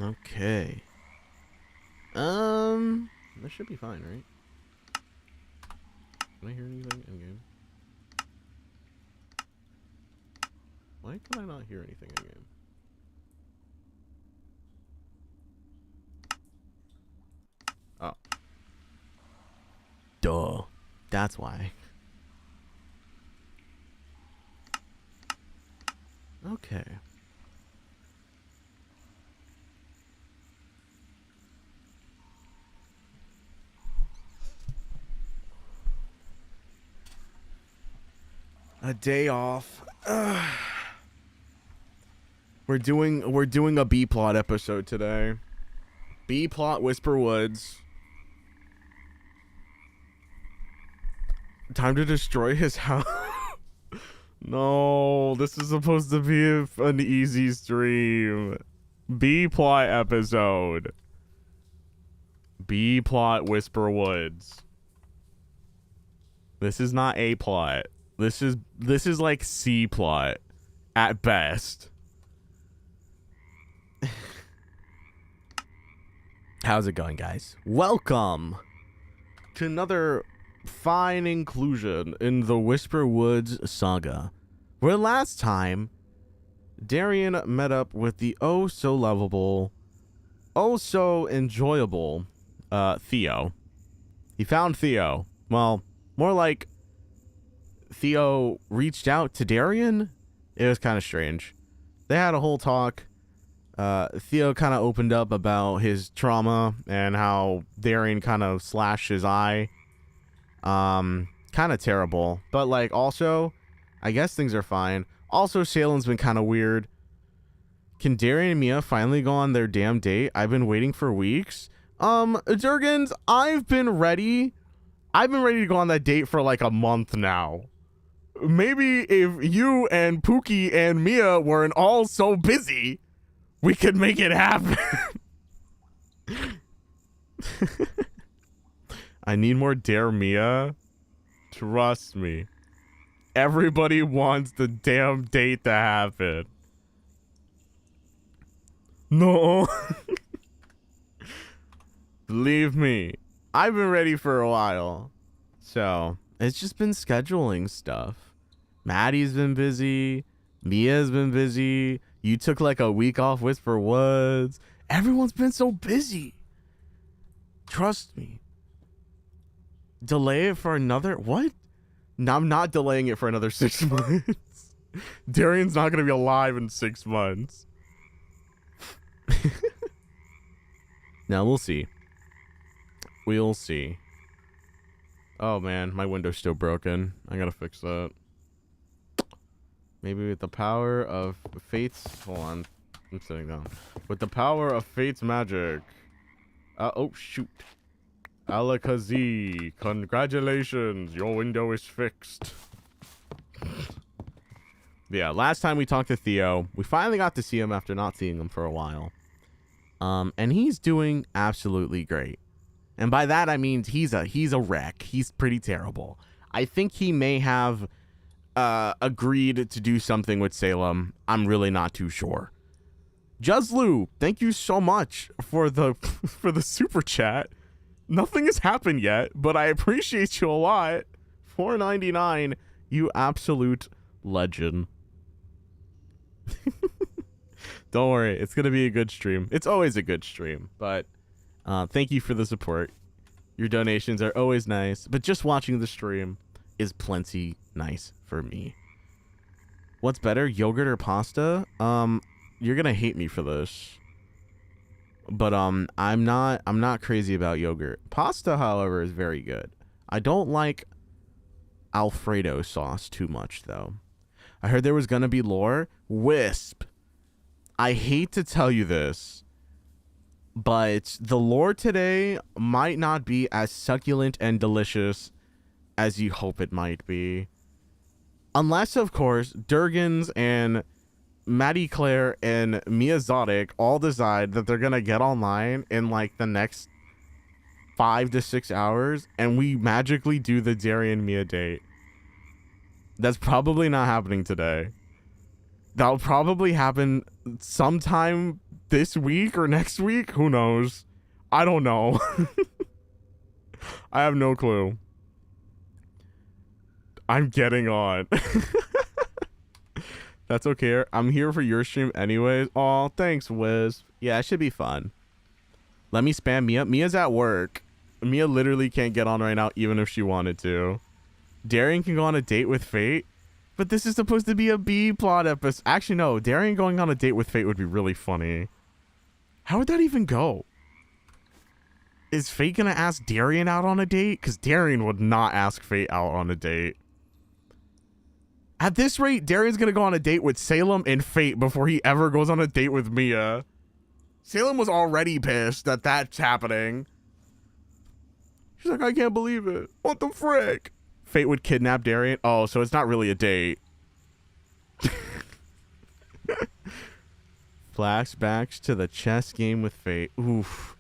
Okay. This should be fine, right? Can I hear anything in game? Why can I not hear anything in game? Oh. Duh. That's why. Okay. A day off. We're doing a B plot episode today. B plot Whisper Woods. Time to destroy his house. No, this is supposed to be an easy stream. B plot episode. B plot Whisper Woods. This is not A plot. This is like C plot at best. How's it going, guys? Welcome to another fine inclusion in the Whisper Woods saga, where last time Darian met up with the oh so lovable, oh so enjoyable Theo. He found Theo. Well, more like Theo reached out to Darian. It was kind of strange. They had a whole talk. Theo kind of opened up about his trauma and how Darian kind of slashed his eye. Kind of terrible, but like also, I guess things are fine. Also, Salem's been kind of weird. Can Darian and Mia finally go on their damn date? I've been waiting for weeks. Durgans, I've been ready to go on that date for like a month now. Maybe if you and Pookie and Mia weren't all so busy, we could make it happen. I need more Dare Mia. Trust me. Everybody wants the damn date to happen. No. Believe me, I've been ready for a while. So, it's just been scheduling stuff. Maddie's been busy. Mia's been busy. You took like a week off Whisper Woods. Everyone's been so busy. Trust me. Delay it for another... What? No, I'm not delaying it for another 6 months. Darian's not going to be alive in 6 months. Now, we'll see. We'll see. Oh, man. My window's still broken. I got to fix that. Maybe with the power of Fate's... Hold on. I'm sitting down. With the power of Fate's magic. Oh, shoot. Alakazi, congratulations. Your window is fixed. Yeah, last time we talked to Theo, we finally got to see him after not seeing him for a while. And he's doing absolutely great. And by that, I mean he's a wreck. He's pretty terrible. I think he may have... agreed to do something with Salem. I'm really not too sure. Juzlu, thank you so much for the super chat. Nothing has happened yet, but I appreciate you a lot. $4.99, you absolute legend. Don't worry, it's gonna be a good stream. It's always a good stream, but thank you for the support. Your donations are always nice, but just watching the stream is plenty nice for me. What's better, yogurt or pasta? You're gonna hate me for this, but I'm not crazy about yogurt. Pasta, however, is very good. I don't like Alfredo sauce too much, though. I heard there was gonna be lore. Wisp, I hate to tell you this, but the lore today might not be as succulent and delicious as you hope it might be. Unless, of course, Durgans and Maddie Claire and Mia Zodic all decide that they're going to get online in like the next 5 to 6 hours and we magically do the Darian Mia date. That's probably not happening today. That'll probably happen sometime this week or next week. Who knows? I don't know. I have no clue. I'm getting on. That's okay. I'm here for your stream anyways. Oh, thanks, Wiz. Yeah, it should be fun. Let me spam Mia. Mia's at work. Mia literally can't get on right now, even if she wanted to. Darian can go on a date with Fate. But this is supposed to be a B-plot episode. Actually, no. Darian going on a date with Fate would be really funny. How would that even go? Is Fate gonna ask Darian out on a date? Because Darian would not ask Fate out on a date. At this rate, Darian's gonna go on a date with Salem and Fate before he ever goes on a date with Mia. Salem was already pissed that that's happening. She's like, I can't believe it. What the frick? Fate would kidnap Darian. Oh, so it's not really a date. Flashbacks to the chess game with Fate. Oof.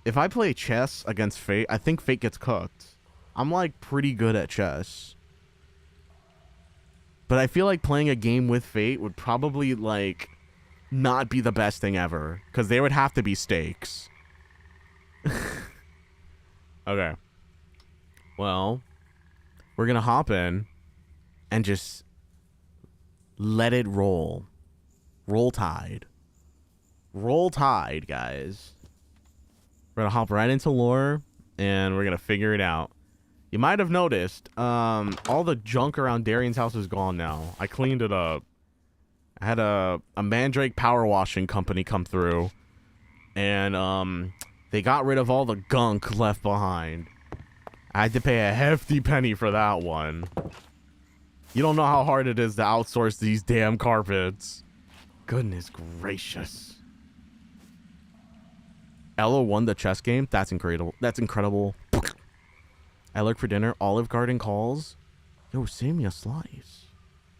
If I play chess against Fate, I think Fate gets cooked. I'm like pretty good at chess. But I feel like playing a game with Fate would probably like not be the best thing ever. Because there would have to be stakes. Okay. Well, we're going to hop in and just let it roll. Roll Tide. Roll Tide, guys. We're going to hop right into lore and we're going to figure it out. You might have noticed all the junk around Darian's house is gone now. I cleaned it up. I had a Mandrake power washing company come through and they got rid of all the gunk left behind. I had to pay a hefty penny for that one. You don't know how hard it is to outsource these damn carpets. Goodness gracious. Ella won the chess game? That's incredible. That's incredible. I look for dinner. Olive Garden calls. Yo, save me a slice.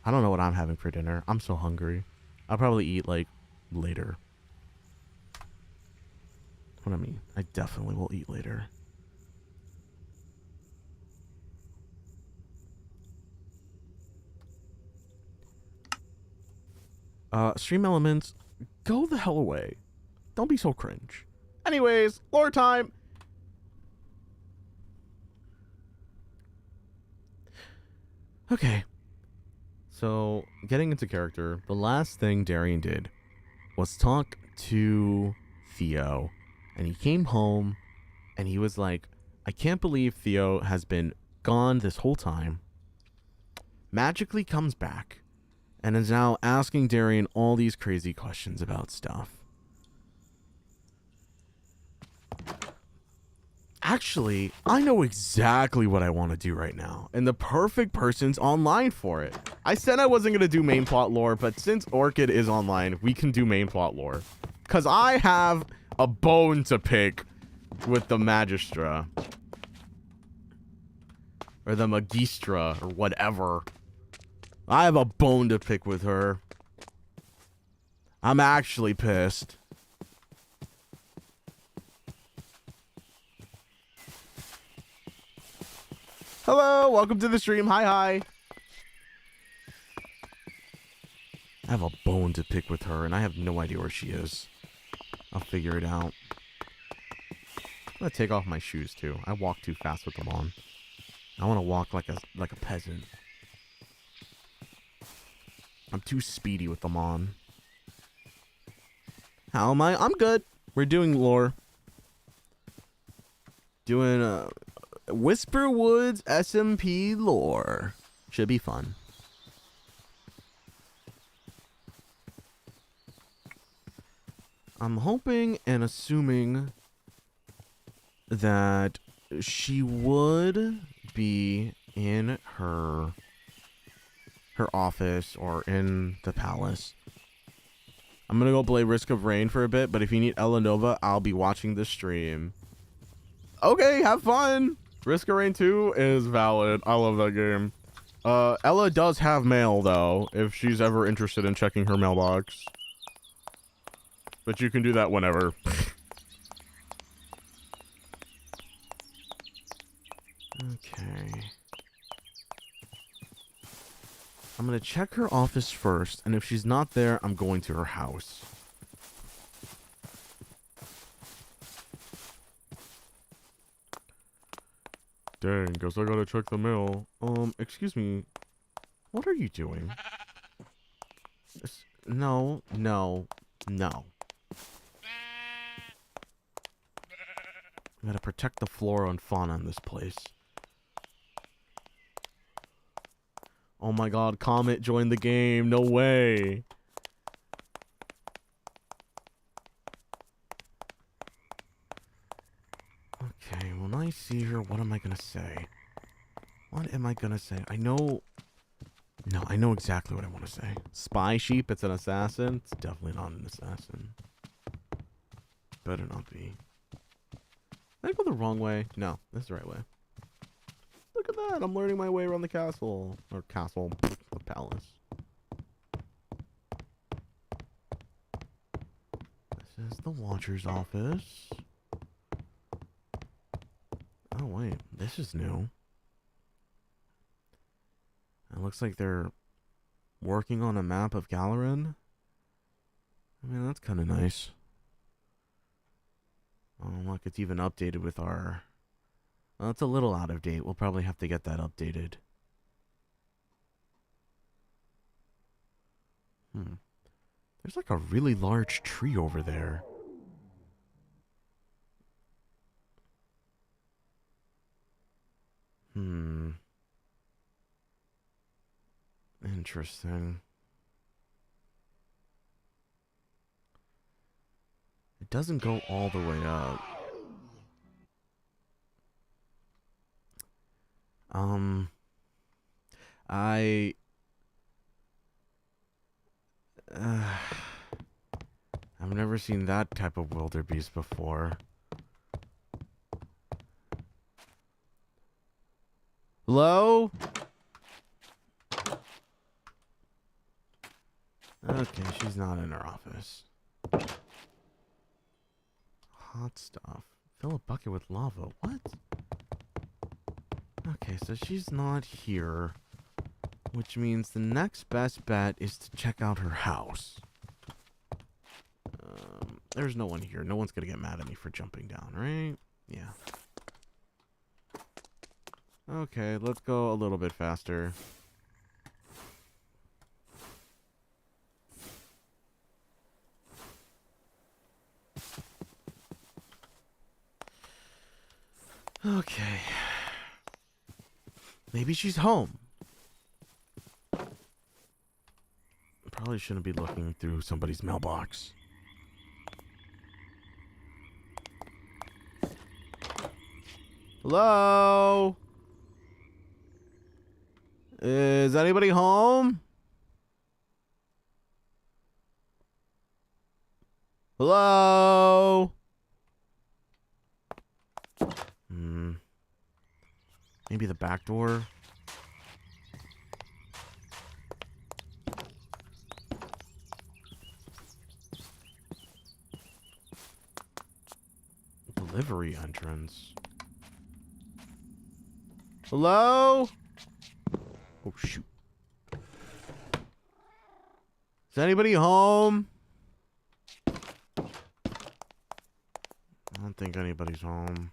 I don't know what I'm having for dinner. I'm so hungry. I'll probably eat, like, later. What I mean, I definitely will eat later. Stream elements, go the hell away. Don't be so cringe. Anyways, lore time. Okay. So, getting into character, the last thing Darian did was talk to Theo. And he came home and he was like, I can't believe Theo has been gone this whole time. Magically comes back and is now asking Darian all these crazy questions about stuff. Actually, I know exactly what I want to do right now, and the perfect person's online for it. I said I wasn't going to do main plot lore, but since Orchid is online, we can do main plot lore. Because I have a bone to pick with the Magistra. Or the Magistra, or whatever. I have a bone to pick with her. I'm actually pissed. Hello, welcome to the stream. Hi. I have a bone to pick with her, and I have no idea where she is. I'll figure it out. I'm gonna take off my shoes too. I walk too fast with them on. I want to walk like a peasant. I'm too speedy with them on. How am I? I'm good. We're doing lore. Doing Whisper Woods SMP lore. Should be fun. I'm hoping and assuming that she would be in her office or in the palace. I'm gonna go play Risk of Rain for a bit, but if you need Ella Nova, I'll be watching the stream. Okay, have fun. Risk of Rain 2 is valid. I love that game. Ella does have mail though, if she's ever interested in checking her mailbox. But you can do that whenever. Okay. I'm gonna check her office first, and if she's not there, I'm going to her house. Dang, guess I gotta check the mail. Excuse me. What are you doing? No, no, no. I gotta protect the flora and fauna in this place. Oh my god, Comet joined the game. No way. Okay, when I see her, what am I gonna say? What am I gonna say? I know... No, I know exactly what I want to say. Spy sheep, it's an assassin. It's definitely not an assassin. Better not be. Did I go the wrong way? No, this is the right way. Look at that, I'm learning my way around the castle. Or castle, the palace. This is the Watcher's office. Oh wait, this is new. It looks like they're working on a map of Galarin. I mean, that's kind of nice. Oh, look, it's even updated with our... Well, it's a little out of date. We'll probably have to get that updated. There's like a really large tree over there. Interesting. It doesn't go all the way up. I've never seen that type of wildebeest before. Hello? Okay, she's not in her office. Hot stuff. Fill a bucket with lava. What? Okay, so she's not here. Which means the next best bet is to check out her house. There's no one here. No one's gonna get mad at me for jumping down, right? Yeah. Okay, let's go a little bit faster. Okay. Maybe she's home. Probably shouldn't be looking through somebody's mailbox. Hello? Is anybody home? Hello? Maybe the back door? Delivery entrance. Hello? Oh, shoot. Is anybody home? I don't think anybody's home.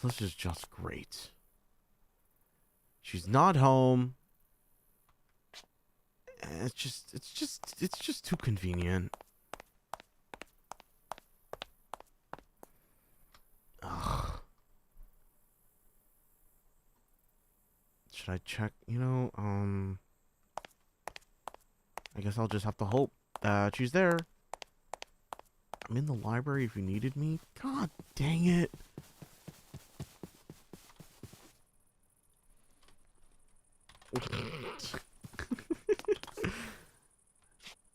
This is just great. She's not home. It's just too convenient. Ugh. Should I check? You know, I guess I'll just have to hope that she's there. I'm in the library if you needed me. God dang it.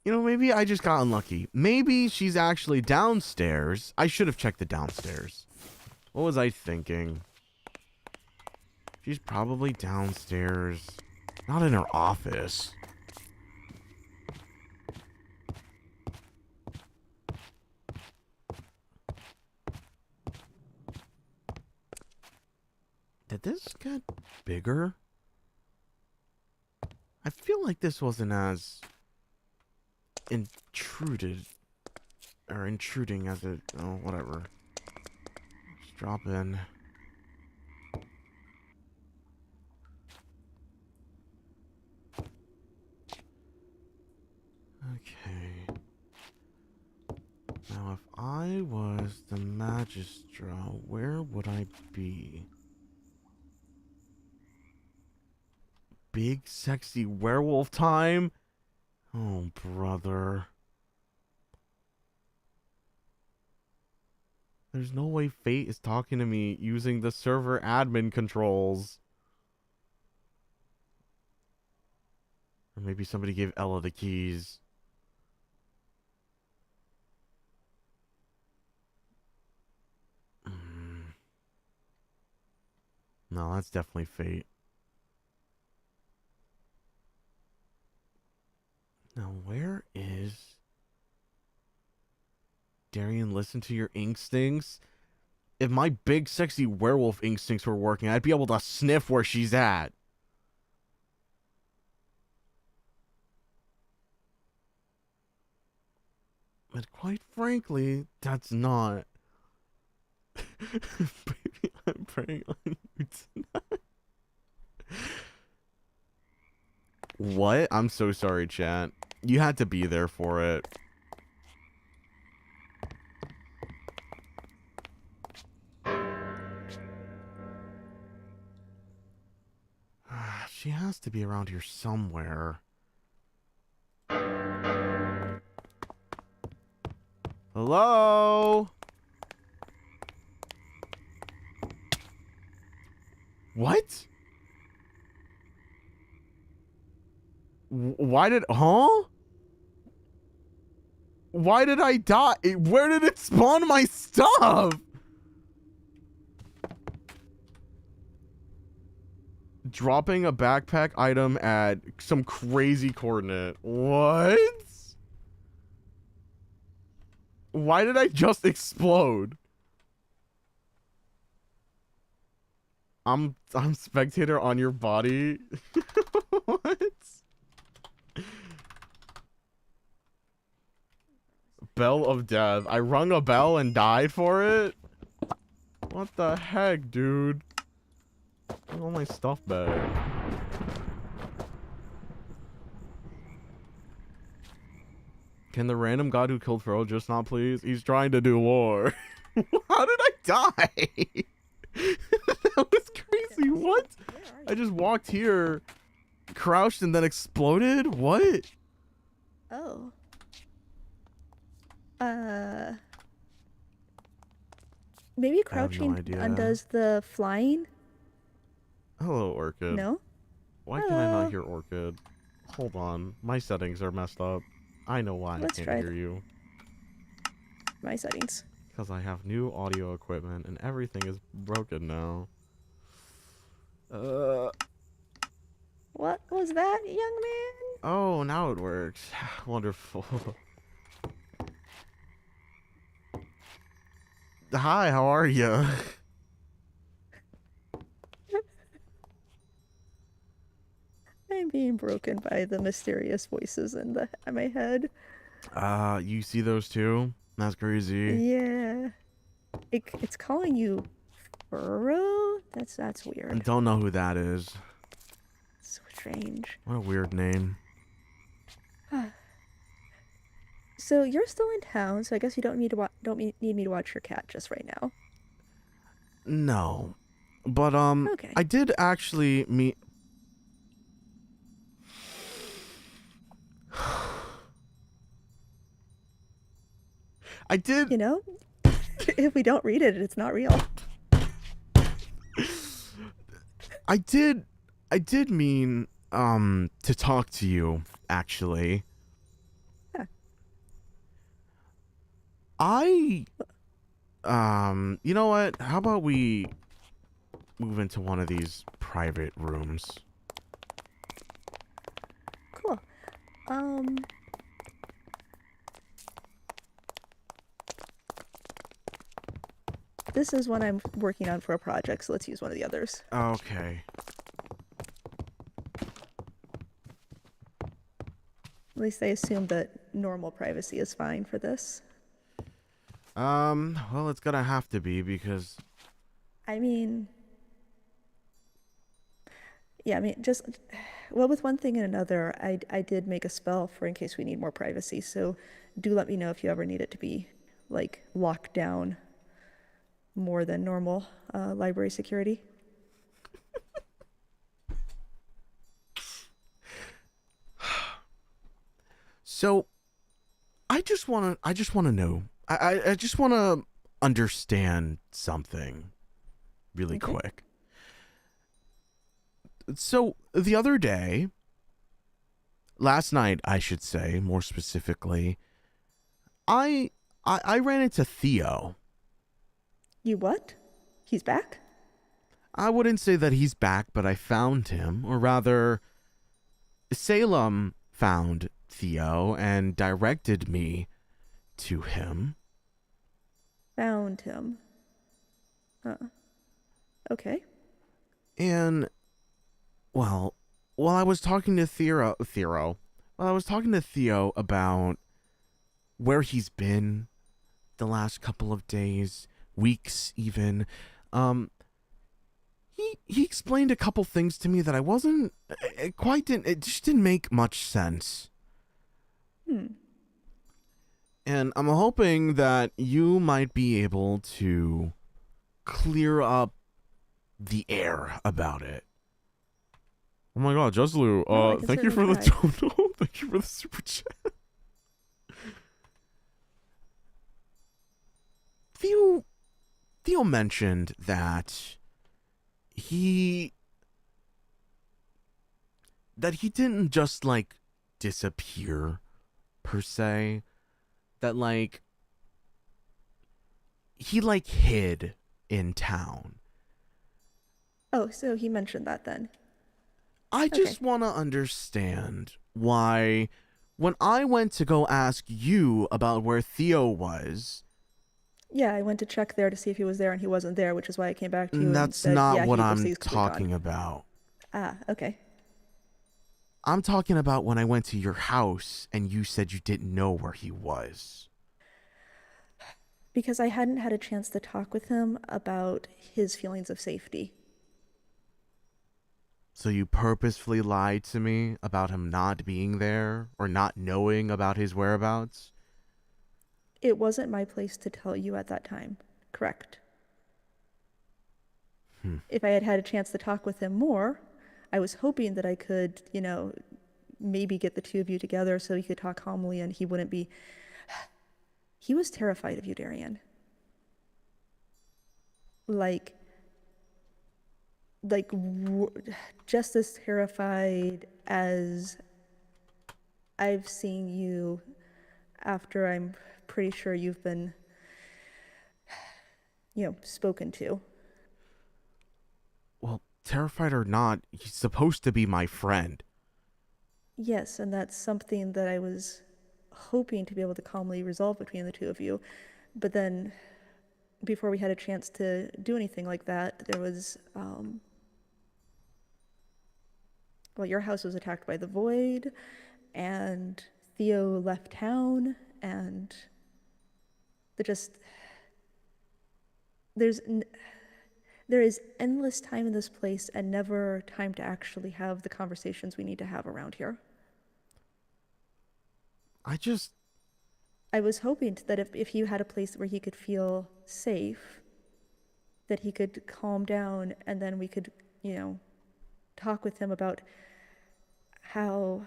You know, maybe I just got unlucky. Maybe she's actually downstairs. I should have checked the downstairs. What was I thinking? She's probably downstairs. Not in her office. Did this get bigger? I feel like this wasn't as intruding as it, oh, whatever. drop in. Okay. Now, if I was the Magistra, where would I be? Big sexy werewolf time? Oh, brother. There's no way Fate is talking to me using the server admin controls. Or maybe somebody gave Ella the keys. No, that's definitely Fate. Now, where is... Darian, listen to your instincts? If my big sexy werewolf instincts were working, I'd be able to sniff where she's at. But quite frankly, that's not. Baby, I'm praying on you tonight. What? I'm so sorry, chat. You had to be there for it. She has to be around here somewhere. Hello? What? Why did... Huh? Why did I die? Where did it spawn my stuff? Dropping a backpack item at some crazy coordinate. What? Why did I just explode? I'm spectator on your body. What? Bell of death. I rung a bell and died for it? What the heck, dude? Where's all my stuff back? Can the random god who killed Pharaoh just not please? He's trying to do war. How did I die? That was crazy. What? I just walked here, crouched, and then exploded? What? Oh. Maybe crouching undoes the flying? Hello, Orchid. No? Why can I not hear Orchid? Hold on. My settings are messed up. I know why I can't hear you. My settings. Because I have new audio equipment and everything is broken now. What was that, young man? Oh, now it works. Wonderful. Hi, how are you? I'm being broken by the mysterious voices in my head. You see those too? That's crazy. Yeah. It's calling you Burrow? That's weird. I don't know who that is. So strange. What a weird name. So you're still in town, so I guess you don't need me to watch your cat just right now. No. But okay. I did actually meet I did. You know, if we don't read it, it's not real. I did mean to talk to you actually. Huh. You know what? How about we move into one of these private rooms? Cool. This is one I'm working on for a project, so let's use one of the others. Okay. At least I assume that normal privacy is fine for this. Well, it's gonna have to be because I mean, yeah, I mean, just, well, with one thing and another, I did make a spell for in case we need more privacy. So do let me know if you ever need it to be like locked down more than normal library security. So I just wanna know. I just wanna understand something really Okay. quick. So the other day, last night I should say, more specifically, I I ran into Theo. You what? He's back? I wouldn't say that he's back, but I found him, or rather, Salem found Theo and directed me to him. Found him. Okay. And well, while I was talking to while I was talking to Theo about where he's been the last couple of days, weeks even, um, he explained a couple things to me that I wasn't it quite didn't it just didn't make much sense. Hmm. And I'm hoping that you might be able to clear up the air about it. Oh my god, Joslu, Well, I can thank you certainly for the try. total. Thank you for the super chat. Theo Theo mentioned that he he didn't just like disappear per se. That like he like hid in town. Oh, so he mentioned that then. I Okay. just want to understand why when I went to go ask you about where Theo was, Yeah, I went to check there to see if he was there and he wasn't there, which is why I came back to you and that's said, not yeah, what he looks like I'm he's completely gone. talking about. Ah, okay. I'm talking about when I went to your house and you said you didn't know where he was. Because I hadn't had a chance to talk with him about his feelings of safety. So you purposefully lied to me about him not being there or not knowing about his whereabouts? It wasn't my place to tell you at that time. Correct. Hmm. If I had had a chance to talk with him more, I was hoping that I could, maybe get the two of you together so he could talk calmly and he wouldn't be. He was terrified of you, Darian. Like, like, just as terrified as I've seen you after I'm pretty sure you've been, spoken to. Well, terrified or not, he's supposed to be my friend. Yes, and that's something that I was hoping to be able to calmly resolve between the two of you. But then, before we had a chance to do anything like that, there was, well, your house was attacked by the Void, and Theo left town, and the just there's there is endless time in this place and never time to actually have the conversations we need to have around here. I just I was hoping that if you had a place where he could feel safe, that he could calm down and then we could, talk with him about how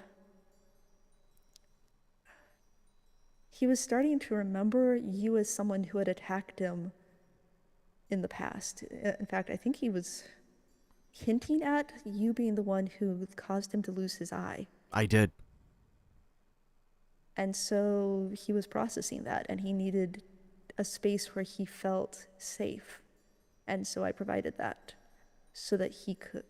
he was starting to remember you as someone who had attacked him in the past. In fact, I think he was hinting at you being the one who caused him to lose his eye. I did. And so he was processing that and he needed a space where he felt safe. And so I provided that so that he could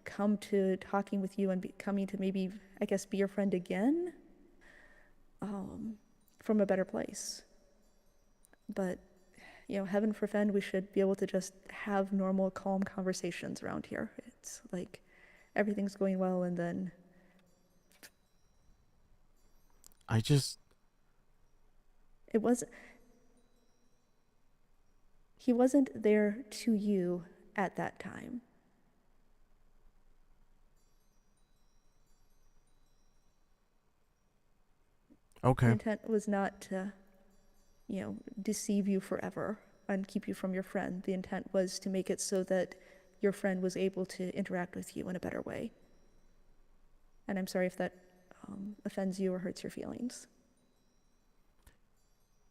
come to talking with you and coming to maybe, I guess, be your friend again, from a better place. But, heaven forfend, we should be able to just have normal, calm conversations around here. It's like everything's going well, and then I just it was He wasn't there to you at that time. The Okay. intent was not to, deceive you forever and keep you from your friend. The intent was to make it so that your friend was able to interact with you in a better way. And I'm sorry if that offends you or hurts your feelings.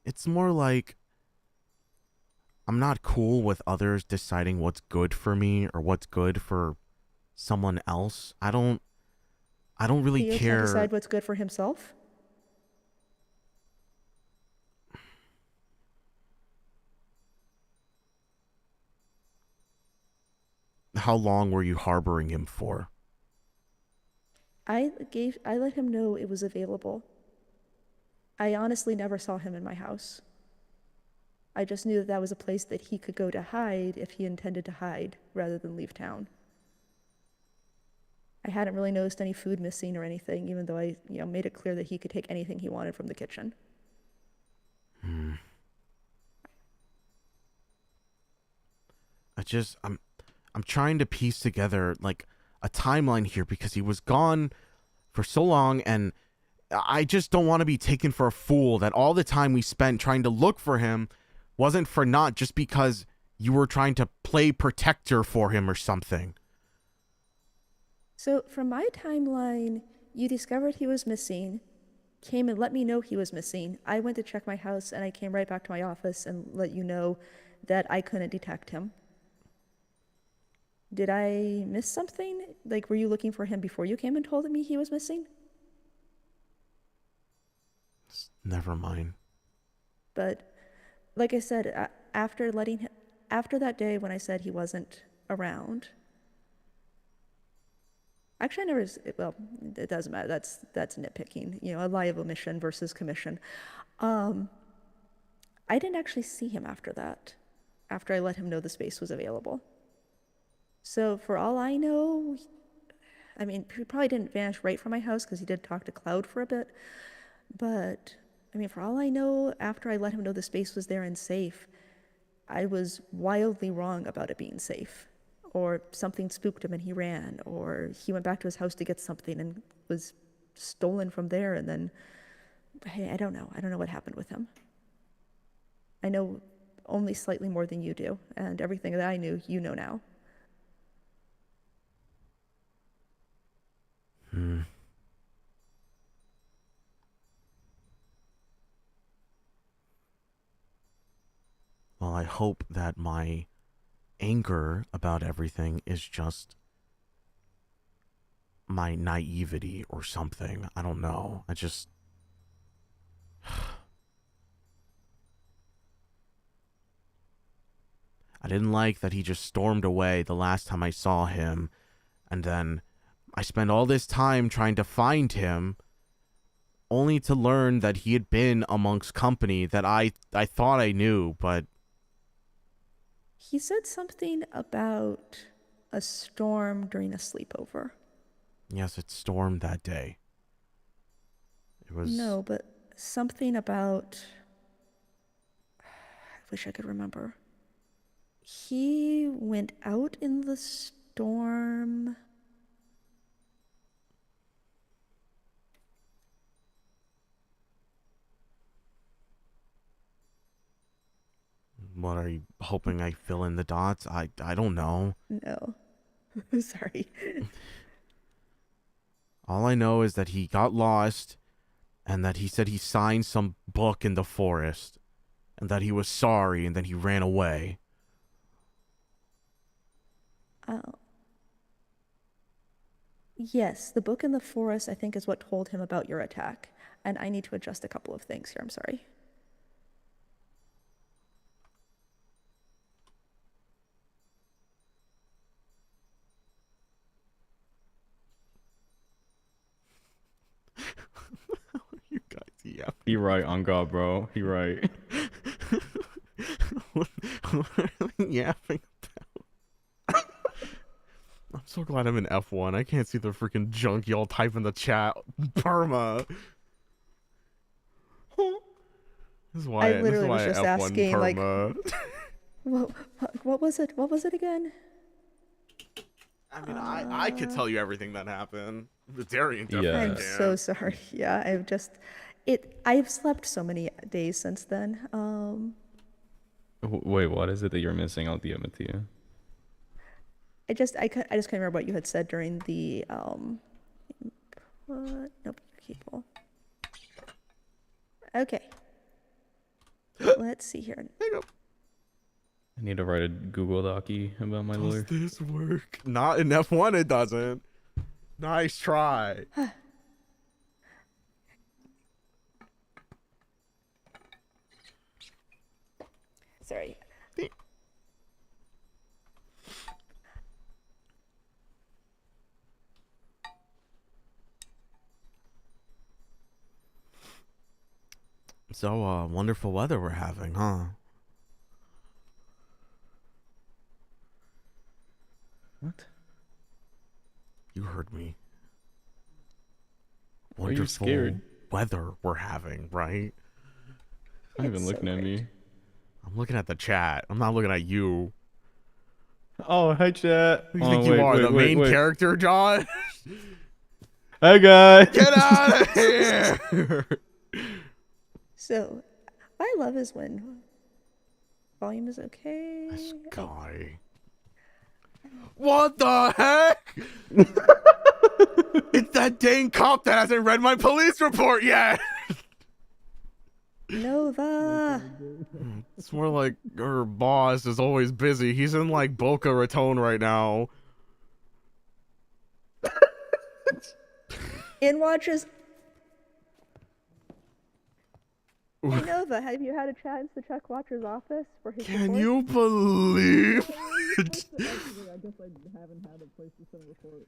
It's more like I'm not cool with others deciding what's good for me or what's good for someone else. I don't really Theo can't care decide what's good for himself? how long were you harboring him for. I let him know it was available. I honestly never saw him in my house. I just knew that that was a place that he could go to hide if he intended to hide rather than leave town. I hadn't really noticed any food missing or anything, even though I, made it clear that he could take anything he wanted from the kitchen. Hmm. I'm trying to piece together like a timeline here because he was gone for so long, and I just don't want to be taken for a fool that all the time we spent trying to look for him wasn't for naught just because you were trying to play protector for him or something. So, from my timeline, you discovered he was missing, came and let me know he was missing. I went to check my house and I came right back to my office and let you know that I couldn't detect him. Did I miss something? Like, were you looking for him before you came and told me he was missing? Never mind. But, like I said, after that day when I said he wasn't around, actually, I never. Well, it doesn't matter. That's nitpicking. A lie of omission versus commission. I didn't actually see him after that. After I let him know the space was available. So for all I know, I mean, he probably didn't vanish right from my house because he did talk to Cloud for a bit. But I mean, for all I know, after I let him know the space was there and safe, I was wildly wrong about it being safe. Or something spooked him and he ran, or he went back to his house to get something and was stolen from there, and then, hey, I don't know. I don't know what happened with him. I know only slightly more than you do, and everything that I knew, you know now. Hmm. Well, I hope that my anger about everything is just my naivety or something. I don't know. I didn't like that he just stormed away the last time I saw him, and then I spent all this time trying to find him, only to learn that he had been amongst company that I thought I knew, but He said something about a storm during a sleepover. yes, it stormed that day. It was No, but something about. I wish I could remember. He went out in the storm. what are you hoping I fill in the dots? I don't know. No. Sorry. All I know is that he got lost and that he said he signed some book in the forest and that he was sorry and then he ran away. Oh. Yes, the book in the forest, I think, is what told him about your attack. And I need to adjust a couple of things here. I'm sorry. You guys, yeah. He right on God, bro. He right. What are you yapping about? I'm so glad I'm in F1. I can't see the freaking junk y'all type in the chat. Perma. This is why I literally was I just F1 asking, like, perma. What, what was it? What was it again? I mean, I could tell you everything that happened. But Darian definitely Yeah. I'm can't. so sorry. Yeah, I've slept so many days since then. Wait, what is it that you're missing? I'll DM it to you. I just can't remember what you had said during the, what? Nope, people. Okay. Let's see here. There you go. I need to write a Google Docy about my lawyer. Does this work? Not in F1 it doesn't. Nice try. Sorry. So, wonderful weather we're having, huh? What? You heard me. Why are you Wonderful scared? weather we're having, right? Not even It's looking so at me. weird. I'm looking at the chat. I'm not looking at you. Oh, hi chat. Who do you think you are? The main character, John? Hi guys. Get out of here! So, what I love is when volume is okay. This guy. What the heck? It's that dang cop that hasn't read my police report yet. Nova. It's more like her boss is always busy. He's in like Boca Raton right now. In watches. Hey Nova, have you had a chance to check Watcher's office for his Can report? you believe it? I guess I haven't had a place to send a report.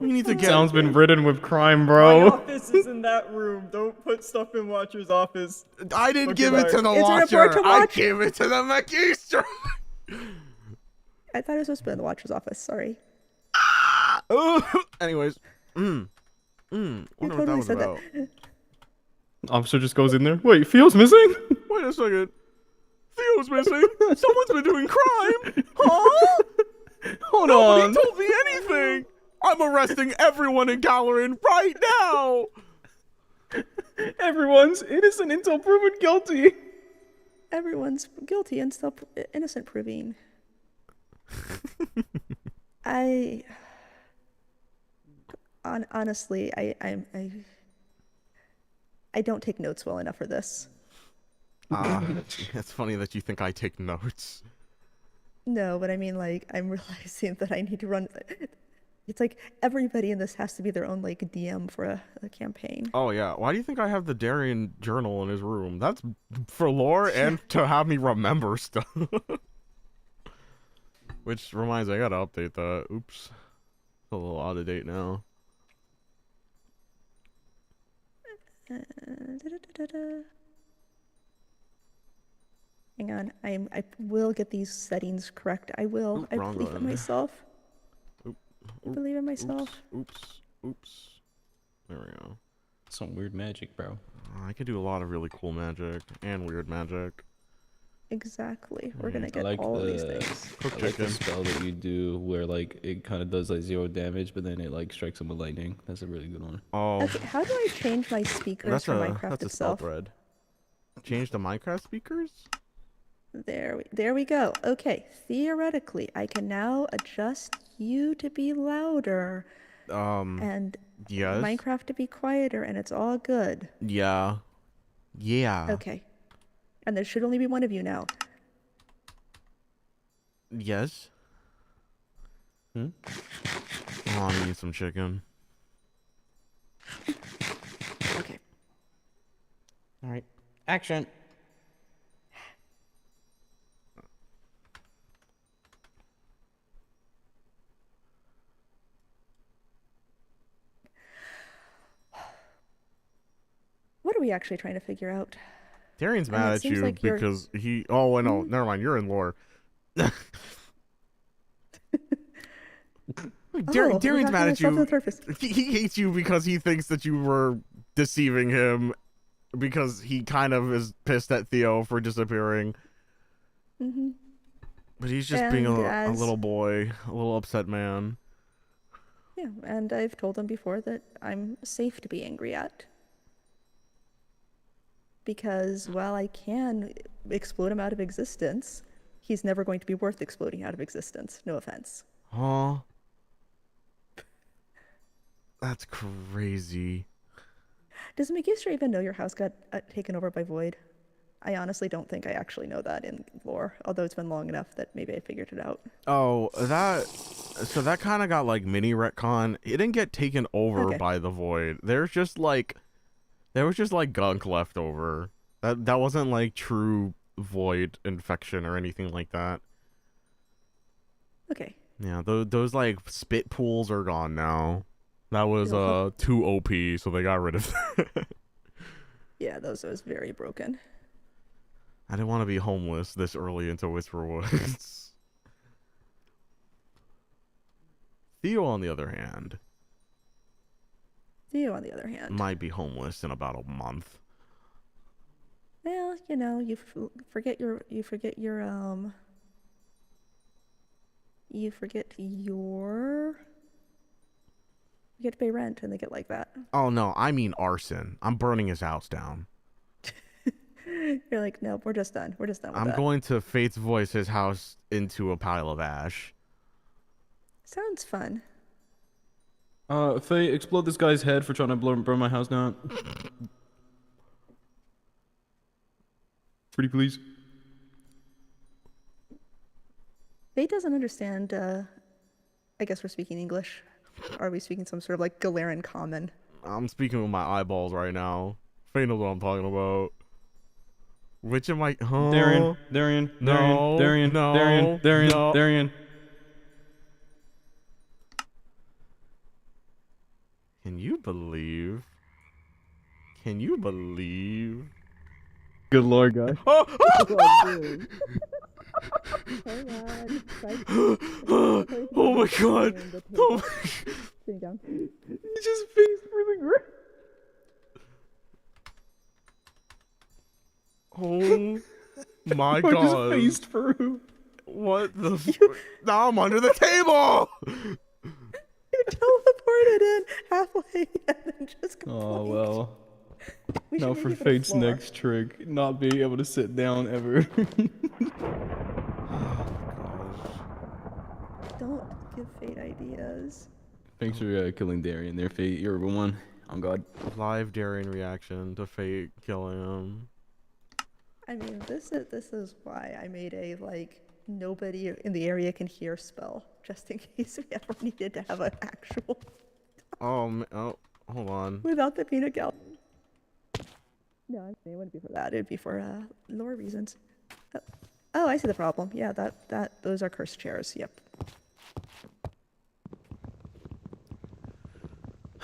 We need to get. Town's been ridden with crime, My bro. office is in that room. Don't put stuff in Watcher's office. I didn't Okay, give it bye. to the It's a watcher. report to I Watch. gave it to the Magistra. I thought it was supposed to be in the Watcher's office. Sorry. Anyways, wonder You what that totally was said about. that. Officer just goes in there. Wait, Theo's missing? Wait a second. Theo's missing. Someone's been doing crime. Huh? Hold Nobody on. told me anything. I'm arresting everyone in Galerin right now. Everyone's innocent until proven guilty. Everyone's guilty and still innocent proving. Honestly, I don't take notes well enough for this. It's funny that you think I take notes. No, but I mean, like, I'm realizing that I need to run. It's like everybody in this has to be their own, like, DM for a campaign. Oh yeah. Why do you think I have the Darien journal in his room? That's for lore and to have me remember stuff. Which reminds me, I gotta update that. Oops. It's a little out of date now. Hang on, I will get these settings correct. I will. Oop, I wrong believe in one. myself. Oop, I believe in myself. Oops. There we go. Some weird magic, bro. I can do a lot of really cool magic and weird magic. Exactly. We're gonna I get like all of these the things. Cook I like the chicken. spell that you do where like it kind of does like 0 damage, but then it like strikes them with lightning. That's a really good one. Oh, Okay, how do I change my speakers that's for a Minecraft that's a spell itself? thread. Change the Minecraft speakers? There we go. Okay, theoretically, I can now adjust you to be louder and Yes. Minecraft to be quieter, and it's all good. Yeah. Yeah. Okay. And there should only be one of you now. Yes. Hmm? Oh, I need some chicken. Okay. All right, action. What are we actually trying to figure out? Darian's I mean, mad it at seems you like you're- because he. Oh, wait, no, never mind. You're in lore. Darian's we mad got at to the you. surface. He hates you because he thinks that you were deceiving him because he kind of is pissed at Theo for disappearing. Mm-hmm. But he's just being And a little boy, a little upset man. Yeah, and I've told him before that I'm safe to be angry at. Because while I can explode him out of existence, he's never going to be worth exploding out of existence. No offense. Huh? That's crazy. Does Magistra even know your house got taken over by Void? I honestly don't think I actually know that in lore, although it's been long enough that maybe I figured it out. Oh, so that kind of got like mini retcon. It didn't get taken over by the Void. There was just like gunk left over. That wasn't like true Void infection or anything like that. Okay. Yeah, those like spit pools are gone now. That was too OP, so they got rid of that. Yeah, those was very broken. I didn't want to be homeless this early into Whisper Woods. Theo, on the other hand, might be homeless in about a month. Well, you know, you forget your you get to pay rent and they get like that. Oh no, I mean arson. I'm burning his house down. You're like, nope, we're just done. We're just done with that. I'm going to Fate's voice his house into a pile of ash. Sounds fun. Faye, explode this guy's head for trying to burn my house down. Pretty please. Fate doesn't understand, I guess we're speaking English. Are we speaking some sort of like Galaran common? I'm speaking with my eyeballs right now. Fate knows what I'm talking about. Which am I? Huh? Darian. Can you believe? Good lord, guy. Oh my god! Oh Sitting down. He just faced for the ground. Oh my I god! just faced through. What the? Now I'm under the table. You teleported in halfway and then just got Oh well. We Now should for maybe put a Fate's floor. next trick, not being able to sit down ever. Don't give Fate ideas. Thanks for killing Darian there, Fate. You're one. On God. Live Darian reaction to Fate killing him. I mean, this is why I made a like nobody in the area can hear spell, just in case we ever needed to have an actual Oh, hold on. without the peanut gallery. No, I'm saying it wouldn't be for that. It'd be for lore reasons. Oh, I see the problem. Yeah, those are cursed chairs. Yep.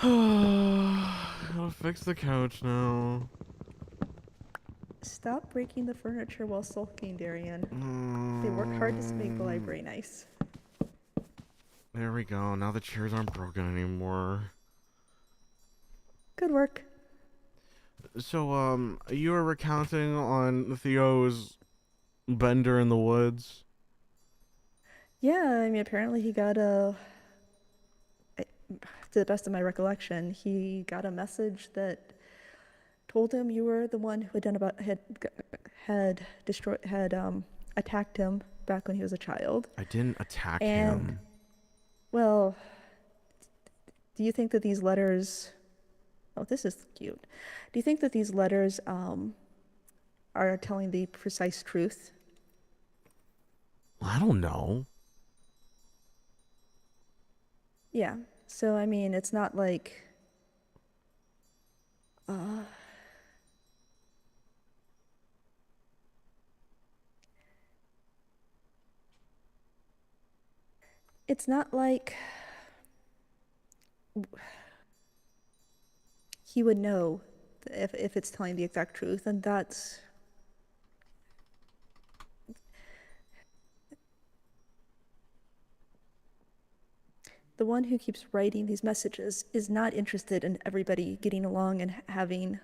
I'll fix the couch now. Stop breaking the furniture while sulking, Darian. They worked hard to make the library nice. There we go. Now the chairs aren't broken anymore. Good work. So, you were recounting on Theo's bender in the woods? Yeah, I mean, apparently he got to the best of my recollection, he got a message that told him you were the one who had attacked him back when he was a child. I didn't attack him. Well, do you think that these letters... Oh, this is cute. Do you think that these letters are telling the precise truth? I don't know. Yeah. So, I mean, it's not like... It's not like he would know if it's telling the exact truth, and that's... The one who keeps writing these messages is not interested in everybody getting along and having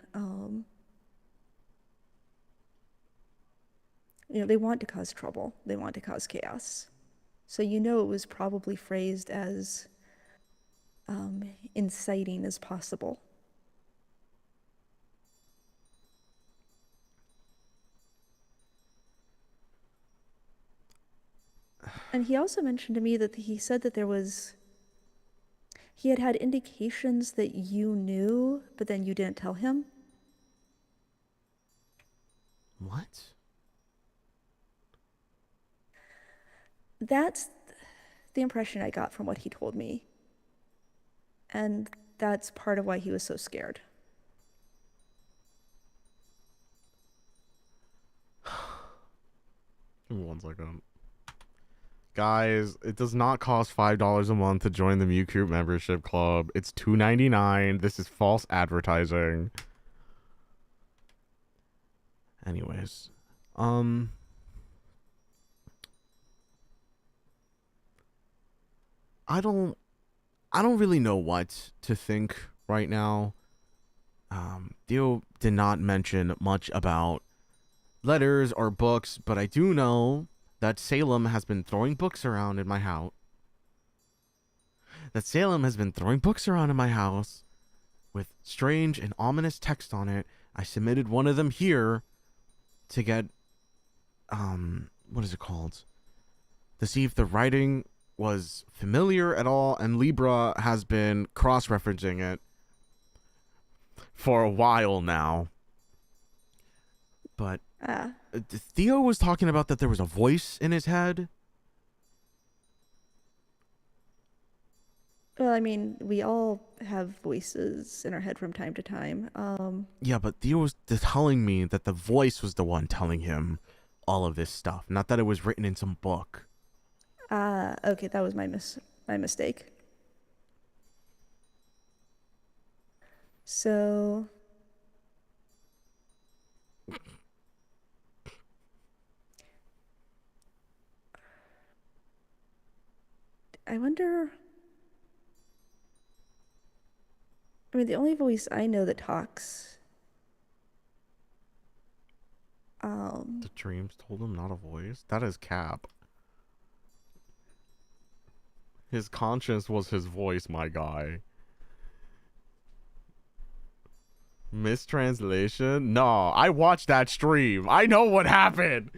they want to cause trouble. They want to cause chaos. So it was probably phrased as inciting as possible. And he also mentioned to me that he said that he had had indications that you knew, but then you didn't tell him. What? That's the impression I got from what he told me. And that's part of why he was so scared. Give me 1 second. Guys, it does not cost $5 a month to join the Mew Cute membership club. It's $2.99. This is false advertising. Anyways, I don't really know what to think right now. Theo did not mention much about letters or books, but I do know that Salem has been throwing books around in my house. With strange and ominous text on it. I submitted one of them here to get, what is it called? To see if the writing was familiar at all, and Libra has been cross-referencing it for a while now. But Theo was talking about that there was a voice in his head. Well, I mean, we all have voices in our head from time to time. Yeah, but Theo was telling me that the voice was the one telling him all of this stuff, not that it was written in some book. Okay, that was my mistake. So I wonder. I mean, the only voice I know that talks. The dreams told him, not a voice. That is cap. His conscience was his voice, my guy. Mistranslation? No, I watched that stream. I know what happened.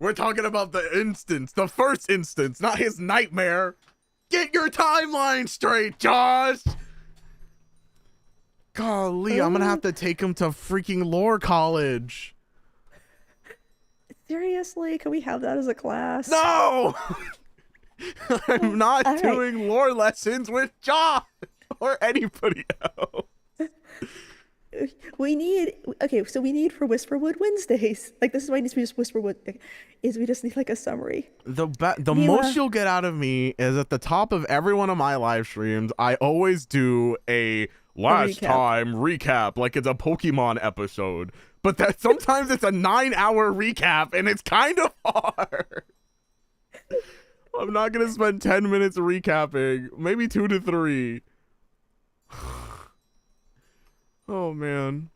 We're talking about the instance, the first instance, not his nightmare. Get your timeline straight, Josh. Golly, I'm gonna have to take him to freaking lore college. Seriously, can we have that as a class? No! I'm not All right. doing lore lessons with Josh or anybody else. We need for Whisperwood Wednesdays. Like, this is why it needs to be just Whisperwood. Is we just need like a summary. The most you'll get out of me is at the top of every one of my live streams, I always do a last time recap, like it's a Pokemon episode. But that sometimes it's a 9-hour recap, and it's kind of hard. I'm not gonna spend 10 minutes recapping, maybe 2 to 3. Oh man.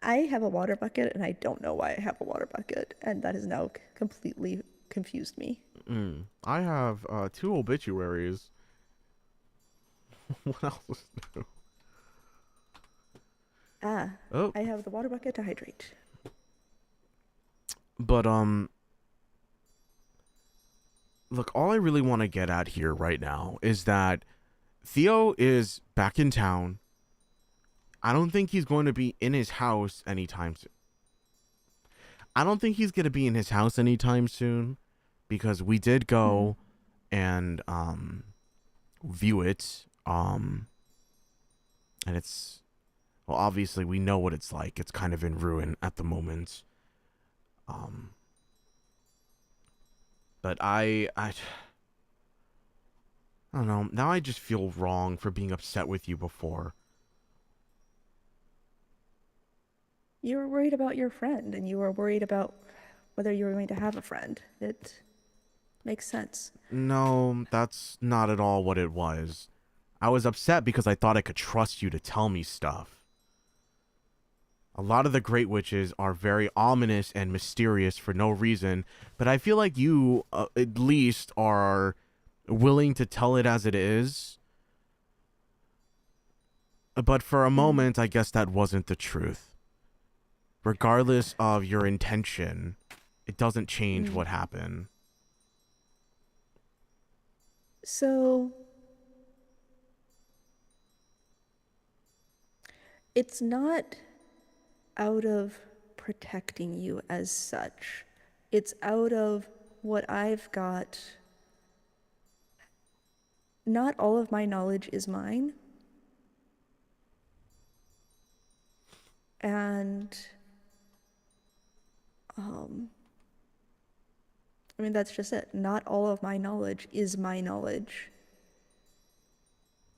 I have a water bucket, and I don't know why I have a water bucket, and that has now completely confused me. I have 2 obituaries. What else is new? Oh. I have the water bucket to hydrate. But look, all I really want to get at here right now is that Theo is back in town. I don't think he's going to be in his house anytime soon. Because we did go and view it. And it's, well, obviously we know what it's like. It's kind of in ruin at the moment. But I don't know. Now I just feel wrong for being upset with you before. You were worried about your friend, and you were worried about whether you were going to have a friend. It makes sense. No, that's not at all what it was. I was upset because I thought I could trust you to tell me stuff. A lot of the great witches are very ominous and mysterious for no reason, but I feel like you at least are willing to tell it as it is. But for a moment, I guess that wasn't the truth. Regardless of your intention, it doesn't change what happened. So it's not out of protecting you as such. It's out of what I've got. Not all of my knowledge is mine. And I mean, that's just it. Not all of my knowledge is my knowledge.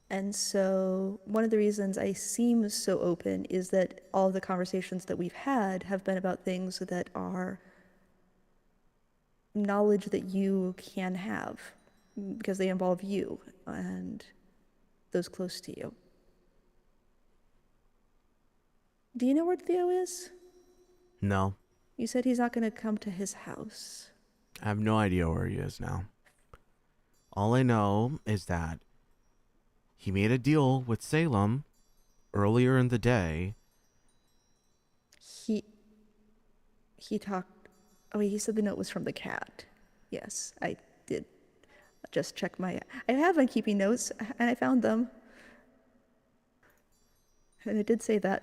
And so one of the reasons I seem so open is that all of the conversations that we've had have been about things that are knowledge that you can have because they involve you and those close to you. Do you know where Theo is? No, You said he's not going to come to his house. I have no idea where he is now. All I know is that he made a deal with Salem earlier in the day. He talked. Oh, he said the note was from the cat. Yes, I did just check my. I have been keeping notes, and I found them. And it did say that.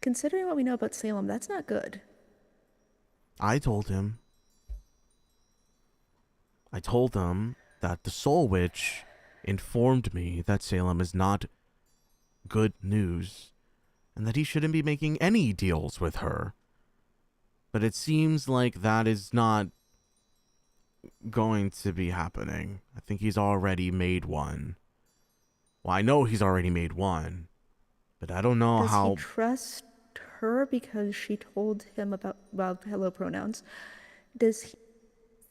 Considering what we know about Salem, that's not good. I told him that the Soul Witch informed me that Salem is not good news and that he shouldn't be making any deals with her. But it seems like that is not going to be happening. I think he's already made one. Well, I know he's already made one, but I don't know Does how. he trust her because she told him about, well, hello pronouns? Does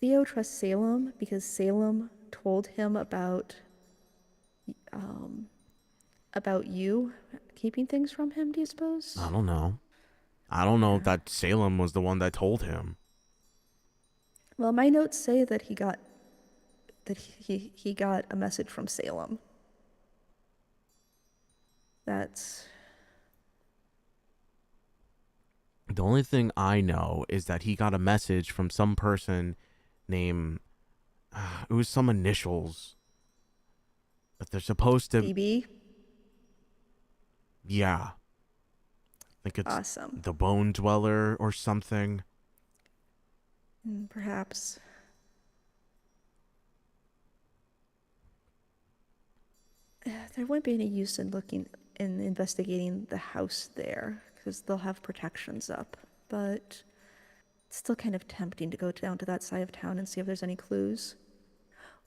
Theo trust Salem because Salem told him about you keeping things from him, do you suppose? I don't know. I don't know if that Salem was the one that told him. Well, my notes say that he got a message from Salem. That's The only thing I know is that he got a message from some person named, it was some initials, but they're supposed to, BB. yeah. I think it's Awesome. the Bone Dweller or something. Perhaps. There wouldn't be any use in investigating the house there because they'll have protections up. But it's still kind of tempting to go down to that side of town and see if there's any clues.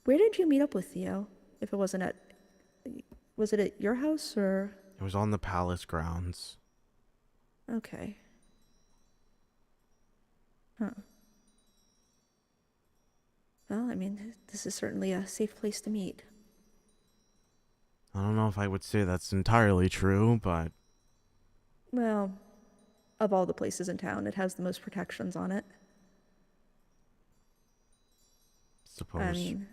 Where did you meet up with Theo? If it wasn't at, was it at your house or? It was on the palace grounds. Okay. Huh. Well, I mean, this is certainly a safe place to meet. I don't know if I would say that's entirely true, but Well, of all the places in town, it has the most protections on it. suppose. I mean,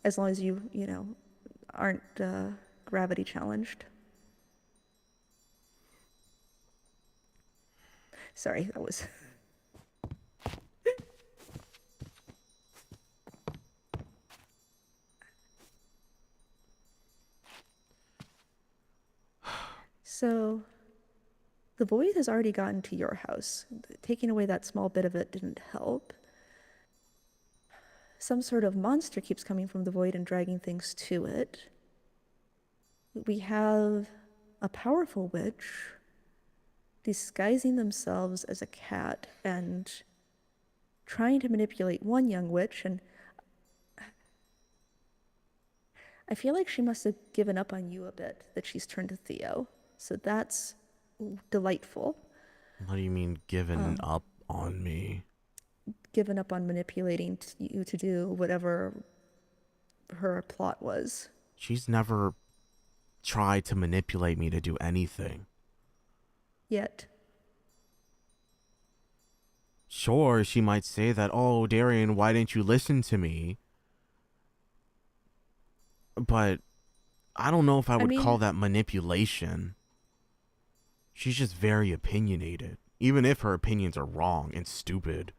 as long as you aren't gravity challenged. Sorry, that was. So, the void has already gotten to your house. Taking away that small bit of it didn't help. Some sort of monster keeps coming from the void and dragging things to it. We have a powerful witch disguising themselves as a cat and trying to manipulate one young witch, and I feel like she must have given up on you a bit, that she's turned to Theo. So that's delightful. What do you mean given up on me? Given up on manipulating you to do whatever her plot was. She's never try to manipulate me to do anything. Yet. Sure, she might say that, oh, Darian, why didn't you listen to me? But I don't know if I would call that manipulation. She's just very opinionated, even if her opinions are wrong and stupid.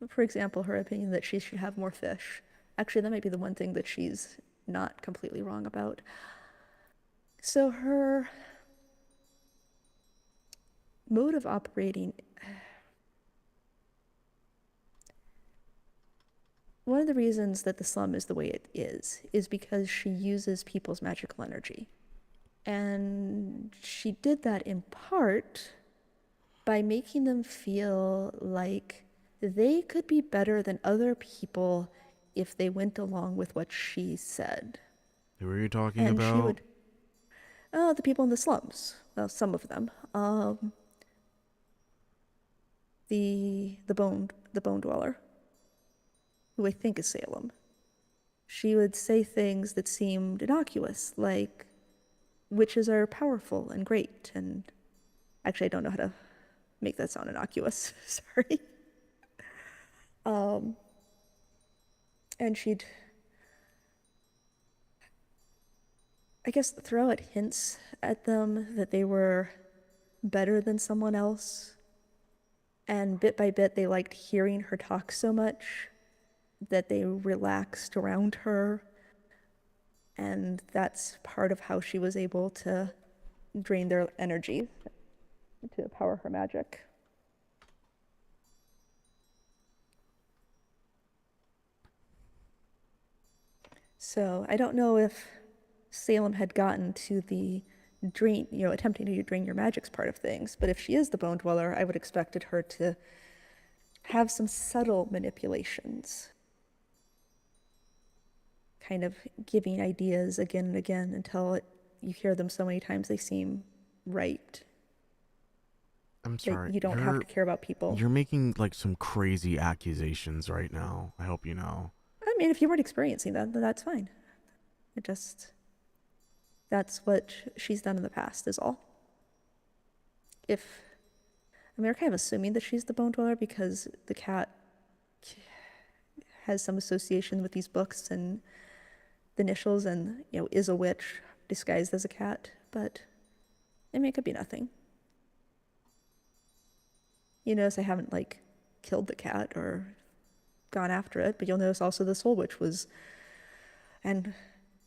For example, her opinion that she should have more fish. Actually, that might be the one thing that she's not completely wrong about. So her mode of operating, one of the reasons that the slum is the way it is because she uses people's magical energy. And she did that in part by making them feel like they could be better than other people if they went along with what she said. Who are you talking And about? she would, the people in the slums. Well, some of them. The bone dweller, who I think is Salem. She would say things that seemed innocuous, like witches are powerful and great, and actually I don't know how to make that sound innocuous. Sorry. And she'd, I guess, throw out hints at them that they were better than someone else. And bit by bit, they liked hearing her talk so much that they relaxed around her. And that's part of how she was able to drain their energy to power her magic. So I don't know if Salem had gotten to the drain, attempting to drain your magic's part of things, but if she is the bone dweller, I would expected her to have some subtle manipulations, kind of giving ideas again and again until you hear them so many times they seem right. I'm sorry. You don't have to care about people. You're making like some crazy accusations right now. I hope you know. I mean, if you weren't experiencing that, then that's fine. That's what she's done in the past is all. We're kind of assuming that she's the bone dweller because the cat has some association with these books and the initials and, is a witch disguised as a cat, but it could be nothing. You notice I haven't, killed the cat or gone after it, but you'll notice also the soul witch was, and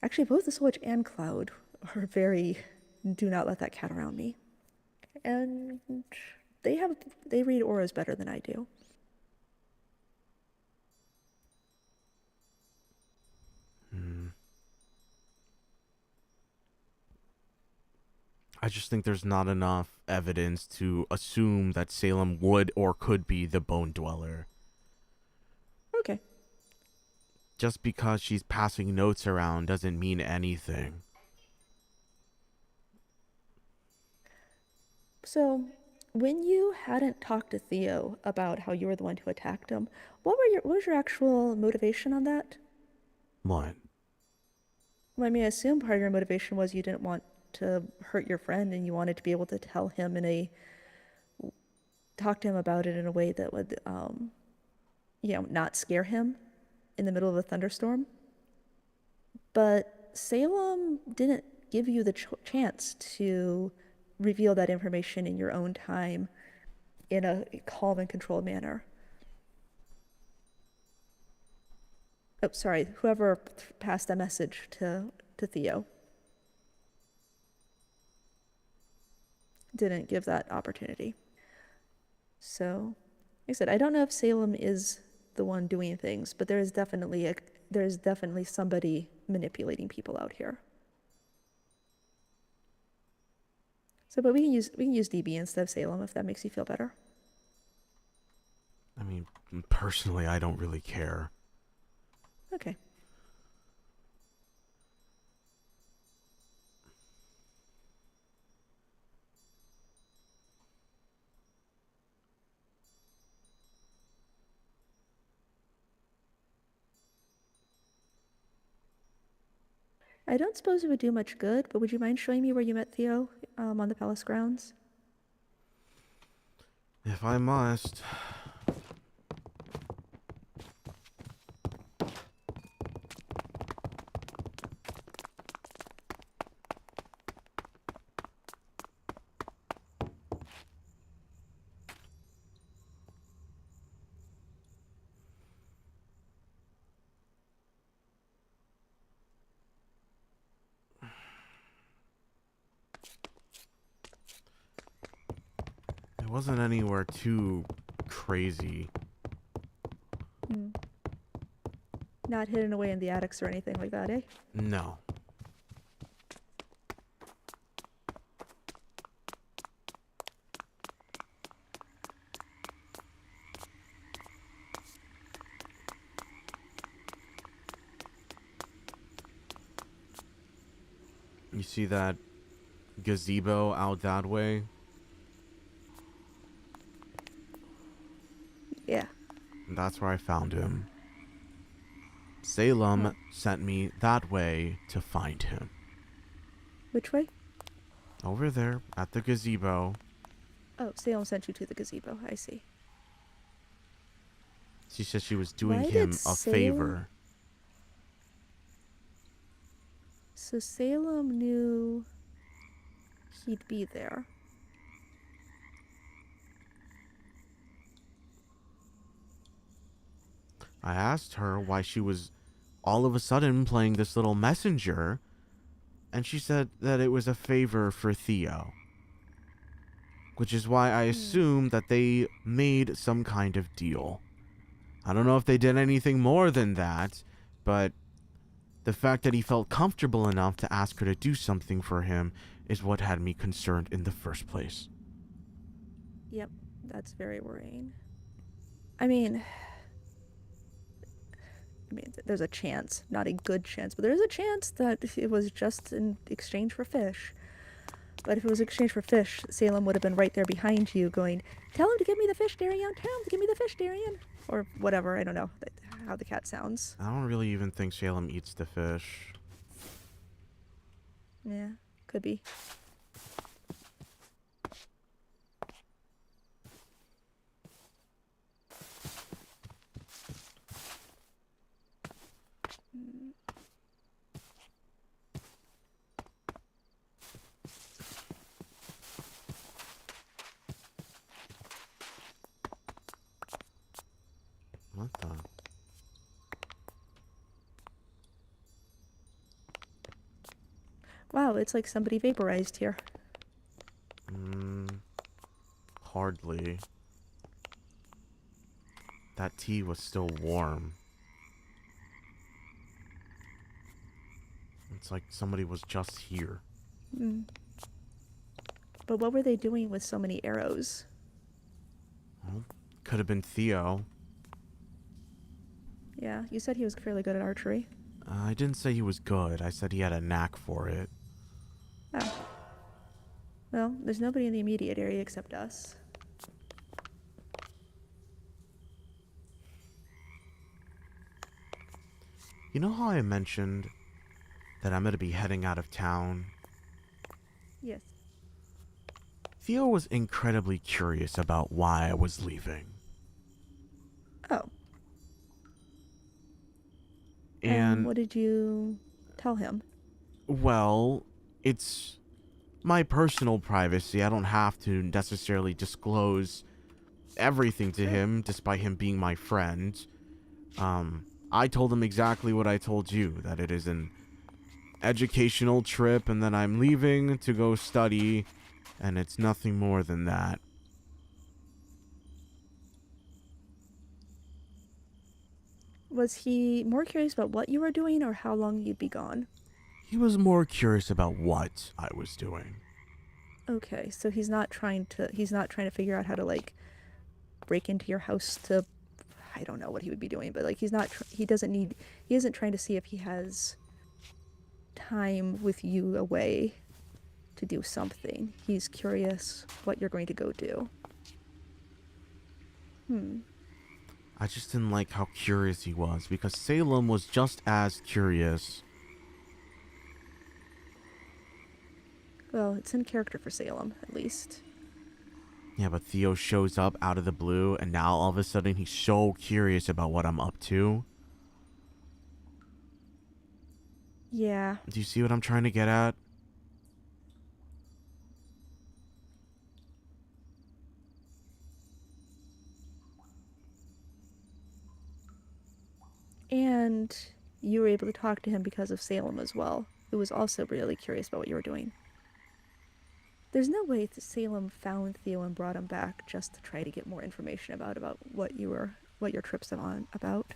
actually both the soul witch and Cloud are very, do not let that cat around me. And they read auras better than I do. I just think there's not enough evidence to assume that Salem would or could be the bone dweller. Okay. Just because she's passing notes around doesn't mean anything. So, when you hadn't talked to Theo about how you were the one who attacked him, what was your actual motivation on that? What? Well, I assume part of your motivation was you didn't want to hurt your friend and you wanted to be able to talk to him about it in a way that would, not scare him in the middle of a thunderstorm. But Salem didn't give you the chance to reveal that information in your own time in a calm and controlled manner. Oh, sorry, whoever passed that message to Theo didn't give that opportunity. So, like I said, I don't know if Salem is the one doing things, but there is definitely somebody manipulating people out here. So, but we can use DB instead of Salem if that makes you feel better. I mean, personally, I don't really care. Okay. I don't suppose it would do much good, but would you mind showing me where you met Theo on the palace grounds? If I must. It wasn't anywhere too crazy. Hmm. Not hidden away in the attics or anything like that, eh? No. You see that gazebo out that way? Yeah. That's where I found him. Salem Huh. sent me that way to find him. Which way? Over there at the gazebo. Oh, Salem sent you to the gazebo. I see. She said she was doing Why him did a Salem- favor. So Salem knew he'd be there. I asked her why she was all of a sudden playing this little messenger, and she said that it was a favor for Theo. Which is why I assumed that they made some kind of deal. I don't know if they did anything more than that, but the fact that he felt comfortable enough to ask her to do something for him is what had me concerned in the first place. Yep, that's very worrying. I mean, there's a chance, not a good chance, but there's a chance that it was just in exchange for fish. But if it was exchange for fish, Salem would have been right there behind you going, tell him to give me the fish, Darian, tell him to give me the fish, Darian. Or whatever, I don't know how the cat sounds. I don't really even think Salem eats the fish. Yeah, could be. What the? Wow, it's like somebody vaporized here. Hardly. That tea was still warm. It's like somebody was just here. But what were they doing with so many arrows? Well, could have been Theo. Yeah, you said he was fairly good at archery. I didn't say he was good. I said he had a knack for it. Oh. Well, there's nobody in the immediate area except us. You know how I mentioned that I'm going to be heading out of town? Yes. Theo was incredibly curious about why I was leaving. Oh. And, what did you tell him? well, it's my personal privacy. I don't have to necessarily disclose everything to him, despite him being my friend. I told him exactly what I told you, that it is an educational trip and that I'm leaving to go study, and it's nothing more than that. Was he more curious about what you were doing or how long you'd be gone? He was more curious about what I was doing. Okay, so he's not trying to figure out how to like break into your house to, I don't know what he would be doing, but like he isn't trying to see if he has time with you away to do something. He's curious what you're going to go do. I just didn't like how curious he was, because Salem was just as curious. Well, it's in character for Salem, at least. Yeah, but Theo shows up out of the blue, and now all of a sudden he's so curious about what I'm up to. Yeah. Do you see what I'm trying to get at? And you were able to talk to him because of Salem as well, who was also really curious about what you were doing. There's no way that Salem found Theo and brought him back just to try to get more information about what your trip's on about.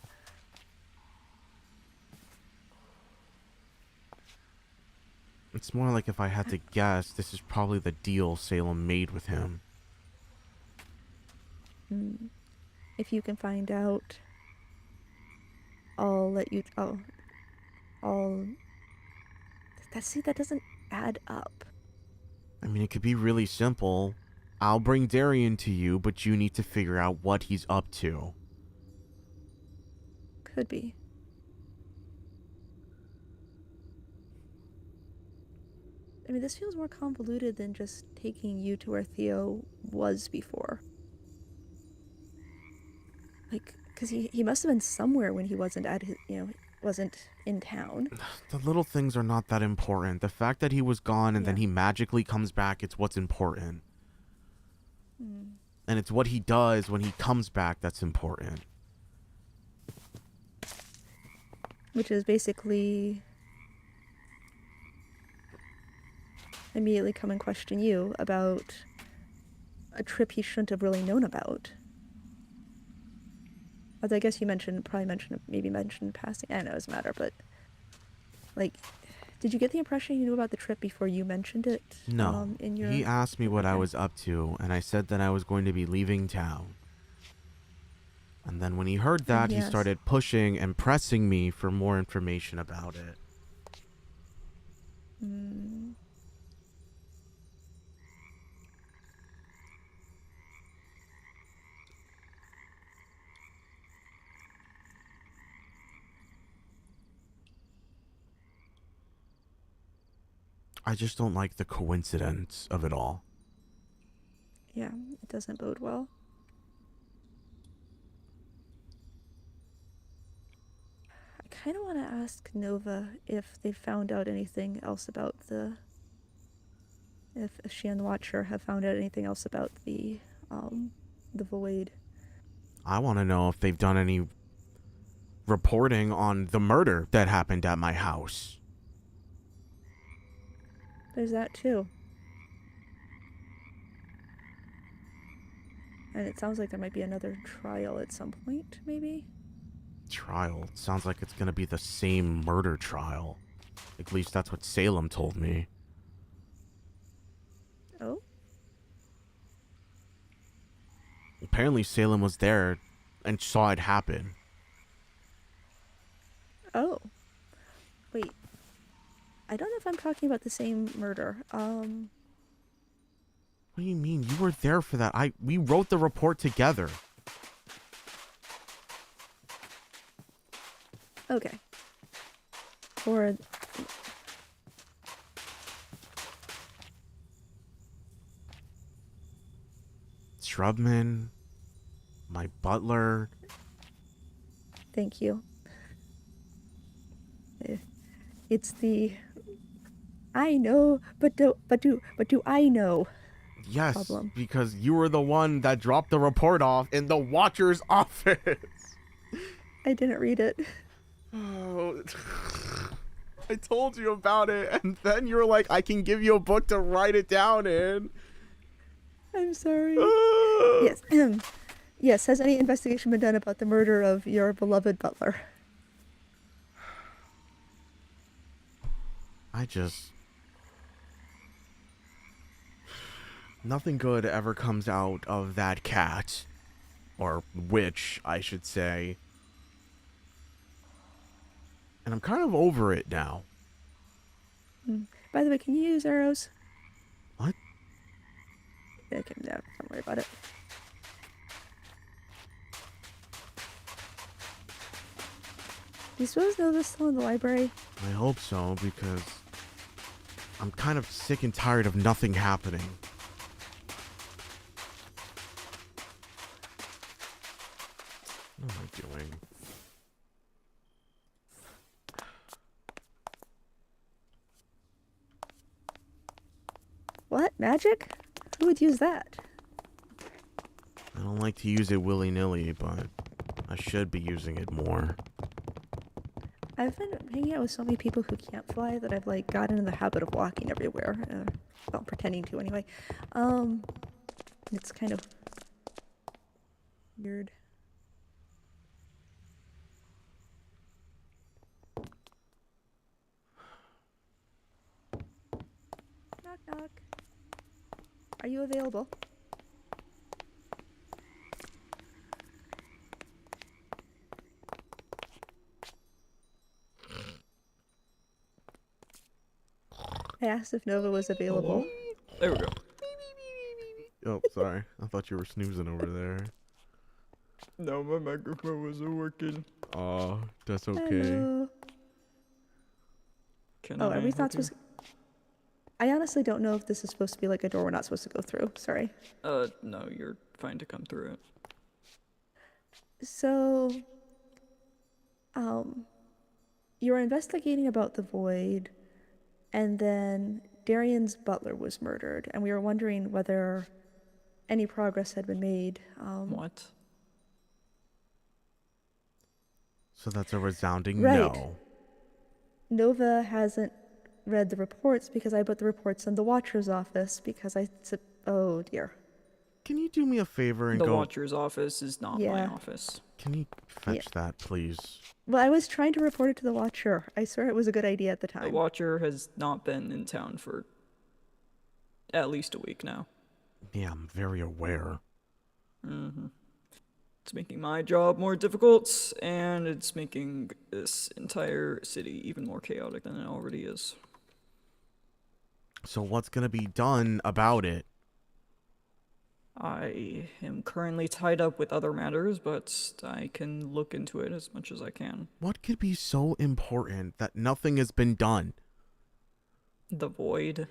It's more like if I had to guess, this is probably the deal Salem made with him. If you can find out, I'll let you. I'll. That doesn't add up. I mean, it could be really simple. I'll bring Darian to you, but you need to figure out what he's up to. Could be. I mean, this feels more convoluted than just taking you to where Theo was before. Like, because he must have been somewhere when he wasn't at his, wasn't in town. The little things are not that important. The fact that he was gone and then he magically comes back, it's what's important. And it's what he does when he comes back that's important. Which is basically immediately come and question you about a trip he shouldn't have really known about. As I guess you probably mentioned in passing. I don't know, it doesn't matter, but like, did you get the impression you knew about the trip before you mentioned it? No. He asked me what I was up to, and I said that I was going to be leaving town. And then when he heard that, he started pushing and pressing me for more information about it. I just don't like the coincidence of it all. Yeah, it doesn't bode well. I kind of want to ask Nova if they found out anything else about if she and the Watcher have found out anything else about the Void. I want to know if they've done any reporting on the murder that happened at my house. There's that too. And it sounds like there might be another trial at some point, maybe? Trial? It sounds like it's going to be the same murder trial. At least that's what Salem told me. Oh? Apparently Salem was there and saw it happen. Oh. Wait. I don't know if I'm talking about the same murder. What do you mean? You were there for that. We wrote the report together. Okay. Or... Shrubman, my butler. Thank you. It's the I know, but do I know? Yes, problem. Because you were the one that dropped the report off in the Watcher's office. I didn't read it. Oh, I told you about it, and then you were like, I can give you a book to write it down in. I'm sorry. Yes. Yes, has any investigation been done about the murder of your beloved butler? Nothing good ever comes out of that cat. Or witch, I should say. And I'm kind of over it now. By the way, can you use arrows? What? Okay, no, don't worry about it. Do you suppose Nova's still in the library? I hope so, because I'm kind of sick and tired of nothing happening. What am I doing? What? Magic? Who would use that? I don't like to use it willy-nilly, but I should be using it more. I've been hanging out with so many people who can't fly that I've like gotten in the habit of walking everywhere. Well, pretending to anyway. It's kind of weird. Knock knock. Are you available? I asked if Nova was available. There we go. Oh, sorry. I thought you were snoozing over there. No, my microphone wasn't working. Oh, that's okay. Hello. Can Oh, I are we help not you? supposed to... I honestly don't know if this is supposed to be like a door we're not supposed to go through. Sorry. No, you're fine to come through it. So, you were investigating about the void, and then Darian's butler was murdered, and we were wondering whether any progress had been made. What? So that's a resounding Right. no. Nova hasn't read the reports because I put the reports in the Watcher's office because I said, oh dear. Can you do me a favor and The go... Watcher's office is not my Yeah. office. Can you fetch that, please? Well, I was trying to report it to the Watcher. I swear it was a good idea at the The time. Watcher has not been in town for at least a week now. Yeah, I'm very aware. It's making my job more difficult, and it's making this entire city even more chaotic than it already is. So what's gonna be done about it? I am currently tied up with other matters, but I can look into it as much as I can. What could be so important that nothing has been done? The Void.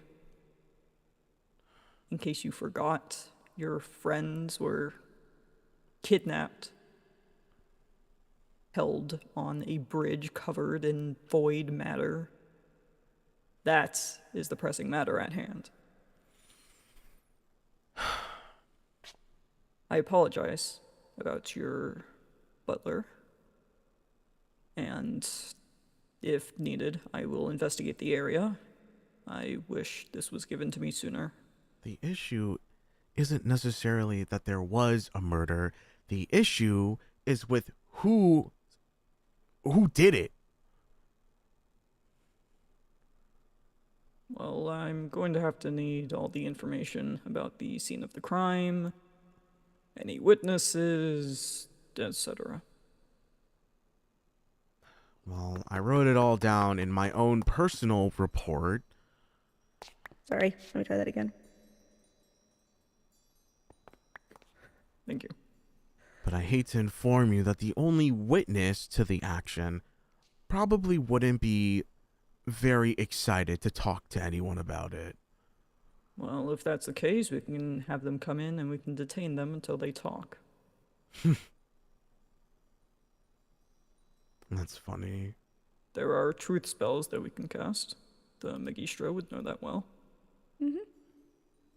In case you forgot, your friends were kidnapped, held on a bridge covered in void matter. That is the pressing matter at hand. I apologize about your butler, and if needed, I will investigate the area. I wish this was given to me sooner. The issue isn't necessarily that there was a murder. The issue is with who did it. Well, I'm going to have to need all the information about the scene of the crime, any witnesses, etc. Well, I wrote it all down in my own personal report. Sorry, let me try that again. Thank you. But I hate to inform you that the only witness to the action probably wouldn't be very excited to talk to anyone about it. Well, if that's the case, we can have them come in and we can detain them until they talk. That's funny. There are truth spells that we can cast. The Magistra would know that well.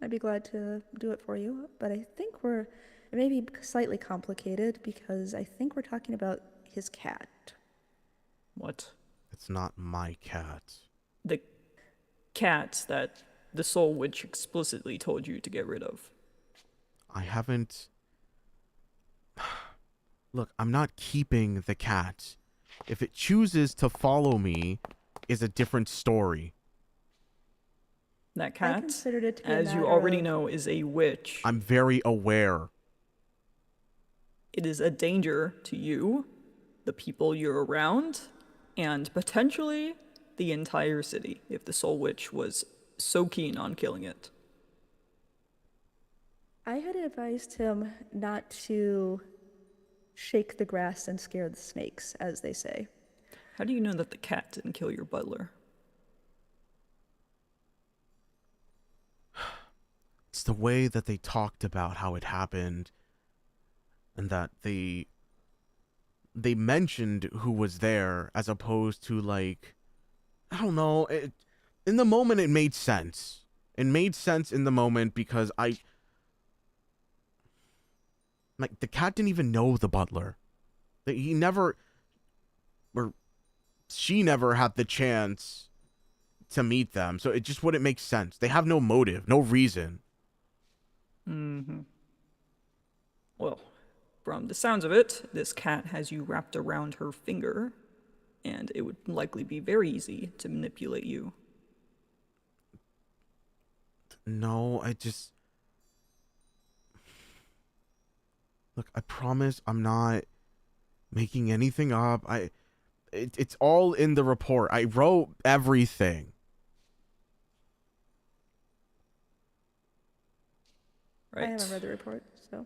I'd be glad to do it for you, but I think it may be slightly complicated because I think we're talking about his cat. What? It's not my cat. The cat that the Soul Witch explicitly told you to get rid of. I haven't... Look, I'm not keeping the cat. If it chooses to follow me, is a different story. That I cat, considered it to be a as you matter already of- know, is a witch. I'm very aware. It is a danger to you, the people you're around, and potentially the entire city if the Soul Witch was so keen on killing it. I had advised him not to shake the grass and scare the snakes, as they say. How do you know that the cat didn't kill your butler? It's the way that they talked about how it happened, and that they mentioned who was there, as opposed to, like, I don't know. In the moment, it made sense. It made sense in the moment because like, the cat didn't even know the butler. He never, or she never had the chance to meet them, so it just wouldn't make sense. They have no motive, no reason. Mm-hmm. Well, from the sounds of it, this cat has you wrapped around her finger, and it would likely be very easy to manipulate you. No, look, I promise I'm not making anything up. It's all in the report. I wrote everything. Right. I haven't read the report, so.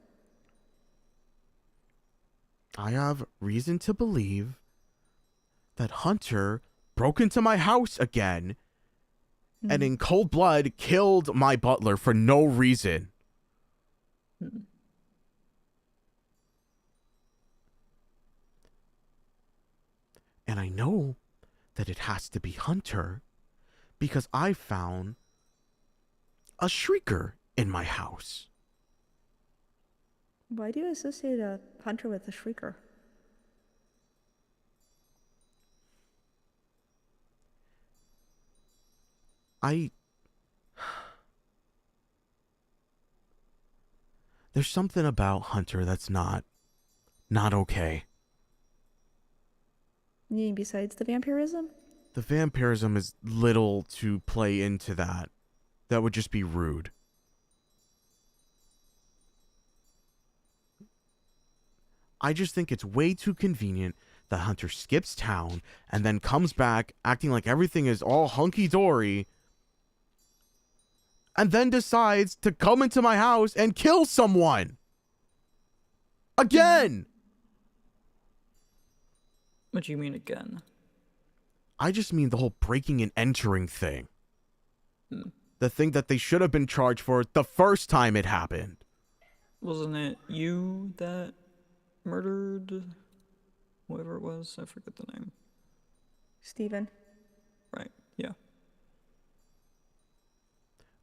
I have reason to believe that Hunter broke into my house again and in cold blood killed my butler for no reason. And I know that it has to be Hunter because I found a shrieker in my house. Why do you associate a hunter with a shrieker? There's something about Hunter that's not okay. You mean besides the vampirism? The vampirism is little to play into that. That would just be rude. I just think it's way too convenient that Hunter skips town and then comes back acting like everything is all hunky-dory and then decides to come into my house and kill someone. Again! What do you mean again? I just mean the whole breaking and entering thing. The thing that they should have been charged for the first time it happened. Wasn't it you that murdered whoever it was? I forget the name. Steven. Right, yeah.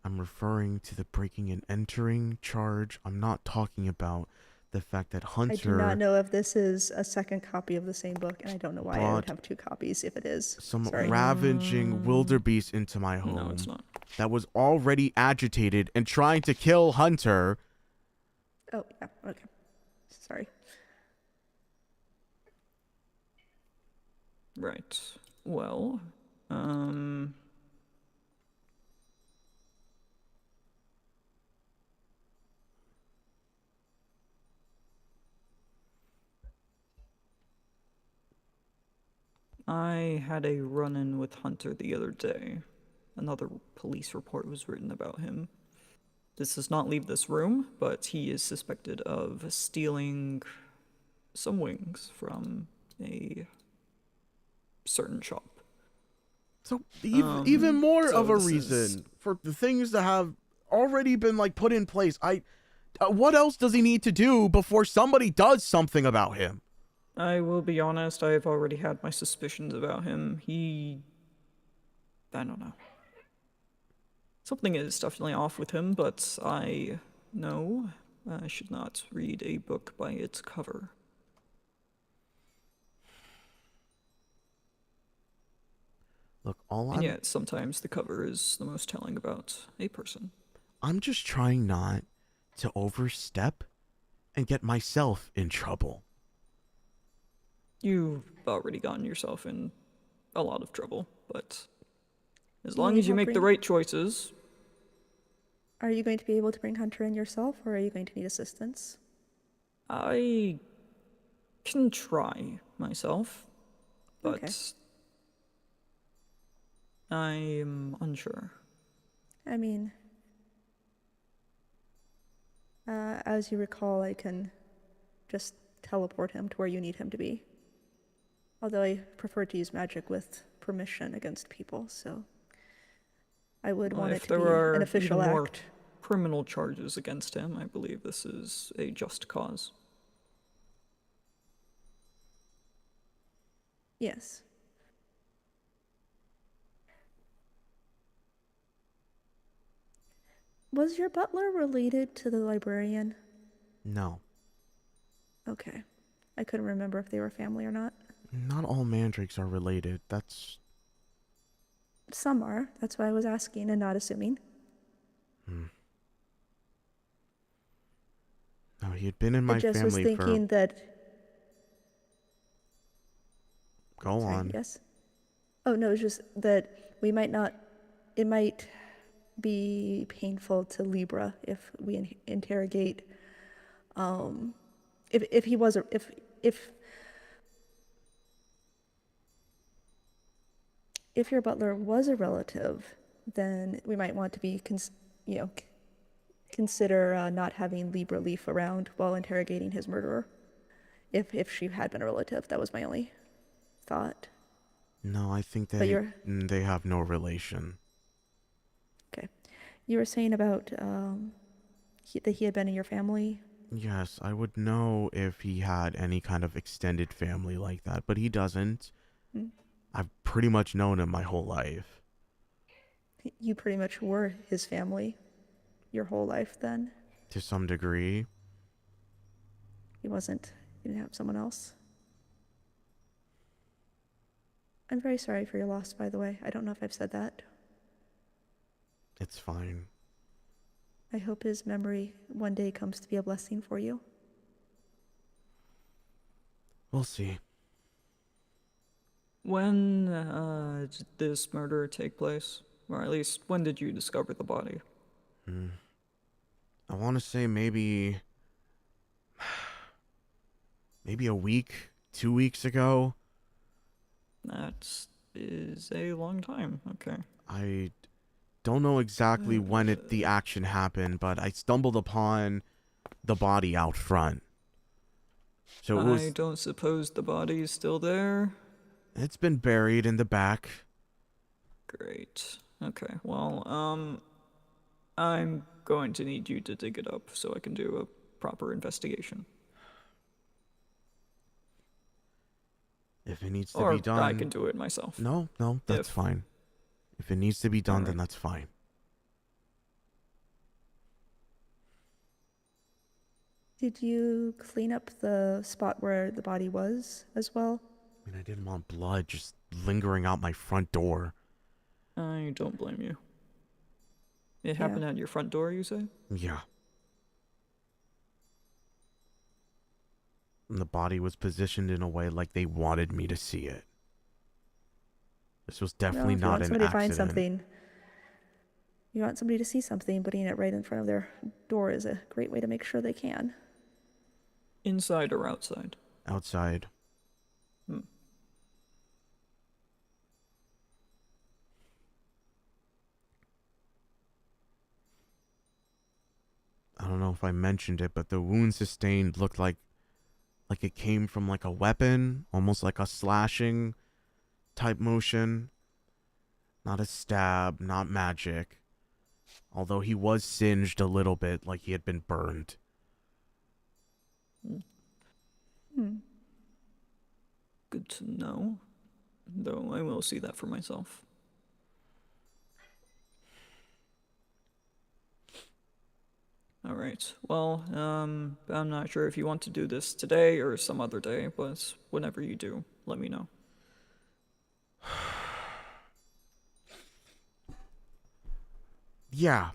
I'm referring to the breaking and entering charge. I'm not talking about the fact that Hunter... I do not know if this is a second copy of the same book, and I don't know why I would have two copies if it is. some Sorry. ravaging wildebeest into my home. No, it's not. That was already agitated and trying to kill Hunter. Oh, yeah, okay. Sorry. Right. Well, I had a run-in with Hunter the other day. Another police report was written about him. This does not leave this room, but he is suspected of stealing some wings from a certain shop. So even more so of a this reason is- for the things that have already been like put in place. What else does he need to do before somebody does something about him? I will be honest, I have already had my suspicions about him. I don't know. Something is definitely off with him, but I know I should not read a book by its cover. Look, And yet, sometimes the cover is the most telling about a person. I'm just trying not to overstep and get myself in trouble. You've already gotten yourself in a lot of trouble, but as You long need as you help make the bring- right choices, Are you going to be able to bring Hunter in yourself, or are you going to need assistance? I can try myself, but Okay. I'm unsure. I mean, as you recall, I can just teleport him to where you need him to be. Although I prefer to use magic with permission against people, so I would want it If to there be are an official even more act. criminal charges against him. I believe this is a just cause. Yes. Was your butler related to the librarian? No. Okay. I couldn't remember if they were family or not. Not all mandrakes are related. That's... Some are. That's why I was asking and not assuming. No, he had been in I my just was family thinking for... that... Go Sorry, on. yes? Oh, no, it's just that we might not... It might be painful to Libra if we interrogate... If he was... If your butler was a relative, then we might want to be, consider not having Libra Leaf around while interrogating his murderer. If she had been a relative, that was my only thought. No, I think But they have no relation. Okay. You were saying about that he had been in your family? Yes, I would know if he had any kind of extended family like that, but he doesn't. Hmm. I've pretty much known him my whole life. You pretty much were his family your whole life then? To some degree. You didn't have someone else? I'm very sorry for your loss, by the way. I don't know if I've said that. It's fine. I hope his memory one day comes to be a blessing for you. We'll see. When did this murder take place? Or at least, when did you discover the body? I want to say maybe a week, 2 weeks ago. That is a long time. Okay. I don't know exactly when the action happened, but I stumbled upon the body out front. So it was... I don't suppose the body is still there? It's been buried in the back. Great. Okay, well, I'm going to need you to dig it up so I can do a proper investigation. If it needs to Or be done... I can do it myself. No, that's fine. If it needs to be done, then Alright. that's fine. Did you clean up the spot where the body was as well? I mean, I didn't want blood just lingering out my front door. I don't blame you. It happened at your front door, you say? Yeah. And the body was positioned in a way like they wanted me to see it. This was definitely not an somebody accident. To find something, you want somebody to see something, putting it right in front of their door is a great way to make sure they can. Inside or outside? Outside. I don't know if I mentioned it, but the wound sustained looked like it came from like a weapon, almost like a slashing type motion. Not a stab, not magic. Although he was singed a little bit, like he had been burned. Good to know. Though I will see that for myself. Alright, well, I'm not sure if you want to do this today or some other day, but whenever you do, let me know. Yeah.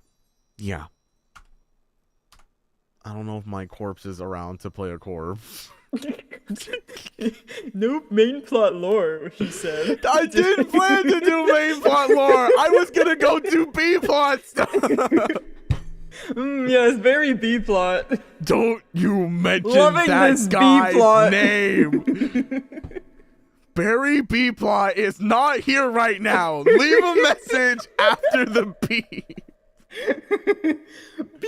I don't know if my corpse is around to play a corpse. Nope, main plot lore, he said. I didn't plan to do main plot lore. I was gonna go do B plot stuff. Yes, very B plot. Don't you mention Loving that this guy's B-plot. name. Barry B plot is not here right now. Leave a message after the beep. B.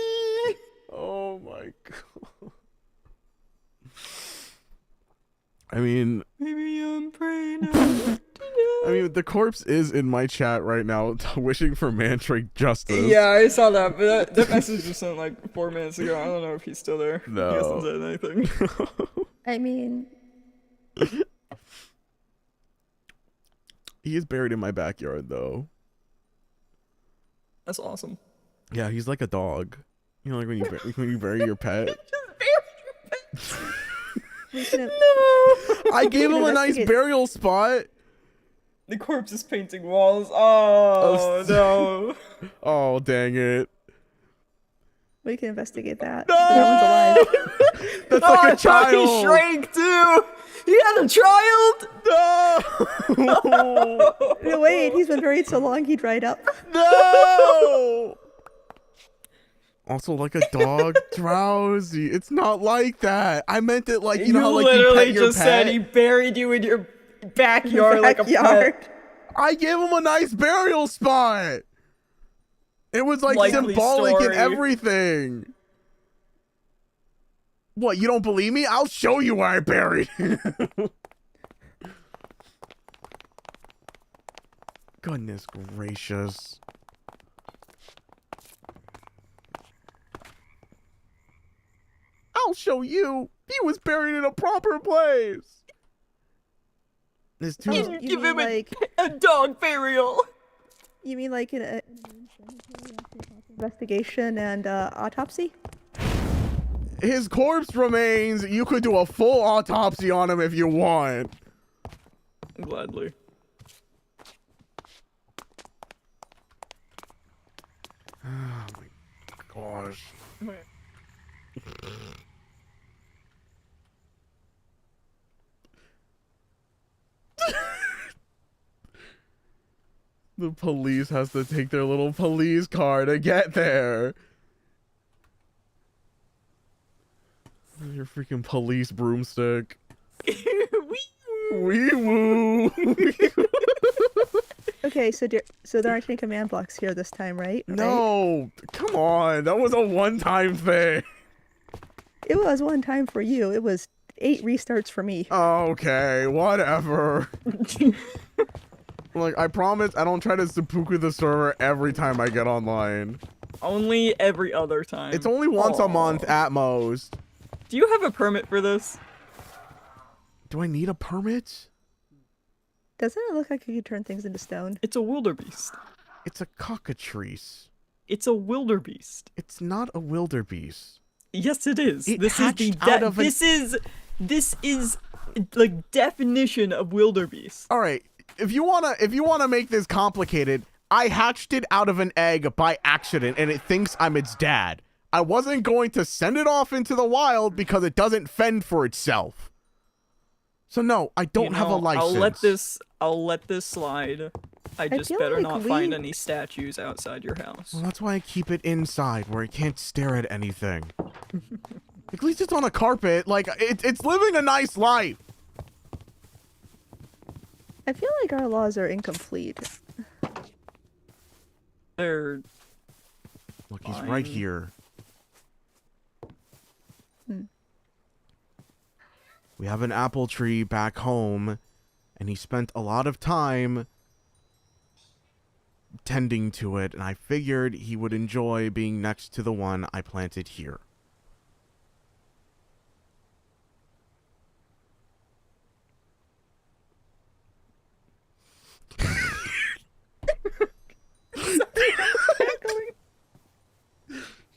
Oh my god. I mean, Maybe I'm praying. mean, the corpse is in my chat right now, wishing for Mandrake justice. Yeah, I saw that, but that message was sent like 4 minutes ago. I don't know if he's still there. No. He hasn't said anything. I mean, He is buried in my backyard, though. That's awesome. Yeah, he's like a dog. You know, like when you bury your pet. we can, I gave him a nice investigate- burial spot. The corpse is painting walls. Oh, no. Oh, dang it. we can investigate that. No! That one's alive. That's Oh, like I a thought he child. shrank too. He had a child. No! No, wait, he's been buried so long he dried up. No! Also, like a dog, drowsy. It's not like that. I meant it like, you know how like you literally pet your just pet? said he buried you in your backyard like a Backyard. pet. I gave him a nice burial spot. It was like Likely symbolic and story. everything. What, you don't believe me? I'll show you where I buried him. Goodness gracious. I'll show you. He was buried in a proper place. There's two. Oh, you Give mean him like a dog burial. you mean like in a investigation and autopsy? His corpse remains. You could do a full autopsy on him if you want. Gladly. Oh my gosh. The police has to take their little police car to get there. Your freaking police broomstick. Wee woo. Okay, so there aren't any command blocks here this time, right? No, come on. That was a one-time thing. It was one time for you. It was 8 restarts for me. Okay, whatever. Like, I promise I don't try to seppuku the server every time I get online. Only every other time. It's only once a month at most. Do you have a permit for this? Do I need a permit? Doesn't it look like you could turn things into stone? It's a wildebeest. It's a cockatrice. It's a wildebeest. It's not a wildebeest. Yes, it is. It This is the hatched out of an- this is like definition of wildebeest. All right, if you wanna make this complicated, I hatched it out of an egg by accident, and it thinks I'm its dad. I wasn't going to send it off into the wild because it doesn't fend for itself. So no, I don't have a license. I'll let this slide. I just feel better like not find any statues outside your house. Well, that's why I keep it inside, where it can't stare at anything. At least it's on a carpet. Like, it's living a nice life. I feel like our laws are incomplete. They're Look, he's Fine. right here. We have an apple tree back home, and he spent a lot of time tending to it, and I figured he would enjoy being next to the one I planted here.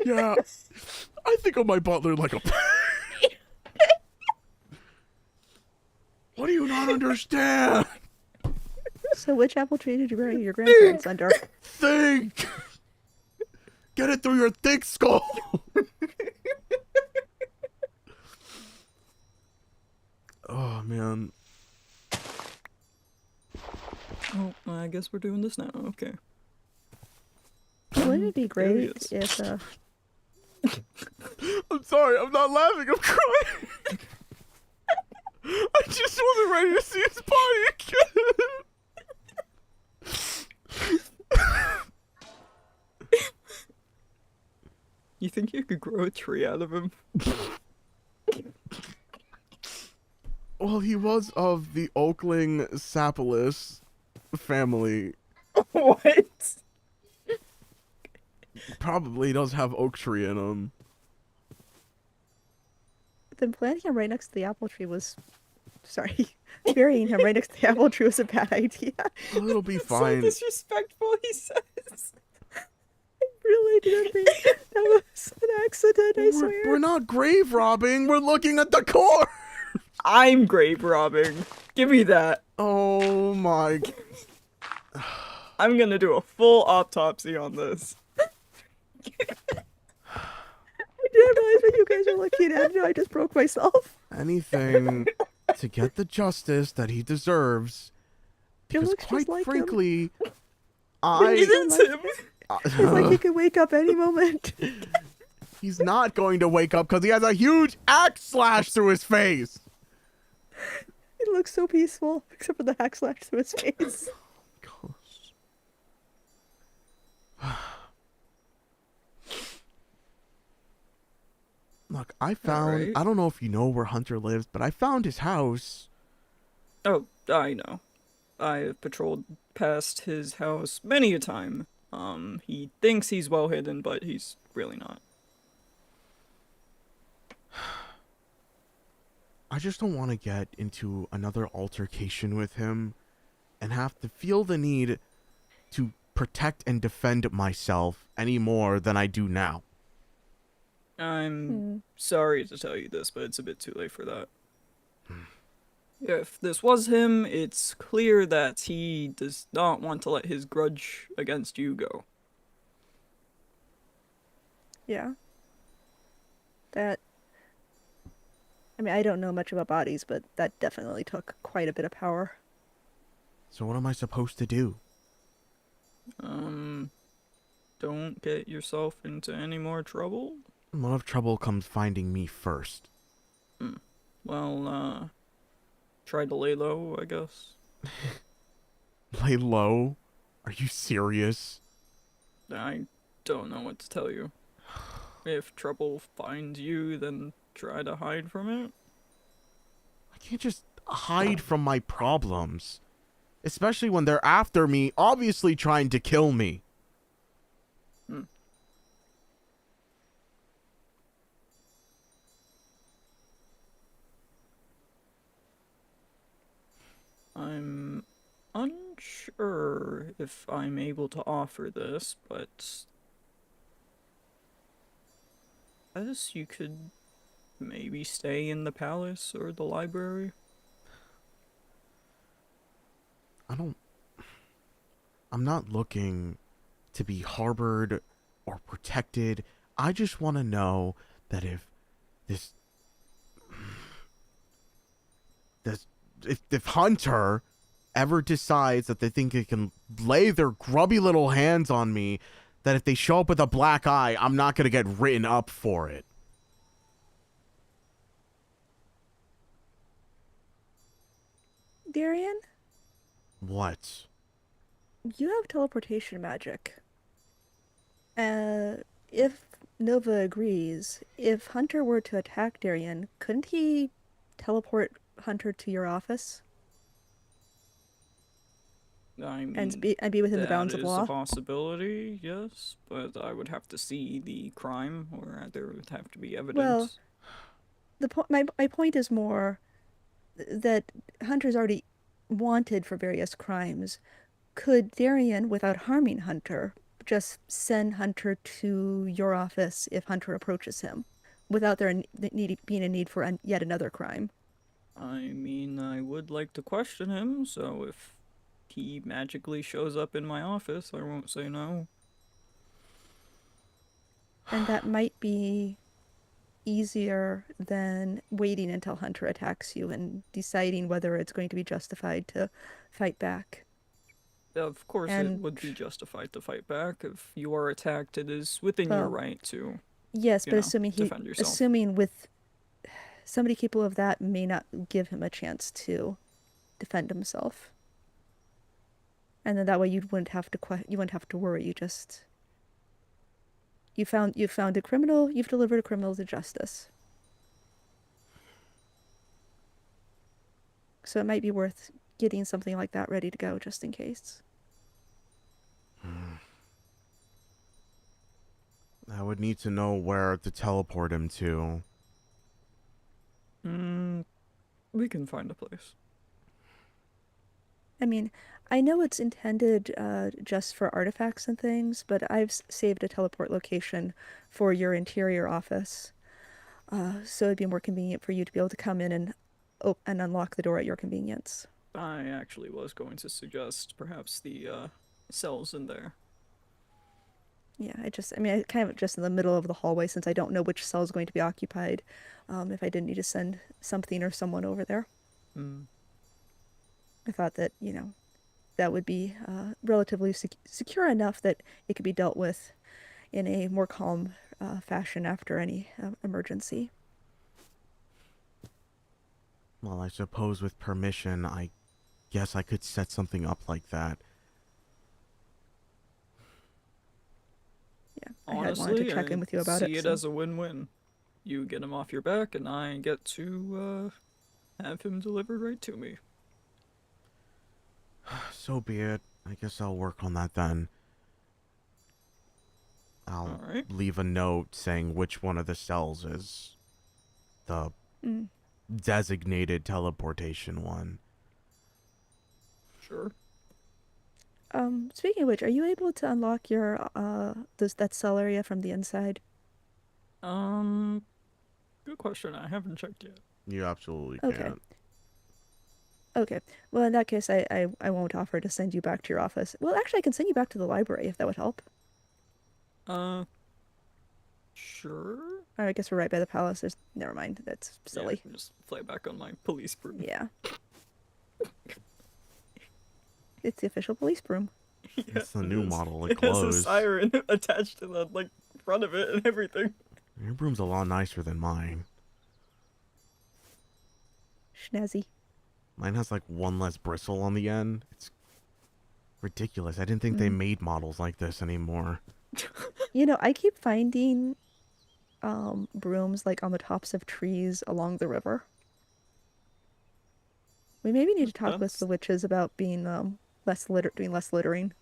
Yeah, I think of my butler like a... What do you not understand? So which apple tree did you bury your grandparents under? Think! Get it through your thick skull! Oh, man. Oh, I guess we're doing this now. Okay. Wouldn't it be There he great is. if I'm sorry, I'm not laughing, I'm crying. I just wasn't ready to see his body again. You think you could grow a tree out of him? Well, he was of the Oakling Sapilus. family What? probably does have oak tree in them. Then planting him right next to the apple tree was, sorry, burying him right next to the apple tree was a bad idea. Oh, it'll be So fine. disrespectful, he says. Really didn't mean that was an accident, I We're swear. not grave robbing. We're looking at the core. I'm grave robbing. Give me that. Oh my. I'm gonna do a full autopsy on this. I didn't realize what you guys were looking at. No, I just broke myself. Anything to get the justice that he deserves. It Because looks quite just like him. frankly, It I. is him. It's like he could wake up any moment. He's not going to wake up because he has a huge axe slash through his face. He looks so peaceful, except for the hack slash through his face. Look, I found. Alright. I don't know if you know where Hunter lives, but I found his house. Oh, I know. I have patrolled past his house many a time. He thinks he's well hidden, but he's really not. I just don't want to get into another altercation with him and have to feel the need to protect and defend myself any more than I do now. I'm sorry to tell you this, but it's a bit too late for that. If this was him, it's clear that he does not want to let his grudge against you go. Yeah. That. I mean, I don't know much about bodies, but that definitely took quite a bit of power. So what am I supposed to do? Don't get yourself into any more trouble. A lot of trouble comes finding me first. Well, try to lay low, I guess. Lay low? Are you serious? I don't know what to tell you. If trouble finds you, then try to hide from it. I can't just hide from my problems. Especially when they're after me, obviously trying to kill me. I'm unsure if I'm able to offer this, but as you could maybe stay in the palace or the library. I'm not looking to be harbored or protected. I just want to know that if this if Hunter ever decides that they think they can lay their grubby little hands on me, that if they show up with a black eye, I'm not going to get written up for it. Darian, What? you have teleportation magic. If Nova agrees, if Hunter were to attack Darian, couldn't he teleport Hunter to your office I mean, and be within the bounds of that is law? a possibility, yes, but I would have to see the crime, or there would have to be evidence. Well, my point is more that Hunter's already wanted for various crimes. Could Darian, without harming Hunter, just send Hunter to your office if Hunter approaches him, without there being a need for yet another crime? I mean, I would like to question him, so if he magically shows up in my office, I won't say no. And that might be easier than waiting until Hunter attacks you and deciding whether it's going to be justified to fight back. Of course, it And- would be justified to fight back. If you are attacked, it is within your Well, right to. Yes, You but know, assuming defend yourself. assuming with somebody capable of that may not give him a chance to defend himself. And then that way you wouldn't have to worry. You found a criminal. You've delivered a criminal to justice. So it might be worth getting something like that ready to go just in case. I would need to know where to teleport him to. We can find a place. I mean, I know it's intended just for artifacts and things, but I've saved a teleport location for your interior office. So it'd be more convenient for you to be able to come in and and unlock the door at your convenience. I actually was going to suggest perhaps the cells in there. Yeah, I mean, I kind of just in the middle of the hallway since I don't know which cell is going to be occupied. If I did need to send something or someone over there, I thought that, that would be relatively secure enough that it could be dealt with in a more calm fashion after any emergency. Well, I suppose with permission, I guess I could set something up like that. Yeah, Honestly, I had wanted to check in with you about see it. it as a win-win. You get him off your back, and I get to have him delivered right to me. So be it. I guess I'll work on that then. I'll Alright. leave a note saying which one of the cells is the Mm. designated teleportation one. Sure. Speaking of which, are you able to unlock your that cell area from the inside? Good question. I haven't checked yet. You absolutely Okay. can't. Okay. Well, in that case, I won't offer to send you back to your office. Well, actually, I can send you back to the library if that would help. Sure. Or I guess we're right by the palace. Never mind. That's silly. Yeah, just fly back on my police broom. Yeah. It's the official police broom. Yeah, It's the new is. model. It It has a glows. siren attached to the front of it and everything. Your broom's a lot nicer than mine. Schnazzy. Mine has like one less bristle on the end. It's ridiculous. I didn't think they made models like this anymore. I keep finding brooms like on the tops of trees along the river. We maybe need to talk with the witches about being doing less littering.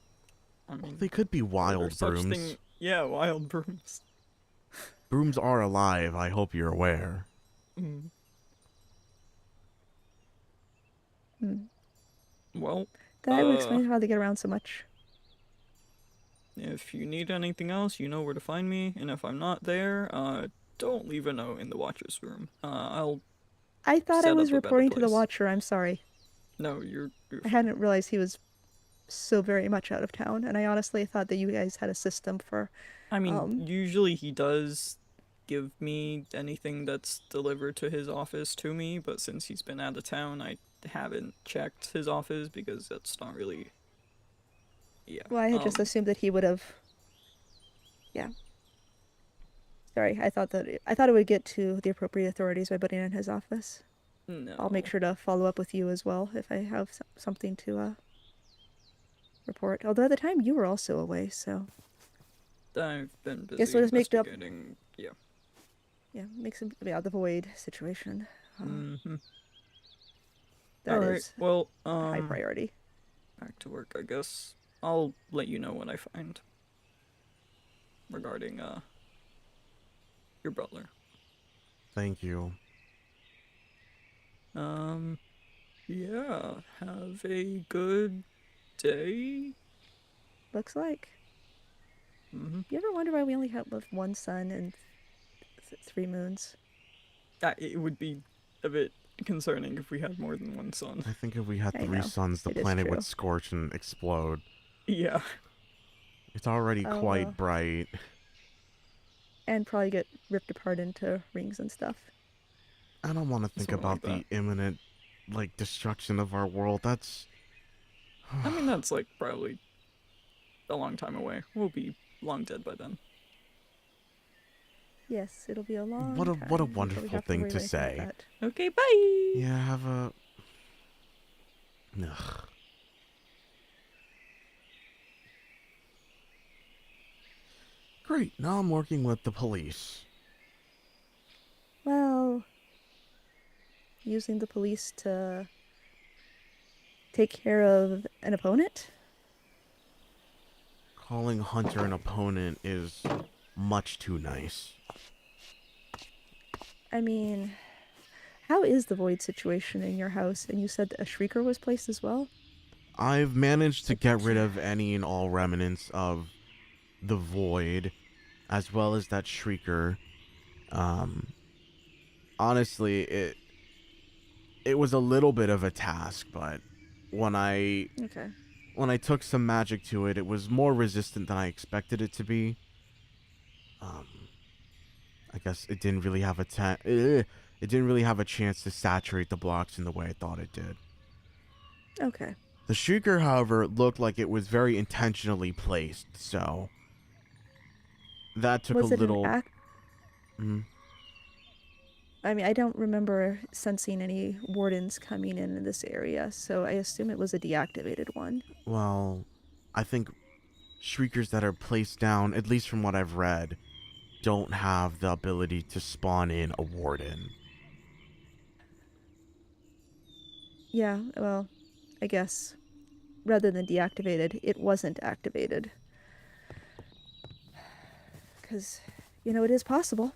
I mean, They could be there's wild such brooms. thing- Yeah, wild brooms. Brooms are alive, I hope you're aware. Well, That would explain how they get around so much. if you need anything else, you know where to find me. And if I'm not there, don't leave a note in the watcher's room. I thought I set was up a better reporting to the place. Watcher. I'm sorry. No, you're I hadn't realized he was so very much out of town, and I honestly thought that you guys had a system for. I mean, usually he does give me anything that's delivered to his office to me, but since he's been out of town, I haven't checked his office because that's not really. Yeah. Well, I had just assumed that he would have. Yeah. Sorry, I thought it would get to the appropriate authorities by putting it in his office. No. I'll make sure to follow up with you as well if I have something to report. Although at the time you were also away, so I've been busy Guess we'll just make up- investigating. Yeah. yeah, makes it the void situation. Mm-hmm. That All right. is Well, high priority. back to work, I guess. I'll let you know what I find regarding your butler. Thank you. Yeah. Have a good day. Looks like. Mm-hmm. You ever wonder why we only have one sun and 3 moons? It would be a bit concerning if we had more than one sun. I think if we had I 3 know, suns, the it is planet true. would scorch and explode. Yeah. It's already Oh, quite well. bright. And probably get ripped apart into rings and stuff. I don't want to think Something like about the imminent, destruction of our world. That's... I mean, that's probably a long time away. We'll be long dead by then. Yes, it'll be a long What a time until we wonderful have thing worry to about anything say. like that. Okay, bye. Yeah, have a... Ugh. Great, now I'm working with the police. Well, using the police to take care of an opponent? Calling Hunter an opponent is much too nice. I mean, how is the void situation in your house? And you said a shrieker was placed as well? I've managed to Like, get rid of any and all remnants of the void, as well as that shrieker. Honestly, it was a little bit of a task, but when I okay. when I took some magic to it, it was more resistant than I expected it to be. Um, I guess it didn't really have it didn't really have a chance to saturate the blocks in the way I thought it did. Okay. The shrieker, however, looked like it was very intentionally placed, so that took a Was it an little. act? Mm, I mean, I don't remember sensing any wardens coming in this area, so I assume it was a deactivated one. well, I think shriekers that are placed down, at least from what I've read, don't have the ability to spawn in a warden. Yeah, well, I guess rather than deactivated, it wasn't activated. Because, it is possible.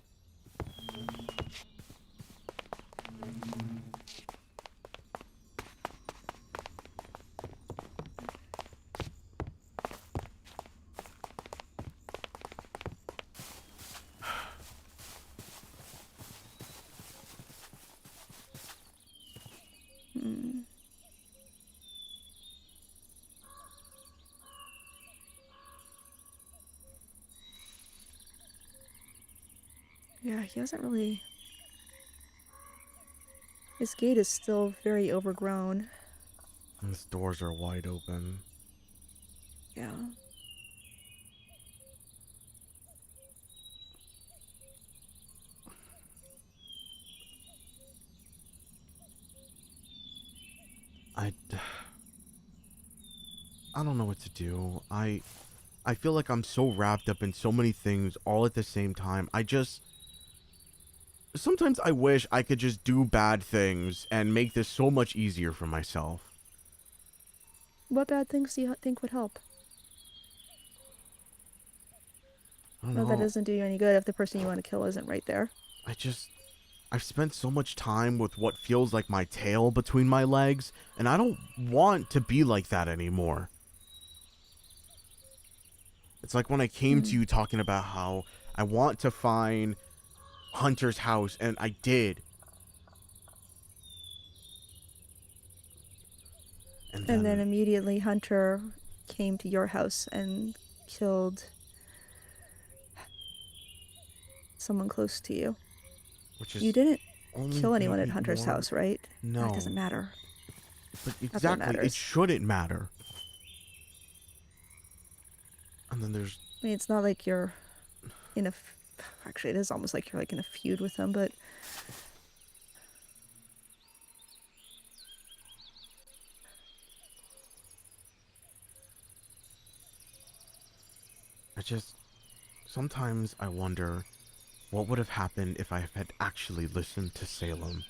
Hmm. Yeah, he hasn't really. His gate is still very overgrown. And his doors are wide open. Yeah. I, I don't know what to do. I feel like I'm so wrapped up in so many things all at the same time. Sometimes I wish I could just do bad things and make this so much easier for myself. What bad things do you think would help? I don't Well, that know. doesn't do you any good if the person you want to kill isn't right there. I've spent so much time with what feels like my tail between my legs, and I don't want to be like that anymore. It's like when I came to Hmm. you talking about how I want to find Hunter's house, and I did. And And then then, immediately Hunter came to your house and killed someone close to you. which You is didn't only kill anyone made at me Hunter's more. house, right? It No. doesn't matter. But Not that it exactly, it matters. shouldn't matter. And then there's. I mean, it's not like you're in a. Actually, it is almost like you're like in a feud with them, but. I just. Sometimes I wonder what would have happened if I had actually listened to Salem.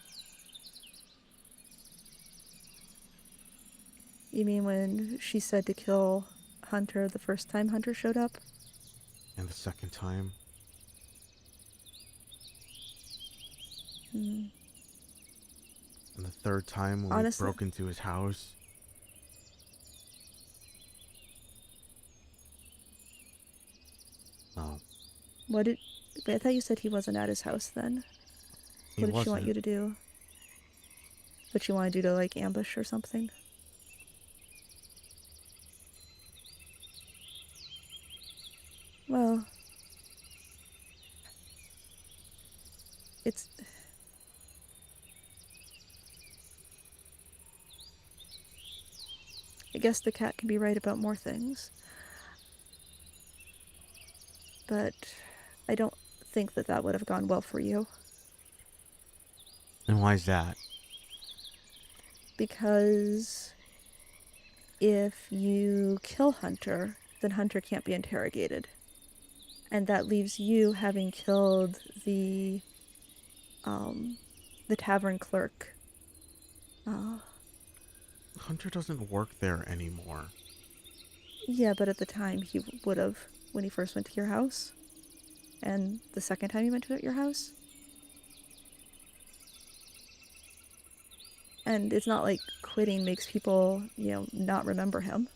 You mean when she said to kill Hunter the first time Hunter showed up? And the second time, Hmm. and the third time when we Honestly, broke into his house. Oh, what did. But I thought you said he wasn't at his house then. he What did she want wasn't. you to do? What she wanted you to, like, ambush or something? Well, it's. I guess the cat can be right about more things. But I don't think that that would have gone well for you. And why's that? Because if you kill Hunter, then Hunter can't be interrogated. And that leaves you having killed the tavern clerk. Uh, Hunter doesn't work there anymore. Yeah, but at the time he would have when he first went to your house. And the second time he went to your house. And it's not like quitting makes people, not remember him.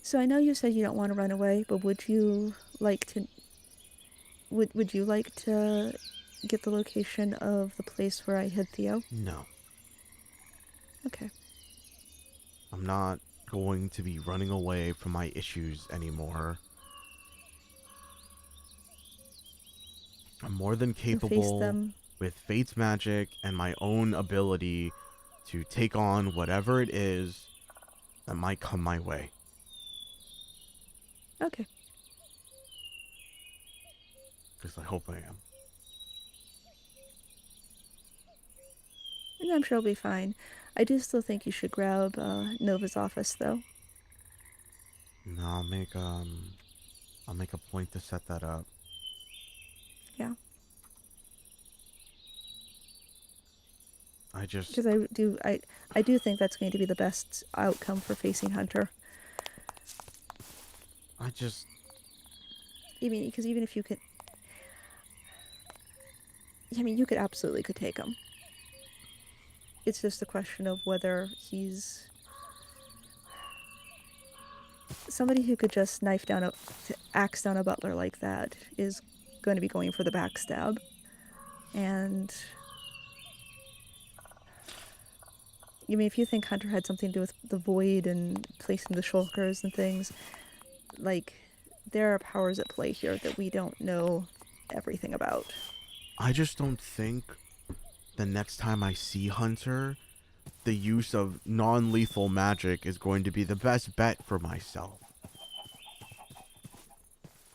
So I know you said you don't want to run away, but would you like to get the location of the place where I hid Theo? No. Okay. I'm not going to be running away from my issues anymore. I'm more than You'll face capable them. with Fate's magic and my own ability to take on whatever it is that might come my way. Okay. Because I hope I am. And I'm sure it'll be fine. I do still think you should grab Nova's office, though. No, I'll make a point to set that up. Yeah. Because Because I do think that's going to be the best outcome for facing Hunter. I just... Because even if you could... you could absolutely take him. It's just a question of whether he's... Somebody who could just axe down a butler like that is going to be going for the backstab. And... if you think Hunter had something to do with the void and placing the shulkers and things, there are powers at play here that we don't know everything about. I just don't think the next time I see Hunter, the use of non-lethal magic is going to be the best bet for myself.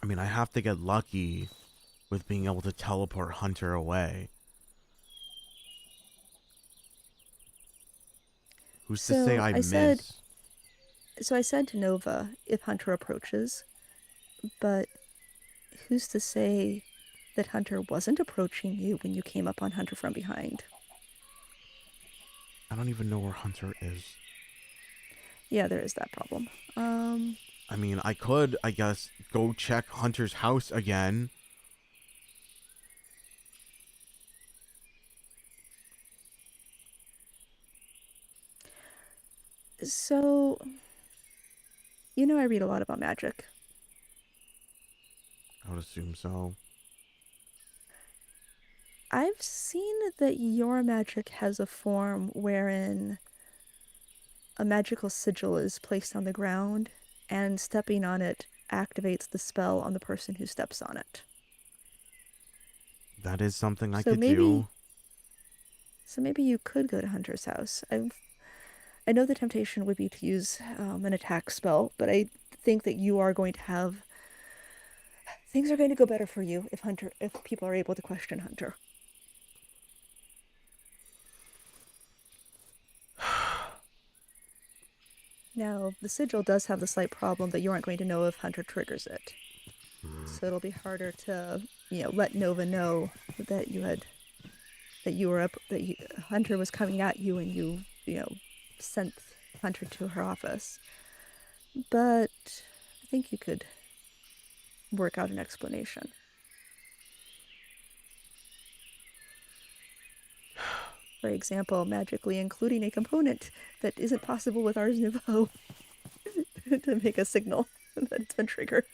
I have to get lucky with being able to teleport Hunter away. Who's to say I miss? So I said to Nova, if Hunter approaches, but who's to say that Hunter wasn't approaching you when you came up on Hunter from behind? I don't even know where Hunter is. Yeah, there is that problem. I could, I guess, go check Hunter's house again. So, I read a lot about magic. I would assume so. I've seen that your magic has a form wherein a magical sigil is placed on the ground, and stepping on it activates the spell on the person who steps on it. That is something I could do. So maybe you could go to Hunter's house. I know the temptation would be to use an attack spell, but I think that you are going to have... Things are going to go better for you if people are able to question Hunter. Now, the sigil does have the slight problem that you aren't going to know if Hunter triggers it. So it'll be harder to, let Nova know that Hunter was coming at you and you sent Hunter to her office. But I think you could work out an explanation. For example, magically including a component that isn't possible with Ars Nouveau to make a signal that it's been triggered.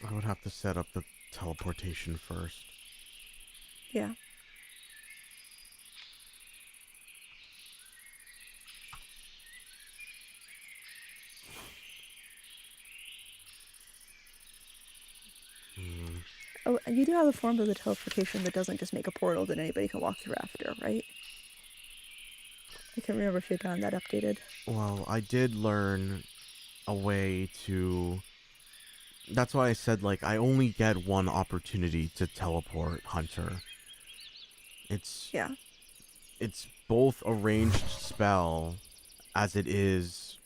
I would have to set up the teleportation first. Yeah. Oh, and you do have a form of the teleportation that doesn't just make a portal that anybody can walk through after, right? I can't remember if you'd gotten that updated. Well, I did learn a way to... That's why I said, I only get one opportunity to teleport Hunter. Yeah. It's both a ranged spell as it is...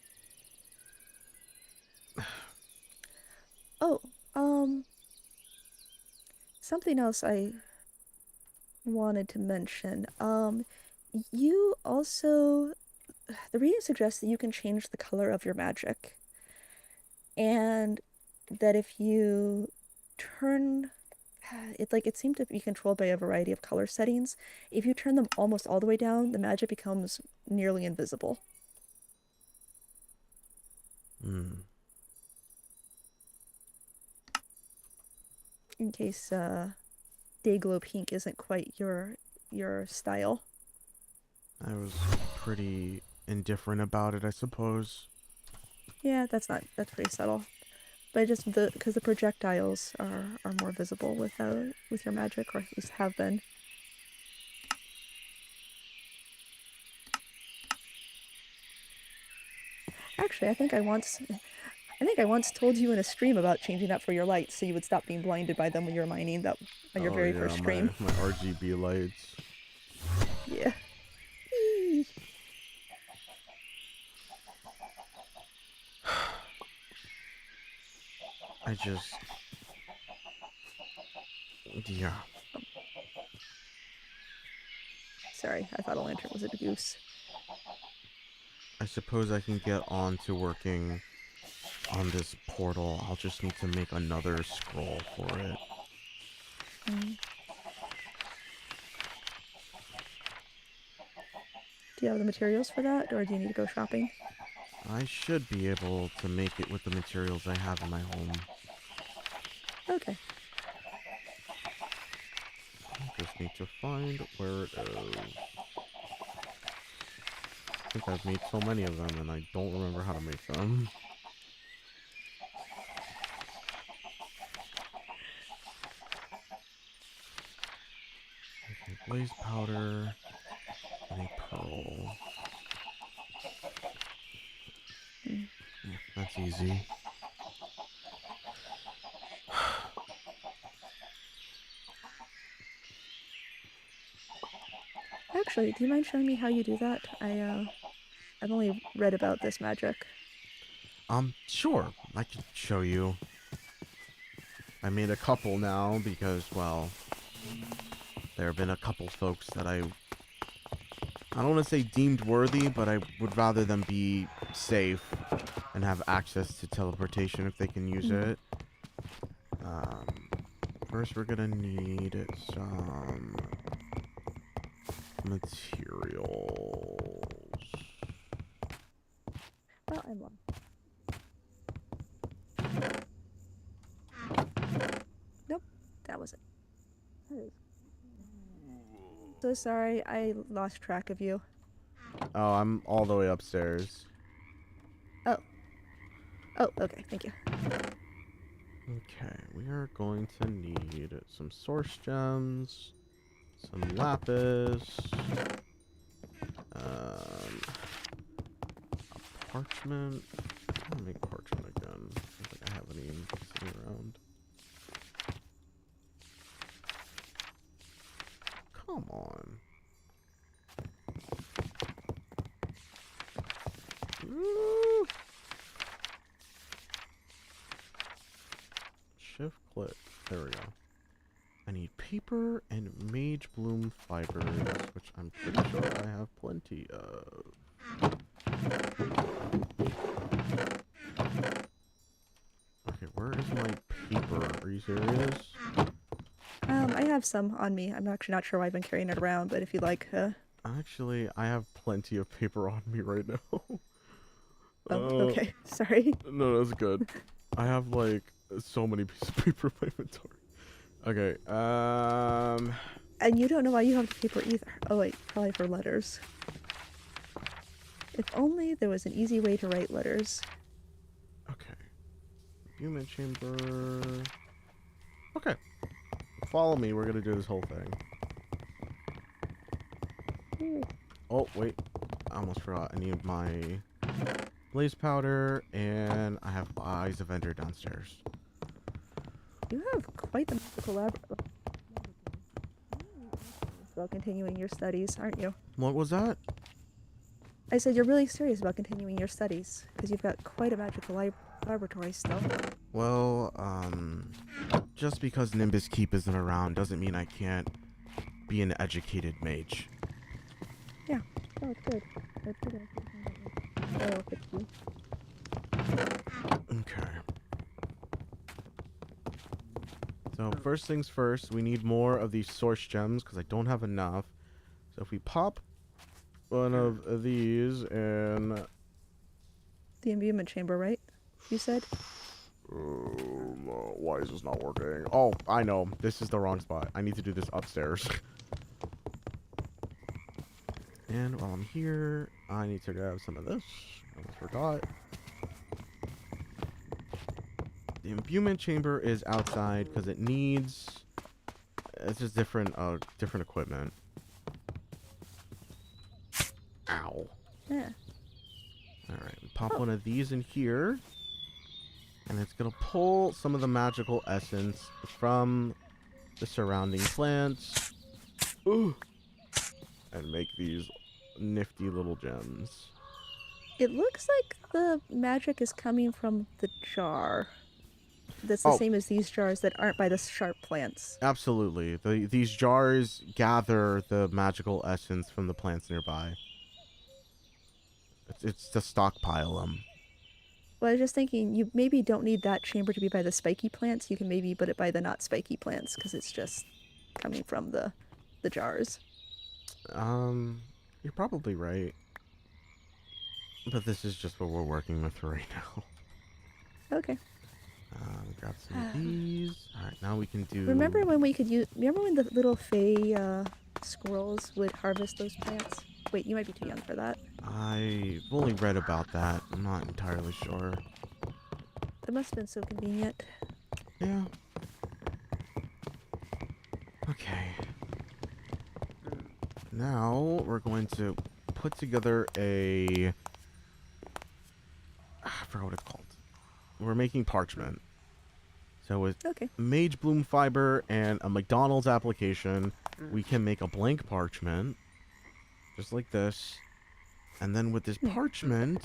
something else I wanted to mention. You also, the reading suggests that you can change the color of your magic, and that if you turn it seemed to be controlled by a variety of color settings. If you turn them almost all the way down, the magic becomes nearly invisible. Hmm. In case Dayglow Pink isn't quite your style. I was pretty indifferent about it, I suppose. Yeah, that's pretty subtle. But just because the projectiles are more visible with your magic, or at least have been. Actually, I think I once told you in a stream about changing that for your lights so you would stop being blinded by them when you were mining, that on your Oh very yeah, first my stream. RGB lights. Yeah. I just, yeah. Sorry, I thought a lantern was a goose. I suppose I can get on to working on this portal. I'll just need to make another scroll for it. Mm. Do you have the materials for that, or do you need to go shopping? I should be able to make it with the materials I have in my home. Okay. I just need to find where it is. I think I've made so many of them and I don't remember how to make them. Okay, blaze powder and a pearl. Mm. Yeah, that's easy. Actually, do you mind showing me how you do that? I've only read about this magic. Sure, I can show you. I made a couple now because, well, there have been a couple folks that I don't want to say deemed worthy, but I would rather them be safe and have access to teleportation if they can use it. First we're gonna need some materials. Well, I'm lost. Nope, that was it. So sorry, I lost track of you. Oh, I'm all the way upstairs. Oh. Oh, okay, thank you. Okay, we are going to need some source gems, some lapis, a parchment. I'm gonna make parchment again. I don't think I have any sitting around. Come on. Woo! Shift click. There we go. I need paper and mage bloom fibers, which I'm pretty sure I have plenty of. Okay, where is my paper? Are you serious? I have some on me. I'm actually not sure why I've been carrying it around, but if you like, Actually, I have plenty of paper on me right now. okay, sorry. No, that's good. I have like so many pieces of paper in my inventory. Okay, And you don't know why you have the paper either. Oh wait, probably for letters. If only there was an easy way to write letters. okay. Human chamber. Okay. Follow me, we're gonna do this whole thing. Oh, wait. I almost forgot. I need my blaze powder, and I have Eyes of Ender downstairs. You have quite the magical laboratory. While continuing your studies, aren't you? What was that? I said you're really serious about continuing your studies because you've got quite a magical laboratory still. Well, just because Nimbus Keep isn't around doesn't mean I can't be an educated mage. Yeah. Oh, it's good. It's good. Oh, it's you. Okay. So first things first, we need more of these source gems because I don't have enough. So if we pop one of these and The imbuement chamber, right? You said? why is this not working? Oh, I know. This is the wrong spot. I need to do this upstairs. And while I'm here, I need to grab some of this. I almost forgot. The imbuement chamber is outside because it needs... It's just different equipment. Ow. Yeah. Alright, pop one of these in here. And it's going to pull some of the magical essence from the surrounding plants. Ooh. And make these nifty little gems. It looks like the magic is coming from the jar. That's the same as these jars that aren't by the sharp plants. Absolutely. These jars gather the magical essence from the plants nearby. It's to stockpile them. Well, I was just thinking, you maybe don't need that chamber to be by the spiky plants. You can maybe put it by the not spiky plants, because it's just coming from the jars. You're probably right. But this is just what we're working with right now. Okay. Grab some of these. Alright, now we can do... Remember when we could use... Remember when the little fey squirrels would harvest those plants? Wait, you might be too young for that. I've only read about that. I'm not entirely sure. That must have been so convenient. Yeah. Okay. Now we're going to put together a... I forgot what it's called. We're making parchment. So with mage bloom fiber and a McDonald's application, we can make a blank parchment. Just like this. And then with this parchment,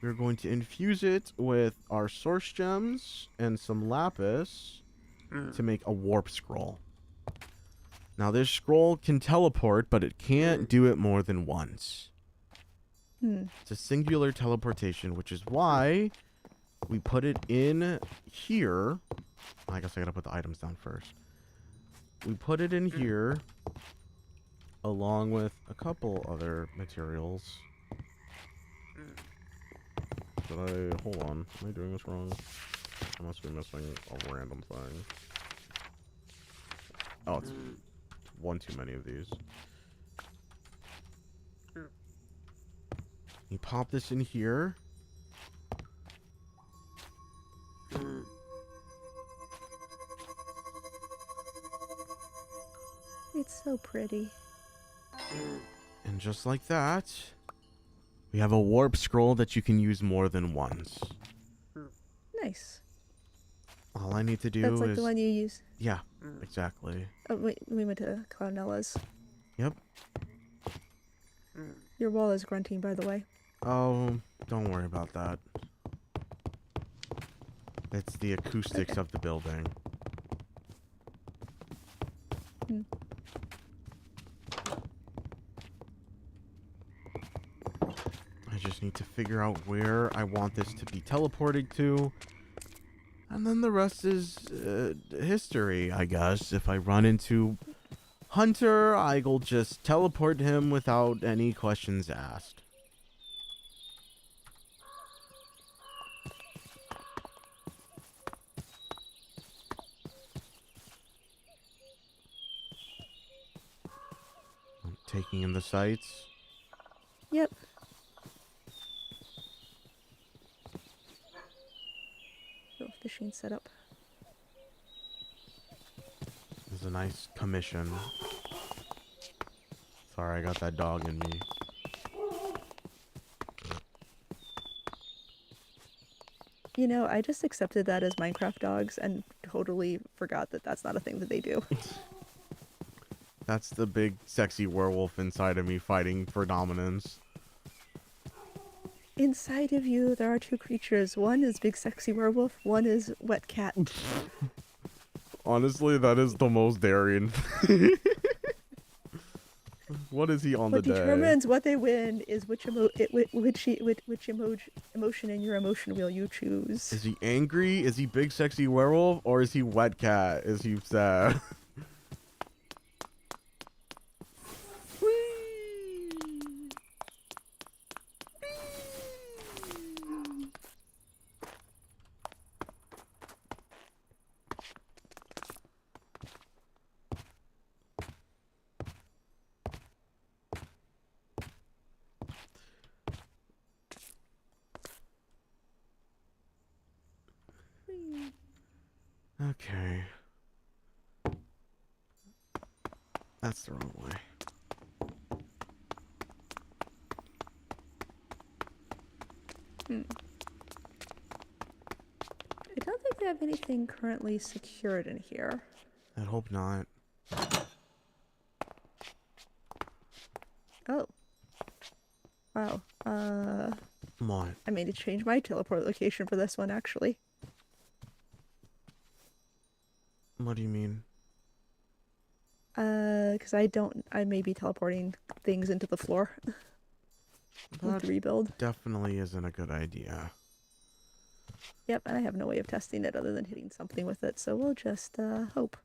we're going to infuse it with our source gems and some lapis to make a warp scroll. Now this scroll can teleport, but it can't do it more than once. It's a singular teleportation, which is why we put it in here. I guess I gotta put the items down first. We put it in here along with a couple other materials. Hold on, am I doing this wrong? I must be missing a random thing. Oh, it's one too many of these. You pop this in here. It's so pretty. And just like that, we have a warp scroll that you can use more than once. Nice. All I need to do That's like is... the one you use. Yeah, exactly. Oh, wait, we went to Cloudella's. Yep. Your wall is grunting, by the way. Oh, don't worry about that. It's the acoustics of the building. I just need to figure out where I want this to be teleported to. And then the rest is history, I guess. If I run into Hunter, I will just teleport him without any questions asked. I'm taking in the sights. Yep. Oh, fishing setup. This is a nice commission. Sorry, I got that dog in me. You know, I just accepted that as Minecraft dogs and totally forgot that that's not a thing that they do. That's the big sexy werewolf inside of me fighting for dominance. Inside of you, there are two creatures. One is big sexy werewolf. One is wet cat. Honestly, that is the most daring. What is he on What the day? determines what they win is which emotion in your emotion wheel you choose. Is he angry? Is he big sexy werewolf? Or is he wet cat? Is he sad? Okay. That's the wrong way. I don't think they have anything currently secured in here. I hope not. Oh. Wow. What? I may need to change my teleport location for this one, actually. What do you mean? Because I may be teleporting things into the floor. With That the rebuild. definitely isn't a good idea. Yep, and I have no way of testing it other than hitting something with it, so we'll just, hope.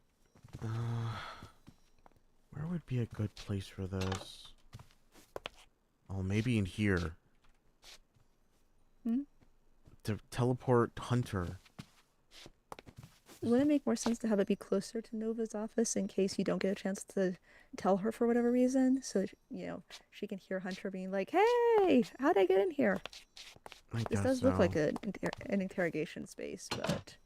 Where would be a good place for this? Oh, maybe in here. To teleport Hunter. Wouldn't it make more sense to have it be closer to Nova's office in case you don't get a chance to tell her for whatever reason? So, you know, she can hear Hunter being like, hey, how'd I get in here? This does look like an interrogation space, but...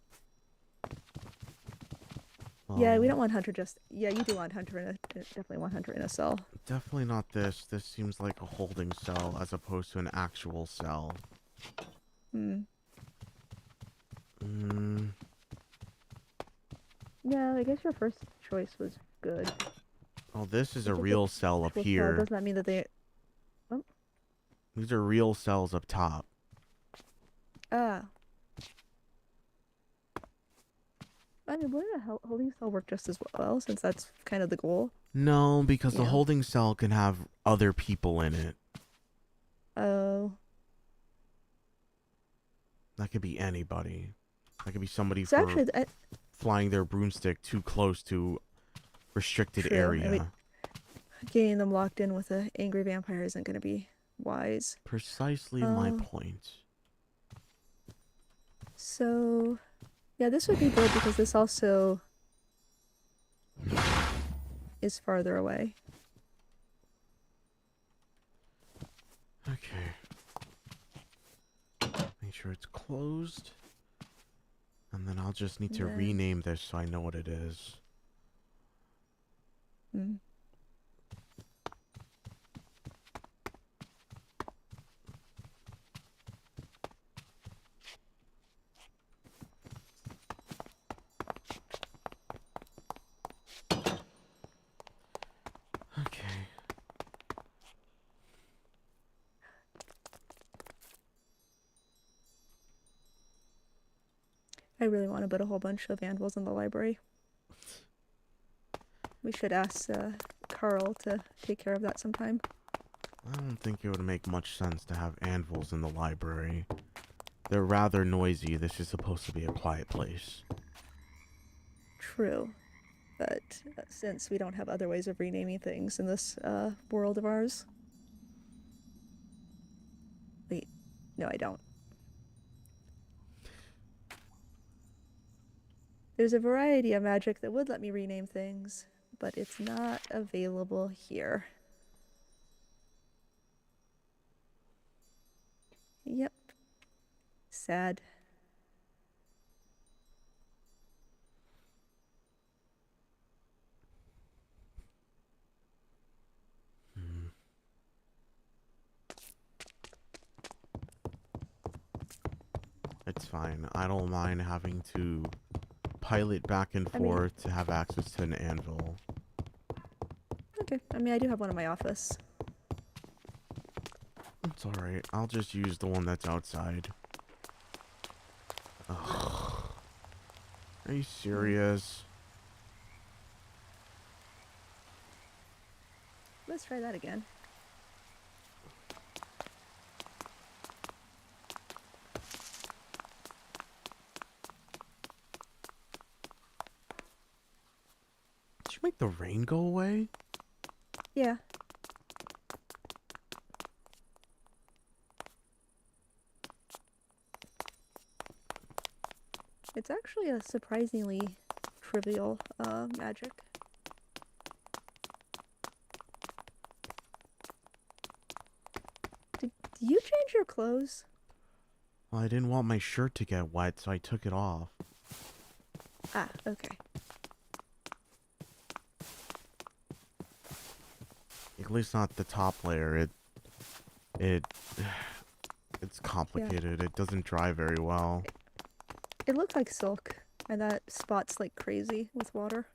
Yeah, we don't want Hunter just... Yeah, you do want Hunter definitely want Hunter in a cell. Definitely not this. This seems like a holding cell as opposed to an actual cell. Yeah, I guess your first choice was good. Oh, this is a real cell up here. Doesn't that mean that they... Oh. These are real cells up top. Ah. I mean, wouldn't a holding cell work just as well, since that's kind of the goal? No, because the Yeah. holding cell can have other people in it. Oh. That could be anybody. That could be somebody So for actually, flying their broomstick too close to restricted True. area. I mean, getting them locked in with an angry vampire isn't going to be wise. Precisely my point. So, yeah, this would be good because this also is farther away. Okay. Make sure it's closed. And then I'll just need to rename this so I know what it is. Okay. I really want to put a whole bunch of anvils in the library. We should ask Carl to take care of that sometime. I don't think it would make much sense to have anvils in the library. They're rather noisy. This is supposed to be a quiet place. True. But since we don't have other ways of renaming things in this world of ours... Wait. No, I don't. There's a variety of magic that would let me rename things, but it's not available here. Yep. Sad. It's fine. I don't mind having to pilot back and forth to have access to an anvil. Okay. I mean, I do have one in my office. It's alright. I'll just use the one that's outside. Ugh. Are you serious? Let's try that again. Did you make the rain go away? Yeah. It's actually a surprisingly trivial magic. Did you change your clothes? Well, I didn't want my shirt to get wet, so I took it off. Ah, okay. At least not the top layer. It's complicated. It doesn't dry very well. It looks like silk, and that spots like crazy with water.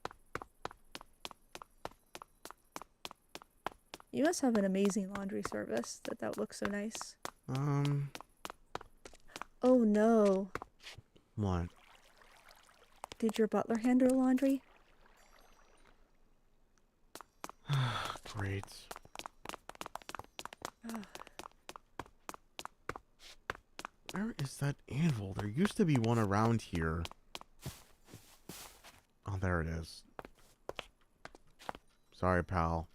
You must have an amazing laundry service that looks so nice. Oh no. What? Did your butler handle laundry? Great. Where is that anvil? There used to be one around here. Oh, there it is. Sorry, pal.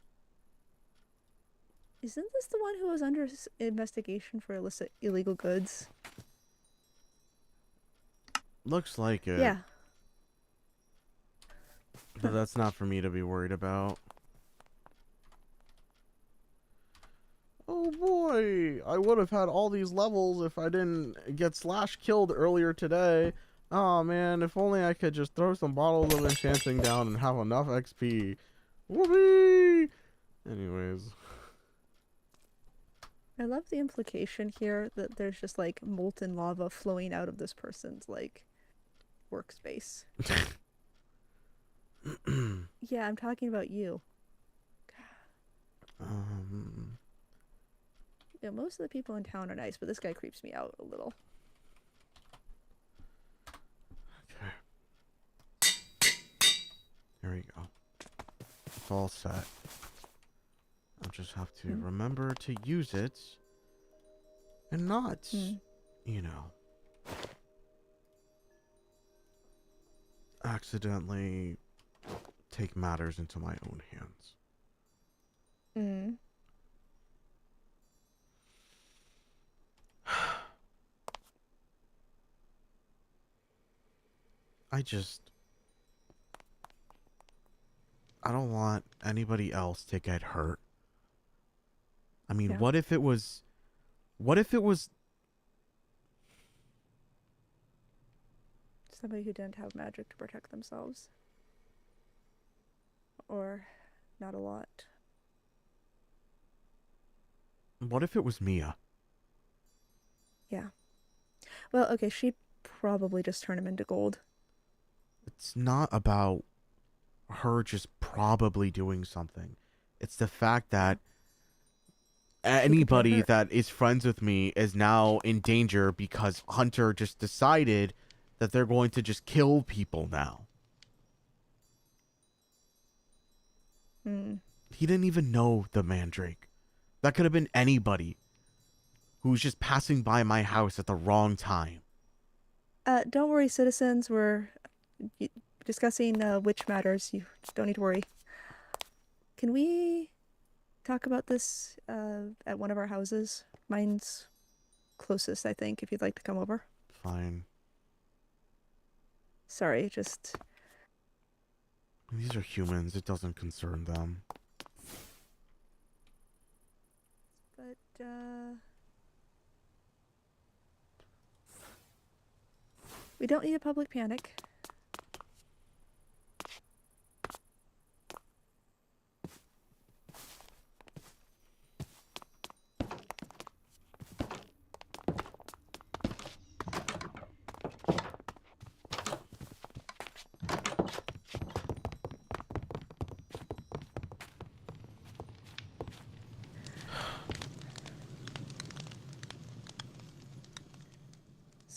Isn't this the one who was under investigation for illicit illegal goods? Looks like it. Yeah. But that's not for me to be worried about. Oh boy, I would have had all these levels if I didn't get slash killed earlier today. Oh man, if only I could just throw some bottles of enchanting down and have enough XP. Whoopee! Anyways. I love the implication here that there's just like molten lava flowing out of this person's like workspace. Yeah, I'm talking about you. Yeah, most of the people in town are nice, but this guy creeps me out a little. Okay. There we go. It's all set. I'll just have to remember to use it and not, you know, accidentally take matters into my own hands. I don't want anybody else to get hurt. I mean, Yeah. what if it was Somebody who didn't have magic to protect themselves. Or not a lot. what if it was Mia? Yeah. Well, okay, she probably just turned him into gold. It's not about her just probably doing something. It's the fact that anybody that is friends with me is now in danger because Hunter just decided that they're going to just kill people now. He didn't even know the Mandrake. That could have been anybody who's just passing by my house at the wrong time. Don't worry, citizens. We're discussing witch matters. You don't need to worry. Can we talk about this at one of our houses? Mine's closest, I think, if you'd like to come over. Fine. Sorry, just... These are humans. It doesn't concern them. But, we don't need a public panic.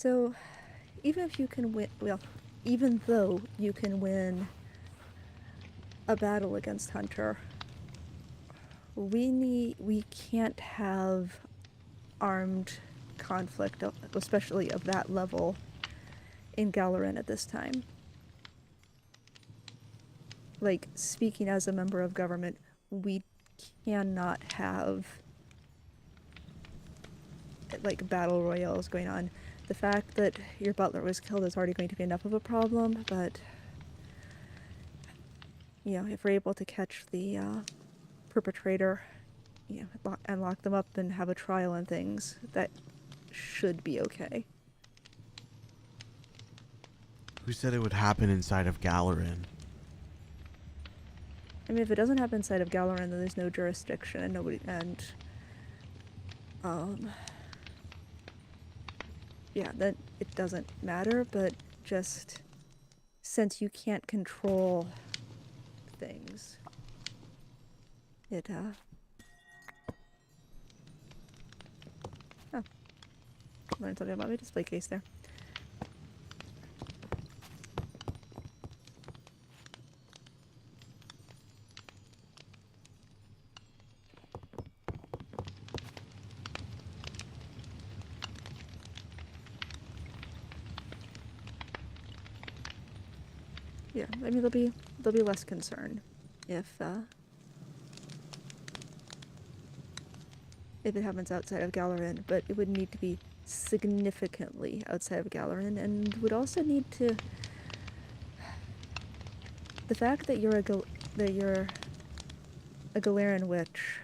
So, even if you can win, well, even though you can win a battle against Hunter, we can't have armed conflict, especially of that level, in Galarin at this time. Like, speaking as a member of government, we cannot have, like, battle royales going on. The fact that your butler was killed is already going to be enough of a problem, but, you know, if we're able to catch the perpetrator, you know, and lock them up and have a trial and things, that should be okay. Who said it would happen inside of Galarin? I mean, if it doesn't happen inside of Galarin, then there's no jurisdiction and nobody, and, yeah, that it doesn't matter, but just since you can't control things, it, oh, learned something about my display case there. Yeah, I mean, there'll be less concern if it happens outside of Galarin, but it would need to be significantly outside of Galarin, and would also need to. The fact that you're a Galarin witch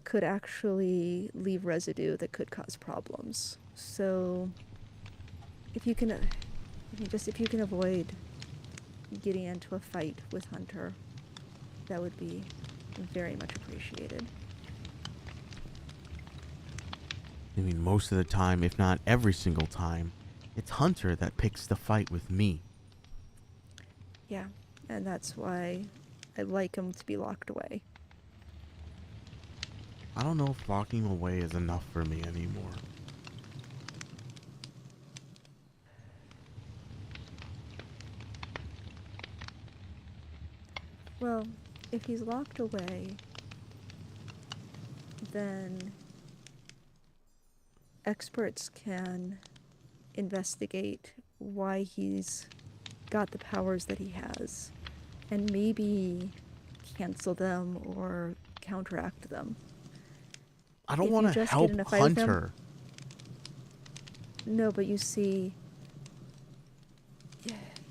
could actually leave residue that could cause problems. So, if you can avoid getting into a fight with Hunter, that would be very much appreciated. I mean, most of the time, if not every single time, it's Hunter that picks the fight with me. Yeah, and that's why I like him to be locked away. I don't know if locking him away is enough for me anymore. Well, if he's locked away, then experts can investigate why he's got the powers that he has, and maybe cancel them or counteract them. I don't If want you to just help get in a fight with him- Hunter. No, but you see,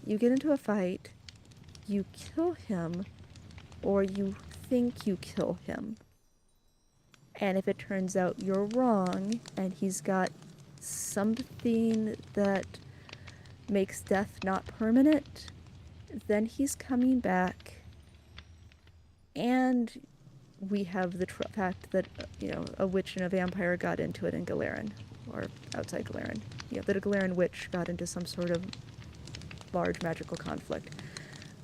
you get into a fight, you kill him, or you think you kill him. And if it turns out you're wrong, and he's got something that makes death not permanent, then he's coming back. And we have the fact that, you know, a witch and a vampire got into it in Galarin, or outside Galarin. Yeah, that a Galarin witch got into some sort of large magical conflict.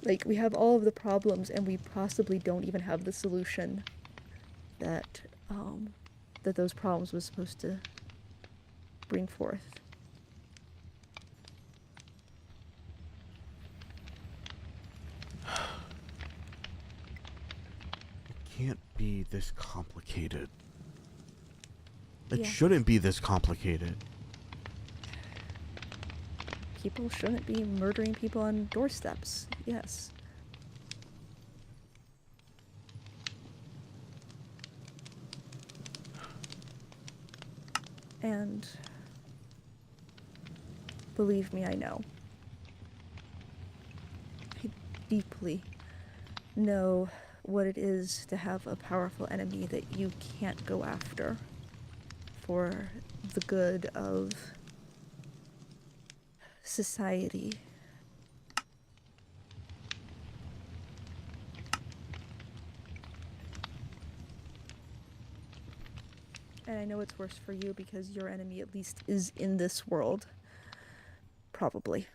Like, we have all of the problems, and we possibly don't even have the solution that those problems was supposed to bring forth. It can't be this complicated. It Yeah. shouldn't be this complicated. People shouldn't be murdering people on doorsteps. Yes. And believe me, I know. I deeply know what it is to have a powerful enemy that you can't go after for the good of society. And I know it's worse for you because your enemy at least is in this world. Probably.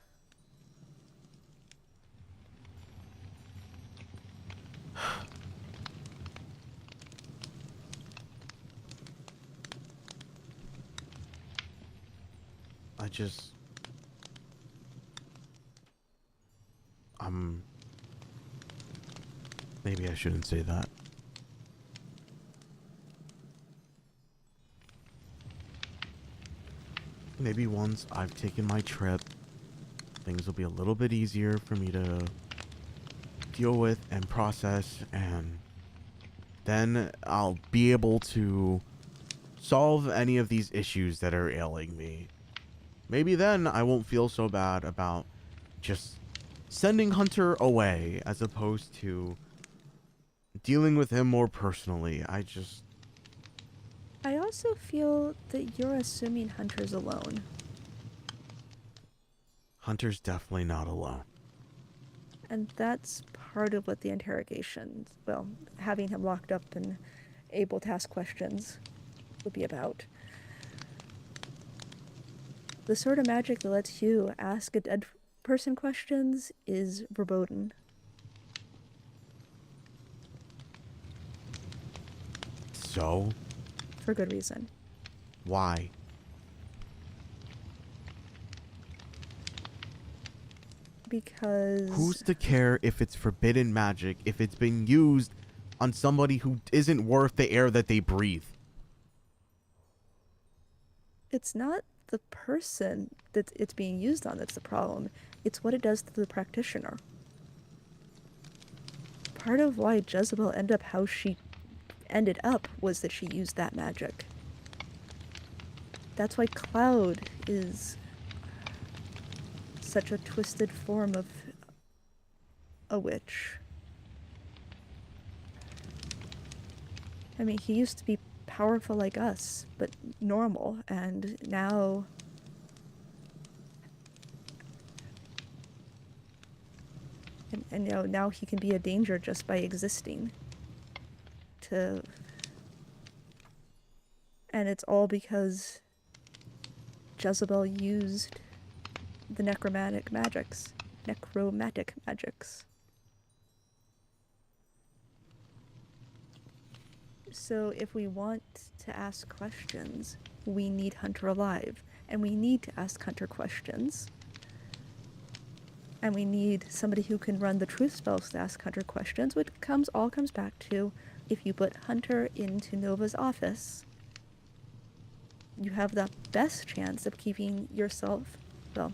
I just... Maybe I shouldn't say that. Maybe once I've taken my trip, things will be a little bit easier for me to deal with and process, and then I'll be able to solve any of these issues that are ailing me. Maybe then I won't feel so bad about just sending Hunter away as opposed to dealing with him more personally. I also feel that you're assuming Hunter's alone. Hunter's definitely not alone. And that's part of what the interrogation, well, having him locked up and able to ask questions would be about. The sort of magic that lets you ask a dead person questions is verboten. So? For good reason. Why? Because... Who's to care if it's forbidden magic if it's being used on somebody who isn't worth the air that they breathe? It's not the person that it's being used on that's the problem. It's what it does to the practitioner. Part of why Jezebel ended up how she ended up was that she used that magic. That's why Cloud is such a twisted form of a witch. I mean, he used to be powerful like us, but normal, and now... And now he can be a danger just by existing. And it's all because Jezebel used the necromantic magics. So if we want to ask questions, we need Hunter alive. And we need to ask Hunter questions. And we need somebody who can run the truth spells to ask Hunter questions, which all comes back to, if you put Hunter into Nova's office, you have the best chance of keeping yourself, well,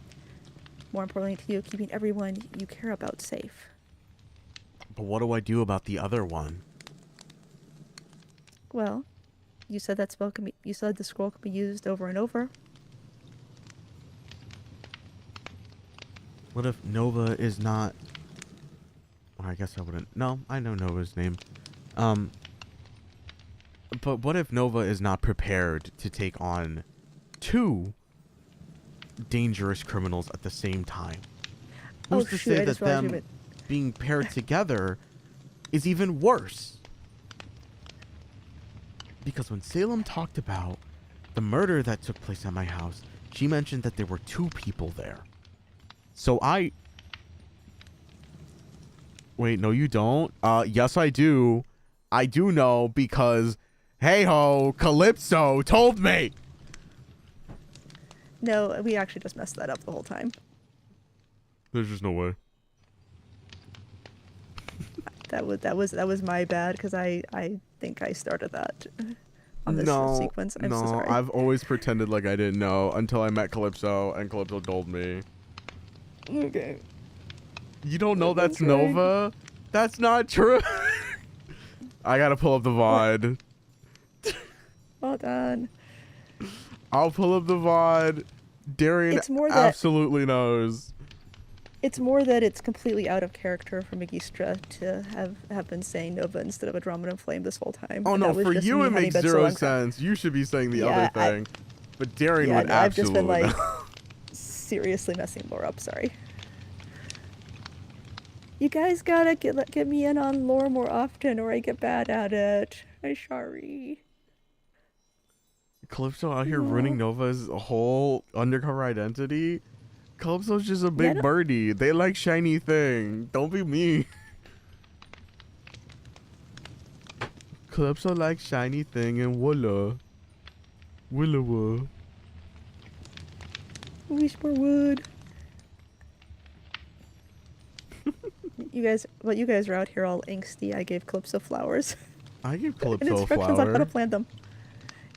more importantly to you, keeping everyone you care about safe. But what do I do about the other one? Well, you said that you said the scroll can be used over and over. What if Nova is not... Well, I guess I wouldn't... No, I know Nova's name. But what if Nova is not prepared to take on 2 dangerous criminals at the same time? Who's to say that them being paired together is even worse? Because when Salem talked about the murder that took place at my house, she mentioned that there were 2 people there. So Wait, no you don't? Yes I do. I do know because, hey-ho, Calypso told me! No, we actually just messed that up the whole time. There's just no way. That was my bad, because I think I started that on this sequence. I'm so sorry. I've always pretended like I didn't know until I met Calypso, and Calypso told me. Okay. You don't know that's Nova? That's not true. I gotta pull up the VOD. Well done. I'll pull up the VOD. Darian absolutely knows. It's more that it's completely out of character for Magistra to have been saying Nova instead of Andromeda Flame this whole time. Oh no, for you it makes 0 sense. You should be saying the other thing. But Darian would absolutely I've just been like seriously messing lore up, sorry. You guys gotta get me in on lore more often or I get bad at it. I'm sorry. Calypso out here ruining Nova's whole undercover identity. Calypso's just a big birdie. They like shiny thing. Don't be me. Calypso likes shiny thing and Willa. Willowa. Wish more wood. You guys are out here all angsty. I gave Calypso flowers I give and Calypso a instructions on how to flower. plant them.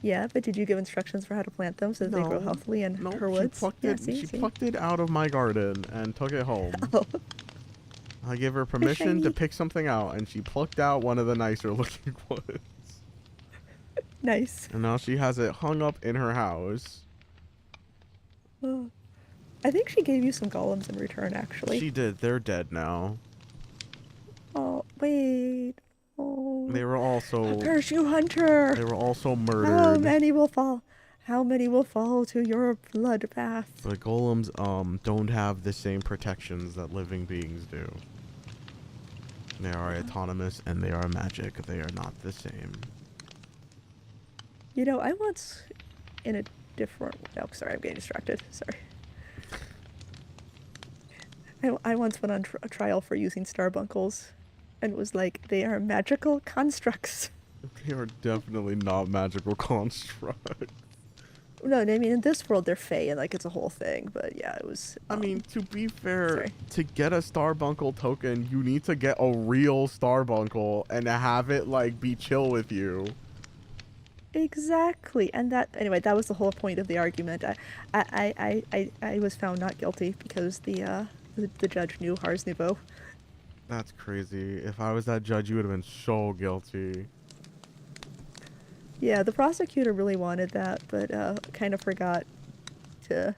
Yeah, but did you give instructions for how to plant them so that they grow No, healthily in no, her she woods? plucked Yeah, it. see, She see. plucked it out of my garden and took it home. Oh, I gave her permission to shiny. pick something out, and she plucked out one of the nicer looking ones. Nice. And now she has it hung up in her house. Oh. I think she gave you some golems in return, actually. She did. They're dead now. Oh, wait. Oh. They were also. Curse you, hunter! They were also How murdered. many will fall? How many will fall to your bloodbath? The golems don't have the same protections that living beings do. They are autonomous and they are magic. They are not the same. You know, I once, in a different... Oh, sorry, I'm getting distracted. Sorry. I once went on a trial for using starbunkles, and it was like, they are magical constructs. They are definitely not magical constructs. No, I mean, in this world, they're fey, and, like, it's a whole thing, but yeah, it was... I mean, to be fair, sorry. to get a Starbuncle token, you need to get a real Starbuncle and have it, like, be chill with you. Exactly, and that... Anyway, that was the whole point of the argument. I was found not guilty because the judge knew Ars Nouveau. That's crazy. If I was that judge, you would have been so guilty. Yeah, the prosecutor really wanted that, but kind of forgot to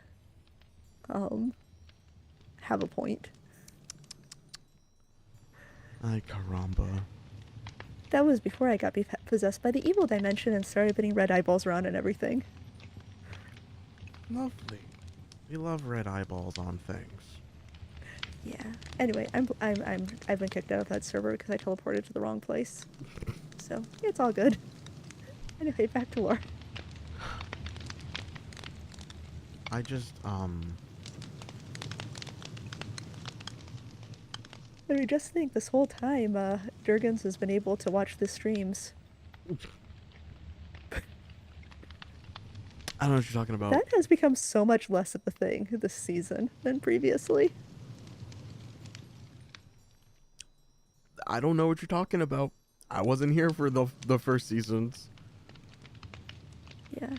have a point. Ay, caramba. That was before I got possessed by the evil dimension and started putting red eyeballs around and everything. Lovely. We love red eyeballs on things. Yeah. Anyway, I've been kicked out of that server because I teleported to the wrong place. So it's all good. Anyway, back to lore. I just, I mean, just think this whole time, Durgans has been able to watch the streams. I don't know what you're talking about. That has become so much less of a thing this season than previously. I don't know what you're talking about. I wasn't here for the first seasons. Yeah.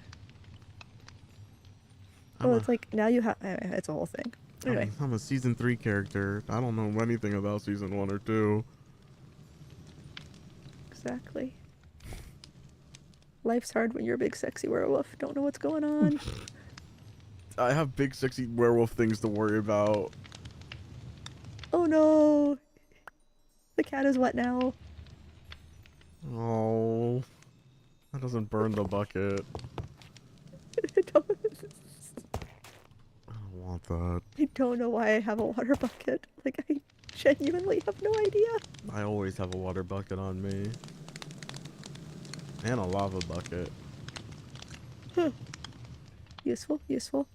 I'm Well, a- it's like, now you have... It's a whole thing. Anyway. I'm a season 3 character. I don't know anything about season 1 or 2. Exactly. Life's hard when you're a big sexy werewolf. Don't know what's going on. I have big sexy werewolf things to worry about. Oh no! The cat is wet now. Oh. That doesn't burn the bucket. I don't want that. I don't know why I have a water bucket. Like, I genuinely have no idea. I always have a water bucket on me. And a lava bucket. Useful, useful.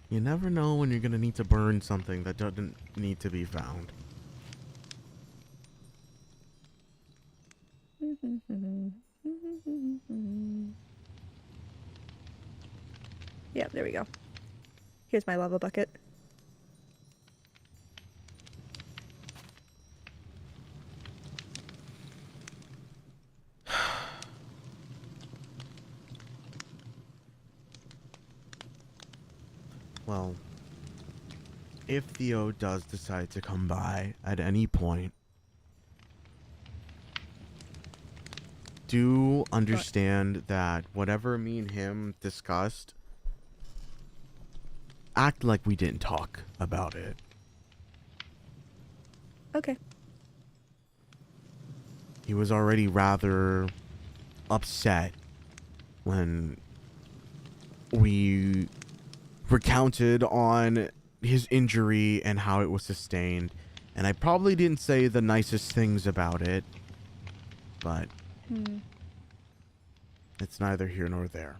You never know when you're gonna need to burn something that doesn't need to be found. Yeah, there we go. Here's my lava bucket. Well, if Theo does decide to come by at any point, do understand that whatever me and him discussed, act like we didn't talk about it. Okay. He was already rather upset when we recounted on his injury and how it was sustained, and I probably didn't say the nicest things about it, but it's neither here nor there.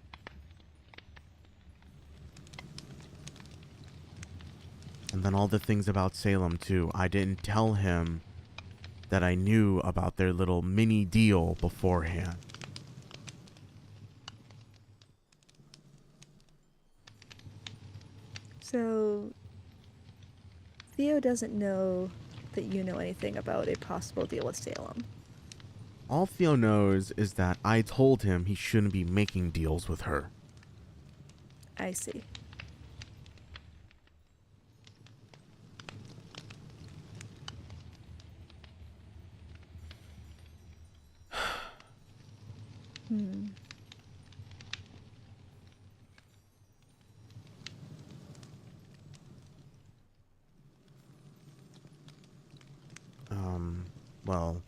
And then all the things about Salem too. I didn't tell him that I knew about their little mini deal beforehand. So, Theo doesn't know that you know anything about a possible deal with Salem. All Theo knows is that I told him he shouldn't be making deals with her. I see. Hmm. Well,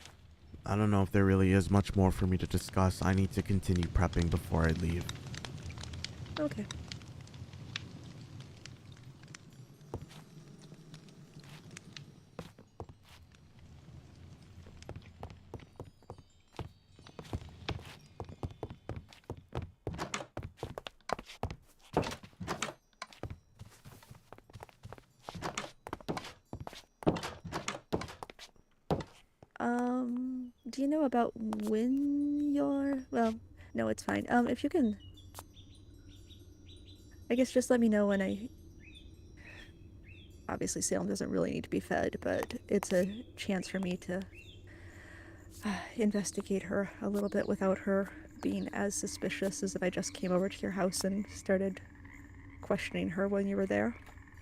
I don't know if there really is much more for me to discuss. I need to continue prepping before I leave. Okay. Do you know about when you're... Well, no, it's fine. If you can... I guess just let me know when I... Obviously, Salem doesn't really need to be fed, but it's a chance for me to investigate her a little bit without her being as suspicious as if I just came over to your house and started questioning her when you were there.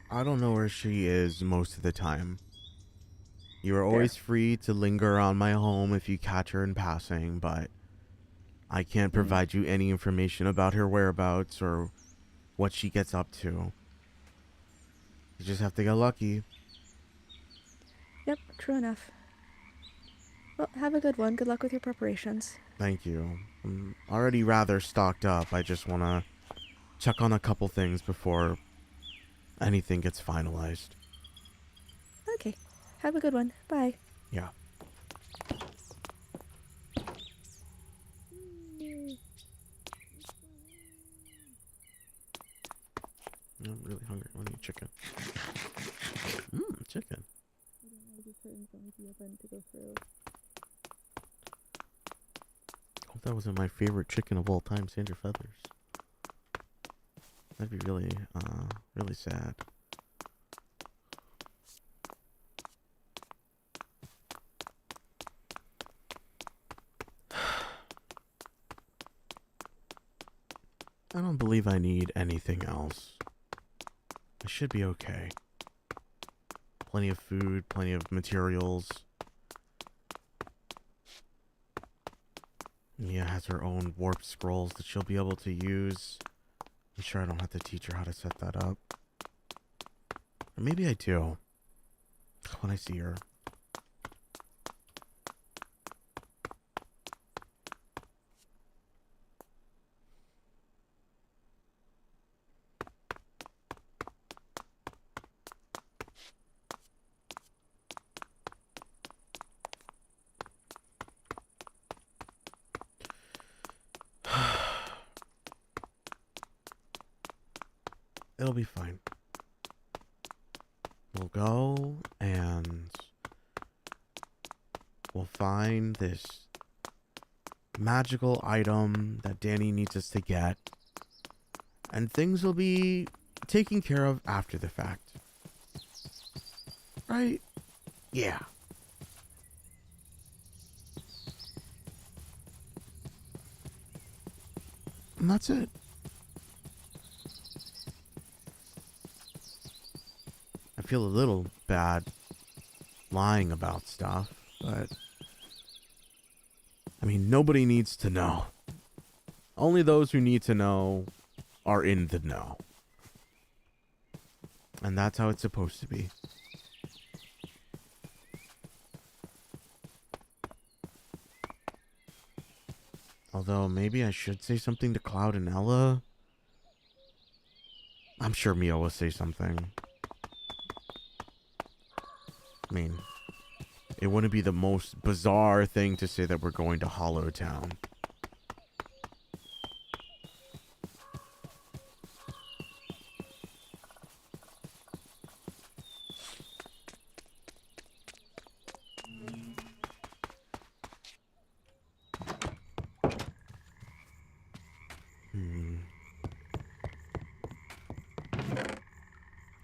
I don't know where she is most of the time. You are Fair. always free to linger around my home if you catch her in passing, but I can't provide you any information about her whereabouts or what she gets up to. You just have to get lucky. Yep, true enough. Well, have a good one. Good luck with your preparations. Thank you. I'm already rather stocked up. I just want to check on a couple things before anything gets finalized. Okay. Have a good one. Bye. Yeah. I'm really hungry. I need chicken. Chicken. Hope that wasn't my favorite chicken of all time, Sandra Feathers. That'd be really, really sad. I don't believe I need anything else. I should be okay. Plenty of food, plenty of materials. Mia has her own warp scrolls that she'll be able to use. I'm sure I don't have to teach her how to set that up. Or maybe I do. When I see her. It'll be fine. We'll go and we'll find this magical item that Danny needs us to get. And things will be taken care of after the fact. Right? Yeah. And that's it. I feel a little bad lying about stuff, but I mean, nobody needs to know. Only those who need to know are in the know. And that's how it's supposed to be. Although, maybe I should say something to Cloud and Ella. I'm sure Mia will say something. I mean, it wouldn't be the most bizarre thing to say that we're going to Hollow Town.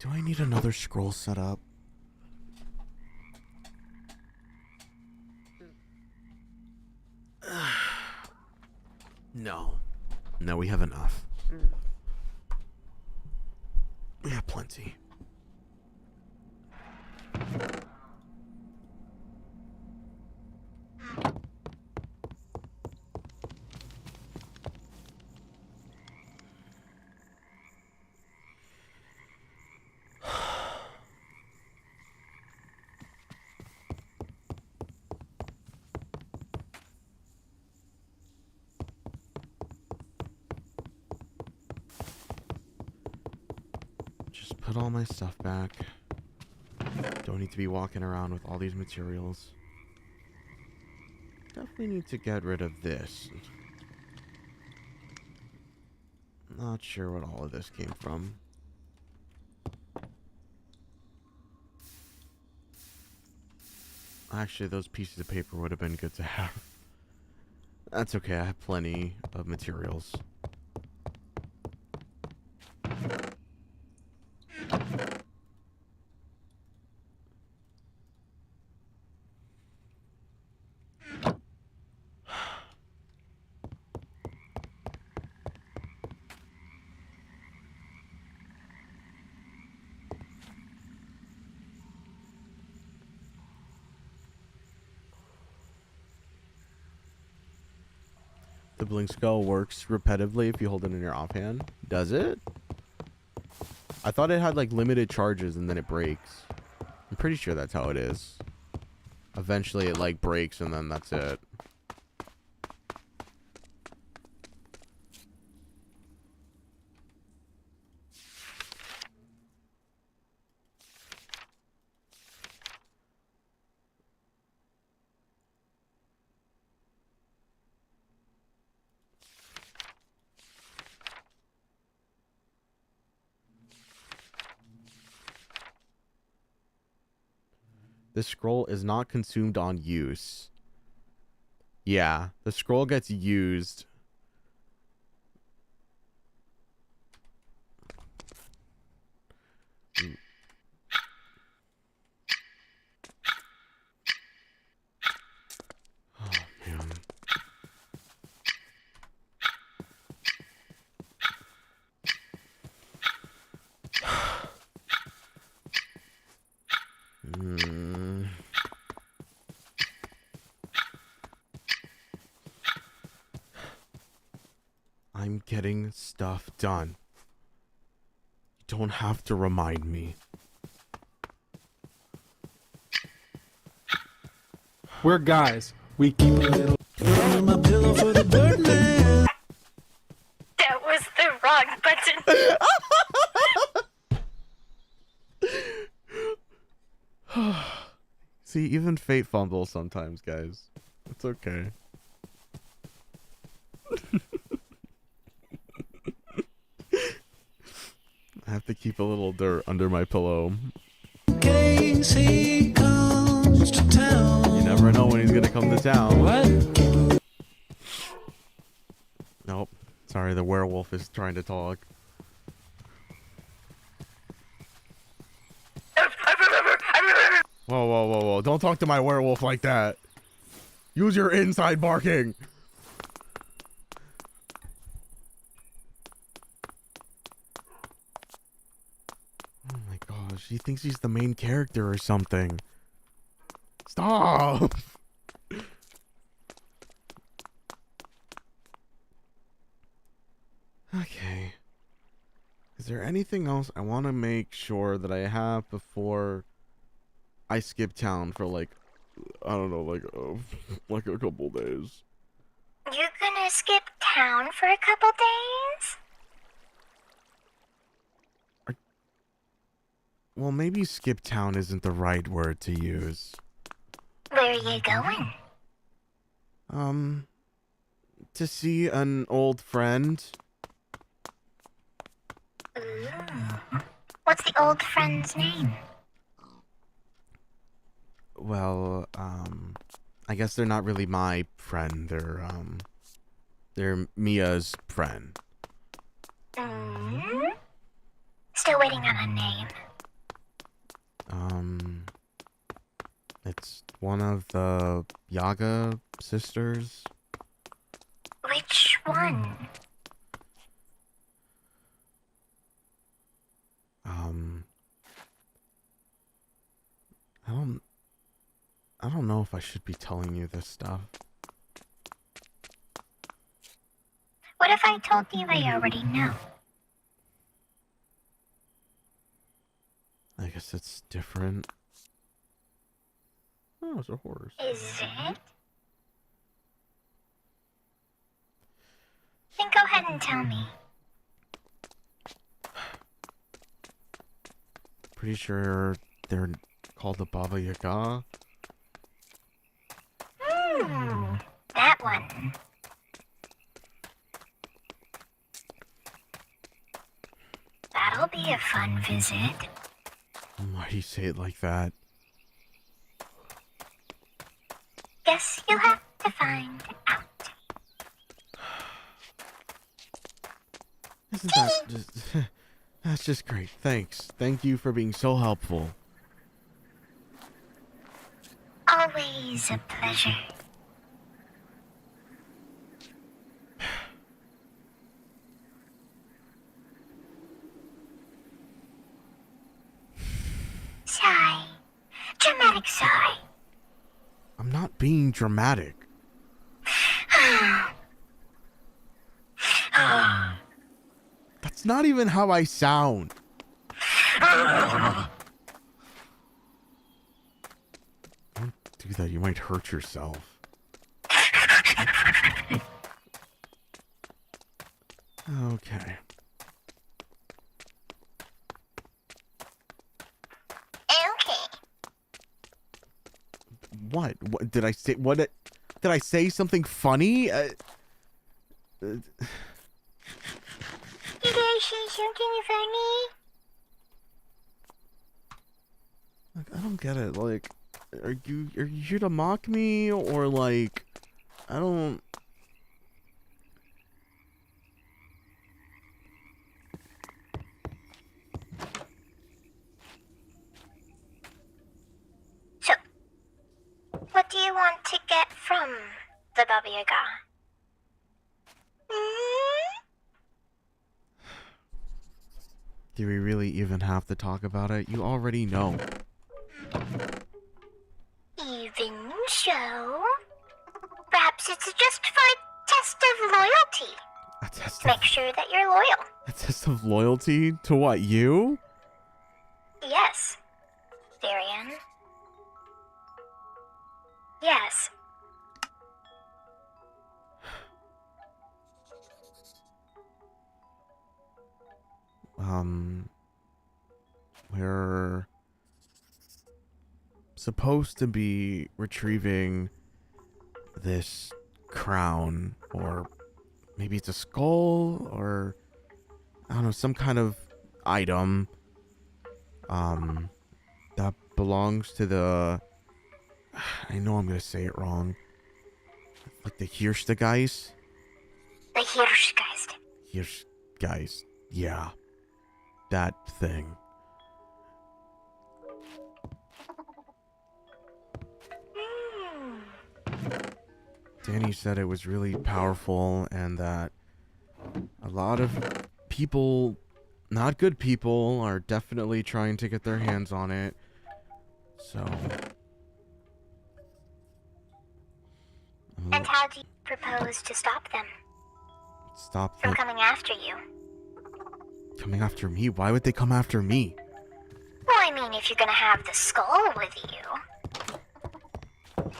Do I need another scroll set up? No. No, we have enough. We have plenty. Just put all my stuff back. Don't need to be walking around with all these materials. Definitely need to get rid of this. Not sure what all of this came from. Actually, those pieces of paper would have been good to have. That's okay, I have plenty of materials. The blink skull works repetitively if you hold it in your offhand. Does it? I thought it had like limited charges and then it breaks. I'm pretty sure that's how it is. Eventually it like breaks and then that's it. This scroll is not consumed on use. Yeah, the scroll gets used. Oh, man. I'm getting stuff done. You don't have to remind me. We're guys. We keep a little on my pillow for the Birdman. That was the wrong button. See, even fate fumbles sometimes, guys. It's okay. I have to keep a little dirt under my pillow. Casey comes to town. You never know when he's gonna come to town. What? Nope. Sorry, the werewolf is trying to talk. Whoa, whoa, whoa, whoa. Don't talk to my werewolf like that. Use your inside barking. Oh my gosh. He thinks he's the main character or something. Stop. Okay. Is there anything else I want to make sure that I have before I skip town for like, I don't know, like a couple days? You're gonna skip town for a couple days? Well, maybe skip town isn't the right word to use. Where are you going? To see an old friend. Ooh. What's the old friend's name? Well, I guess they're not really my friend. They're Mia's friend. Still waiting on a name. It's one of the Yaga sisters. Which one? I don't know if I should be telling you this stuff. What if I told you I already know? I guess it's different. Oh, it's a horse. Is it? Then go ahead and tell me. Pretty sure they're called the Baba Yaga. That one. That'll be a fun visit. Why do you say it like that? Guess you'll have to find out. Isn't that just... That's just great. Thanks. Thank you for being so helpful. Always a pleasure. Sigh. Dramatic sigh. I'm not being dramatic. That's not even how I sound. Don't do that. You might hurt yourself. Okay. Okay. What? What did I say? What? Did I say something funny? Did I say something funny? Like, I don't get it. Like, are you here to mock me, or like, I don't. So, what do you want to get from the Baba Yaga? Do we really even have to talk about it? You already know. Even so, perhaps it's just for a test of loyalty. A test Make sure that you're loyal. A test of loyalty to what? You? Yes, Varian. Yes. We're supposed to be retrieving this crown, or maybe it's a skull, or I don't know, some kind of item that belongs to the, I know I'm gonna say it wrong, like the Hirschgeist? The Hirschgeist. Hirschgeist, yeah, that thing. Danny said it was really powerful, and that a lot of people, not good people, are definitely trying to get their hands on it. So... And how do you propose to stop them Stop from them coming after you? coming after me? Why would they come after me? Well, I mean, if you're gonna have the skull with you.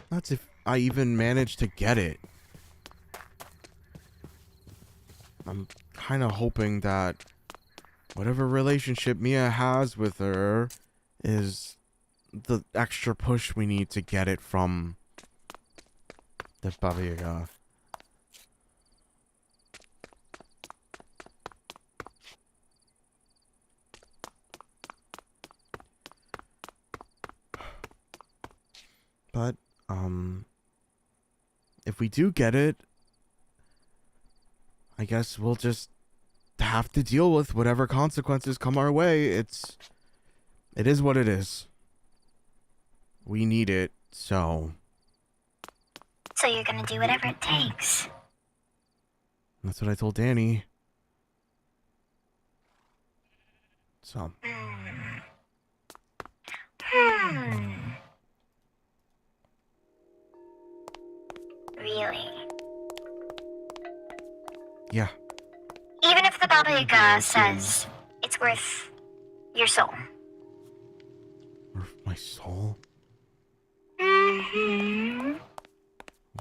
That's if I even manage to get it. I'm kind of hoping that whatever relationship Mia has with her is the extra push we need to get it from the Baba Yaga. But, if we do get it, I guess we'll just have to deal with whatever consequences come our way. It is what it is. We need it, so So you're gonna do whatever it takes. that's what I told Danny. So, Really? yeah. Even if the Baba Yaga says it's worth your soul. Or my soul? Mm-hmm.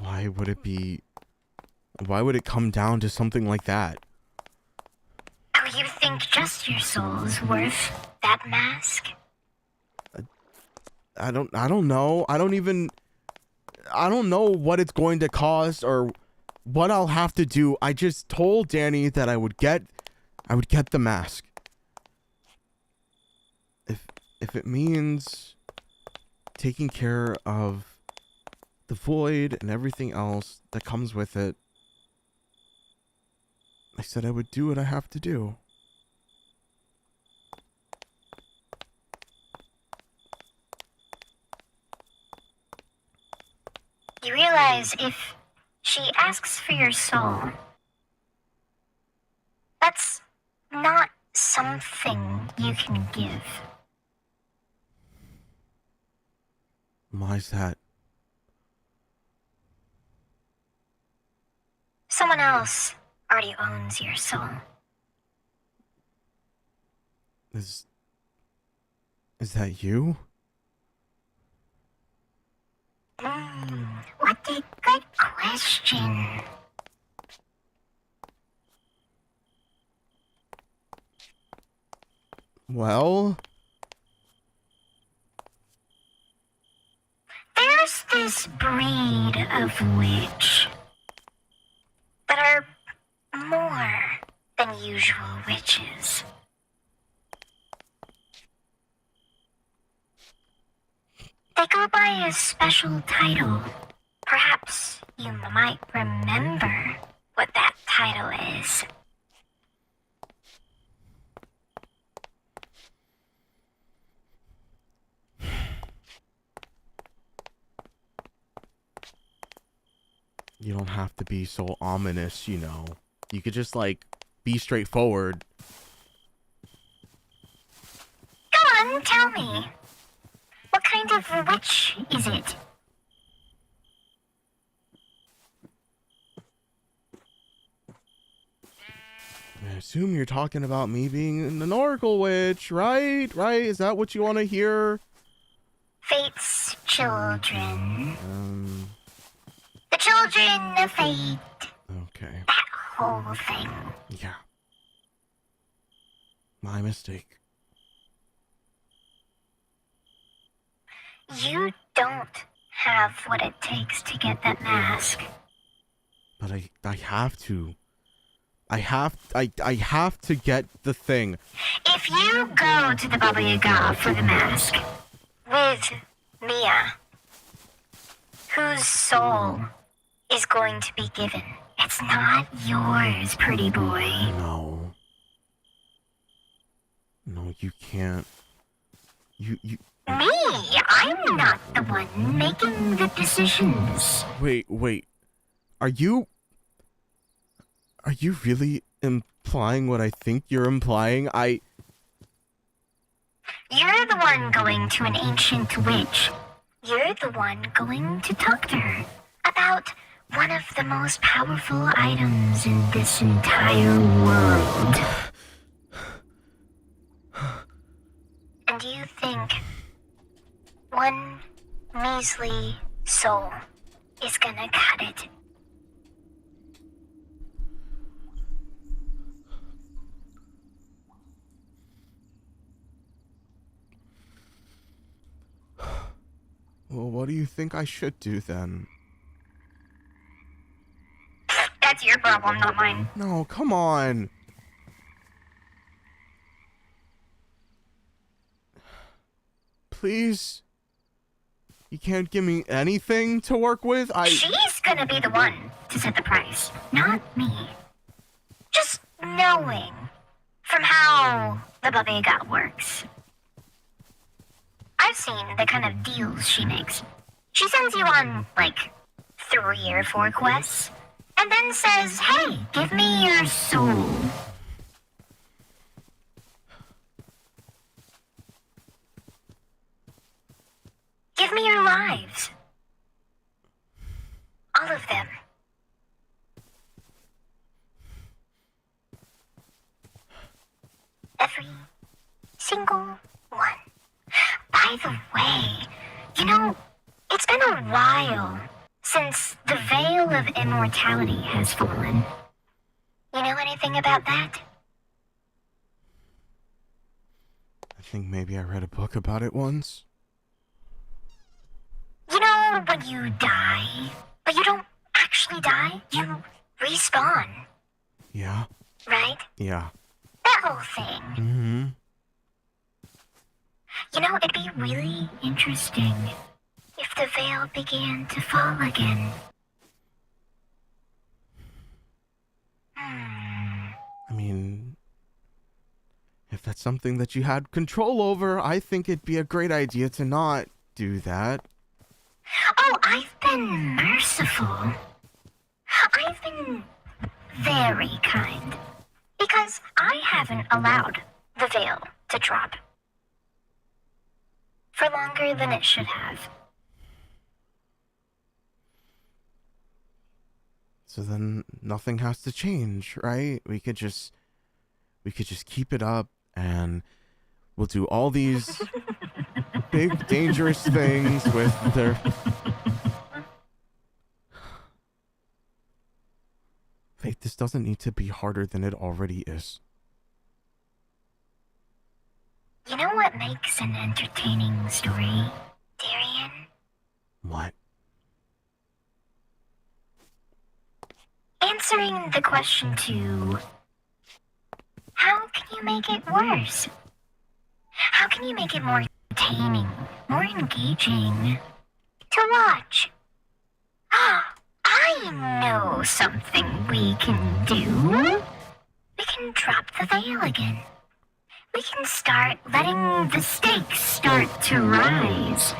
Why would it be... Why would it come down to something like that? Oh, you think just your soul's worth that mask? I don't know. I don't know what it's going to cost or what I'll have to do. I just told Danny that I would get the mask. If it means taking care of the void and everything else that comes with it, I said I would do what I have to do. You realize if she asks for your soul, that's not something you can give. Why's that? Someone else already owns your soul. Is that you? What a good question. Well, There's this breed of witch that are more than usual witches. They go by a special title. Perhaps you might remember what that title is. you don't have to be so ominous, you know. You could just, like, be straightforward. Go on, tell me. What kind of witch is it? I assume you're talking about me being an oracle witch, right? Right? Is that what you want to hear? Fate's children. The children of fate. Okay. That whole thing. Yeah. My mistake. You don't have what it takes to get that mask. But I have to. I have to get the thing. If you go to the Baba Yaga for the mask with Mia, whose soul is going to be given, it's not yours, pretty boy. No. No, you can't. You. Me? I'm not the one making the decisions. Wait. Are you really implying what I think you're implying? You're the one going to an ancient witch. You're the one going to talk to her about one of the most powerful items in this entire world. And you think one measly soul is gonna cut it? Well, what do you think I should do then? That's your problem, not mine. No, come on. Please? You can't give me anything to work with? She's gonna be the one to set the price, not me. Just knowing from how the Baba Yaga works. I've seen the kind of deals she makes. She sends you on, like, 3 or 4 quests, and then says, hey, give me your soul. Give me your lives. All of them. Every single one. By the way, you know, it's been a while since the veil of immortality has fallen. You know anything about that? I think maybe I read a book about it once. You know when you die, but you don't actually die, you respawn, Yeah? right? Yeah. That whole thing. Mm-hmm. You know, it'd be really interesting if the veil began to fall again. I mean, if that's something that you had control over, I think it'd be a great idea to not do that. Oh, I've been merciful. I've been very kind. Because I haven't allowed the veil to drop. For longer than it should have. So then nothing has to change, right? We could just keep it up and we'll do all these big dangerous things with their Faith, this doesn't need to be harder than it already is. You know what makes an entertaining story, Darian? What? Answering the question to... how can you make it worse? How can you make it more entertaining, more engaging to watch? I know something we can do. We can drop the veil again. We can start letting the stakes start to rise.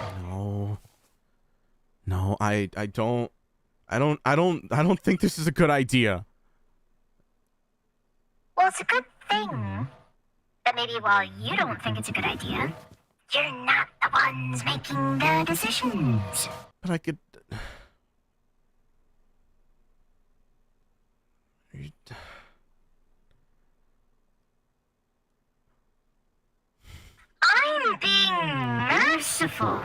No, I don't think this is a good idea. Well, it's a good thing. But maybe while you don't think it's a good idea, you're not the ones making the decisions. But I could... I'm being merciful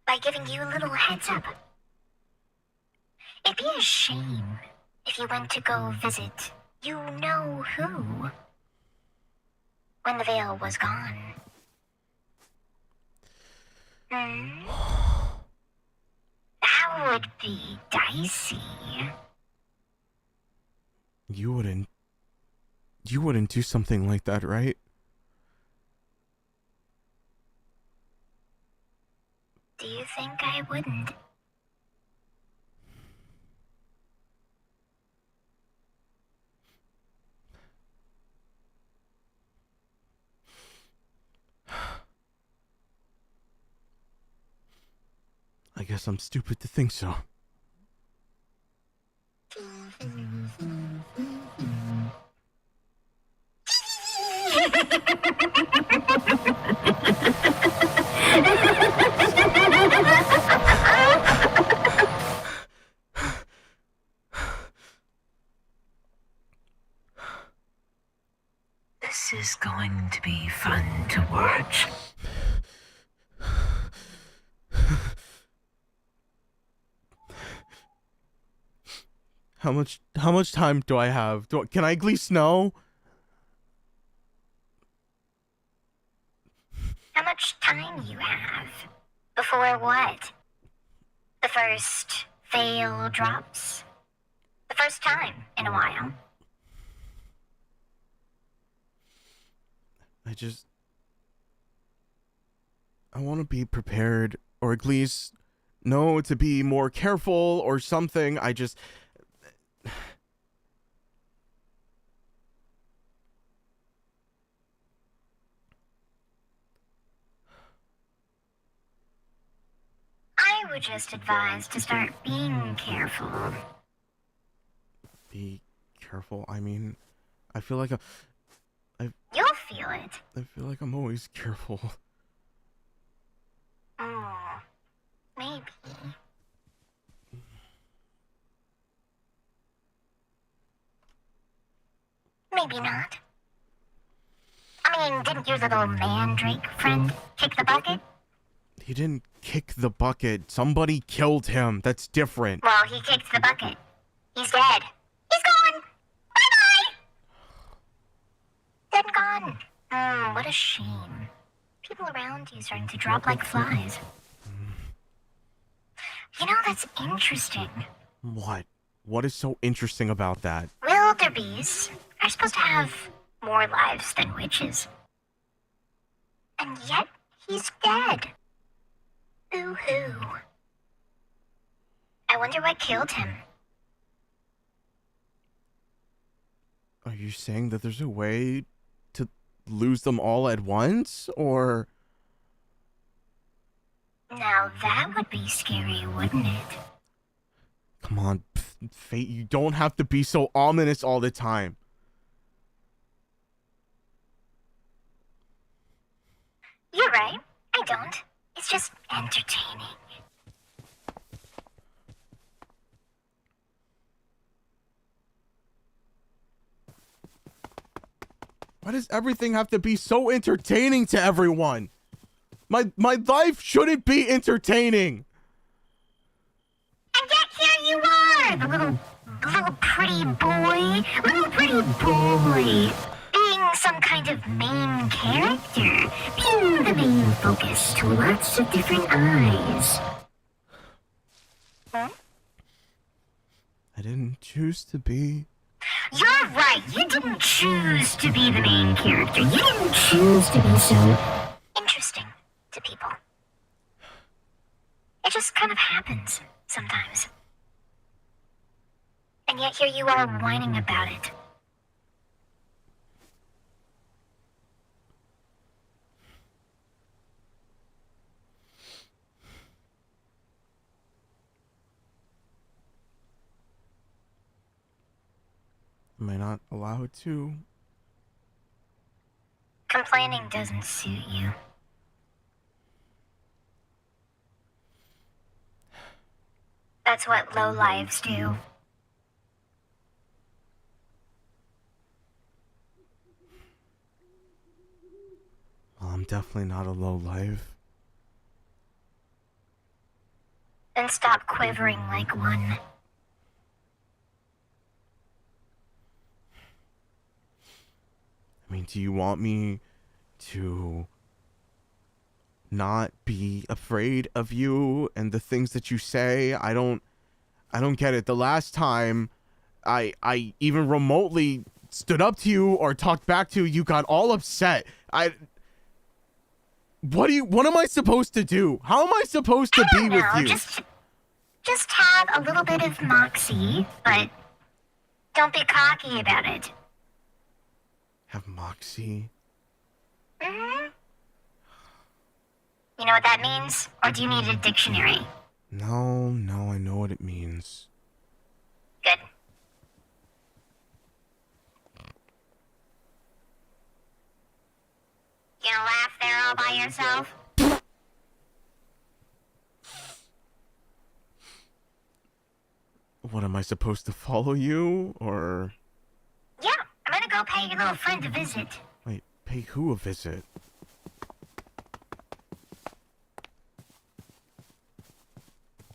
by giving you a little heads up. It'd be a shame if you went to go visit you know who when the veil was gone. That would be dicey. You wouldn't do something like that, right? Do you think I wouldn't? I guess I'm stupid to think so. This is going to be fun to watch. How much time do I have? Can I at least know? How much time you have? Before what? The first veil drops? The first time in a while. I want to be prepared, or at least know to be more careful or something. would just advise to start being careful. Be careful. I mean, I feel like You'll feel it. I feel like I'm always careful. Maybe. Maybe not. I mean, didn't your little mandrake friend kick the bucket? He didn't kick the bucket. Somebody killed him. That's different. Well, he kicked the bucket. He's dead. He's gone. Bye-bye. Dead and gone. What a shame. People around you starting to drop like flies. You know, that's interesting. What? What is so interesting about that? Wildebeest are supposed to have more lives than witches. And yet, he's dead. Boo-hoo. I wonder what killed him. Are you saying that there's a way to lose them all at once, or? Now that would be scary, wouldn't it? Come on, Fate, you don't have to be so ominous all the time. You're right. I don't. It's just entertaining. Why does everything have to be so entertaining to everyone? My life shouldn't be entertaining. And yet here you are, the little pretty boy, being some kind of main character, being the main focus to lots of different eyes. Huh? I didn't choose to be. You're right, you didn't choose to be the main character. You didn't choose to be so interesting to people. It just kind of happens sometimes. And yet here you are whining about it. Am I not allowed to? Complaining doesn't suit you. That's what lowlives do. Well, I'm definitely not a lowlife. Then stop quivering like one. I mean, do you want me to not be afraid of you and the things that you say? I don't get it. The last time I even remotely stood up to you or talked back to you, you got all upset. What am I supposed to do? How am I supposed to be with you? Just have a little bit of moxie, but don't be cocky about it. Have moxie? Mm-hmm. You know what that means? Or do you need a dictionary? No, I know what it means. Good. You gonna laugh there all by yourself? What, am I supposed to follow you, or? Yeah, I'm gonna go pay your little friend a visit. Wait, pay who a visit?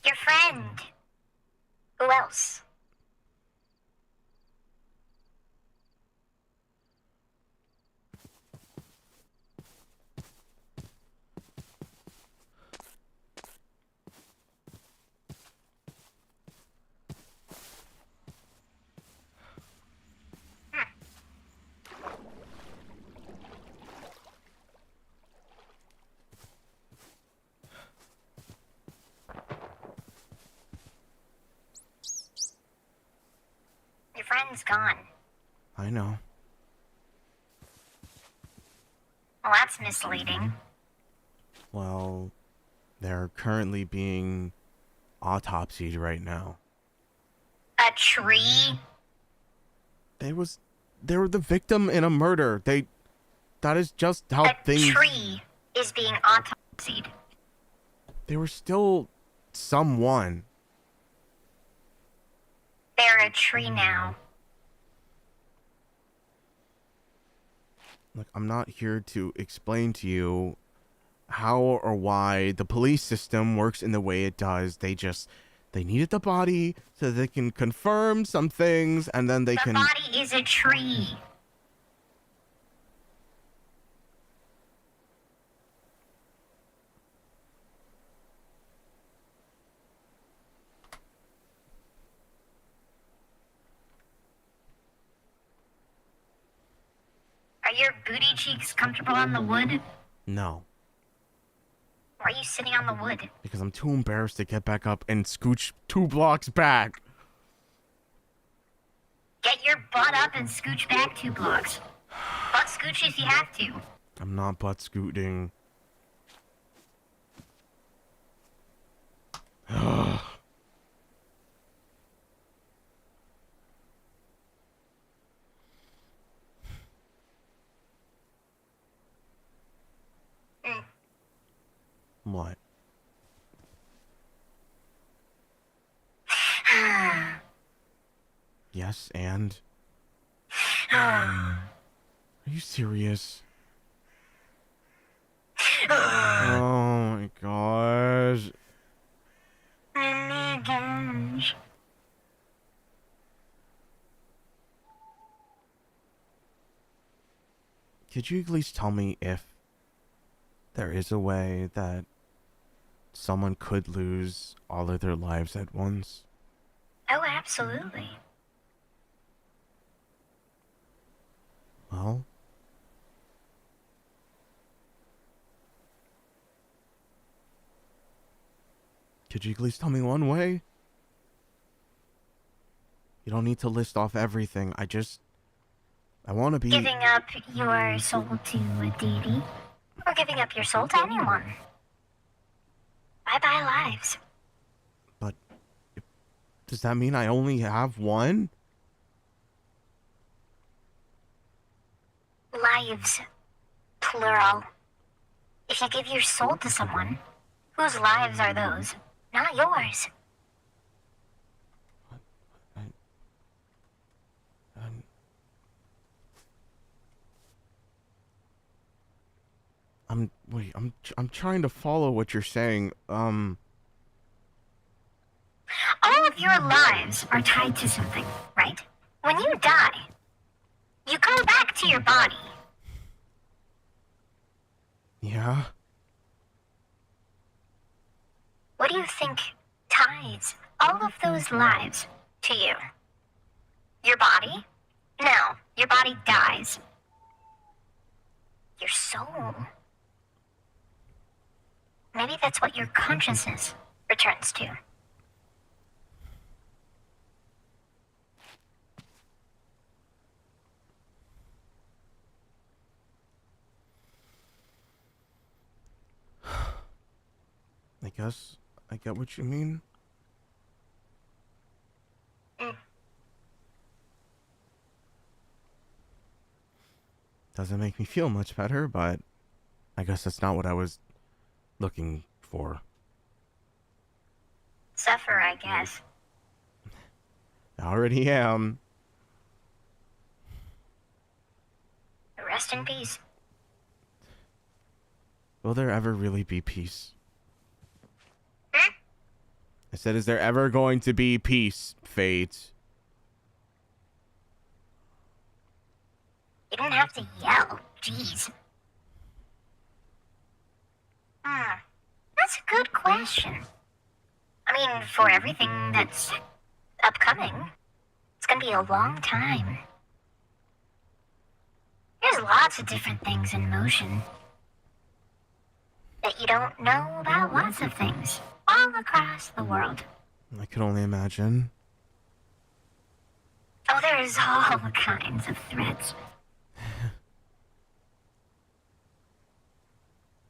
Your friend. Who else? Your friend's gone. I know. Well, that's misleading. Well, they're currently being autopsied right now. A tree? They were the victim in a murder. That is just how A things... tree is being autopsied. They were still someone. They're a tree now. Look, I'm not here to explain to you how or why the police system works in the way it does. They needed the body so they can confirm some things, and then they The can... body is a tree. Are your booty cheeks comfortable on the wood? No, Or are you sitting on the wood? because I'm too embarrassed to get back up and scooch 2 blocks back. Get your butt up and scooch back 2 blocks. Butt scooch if you have to. I'm not butt scooting. What? Yes, and? Are you serious? Oh my gosh. Oh my gosh. Could you at least tell me if there is a way that someone could lose all of their lives at once? Oh, absolutely. Well, could you at least tell me one way? You don't need to list off everything. I want to be... Giving up your soul to a deity, or giving up your soul to anyone. Bye-bye lives. But does that mean I only have one? Lives. Plural. If you give your soul to someone, whose lives are those? Not yours. I'm trying to follow what you're saying. All of your lives are tied to something, right? When you die, you go back to your body. Yeah? What do you think ties all of those lives to you? Your body? No, your body dies. Your soul. Maybe that's what your consciousness returns to. I guess I get what you mean. Doesn't make me feel much better, but I guess that's not what I was looking for. Suffer, I guess. I already am. Rest in peace. Will there ever really be peace? I said, is there ever going to be peace, Fate? You didn't have to yell. Jeez. That's a good question. I mean, for everything that's upcoming, it's gonna be a long time. There's lots of different things in motion. That you don't know about lots of things all across the world. I can only imagine. Oh, there's all kinds of threats.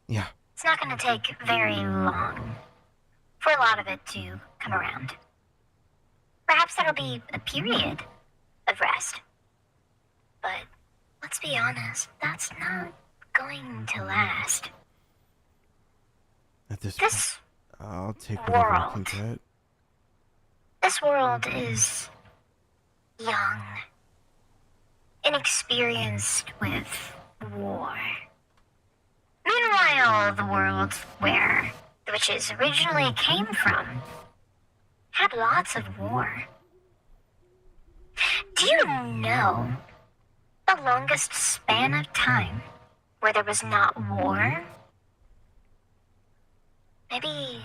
Yeah. It's not gonna take very long for a lot of it to come around. Perhaps that'll be a period of rest. But let's be honest, that's not going to last. At this This I'll take whatever I can world. get. This world is young, inexperienced with war. Meanwhile, the world where the witches originally came from had lots of war. Do you know the longest span of time where there was not war? Maybe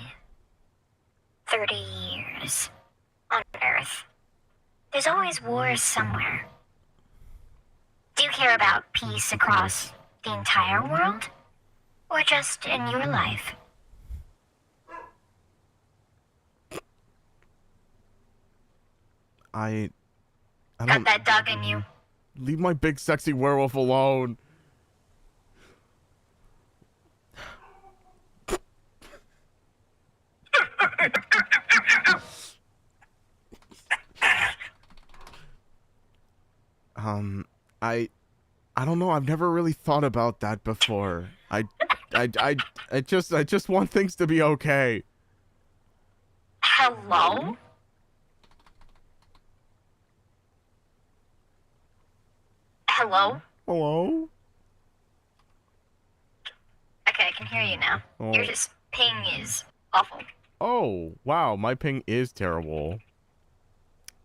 30 years on Earth. There's always wars somewhere. Do you care about peace across the entire world? Or just in your life? I Got don't that dog in you. leave my big sexy werewolf alone. I don't know. I've never really thought about that before. I just want things to be okay. Hello? Hello? Hello? Okay, I can hear you now. Oh. Your ping is awful. Oh, wow, my ping is terrible.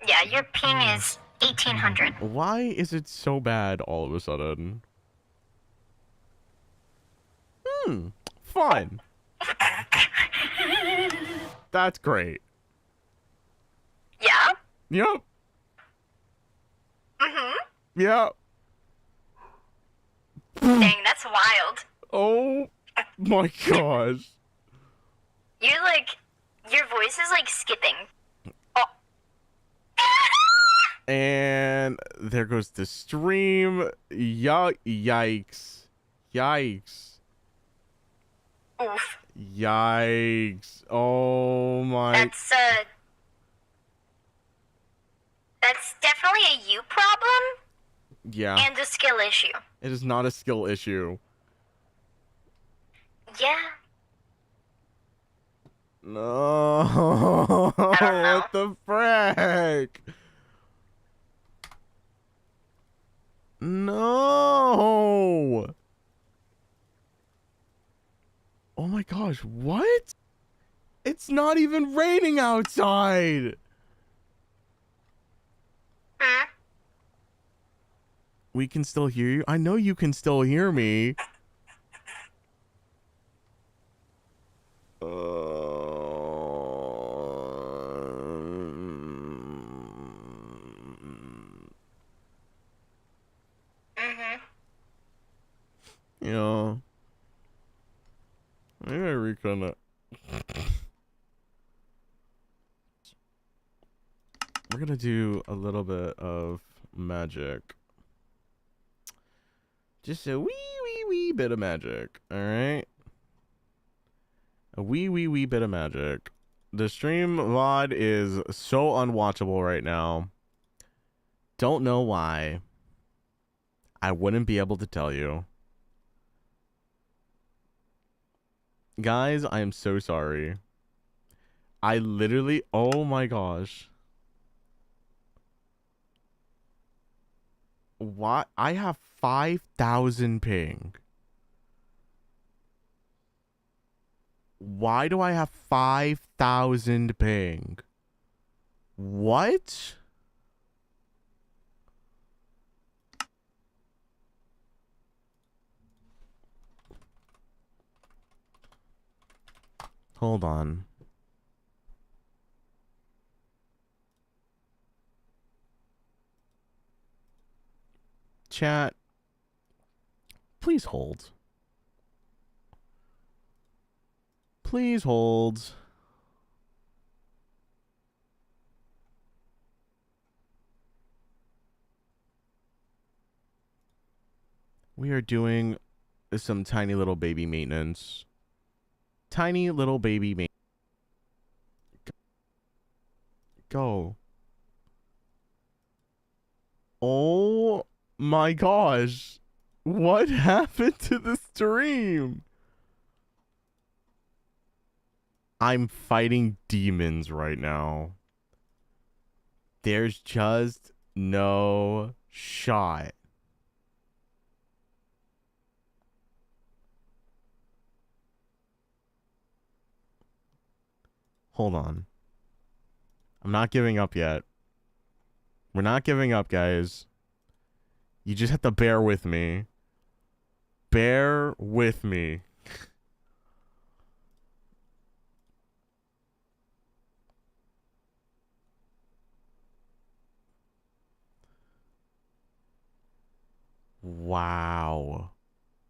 Yeah, your ping is 1800. Why is it so bad all of a sudden? Fun. That's great. Yeah? Yep. Yep. Dang, that's wild. Oh my gosh. You're like, your voice is like skipping. Oh. And there goes the stream. Yikes. Yikes. Oof. Yikes. Oh my. That's definitely a you problem Yeah. and a skill issue. It is not a skill issue. Yeah. No. I don't know. What the frick? No. Oh my gosh, what? It's not even raining outside. Hmm? We can still hear you. I know you can still hear me. Mm-hmm. Yeah. Maybe I reconnect. We're gonna do a little bit of magic. Just a wee bit of magic. Alright? A wee bit of magic. The stream VOD is so unwatchable right now. Don't know why. I wouldn't be able to tell you. Guys, I am so sorry. I literally, oh my gosh. What? I have 5,000 ping. Why do I have 5,000 ping? What? Hold on. Chat, please hold. Please hold. We are doing some tiny little baby maintenance. Tiny little baby maintenance. go? Oh my gosh. What happened to the stream? I'm fighting demons right now. There's just no shot. Hold on. I'm not giving up yet. We're not giving up, guys. You just have to bear with me. Bear with me. Wow.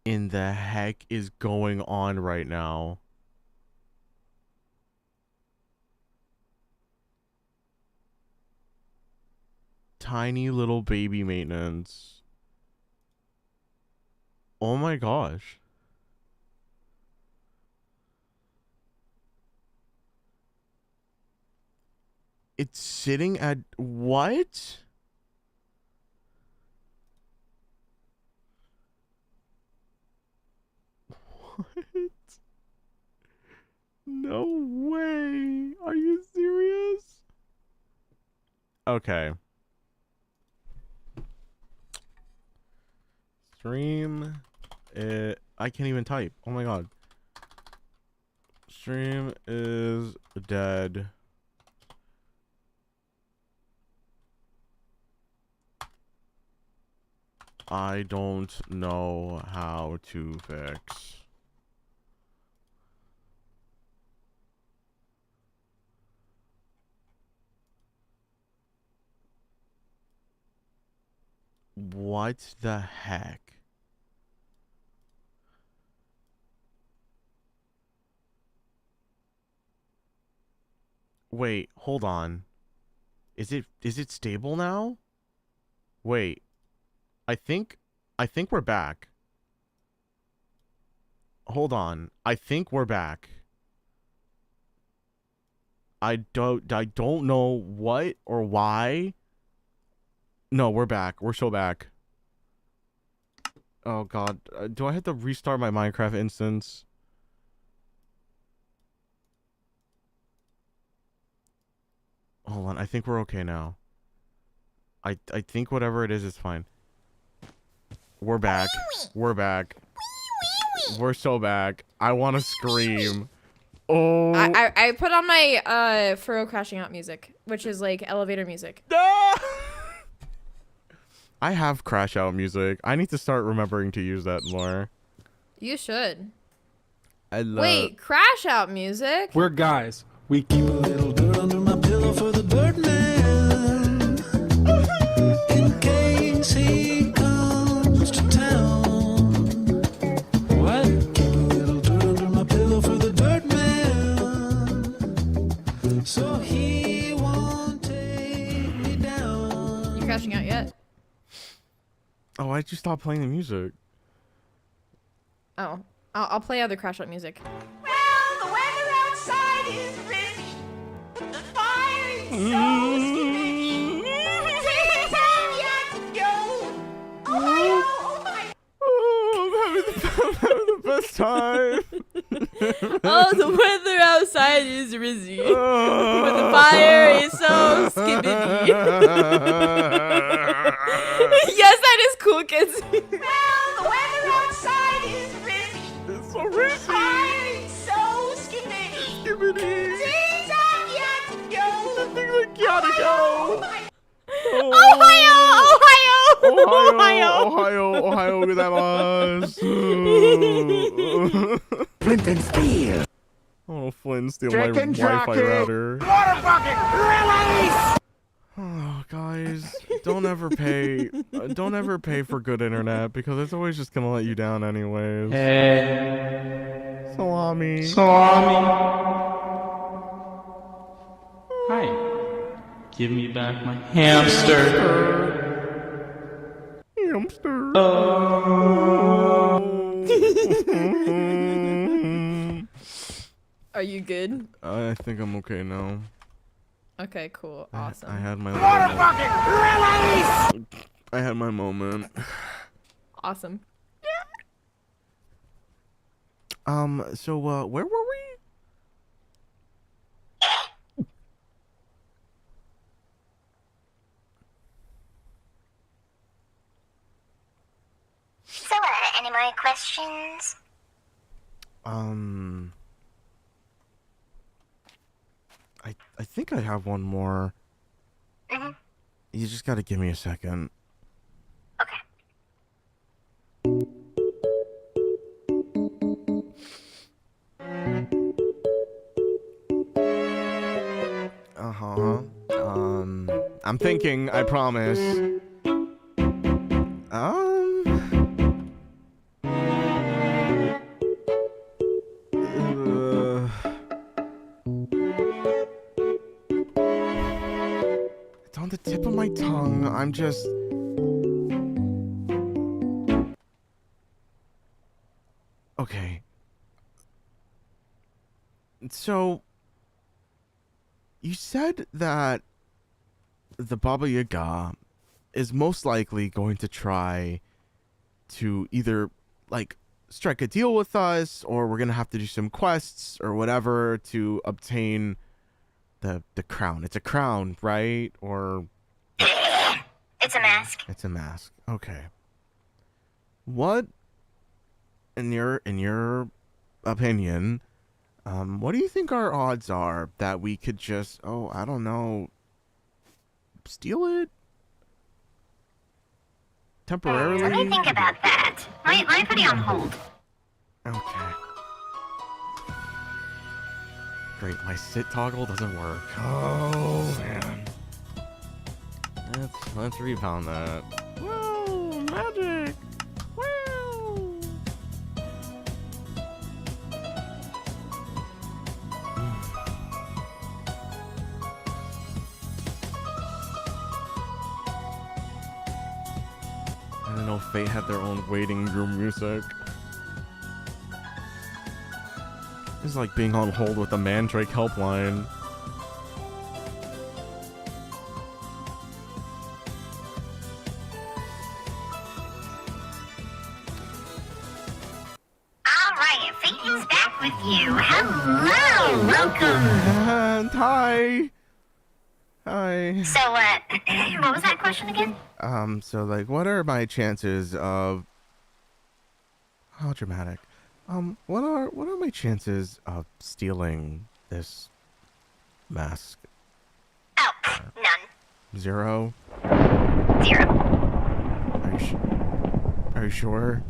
In the heck is going on right now? Tiny little baby maintenance. Oh my gosh. It's sitting at what? What? No way. Are you serious? Okay. Stream. I can't even type. Oh my god. Stream is dead. I don't know how to fix. What the heck? Wait, hold on. Is it stable now? Wait. I think we're back. Hold on. I think we're back. I don't know what or why. No, we're back. We're so back. Oh god. Do I have to restart my Minecraft instance? Hold on. I think we're okay now. I think whatever it is fine. We're back. We're back. We're so back. I want to scream. Oh. I put on my furrow crashing out music, which is like elevator music. I have crash out music. I need to start remembering to use that more. You should. I love. Wait, crash out music? We're guys. We keep a little dirt under my pillow for the Birdman. In case he comes to town. What? Keep a little dirt under my pillow for the Birdman. So he won't take me down. You crashing out yet? Oh, I just stopped playing the music. Oh, I'll play other crash out music. Well, the weather outside is rich. The fire is so skittish. Tea time yet to go. Ohio, Ohio. Oh, I'm having the best time. Oh, the weather outside is rizzy. But the fire is so skibbity. Yes, that is cool, kids. Well, the weather outside is rich. It's so The risky. fire is so skittish. Skibbity. Tea time yet to go. I think we gotta go. Ohio, Ohio, Ohio, gozaimasu. Flint and steel. Oh, Flynn, steal my Wi-Fi router. Oh, guys, don't ever pay for good internet because it's always just gonna let you down anyways. Hey. Salami. Hi. Give me back my hamster. Hamster. Oh. Are you good? I think I'm okay now. Okay, cool. Awesome. I had my moment. I had my moment. Awesome. So, where were we? So, any more questions? I think I have one more. Mm-hmm. You just gotta give me a second. Okay. Uh-huh. I'm thinking, I promise. It's on the tip of my tongue. I'm just... Okay. So, you said that the Baba Yaga is most likely going to try to either, like, strike a deal with us, or we're going to have to do some quests or whatever to obtain the crown. It's a crown, right? Or... It's a mask. It's a mask. Okay. What, in your opinion, what do you think our odds are that we could just, I don't know, steal it? Temporarily? Let me think about that. Let me put you on hold. Okay. Great, my sit toggle doesn't work. Oh, man. Let's rebound that. Whoa, magic! Wow! I don't know if Fate had their own waiting room music. It's like being on hold with the Mandrake helpline. Alright, Fate is back with you. Hello! Welcome! Hi! Hi. So, what was that question again? So, like, what are my chances of... How dramatic. What are my chances of stealing this mask? Oh, none. 0? 0. Are you sure?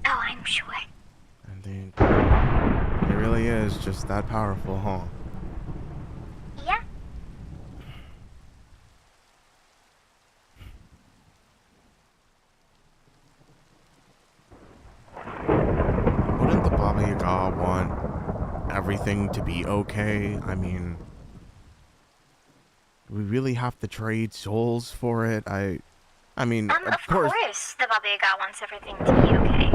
Oh, I'm sure. I think it really is just that powerful, huh? Yeah. Wouldn't the Baba Yaga want everything to be okay? I mean, do we really have to trade souls for it? I mean, Of course the Baba Yaga wants everything to be okay.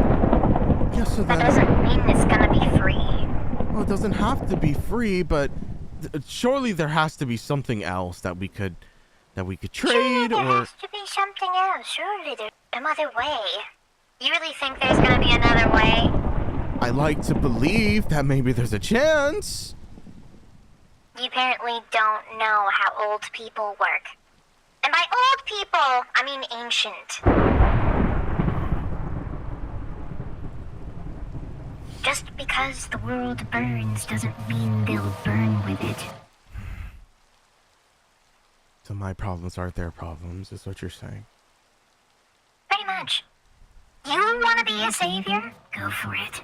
Yeah, so that doesn't mean it's gonna be free. Well, it doesn't have to be free, but surely there has to be something else that we could trade, there or... has to be something else. Surely there's some other way. You really think there's gonna be another way? I like to believe that maybe there's a chance. You apparently don't know how old people work. And by old people, I mean ancient. Just because the world burns doesn't mean they'll burn with it. So my problems aren't their problems, is what you're saying. Pretty much. You want to be a savior? Go for it.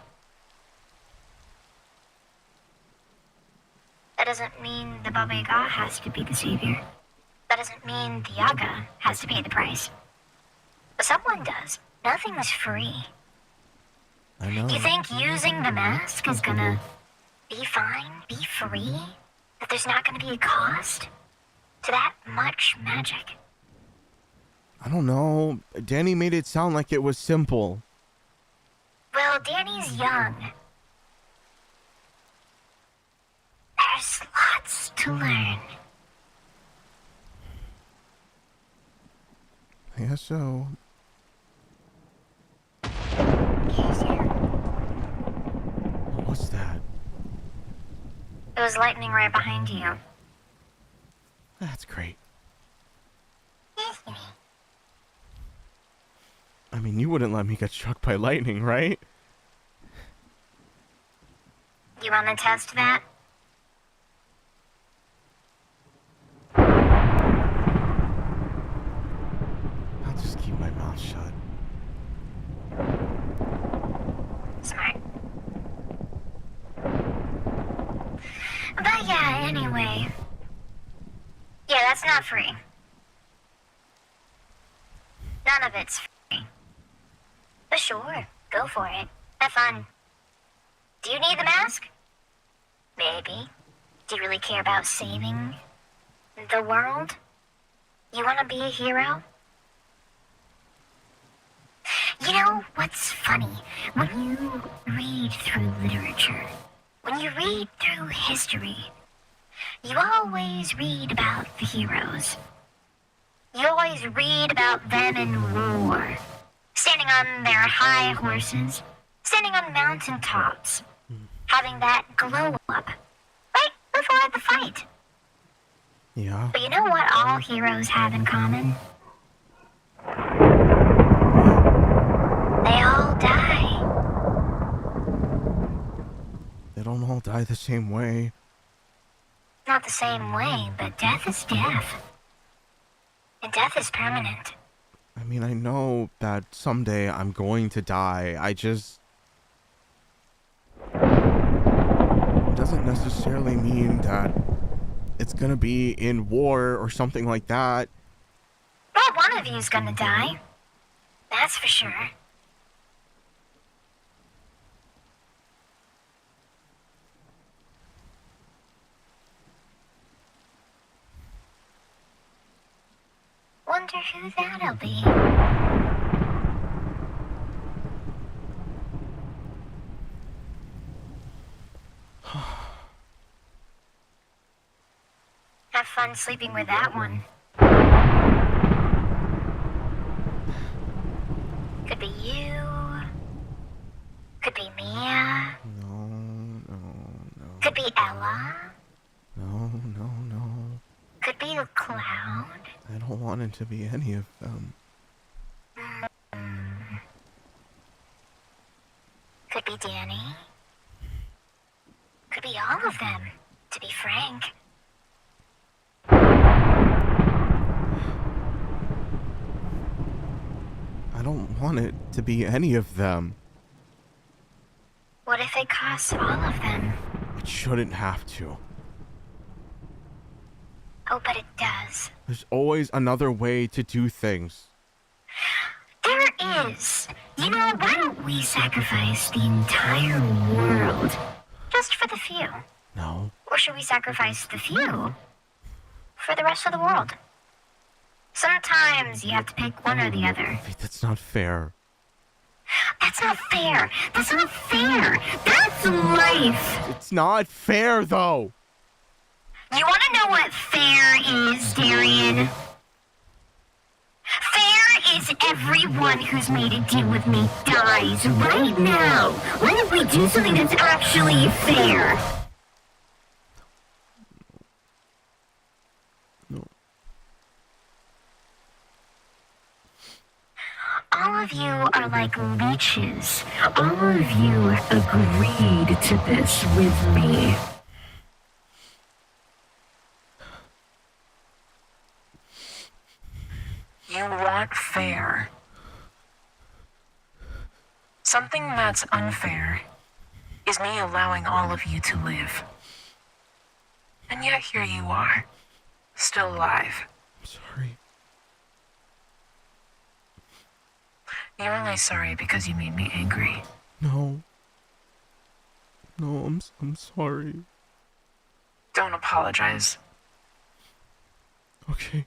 That doesn't mean the Baba Yaga has to be the savior. That doesn't mean the Yaga has to pay the price. But someone does. Nothing's free. I know. You think using the mask is gonna be fine, be free? That there's not gonna be a cost to that much magic? I don't know. Danny made it sound like it was simple. Well, Danny's young. There's lots to learn. guess so. What's that? It was lightning right behind you. That's great. Yes, you I mean, you wouldn't let me get struck by lightning, right? wanna test that? I'll just keep my mouth shut. Smart. But yeah, anyway. Yeah, that's not free. None of it's free. But sure, go for it. Have fun. Do you need the mask? Maybe. Do you really care about saving the world? You want to be a hero? You know what's funny? When you read through literature, when you read through history, you always read about the heroes. You always read about them in war, standing on their high horses, standing on mountain tops, having that glow up, right before the fight. Yeah. But you know what all heroes have in common? They all die. They don't all die the same way. Not the same way, but death is death. And death is permanent. I mean, I know that someday I'm going to die. I just... It doesn't necessarily mean that it's gonna be in war or something like that. Well, one of you's gonna die. That's for sure. Wonder who that'll be. Have fun sleeping with that one. Could be you. Could be Mia. No. Could be Ella. No. Could be the cloud. I don't want it to be any of them. Could be Danny. Could be all of them, to be frank. I don't want it to be any of them. What if it costs all of them? It shouldn't have to. Oh, but it does. There's always another way to do things. There is. You know, why don't we sacrifice the entire world just for the few? No. Or should we sacrifice the few for the rest of the world? Sometimes you have to pick one or the other. Wait, that's not fair. That's not fair. That's not fair. That's life. It's not fair, though. You want to know what fair is, Darian? Fair is everyone who's made a deal with me dies right now. Why don't we do something that's actually fair? No. All of you are like leeches. All of you agreed to this with me. You want fair. Something that's unfair is me allowing all of you to live. And yet here you are, still alive. I'm sorry. You're only sorry because you made me angry. No, I'm sorry. Don't apologize. Okay.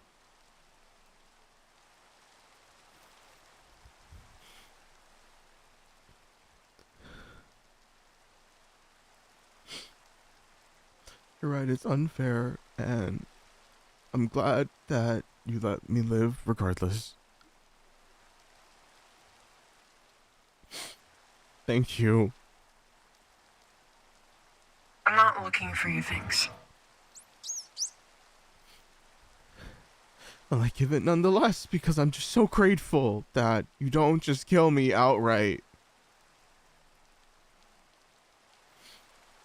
You're right, it's unfair, and I'm glad that you let me live regardless. Thank you. I'm not looking for you things. Well, I give it nonetheless because I'm just so grateful that you don't just kill me outright.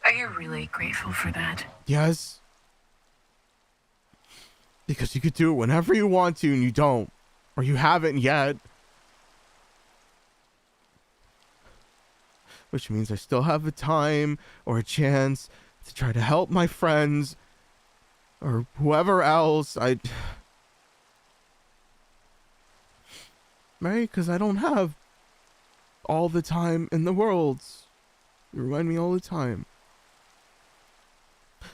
Are you really grateful for that? Yes. Because you could do it whenever you want to and you don't. Or you haven't yet. Which means I still have a time or a chance to try to help my friends or whoever else. Right? Because I don't have all the time in the world. You remind me all the time.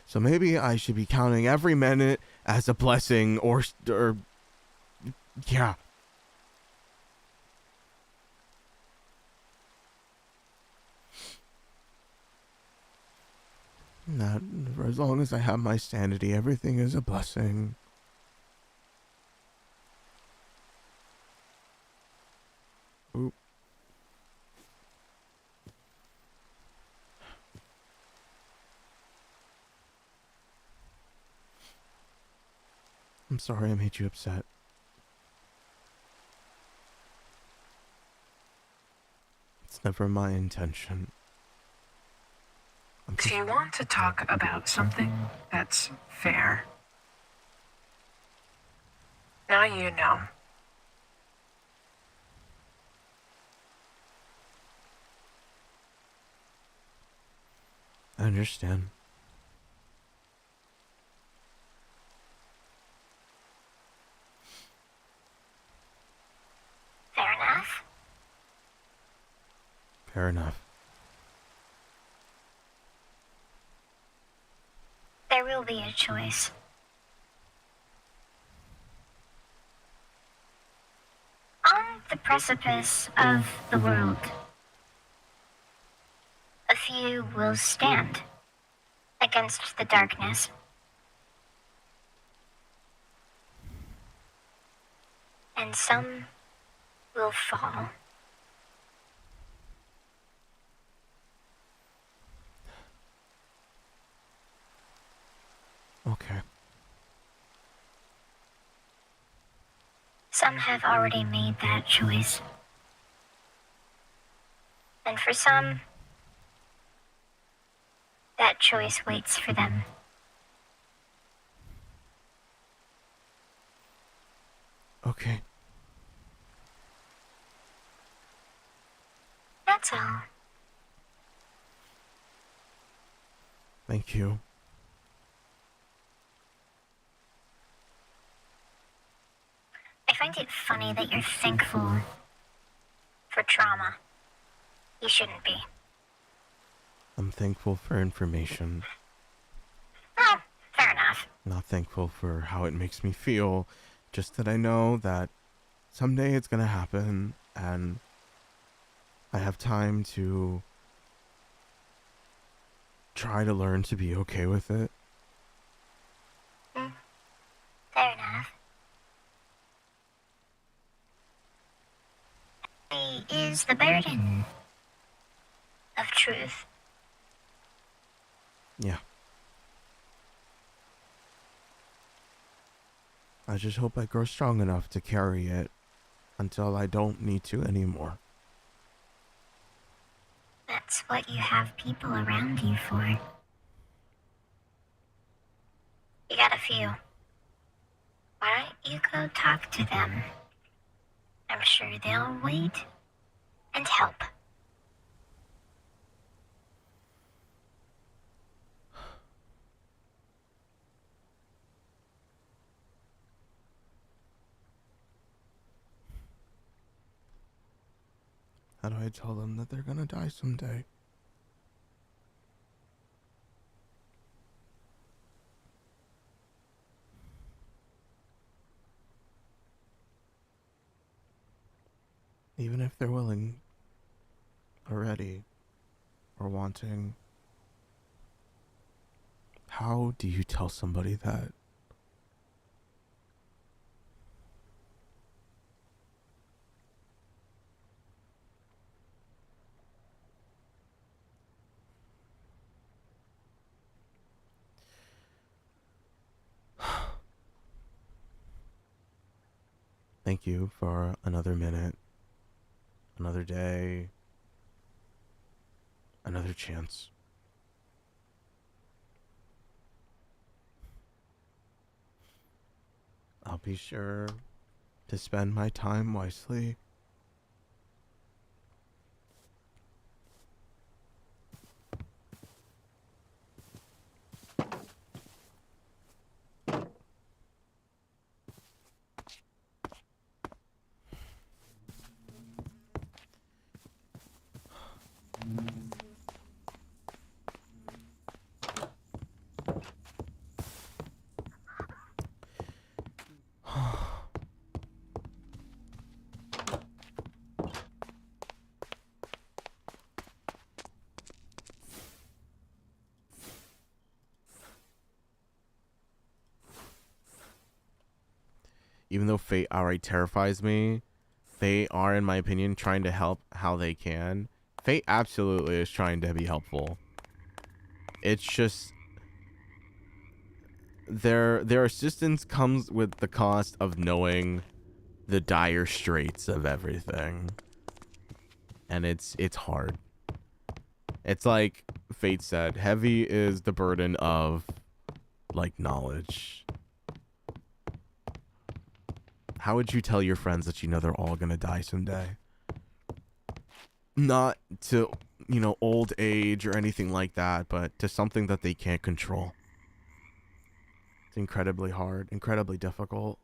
So maybe I should be counting every minute as a blessing or yeah. That for as long as I have my sanity, everything is a blessing. Oop. I'm sorry I made you upset. It's never my intention. Do you want to talk about something that's fair? Now you know. I understand. Fair enough. Fair enough. There will be a choice. On the precipice of the world, a few will stand against the darkness. And some will fall. Okay. Some have already made that choice. And for some, that choice waits for them. Okay. That's all. Thank you. I find it funny that you're thankful for trauma. You shouldn't be. I'm thankful for information. Oh, fair enough. Not thankful for how it makes me feel. Just that I know that someday it's gonna happen and I have time to try to learn to be okay with it. Fair enough. Is the burden of truth. Yeah. I just hope I grow strong enough to carry it until I don't need to anymore. That's what you have people around you for. You got a few. Why don't you go talk to them? I'm sure they'll wait and help. How do I tell them that they're gonna die someday? Even if they're willing or ready or wanting, how do you tell somebody that? Thank you for another minute, another day, another chance. I'll be sure to spend my time wisely. Even though fate outright terrifies me, they are, in my opinion, trying to help how they can. Fate absolutely is trying to be helpful. It's just their assistance comes with the cost of knowing the dire straits of everything. And it's hard. It's like Fate said, heavy is the burden of like knowledge. How would you tell your friends that you know they're all gonna die someday? Not to, you know, old age or anything like that, but to something that they can't control. It's incredibly hard, incredibly difficult.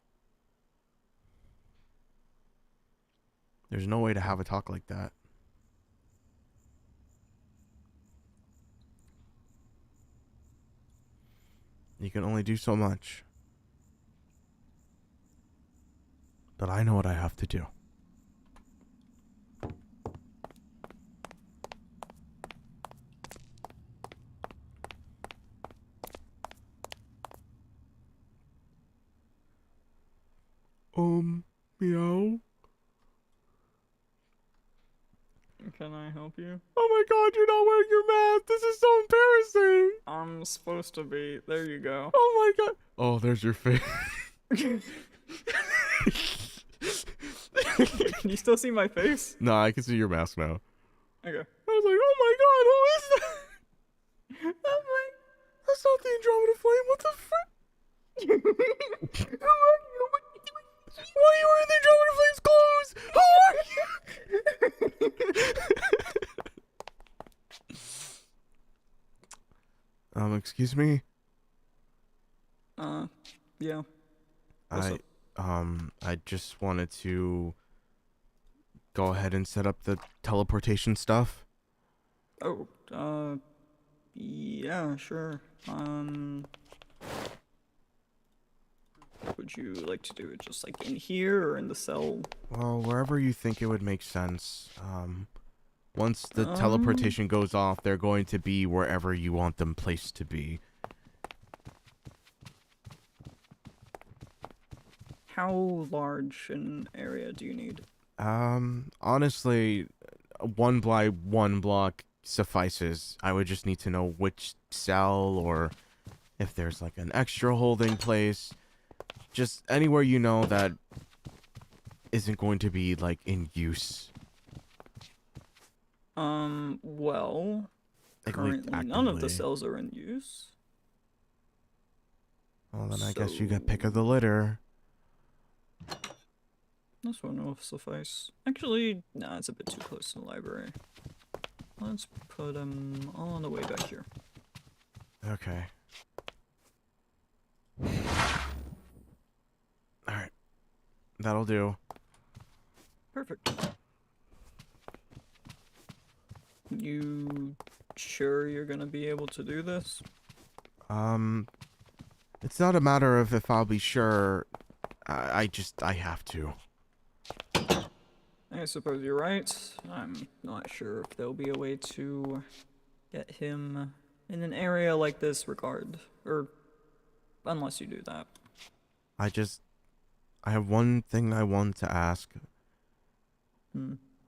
There's no way to have a talk like that. You can only do so much. But I know what I have to do. Meow? Can I help you? Oh my god, you're not wearing your mask! This is so embarrassing! I'm supposed to be. There you go. Oh my god! Oh, there's your face. Can you still see my face? No, I can see your mask now. Okay. I was like, oh my god, who is that? I'm like, that's not the Andromeda Flame, what the frick? Why are you wearing the Andromeda Flame's clothes? Who are you? Excuse me? Yeah. I just wanted to go ahead and set up the teleportation stuff. Oh, yeah, sure. Would you like to do it just like in here or in the cell? Well, wherever you think it would make sense. Once the teleportation goes off, they're going to be wherever you want them placed to be. How large an area do you need? Honestly, one by one block suffices. I would just need to know which cell or if there's like an extra holding place. Just anywhere you know that isn't going to be like in use. Well, Like, currently none of the cells are in use. Well, then I guess you get pick of the litter. This one will suffice. Actually, nah, it's a bit too close to the library. Let's put them all on the way back here. Okay. Alright. That'll do. Perfect. You sure you're gonna be able to do this? It's not a matter of if I'll be sure. I have to. I suppose you're right. I'm not sure if there'll be a way to get him in an area like this or unless you do that. I have one thing I want to ask.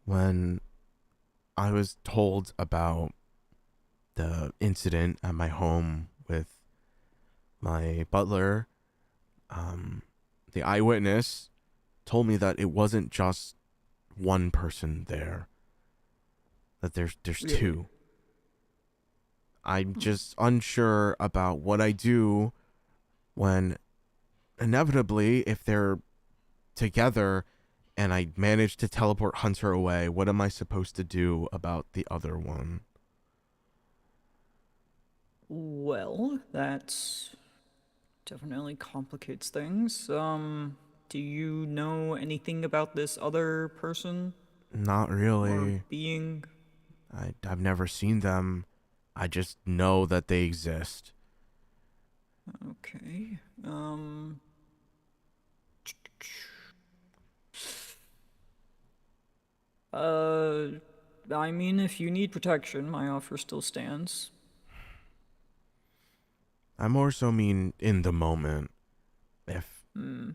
When I was told about the incident at my home with my butler, the eyewitness told me that it wasn't just one person there. That there's Really? two. I'm just unsure about what I do when inevitably, if they're together and I manage to teleport Hunter away, what am I supposed to do about the other one? Well, that definitely complicates things. Do you know anything about this other person Not or really. being? I've never seen them. I just know that they exist. Okay. I mean, if you need protection, my offer still stands. I more so mean in the moment. If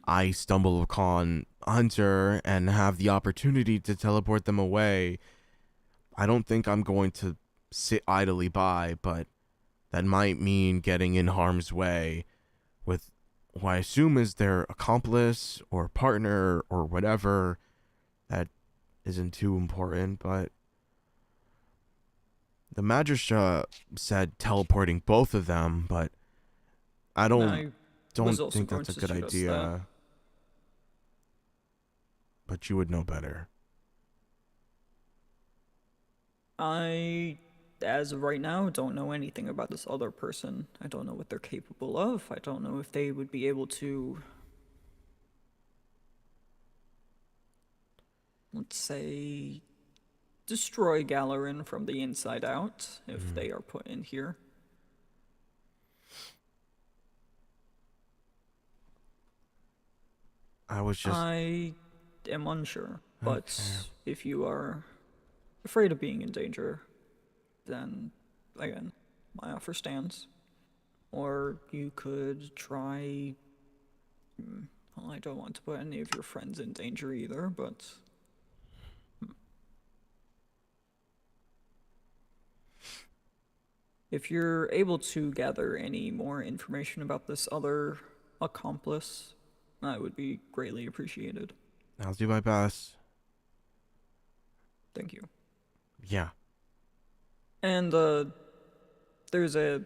I stumble upon Hunter and have the opportunity to teleport them away, I don't think I'm going to sit idly by, but that might mean getting in harm's way with who I assume is their accomplice or partner or whatever. That isn't too important, but the Magistra said teleporting both of them, but I I don't was also think going that's a to good suggest that. idea. But you would know better. I, as of right now, don't know anything about this other person. I don't know what they're capable of. I don't know if they would be able to, let's say, destroy Galerin from the inside out if they are put in here. I was just I am unsure, but Okay. if you are afraid of being in danger, then again, my offer stands. Or you could try. Well, I don't want to put any of your friends in danger either, but. If you're able to gather any more information about this other accomplice, that would be greatly appreciated. I'll do my best. Thank you. Yeah. And there's a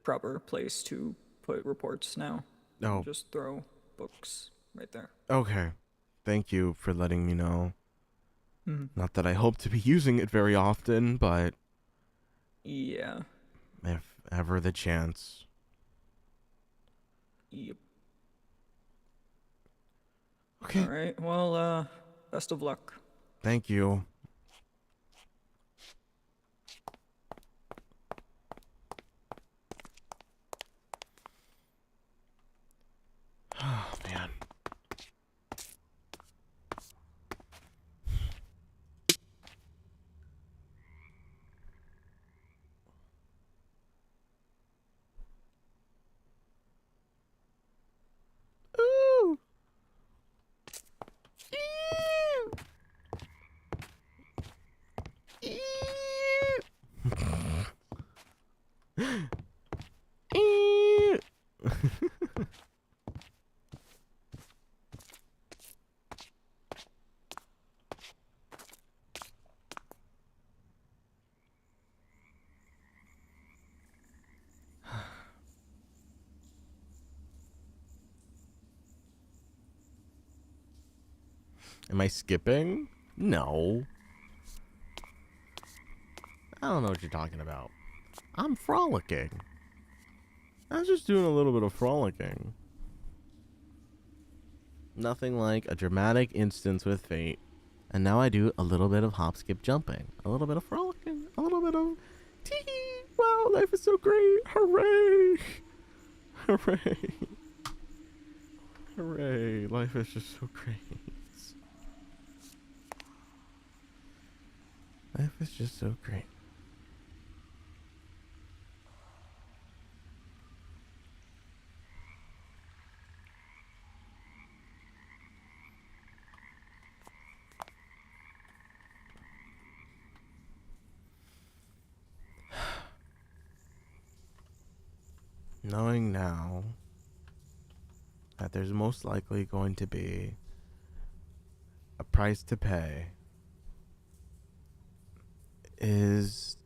proper place to put reports now. Oh, Just throw books right there. okay. Thank you for letting me know. Mhm. Not that I hope to be using it very often, but Yeah. if ever the chance. Yep. Okay. All right. Well, best of luck. Thank you. Oh, man. Ooh. Am I skipping? No. I don't know what you're talking about. I'm frolicking. I was just doing a little bit of frolicking. Nothing like a dramatic instance with fate. And now I do a little bit of hop, skip, jumping. A little bit of frolicking. A little bit of tee. Wow, life is so great. Hooray. Hooray. Hooray. Life is just so great. Life is just so great. Knowing now that there's most likely going to be a price to pay is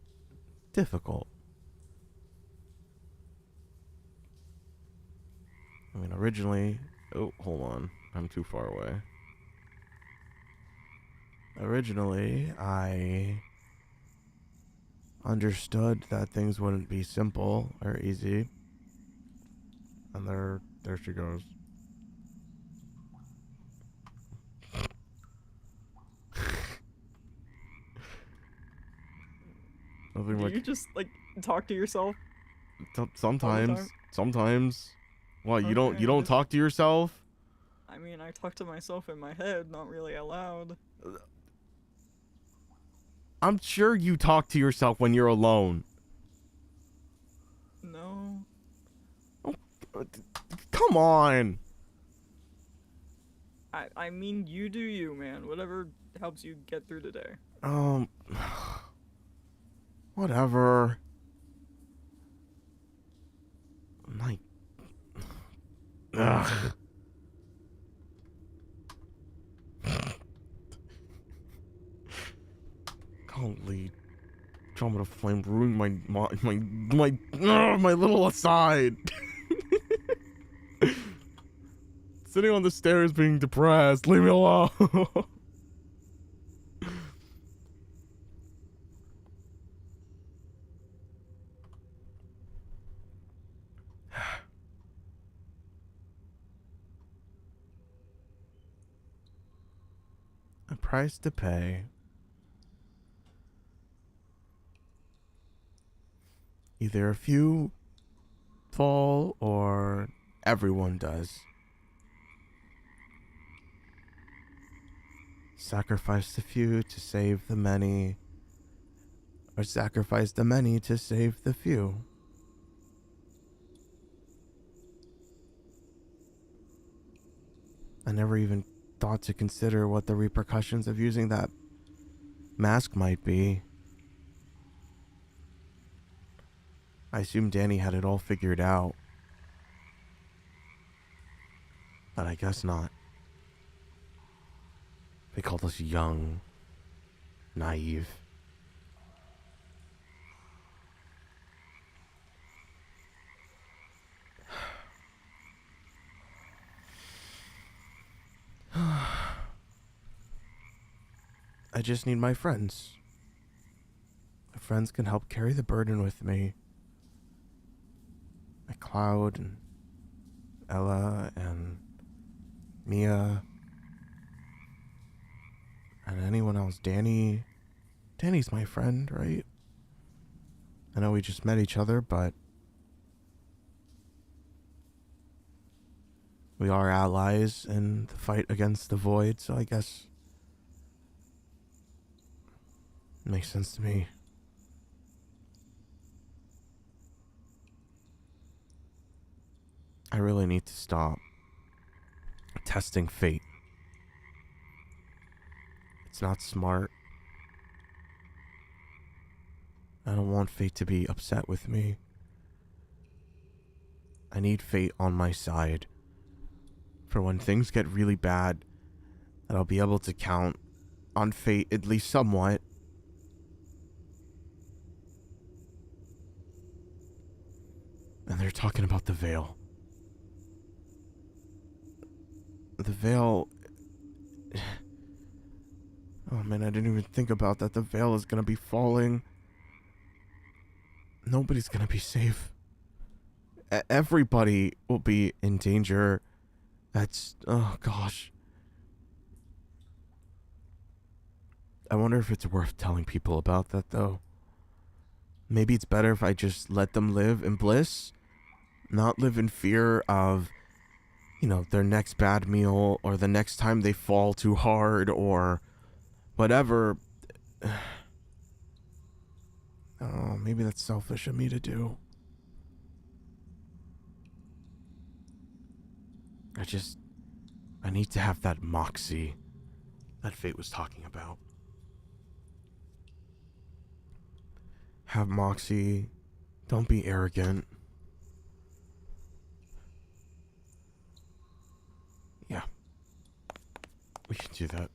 difficult. I mean, originally... Oh, hold on. I'm too far away. Originally, I understood that things wouldn't be simple or easy. And there she goes. Nothing Do like... you just like talk to yourself? Sometimes. Sometimes. What, you Okay, don't just- talk to yourself? I mean, I talk to myself in my head, not really out loud. I'm sure you talk to yourself when you're alone. No. Come on. I mean, you do you, man. Whatever helps you get through the day. Whatever. My... Ugh. Holy drama to flame ruined my little aside. Sitting on the stairs being depressed. Leave me alone. A price to pay. Either a few fall or everyone does. Sacrifice the few to save the many, or sacrifice the many to save the few. I never even thought to consider what the repercussions of using that mask might be. I assumed Danny had it all figured out. But I guess not. They called us young, naive. I just need my friends. My friends can help carry the burden with me. My Cloud and Ella and Mia and anyone else. Danny's my friend, right? I know we just met each other, but we are allies in the fight against the void, so I guess it makes sense to me. I really need to stop testing fate. It's not smart. I don't want fate to be upset with me. I need fate on my side. For when things get really bad, that I'll be able to count on fate at least somewhat. And they're talking about the veil. The veil... Oh man, I didn't even think about that. The veil is gonna be falling. Nobody's gonna be safe. Everybody will be in danger. That's... Oh gosh. I wonder if it's worth telling people about that though. Maybe it's better if I just let them live in bliss. Not live in fear of, you know, their next bad meal or the next time they fall too hard or whatever. Oh, maybe that's selfish of me to do. I need to have that moxie that Fate was talking about. Have moxie. Don't be arrogant. Yeah. We can do that.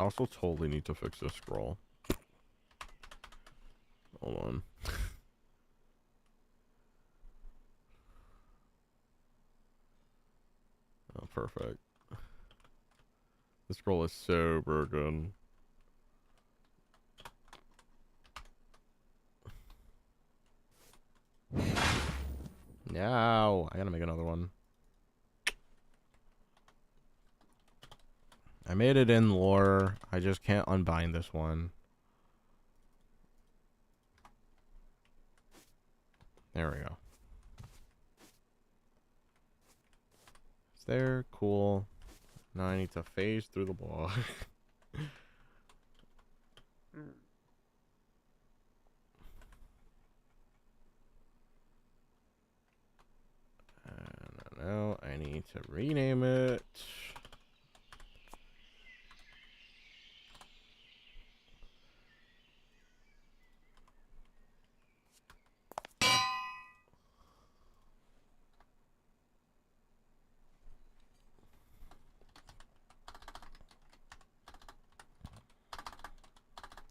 I also totally need to fix this scroll. Hold on. Oh, perfect. This scroll is so broken. No, I gotta make another one. I made it in lore. I just can't unbind this one. There we go. It's there. Cool. Now I need to phase through the block. Now I need to rename it.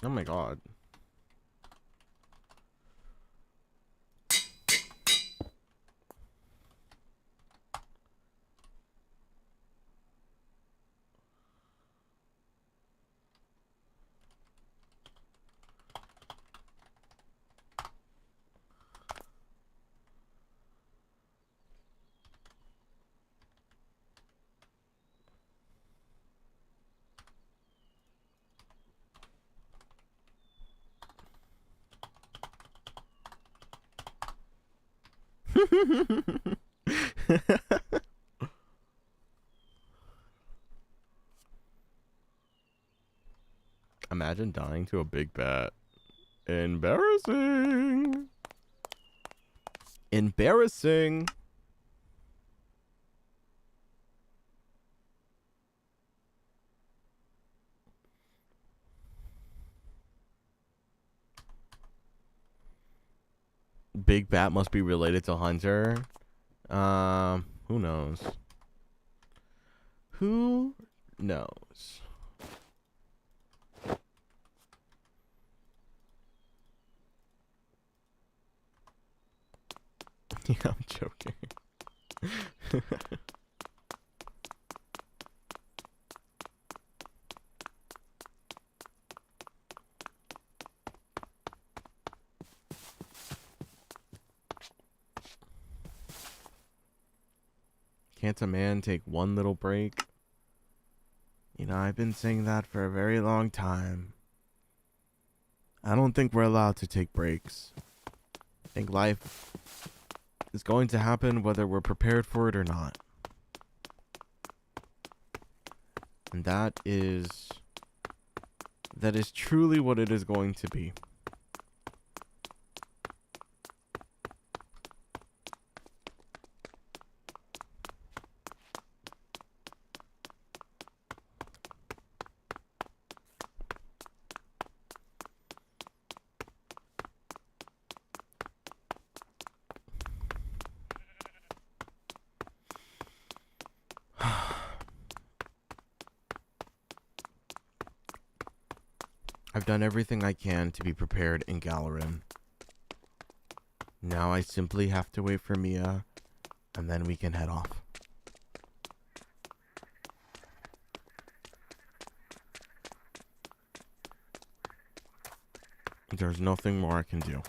Oh my god. Imagine dying to a big bat. Embarrassing. Embarrassing. Big bat must be related to Hunter. Who knows? Who knows? Yeah, I'm joking. Can't a man take one little break? You know, I've been saying that for a very long time. I don't think we're allowed to take breaks. I think life is going to happen whether we're prepared for it or not. And that is truly what it is going to be. I've done everything I can to be prepared in Galarin. Now I simply have to wait for Mia, and then we can head off. There's nothing more I can do.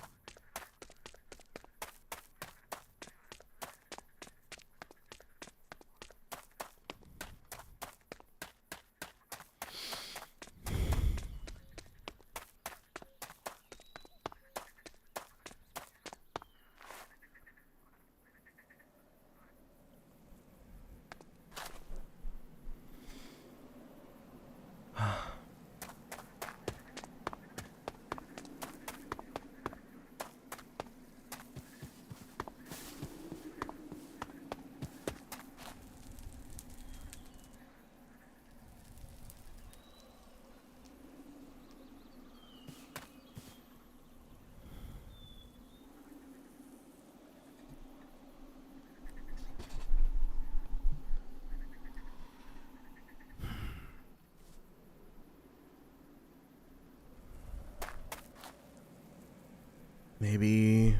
Maybe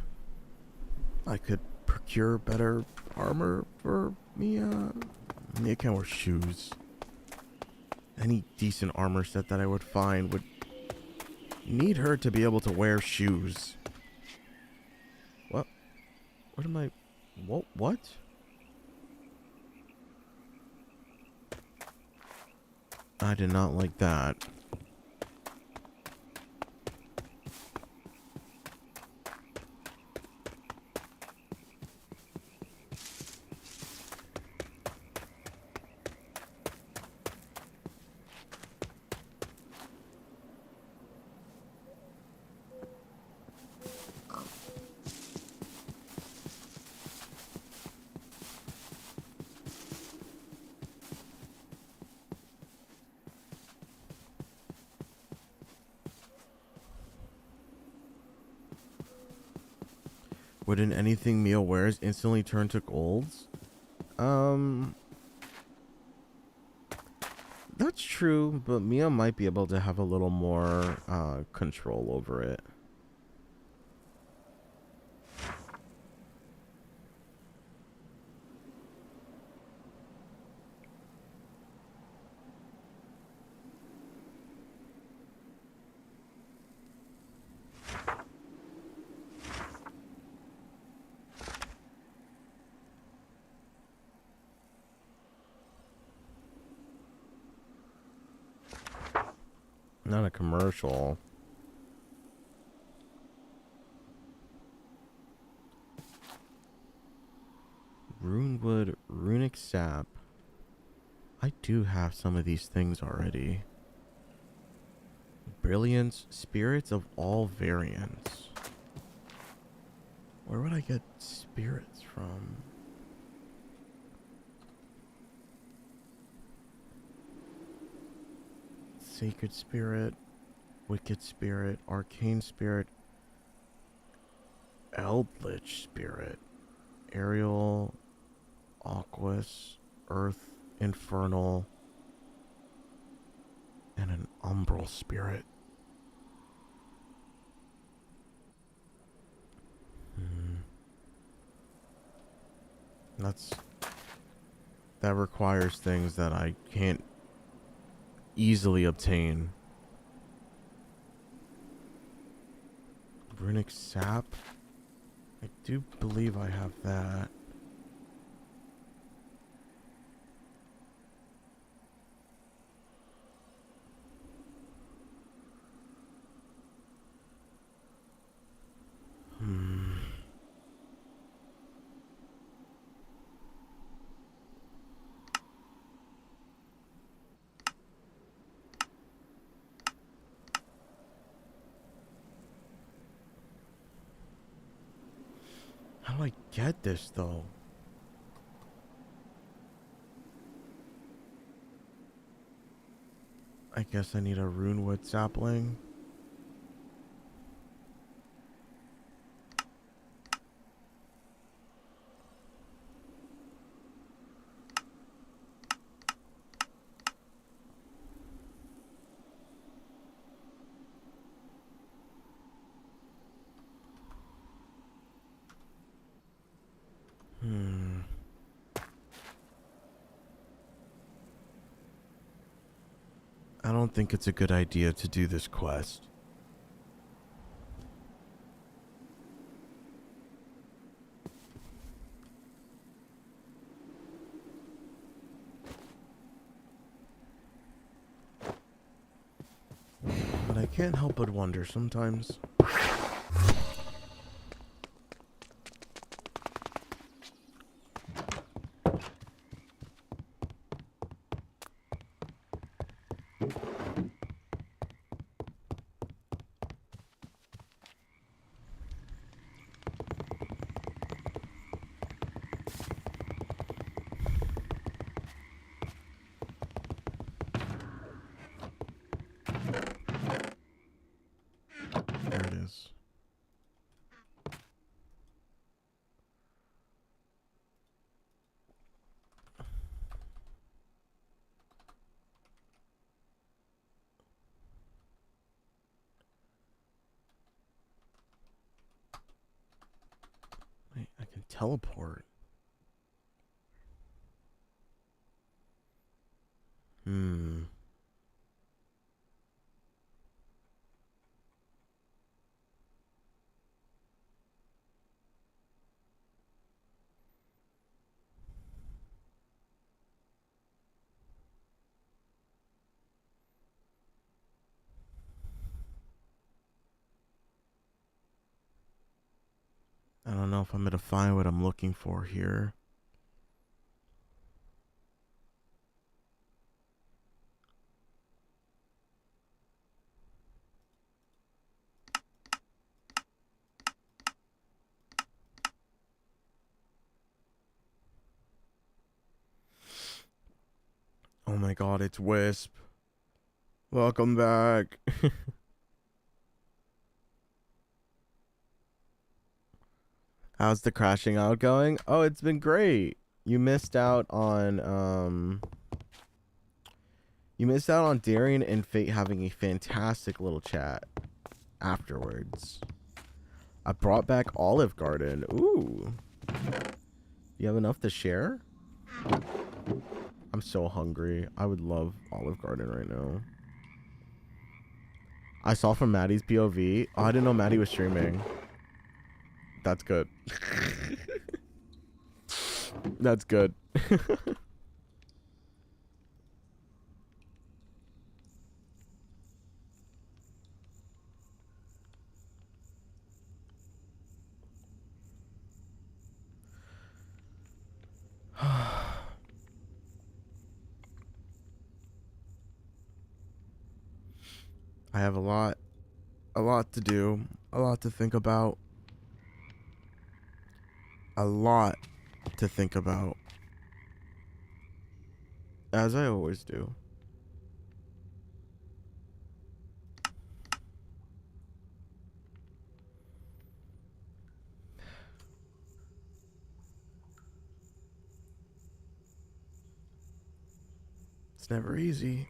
I could procure better armor for Mia. Mia can't wear shoes. Any decent armor set that I would find would need her to be able to wear shoes. What? What am I... What? I did not like that. Wouldn't anything Mia wears instantly turn to golds? That's true, but Mia might be able to have a little more control over it. Not a commercial. Runewood, runic sap. I do have some of these things already. Brilliance, spirits of all variants. Where would I get spirits from? Sacred Spirit, Wicked Spirit, Arcane Spirit, Eldritch Spirit, Aerial, Aquas, Earth, Infernal, and an Umbral Spirit. That requires things that I can't easily obtain. Runic sap? I do believe I have that. How do I get this, though? I guess I need a runewood sapling. I don't think it's a good idea to do this quest. But I can't help but wonder sometimes. There it is. teleport. I don't know if I'm gonna find what I'm looking for here. Oh my god, it's Wisp. Welcome back. How's the crashing out going? Oh, it's been great. You missed out on Darian and Fate having a fantastic little chat afterwards. I brought back Olive Garden. Ooh. You have enough to share? I'm so hungry. I would love Olive Garden right now. I saw from Maddie's POV. Oh, I didn't know Maddie was streaming. That's good. That's good. I have a lot to do, a lot to think about. A lot to think about. As I always do. It's never easy.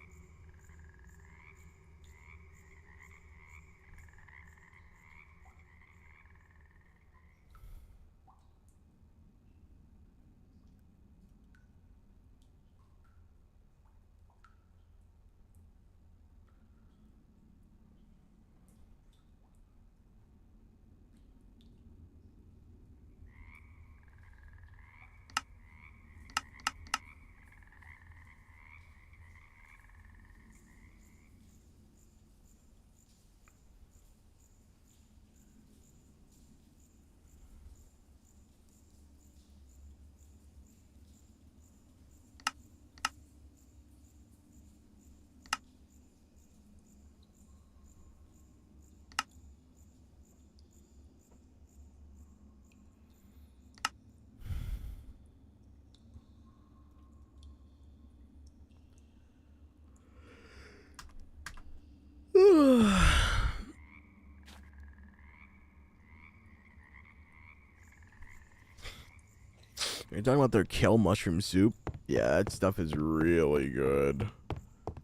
You're talking about their kale mushroom soup? Yeah, that stuff is really good.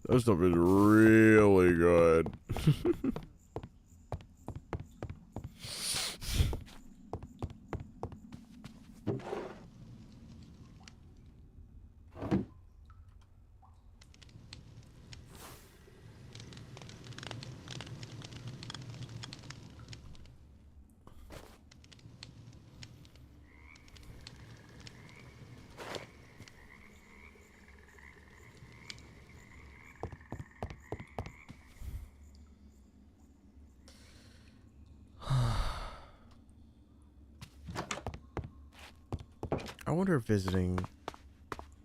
That stuff is really good. I wonder if visiting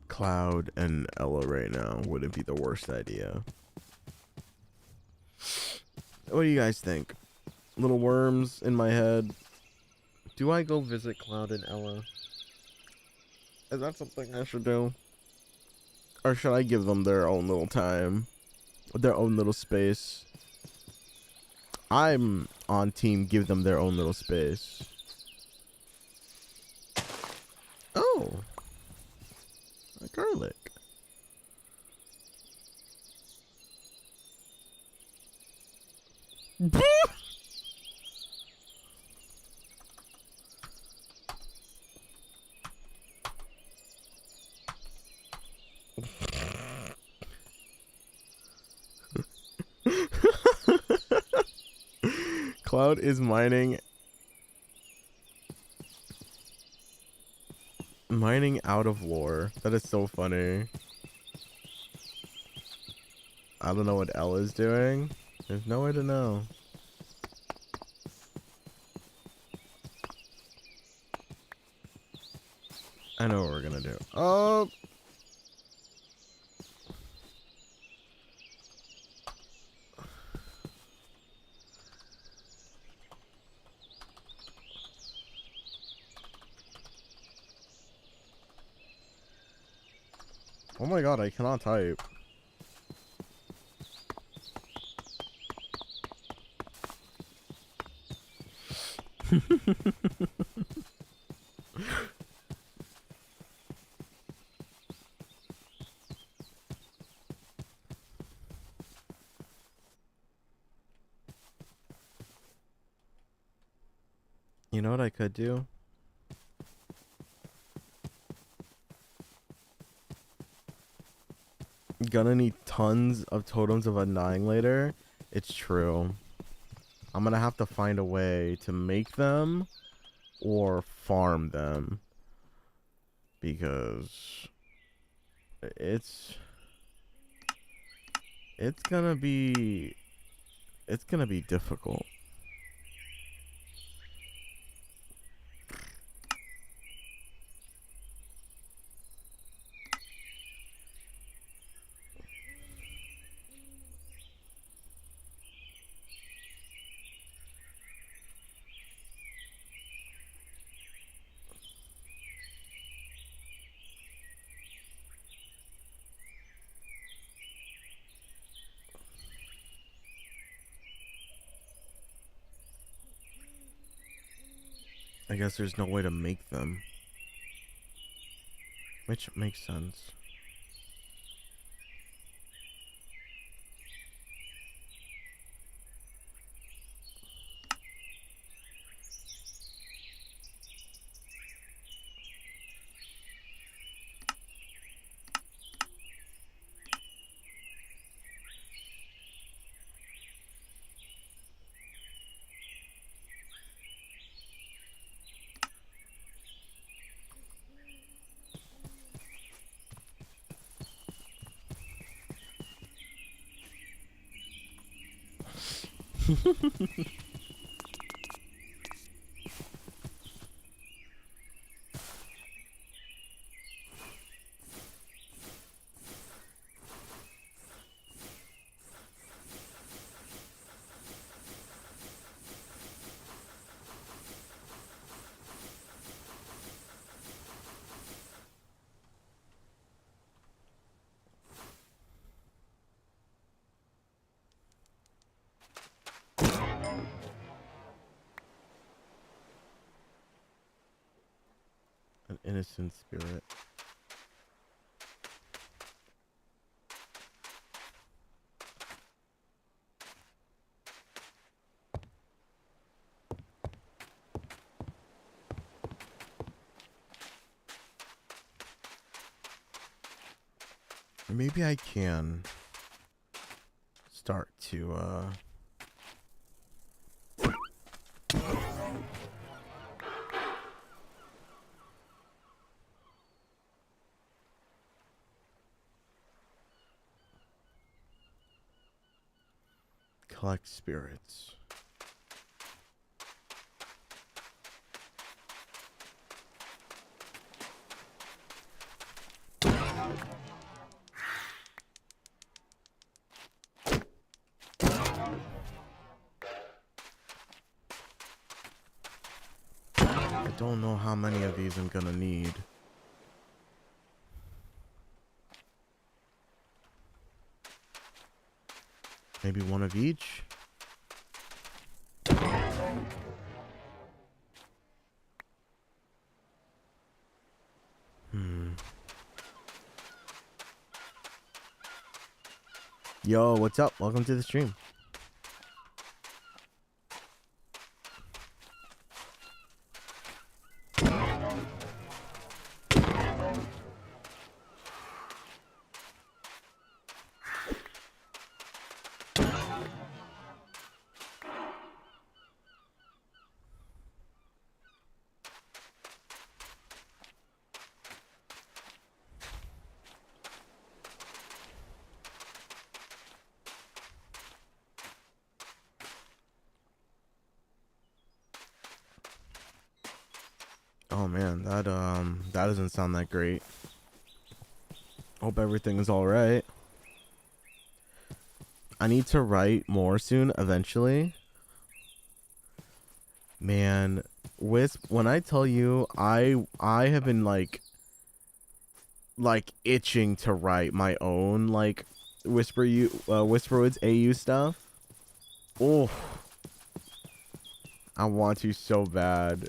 Cloud and Ella right now wouldn't be the worst idea. What do you guys think? Little worms in my head. Do I go visit Cloud and Ella? Is that something I should do? Or should I give them their own little time? Their own little space? I'm on team give them their own little space. Oh. A garlic. Cloud is mining out of lore. That is so funny. I don't know what L is doing. There's no way to know. I know what we're gonna do. Oh! Oh my god, I cannot type. You know what I could do? Gonna need tons of totems of undying later. It's true. I'm gonna have to find a way to make them or farm them. Because it's gonna be difficult. I guess there's no way to make them. Which makes sense. An innocent spirit. Or maybe I can start to collect spirits. I don't know how many of these I'm gonna need. Maybe one of each? Yo, what's up? Welcome to the stream. Oh man, that doesn't sound that great. Hope everything is all right. I need to write more soon eventually. Man, Wisp, when I tell you I have been like itching to write my own like Whisperwoods AU stuff. Oh, I want to so bad.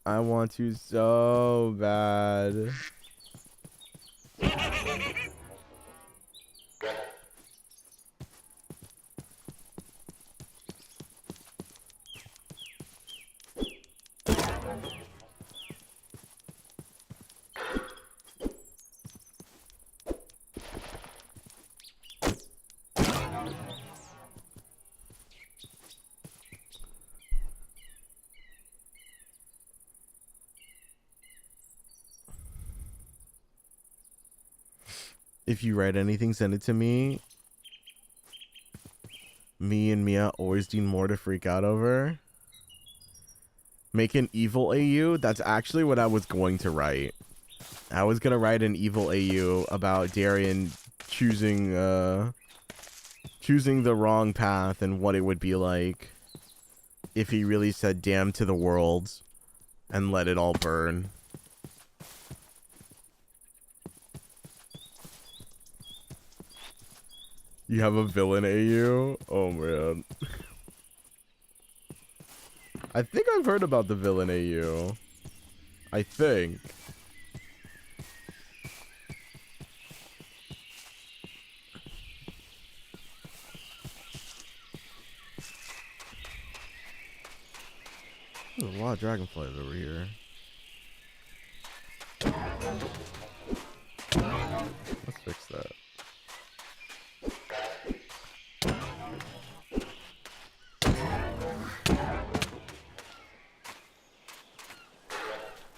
I want to so bad. If you write anything, send it to me. Me and Mia always need more to freak out over. Make an evil AU? That's actually what I was going to write. I was gonna write an evil AU about Darian choosing the wrong path and what it would be like if he really said damn to the world and let it all burn. You have a villain AU? Oh man. I think I've heard about the villain AU. I think. There's a lot of dragonflies over here. Let's fix that.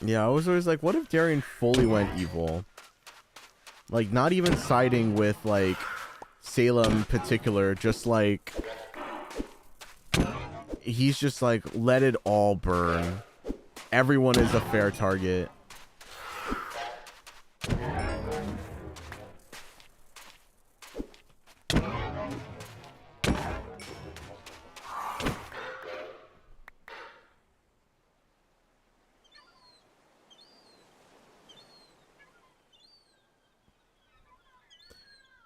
Yeah, I was always like, what if Darian fully went evil? Like, not even siding with, like, Salem in particular, just like... He's just like, let it all burn. Everyone is a fair target.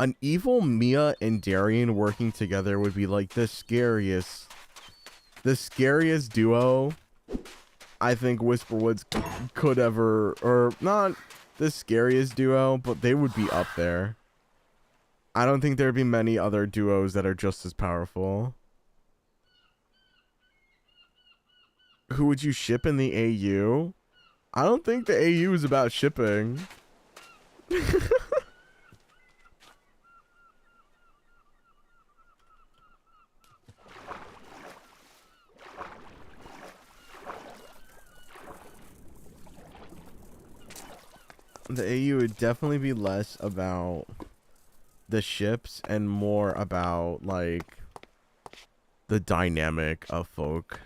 An evil Mia and Darian working together would be like the scariest duo I think Whisperwoods could ever, or not the scariest duo, but they would be up there. I don't think there'd be many other duos that are just as powerful. Who would you ship in the AU? I don't think the AU is about shipping. The AU would definitely be less about the ships and more about, like, the dynamic of folk.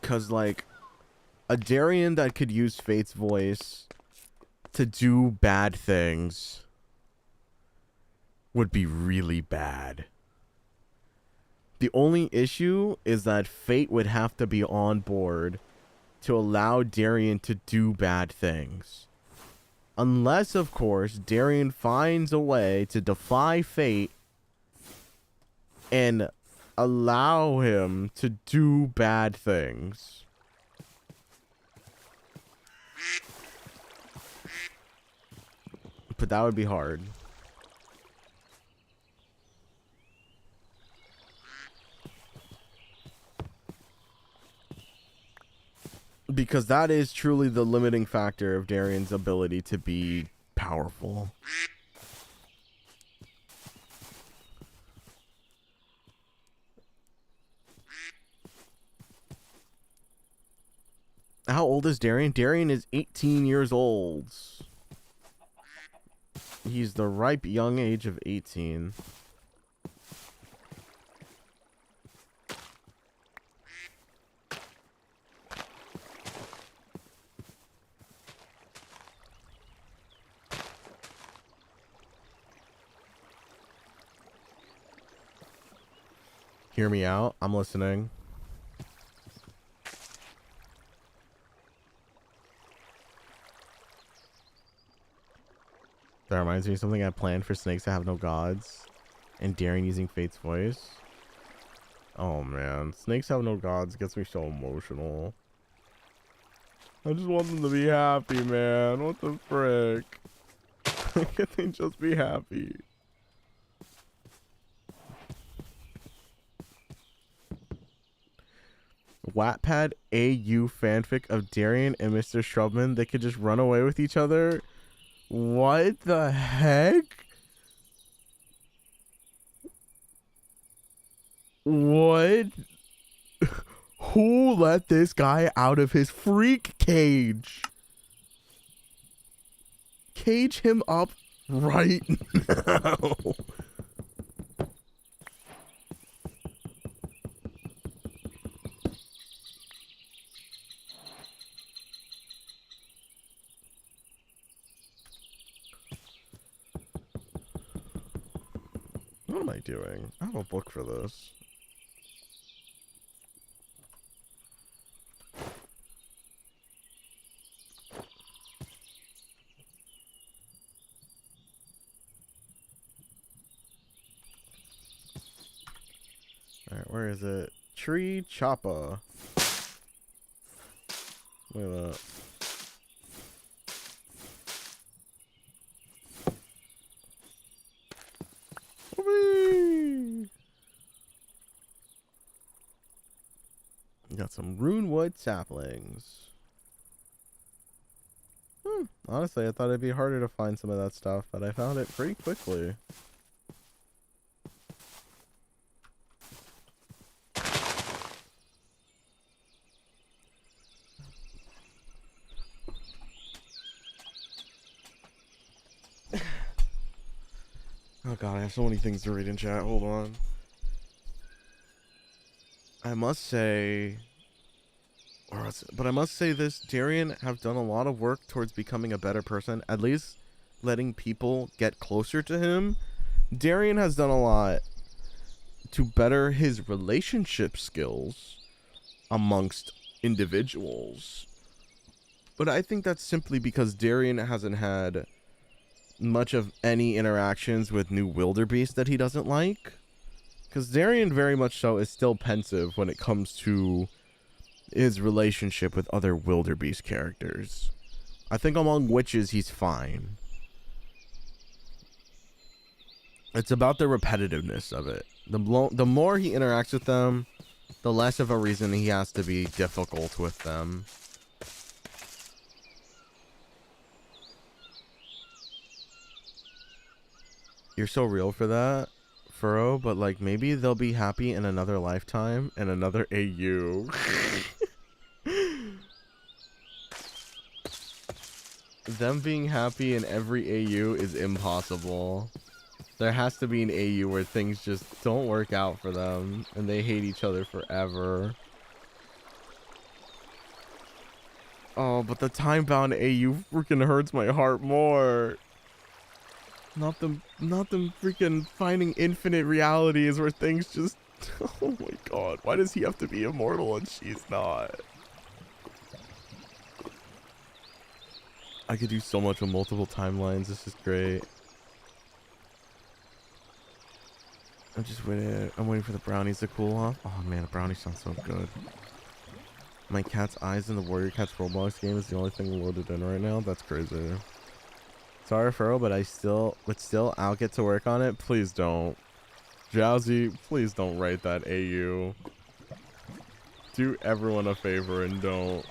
Because, like, a Darian that could use Fate's voice to do bad things would be really bad. The only issue is that Fate would have to be on board to allow Darian to do bad things. Unless, of course, Darian finds a way to defy Fate and allow him to do bad things. But that would be hard. Because that is truly the limiting factor of Darian's ability to be powerful. How old is Darian? Darian is 18 years old. He's the ripe young age of 18. Hear me out. I'm listening. That reminds me of something I planned for snakes to have no gods. And daring using Fate's voice. Oh man. Snakes have no gods gets me so emotional. I just want them to be happy, man. What the frick? Can they just be happy? Wattpad AU fanfic of Darian and Mr. Shrubman. They could just run away with each other. What the heck? What? Who let this guy out of his freak cage? Cage him up right now. What am I doing? I have a book for this. Alright, where is it? Tree Choppa. Look at that. Whee! Got some runewood saplings. Honestly, I thought it'd be harder to find some of that stuff, but I found it pretty quickly. Oh god, I have so many things to read in chat. Hold on. I must say... But I must say this, Darian have done a lot of work towards becoming a better person. At least letting people get closer to him. Darian has done a lot to better his relationship skills amongst individuals. But I think that's simply because Darian hasn't had much of any interactions with new wildebeest that he doesn't like. Because Darian very much so is still pensive when it comes to his relationship with other wildebeest characters. I think among witches he's fine. It's about the repetitiveness of it. The more he interacts with them, the less of a reason he has to be difficult with them. You're so real for that, Furrow, but like maybe they'll be happy in another lifetime and another AU. Them being happy in every AU is impossible. There has to be an AU where things just don't work out for them and they hate each other forever. Oh, but the time-bound AU freaking hurts my heart more. Not them freaking finding infinite realities where things just... Oh my god, why does he have to be immortal and she's not? I could do so much with multiple timelines, this is great. I'm waiting for the brownies to cool off. Oh man, the brownies sound so good. My cat's eyes in the Warrior Cats Roblox game is the only thing loaded in right now. That's crazy. Sorry, Furrow, but still, I'll get to work on it. Please don't. Jowsy, please don't write that AU. Do everyone a favor and don't.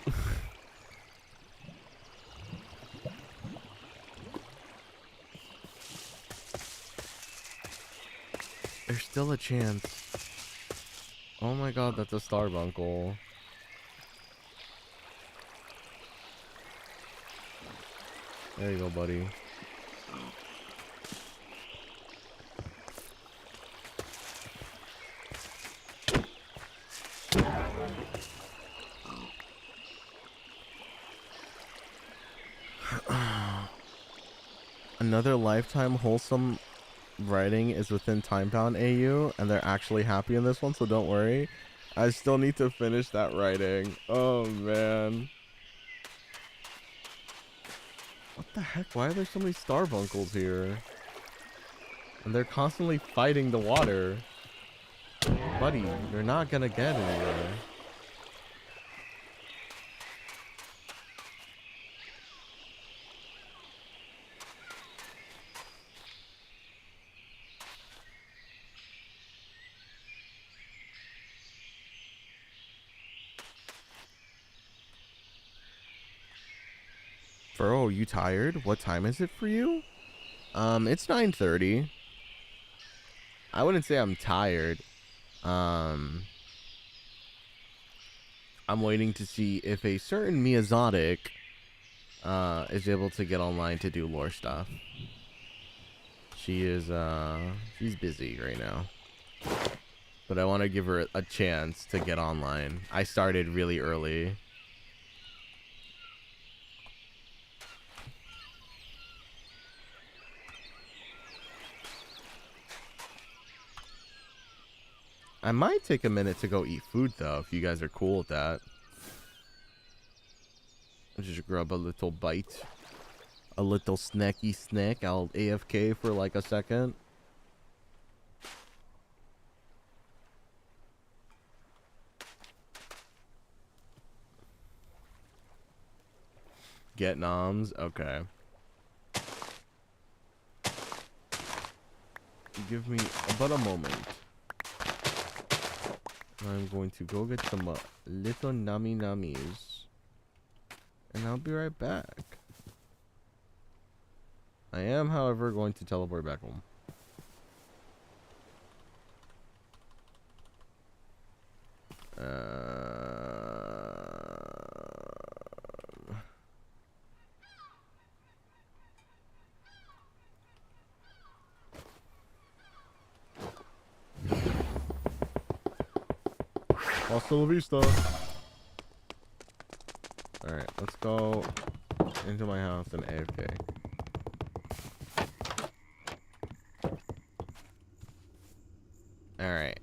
There's still a chance. Oh my god, that's a Starbuncle. There you go, buddy. another lifetime wholesome writing is within time bound AU, and they're actually happy in this one, so don't worry. I still need to finish that writing. Oh man. What the heck? Why are there so many starbunkles here? And they're constantly fighting the water. Buddy, you're not gonna get anywhere. Furrow, you tired? What time is it for you? It's 9:30. I wouldn't say I'm tired. I'm waiting to see if a certain Miyazotic is able to get online to do lore stuff. She is she's busy right now. But I want to give her a chance to get online. I started really early. I might take a minute to go eat food, though, if you guys are cool with that. I'll just grab a little bite. A little snacky snack. I'll AFK for like a second. Get noms? Okay. Give me about a moment. I'm going to go get some little nummy nummies. And I'll be right back. I am, however, going to teleport back home. Hasta la vista. Alright, let's go into my house and AFK. Alright.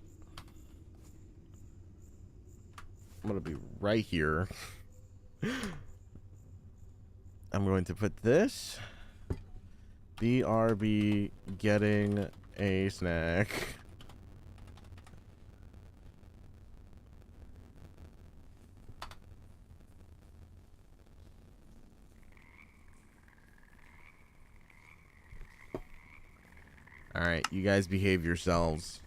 I'm gonna be right here. I'm going to put this. BRB getting a snack. Alright, you guys behave yourselves.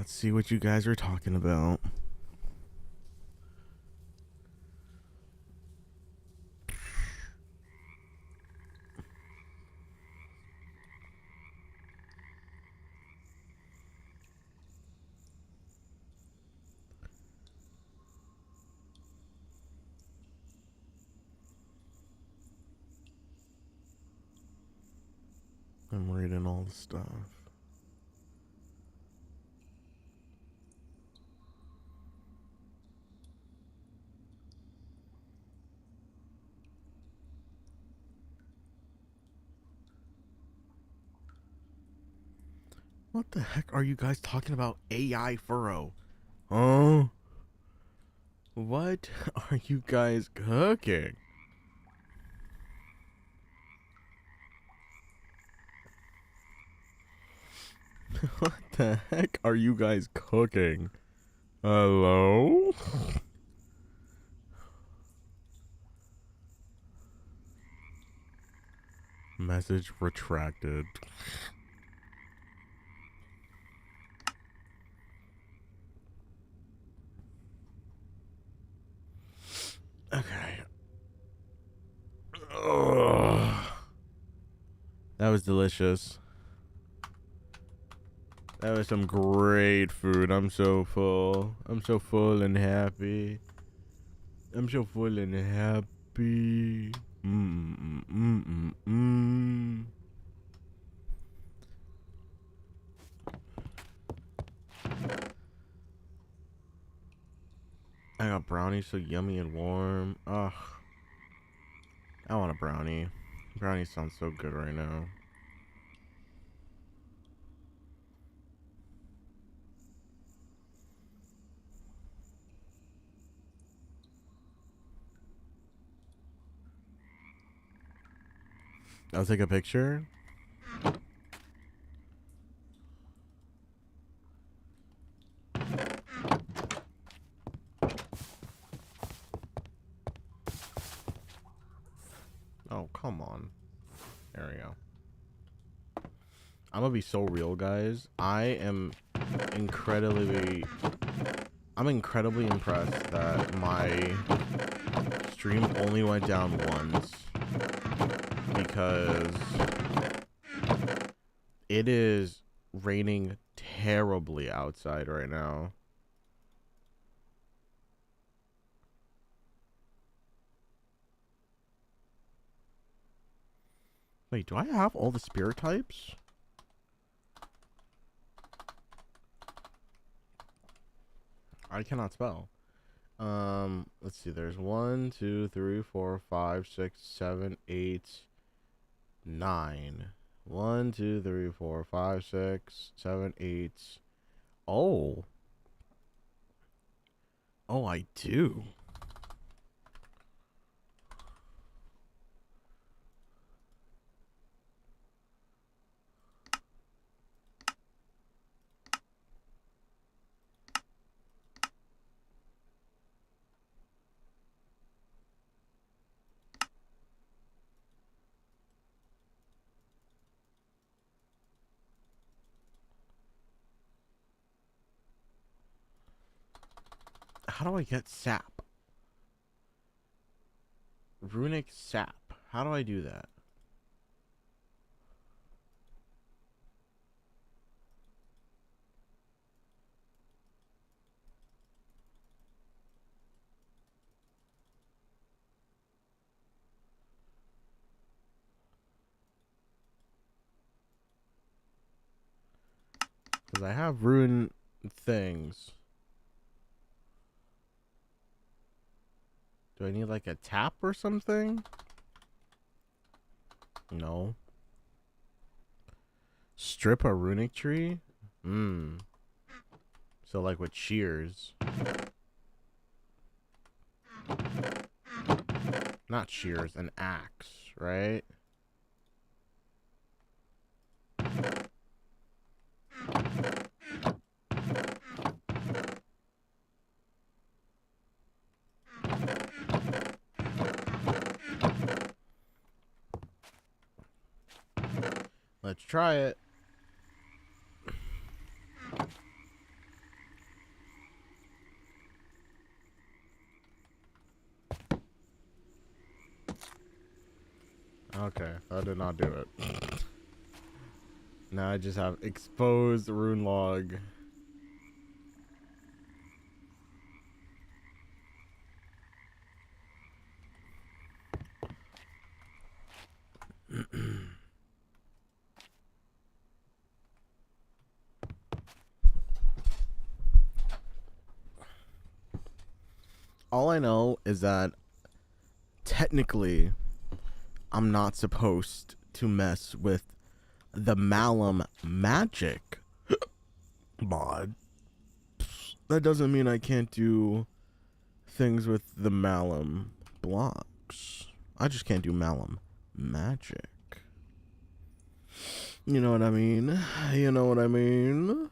Let's see what you guys are talking about. I'm reading all the stuff. What the heck are you guys talking about? AI furrow. Oh. What are you guys cooking? What the heck are you guys cooking? Hello? Message retracted. Okay. Ugh. That was delicious. That was some great food. I'm so full. I'm so full and happy. I'm so full and happy. I got brownies so yummy and warm. Ugh. I want a brownie. Brownie sounds so good right now. I'll take a picture. Oh, come on. There we go. I'm gonna be so real, guys. I'm incredibly impressed that my stream only went down once, because it is raining terribly outside right now. Wait, do I have all the spirit types? I cannot spell. Let's see. There's 1, 2, 3, 4, 5, 6, 7, 8, 9. 1, 2, 3, 4, 5, 6, 7, 8. Oh. Oh, I do. How do I get sap? Runic sap. How do I do that? Because I have rune things. Do I need like a tap or something? No. Strip a runic tree? So like with shears. Not shears, an axe, right? Let's try it. Okay, I did not do it. Now I just have exposed rune log. All I know is that technically I'm not supposed to mess with the Malum magic mod. That doesn't mean I can't do things with the Malum blocks. I just can't do Malum magic. You know what I mean? You know what I mean?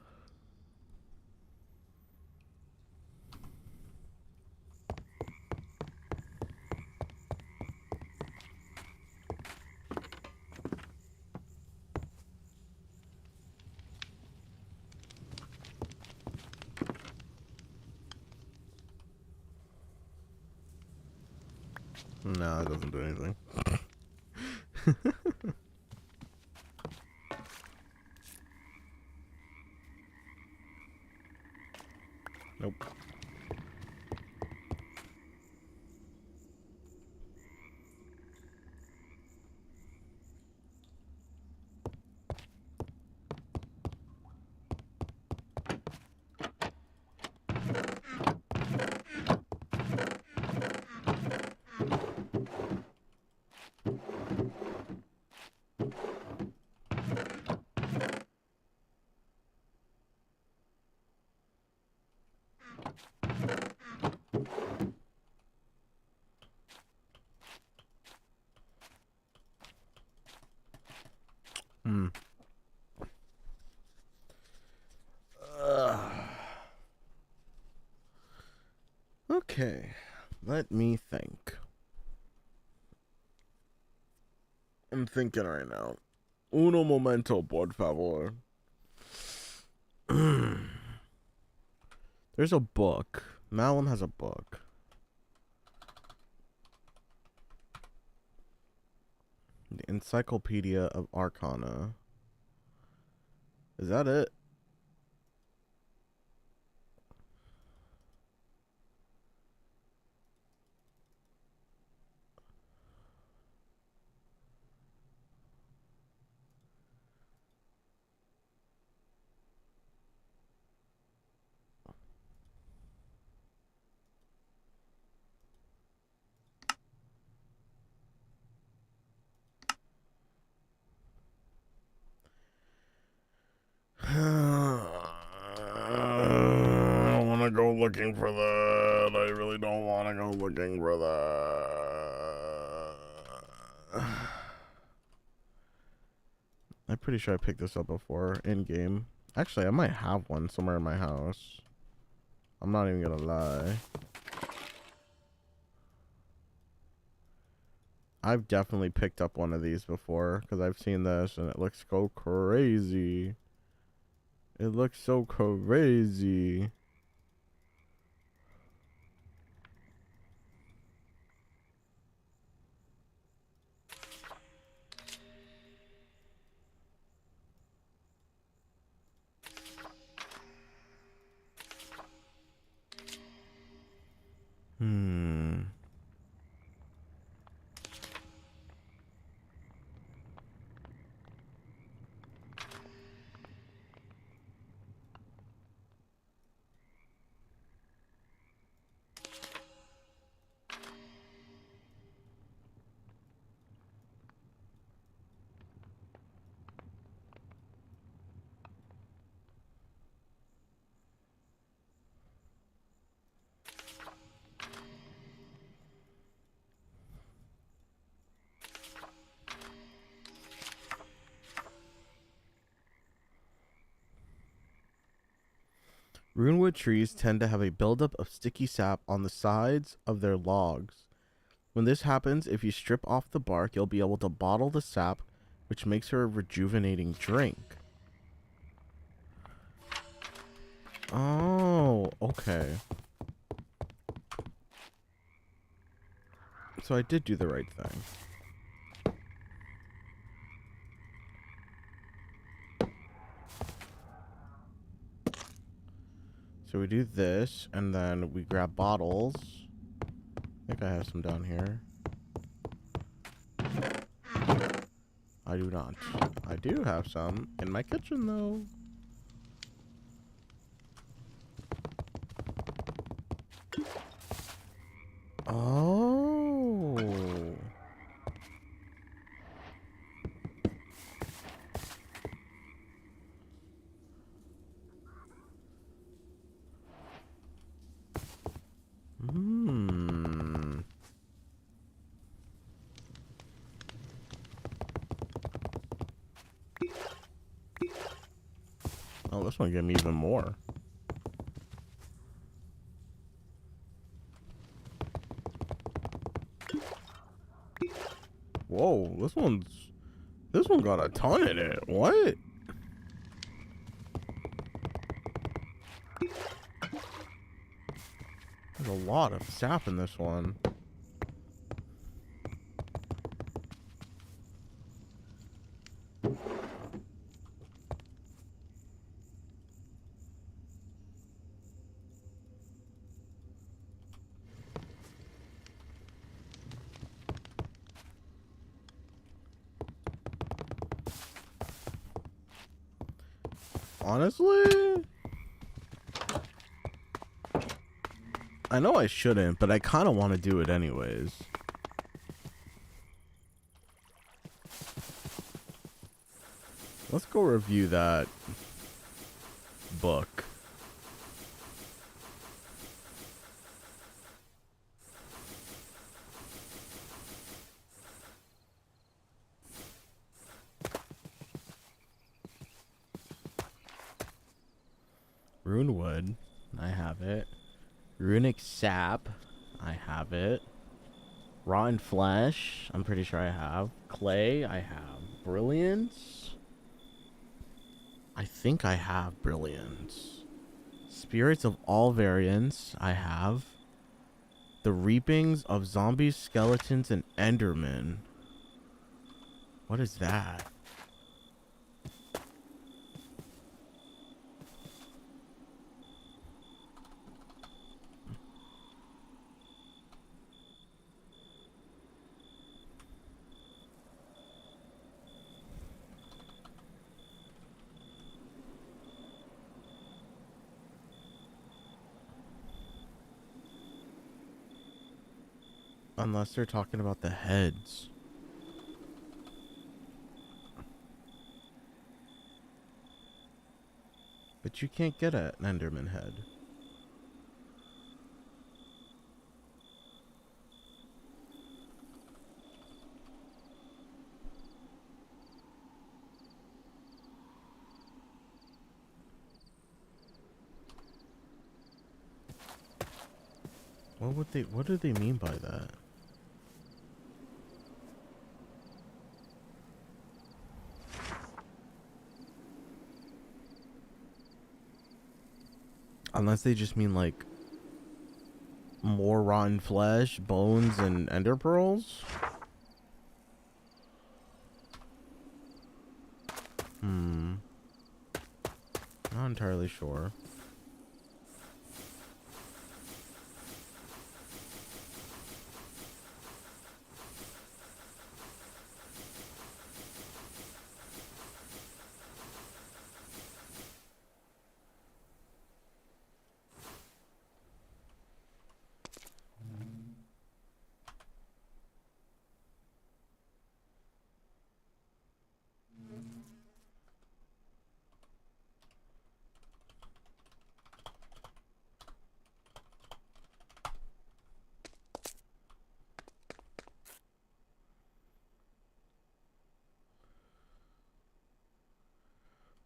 No, it doesn't do anything. Nope. Okay, let me think. I'm thinking right now. Uno momento, por favor. There's a book. Malum has a book. The Encyclopedia of Arcana. Is that it? I don't want to go looking for that. I really don't want to go looking for that. I'm pretty sure I picked this up before in game. Actually, I might have one somewhere in my house. I'm not even gonna lie. I've definitely picked up one of these before because I've seen this and it looks so crazy. It looks so crazy. Runewood trees tend to have a buildup of sticky sap on the sides of their logs. When this happens, if you strip off the bark, you'll be able to bottle the sap, which makes her a rejuvenating drink. Oh, okay. So I did do the right thing. So we do this, and then we grab bottles. I think I have some down here. I do not. I do have some in my kitchen, though. Oh. Hmm. Oh, this one gave me even more. Whoa, this one got a ton in it. What? There's a lot of sap in this one. Honestly, I know I shouldn't, but I kind of want to do it anyways. Let's go review that book. Rune wood, I have it. Runic sap, I have it. Rotten flesh, I'm pretty sure I have. Clay, I have. Brilliance, I think I have brilliance. Spirits of all variants, I have. The reapings of zombies, skeletons, and endermen. What is that? Unless they're talking about the heads. But you can't get an enderman head. What do they mean by that? Unless they just mean like more rotten flesh, bones, and ender pearls? Not entirely sure.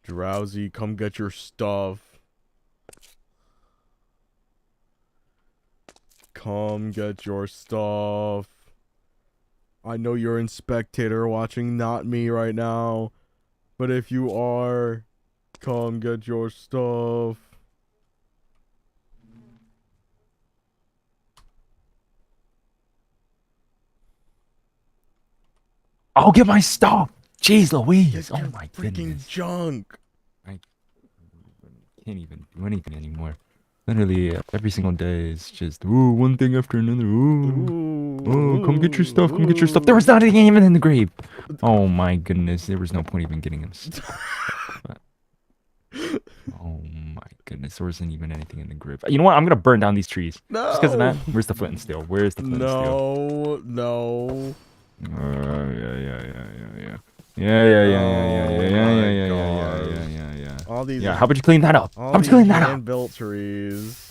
Drowsy, come get your stuff. Come get your stuff. I know you're in spectator watching, not me right now. But if you are, come get your stuff. I'll get my stuff. Jeez Louise. Get Oh your my freaking goodness. junk. I can't even do anything anymore. Literally every single day is just ooh, one thing after another. Ooh, come get your stuff. Come get your stuff. There was nothing even in the grave. Oh my goodness, there was no point even getting him. Oh my goodness, there wasn't even anything in the grave. You know what? I'm gonna burn down these trees. No. Just because of that. Where's the flint and steel? Where's the flint and steel? No. Yeah. All these. Yeah, how about you clean that up? All How about you clean that up? hand-built trees.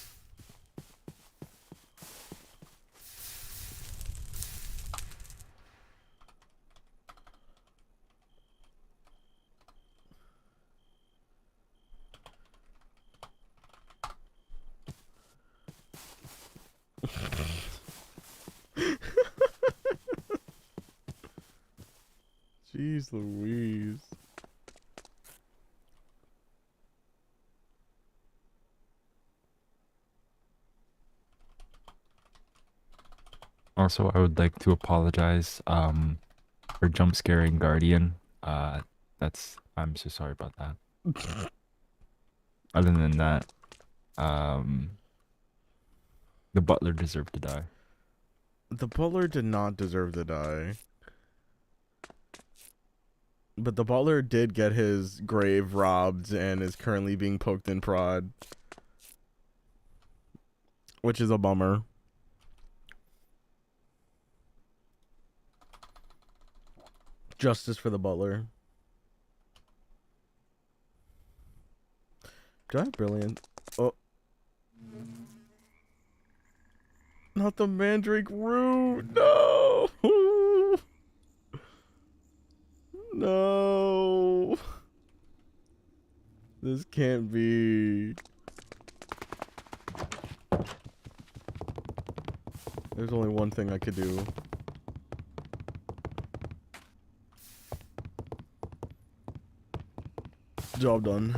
Jeez Louise. Also, I would like to apologize for jump scaring Guardian. I'm so sorry about that. Other than that, the butler deserved to die. The butler did not deserve to die. But the butler did get his grave robbed and is currently being poked in prod. Which is a bummer. Justice for the butler. Do I have brilliant? Oh. Not the mandrake root. No. No. This can't be. There's only one thing I could do. Job done.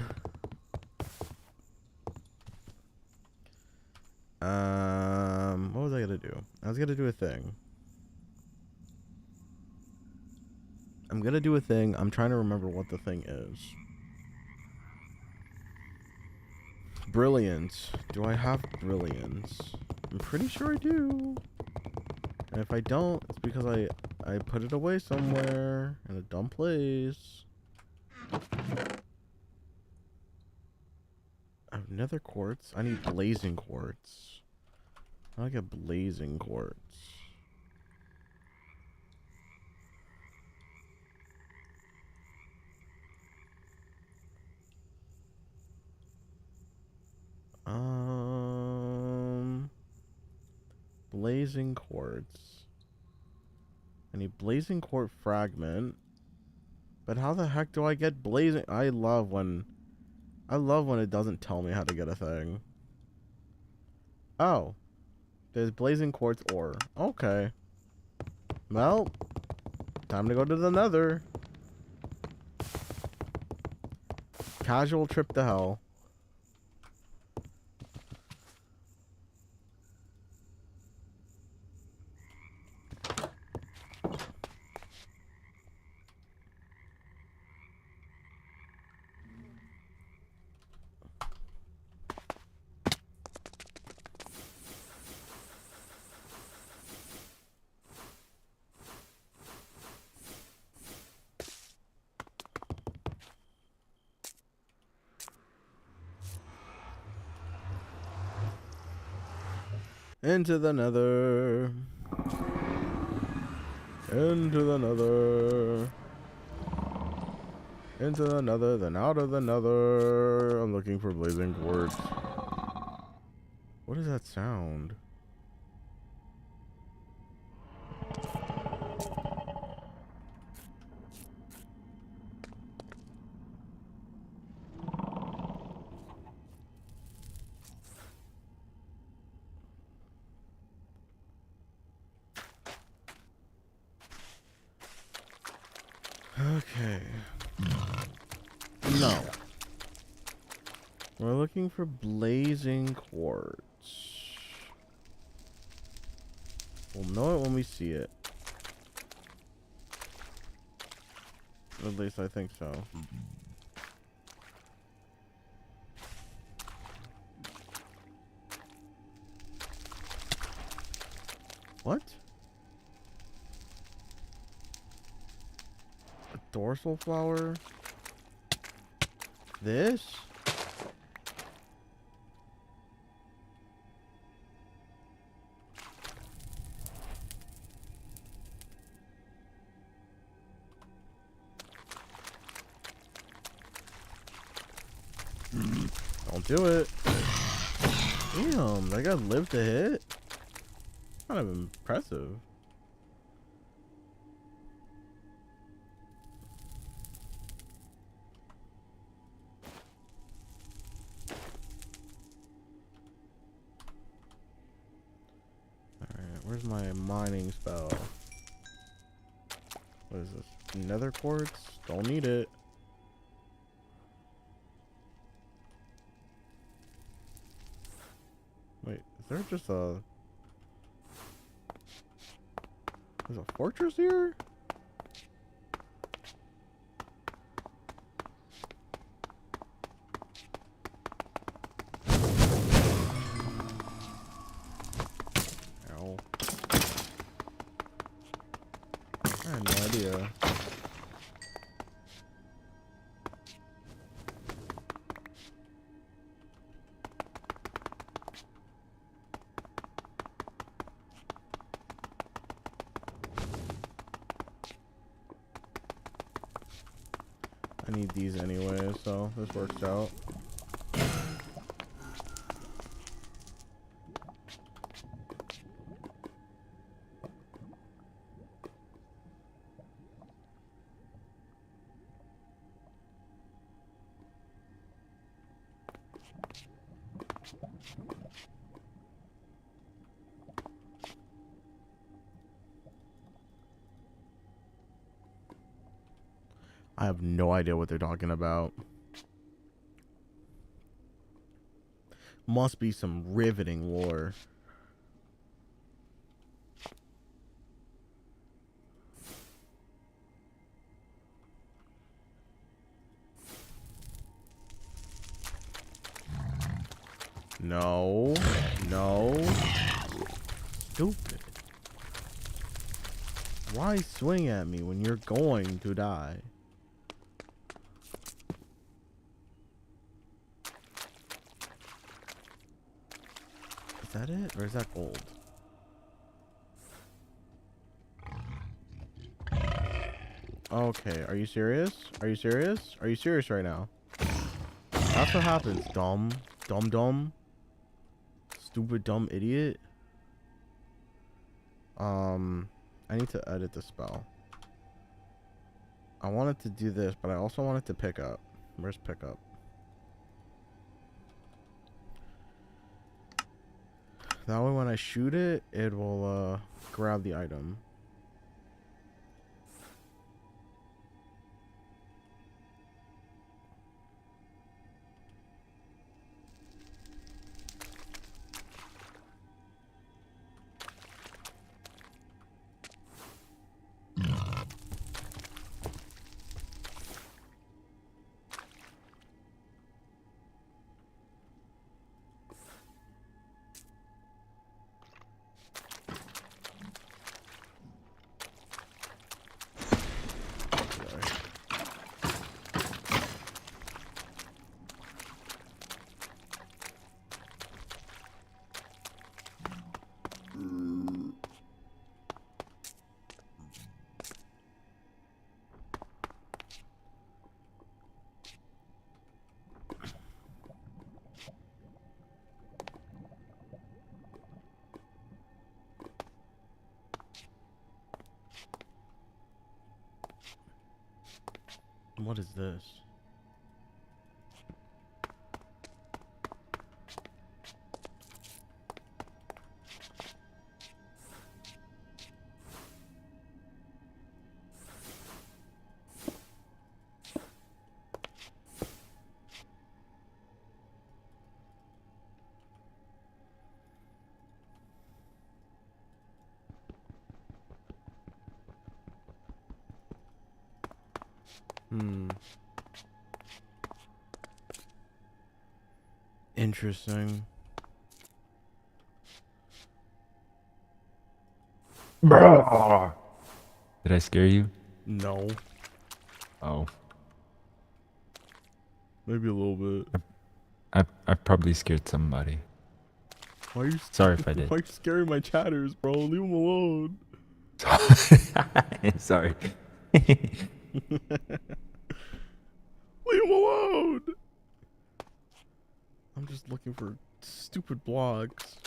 What was I gonna do? I was gonna do a thing. I'm gonna do a thing. I'm trying to remember what the thing is. Brilliance. Do I have brilliance? I'm pretty sure I do. And if I don't, it's because I put it away somewhere in a dumb place. I have nether quartz. I need blazing quartz. I get blazing quartz. Blazing quartz. I need blazing quartz fragment. But how the heck do I get blazing? I love when it doesn't tell me how to get a thing. Oh. There's blazing quartz ore. Okay. Well, time to go to the nether. Casual trip to hell. Into the nether. Into the nether. Into the nether, then out of the nether. I'm looking for blazing quartz. What does that sound? Okay. No. We're looking for blazing quartz. We'll know it when we see it. At least I think so. What? A dorsal flower? This? Don't do it. Damn, that guy lived to hit. Kind of impressive. Alright, where's my mining spell? What is this? Nether quartz? Don't need it. Wait, is there just a... There's a fortress here? Ow. I had no idea. I need these anyway, so this works out. I have no idea what they're talking about. Must be some riveting lore. No. No. Stupid. Why swing at me when you're going to die? Is that it? Or is that gold? Okay, are you serious? Are you serious? Are you serious right now? That's what happens, dumb. Dumb. Stupid dumb idiot. I need to edit the spell. I wanted to do this, but I also wanted to pick up. Where's pick up? That way when I shoot it, it will grab the item. What is this? Interesting. Did I scare you? No, Oh, maybe a little bit. I probably scared somebody. Why are you? Sorry if I did. Why are you scaring my chatters, bro? Leave them alone. Sorry. Leave them alone. I'm just looking for stupid blocks.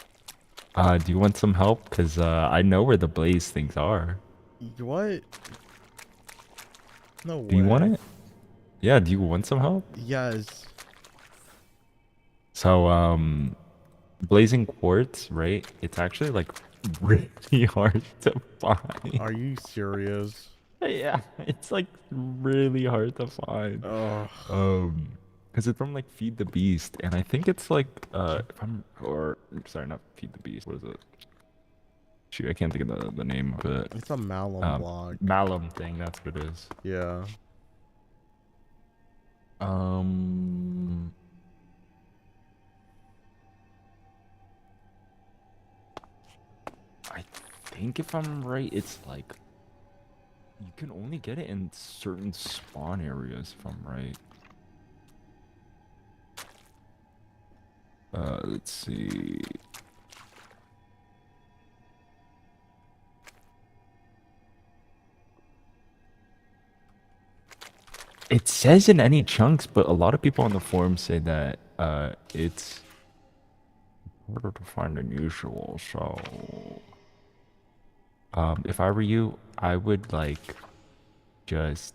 Do you want some help? Cause I know where the blaze things are. What? No way. Do you want it? Yeah. Do you want some help? Yes. So blazing quartz, right? It's actually like really hard to find. Are you serious? Yeah, it's like really hard to find. Ugh. Because it's from like Feed the Beast, and I think it's like if I'm or sorry, not Feed the Beast. What is it? Shoot, I can't think of the name of it. It's a malum block. Malum thing. That's what it is. Yeah. I think if I'm right, it's like you can only get it in certain spawn areas, if I'm right. Let's see. It says in any chunks, but a lot of people on the forum say that it's harder to find than usual. So, if I were you, I would like just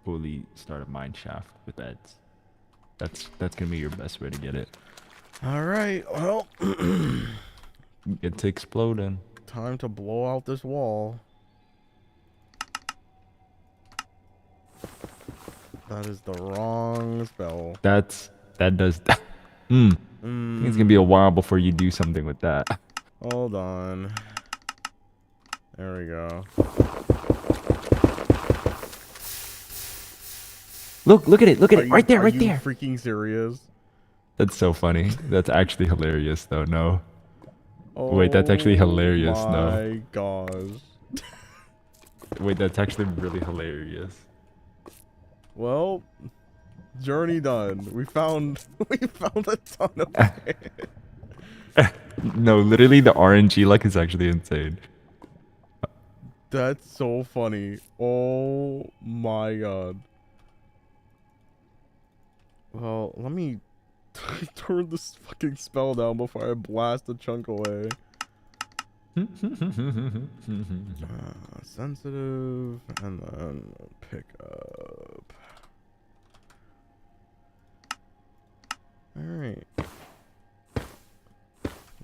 fully start a mine shaft with beds. That's gonna be your best way to get it. All right. Well, Get to exploding. time to blow out this wall. That is the wrong spell. That does that. I think it's gonna be a while before you do something with that. Hold on. There we go. Look at it, Are you- right there, are right you there. Freaking serious? That's so funny. That's actually hilarious, though. No. Wait, that's actually hilarious, Oh no. my gosh. Wait, that's actually really hilarious. Well, journey done. We found a ton of it. No, literally the RNG luck is actually insane. That's so funny. Oh my god. Well, let me turn this fucking spell down before I blast a chunk away. Sensitive, and then pick up. Alright.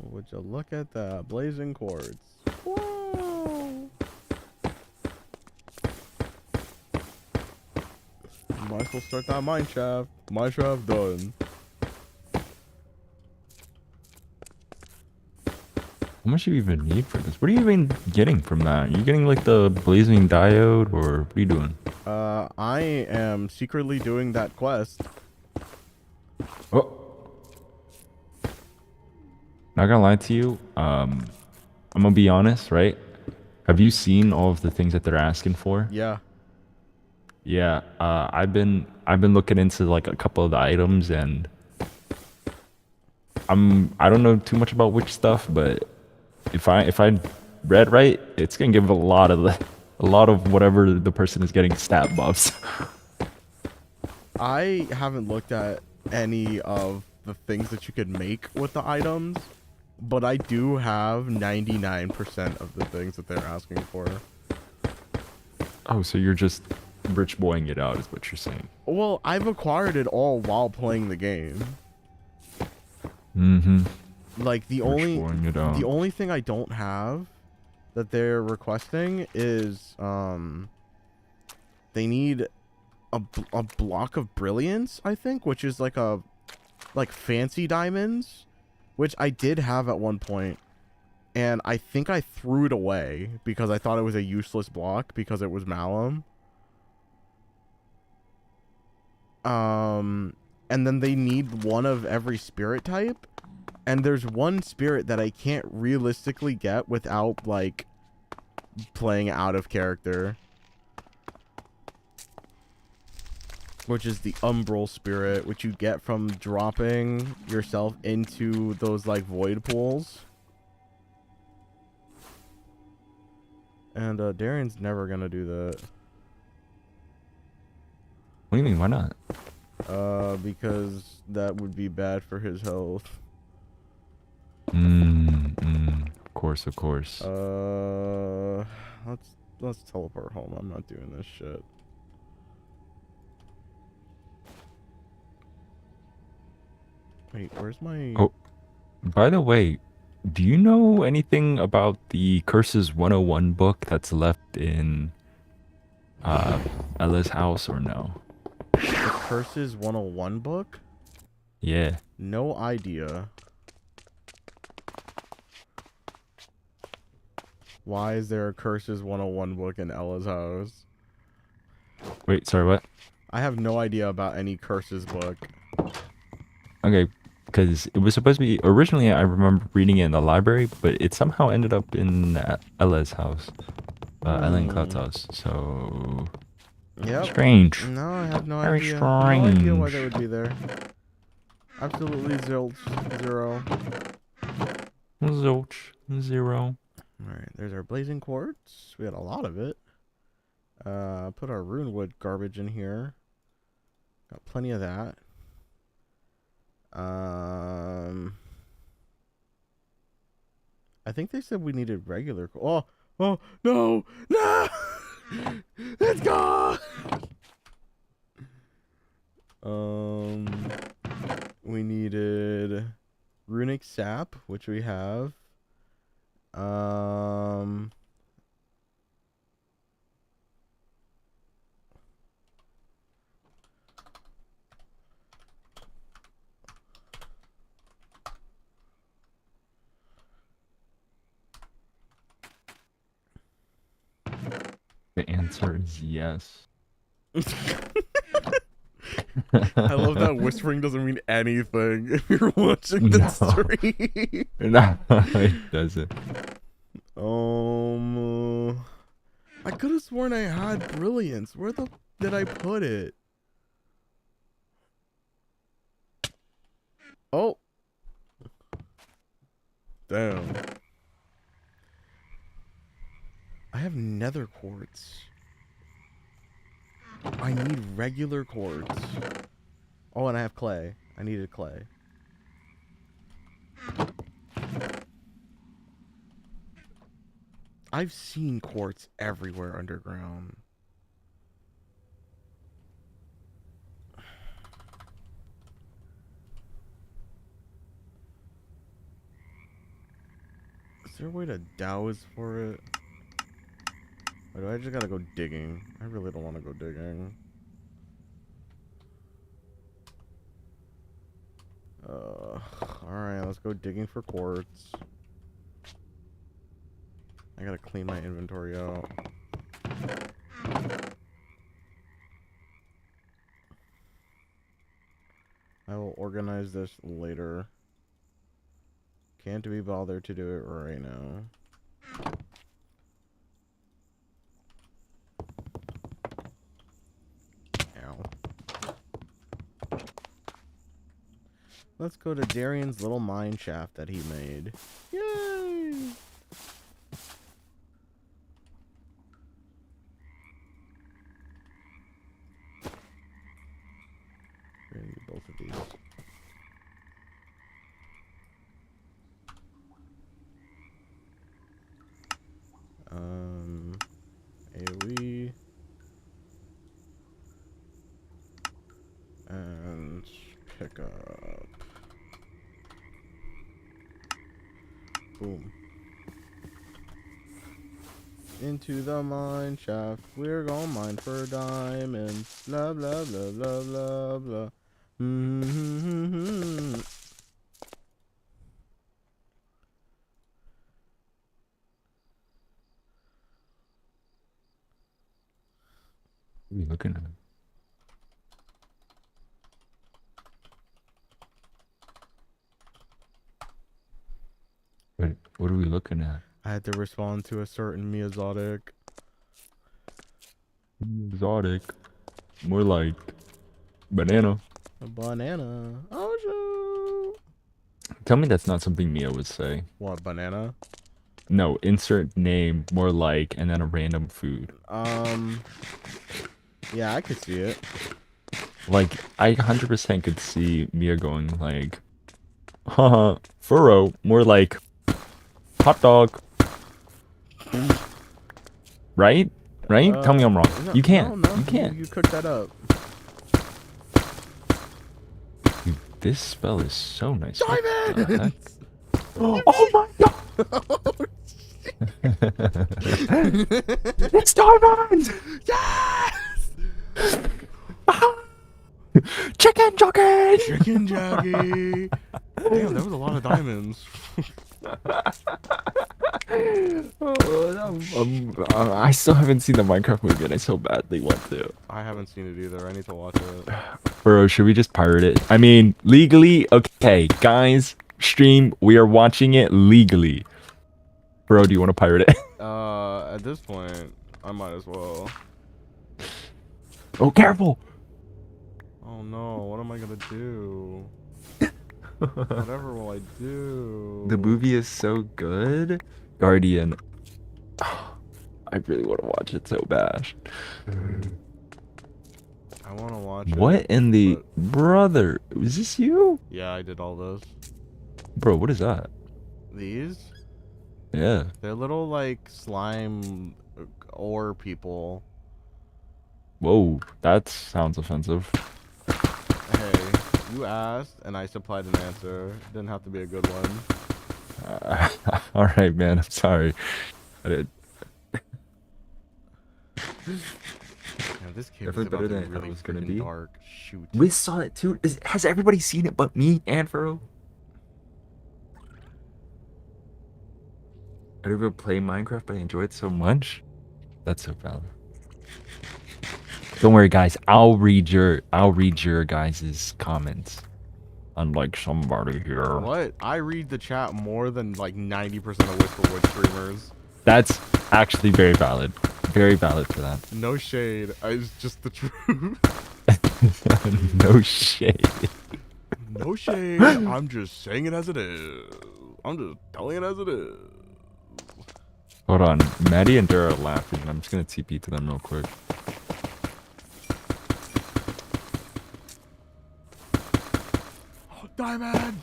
Would you look at that? Blazing quartz. Whoa! Might as well start that mine shaft. Mine shaft done. How much do you even need for this? What are you even getting from that? Are you getting like the blazing diode, or what are you doing? I am secretly doing that quest. Oh. Not gonna lie to you, I'm gonna be honest, right? Have you seen all of the things that they're asking for? Yeah. Yeah, I've been looking into like a couple of the items, and I don't know too much about which stuff, but if I read right, it's gonna give a lot of whatever the person is getting stat buffs. I haven't looked at any of the things that you could make with the items, but I do have 99% of the things that they're asking for. Oh, so you're just rich boying it out, is what you're saying? Well, I've acquired it all while playing the game. Mm-hmm. Like the only thing I don't have that they're requesting is they need a block of brilliance, I think, which is like fancy diamonds, which I did have at one point, and I think I threw it away because I thought it was a useless block because it was malum. And then they need one of every spirit type. And there's one spirit that I can't realistically get without, like, playing out of character. Which is the umbral spirit, which you get from dropping yourself into those like void pools. And Darian's never gonna do that. What do you mean? Why not? Because that would be bad for his health. Of course, of course. Let's teleport home. I'm not doing this shit. Wait, where's my... Oh, by the way, do you know anything about the Curses 101 book that's left in Ella's house or no? The Curses 101 book? Yeah. No idea. Why is there a Curses 101 book in Ella's house? Wait, sorry, what? I have no idea about any Curses book. Okay, because it was supposed to be originally. I remember reading it in the library, but it somehow ended up in Ella's house, Ella and Cloud's house. So Yep. strange. No, I have no Very idea. strange. No idea why they would be there. Absolutely zilch. Zero. Zilch. Zero. Alright, there's our blazing quartz. We had a lot of it. Put our runewood garbage in here. Got plenty of that. I think they said we needed regular. Oh, no, no! Let's go! We needed runic sap, which we have. The answer is yes. I love that whispering doesn't mean anything if you're watching the stream. No, it doesn't. I could have sworn I had brilliance. Where the did I put it? Oh. Damn. I have nether quartz. I need regular quartz. Oh, and I have clay. I needed clay. I've seen quartz everywhere underground. Is there a way to douse for it? Or do I just gotta go digging? I really don't want to go digging. Alright, let's go digging for quartz. I gotta clean my inventory out. I will organize this later. Can't be bothered to do it right now. Let's go to Darian's little mine shaft that he made. Yay! We're gonna need both of these. AoE. And pick up. Boom. Into the mine shaft. We're gonna mine for diamonds. Blah blah blah blah blah blah. Mm-hmm. What are you looking at? Wait, what are we looking at? I had to respond to a certain Miyazotic. Exotic. More like banana. A banana. Oh, shoot. Tell me that's not something Mia would say. What, banana? No, insert name, more like, and then a random food. Yeah, I could see it. Like, I 100% could see Mia going like, haha, furrow, more like hot dog. Right? Right? Tell me I'm wrong. No, You can't. No, You can't. You cooked that up. Dude, this spell is so nice. Diamond! Oh my god! It's diamond! Yes! Chicken jockey! Chicken jockey! Damn, that was a lot of diamonds. I still haven't seen the Minecraft movie and I so badly want to. I haven't seen it either. I need to watch it. Bro, should we just pirate it? I mean, legally? Okay, guys, stream, we are watching it legally. Bro, do you want to pirate it? At this point, I might as well. Oh, careful! Oh no, what am I gonna do? Whatever will I do? The movie is so good. Guardian. I really want to watch it so bad. I want to watch it. What in the... but- Brother, is this you? Yeah, I did all this. Bro, what is that? These? Yeah. They're little, like, slime ore people. Whoa, that sounds offensive. Hey, you asked, and I supplied an answer. Didn't have to be a good one. Alright, man, I'm sorry. I did. Yeah, this cave Definitely is about better to than be I thought really it was gonna freaking be. dark. Shoot. We saw it too. Has everybody seen it but me and Furrow? I don't even play Minecraft, but I enjoy it so much. That's so valid. Don't worry, guys. I'll read your guys' comments. Unlike somebody here. What? I read the chat more than like 90% of Whisperwood streamers. That's actually very valid. Very valid for that. No shade. It's just the truth. No shade. No shade. I'm just saying it as it is. I'm just telling it as it is. Hold on. Maddie and Dara are laughing. I'm just gonna TP to them real quick. Diamond!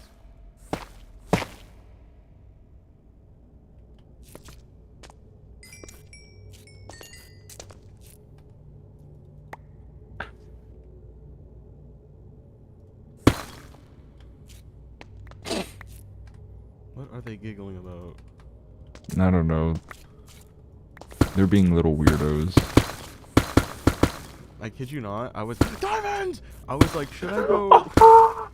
What are they giggling about? I don't know. They're being little weirdos. I kid you not. I was diamonds. I was like, should I go?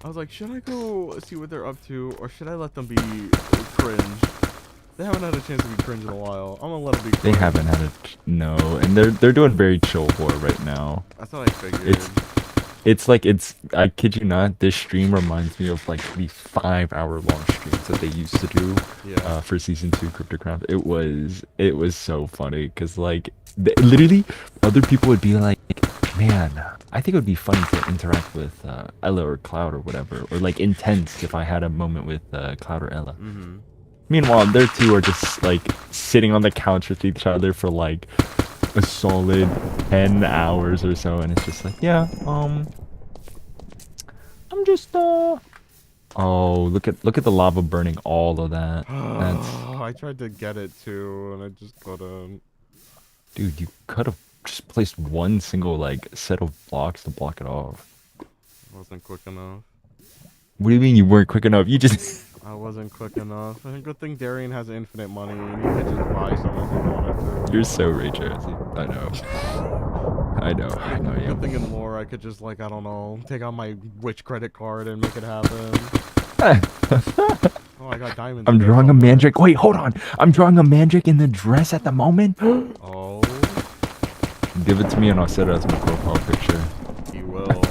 I was like, should I go see what they're up to, or should I let them be cringe? They haven't had a chance to be cringe in a while. I'm gonna let them be cringe. They haven't had it. No, and they're doing very chill horror right now. That's what I figured. I kid you not, this stream reminds me of like the 5-hour-long streams that they used to do for season 2 Cryptocraft. It was so funny because like literally other people would be like, man, I think it would be funny to interact with Ella or Cloud or whatever, or like Intense if I had a moment with Cloud or Ella. Mm-hmm. Meanwhile, their two are just like sitting on the couch with each other for like a solid 10 hours or so, and it's just like, yeah, I'm just oh, look at the lava burning all of that. I tried to get it too, and I just couldn't. Dude, you could have just placed one single like set of blocks to block it off. I wasn't quick enough. What do you mean you weren't quick enough? You just I wasn't quick enough. I think good thing Darian has infinite money and he could just buy some if he wanted to. You're so rage I know. I know Good you. thing in lore I could just like, I don't know, take out my witch credit card and make it happen. Oh, I got diamonds. I'm drawing a mandrake. Wait, hold on. I'm drawing a mandrake in the dress at the moment. Oh. Give it to me and I'll set it as my profile picture. He will.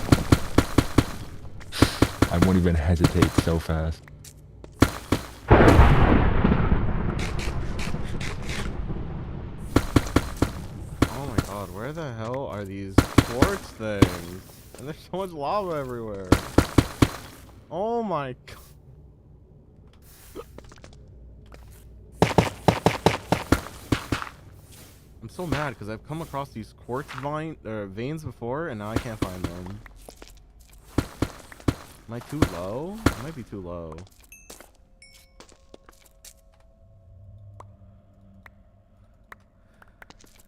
I won't even hesitate so fast. god, where the hell are these quartz things? And there's so much lava everywhere. Oh my god. I'm so mad because I've come across these quartz veins before and now I can't find them. Am I too low? I might be too low.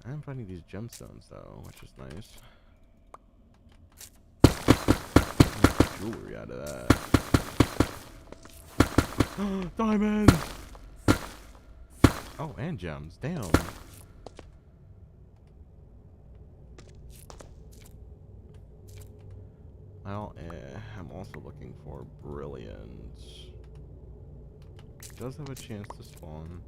I am finding these gemstones though, which is nice. Make jewelry out of that. Diamonds! Oh, and gems. Damn. Well, I'm also looking for brilliance. It does have a chance to spawn.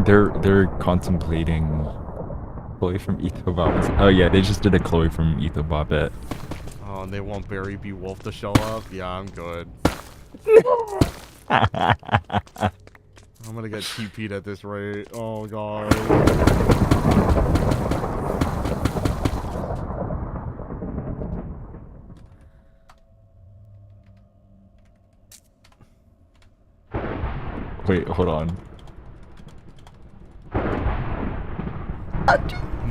They're contemplating Chloe from Ethobot. Oh yeah, they just did a Chloe from Ethobot bit. Oh, and they want Barry B. Wolf to show up? Yeah, I'm good. I'm gonna get TP'd at this rate. Oh god. Wait, hold on.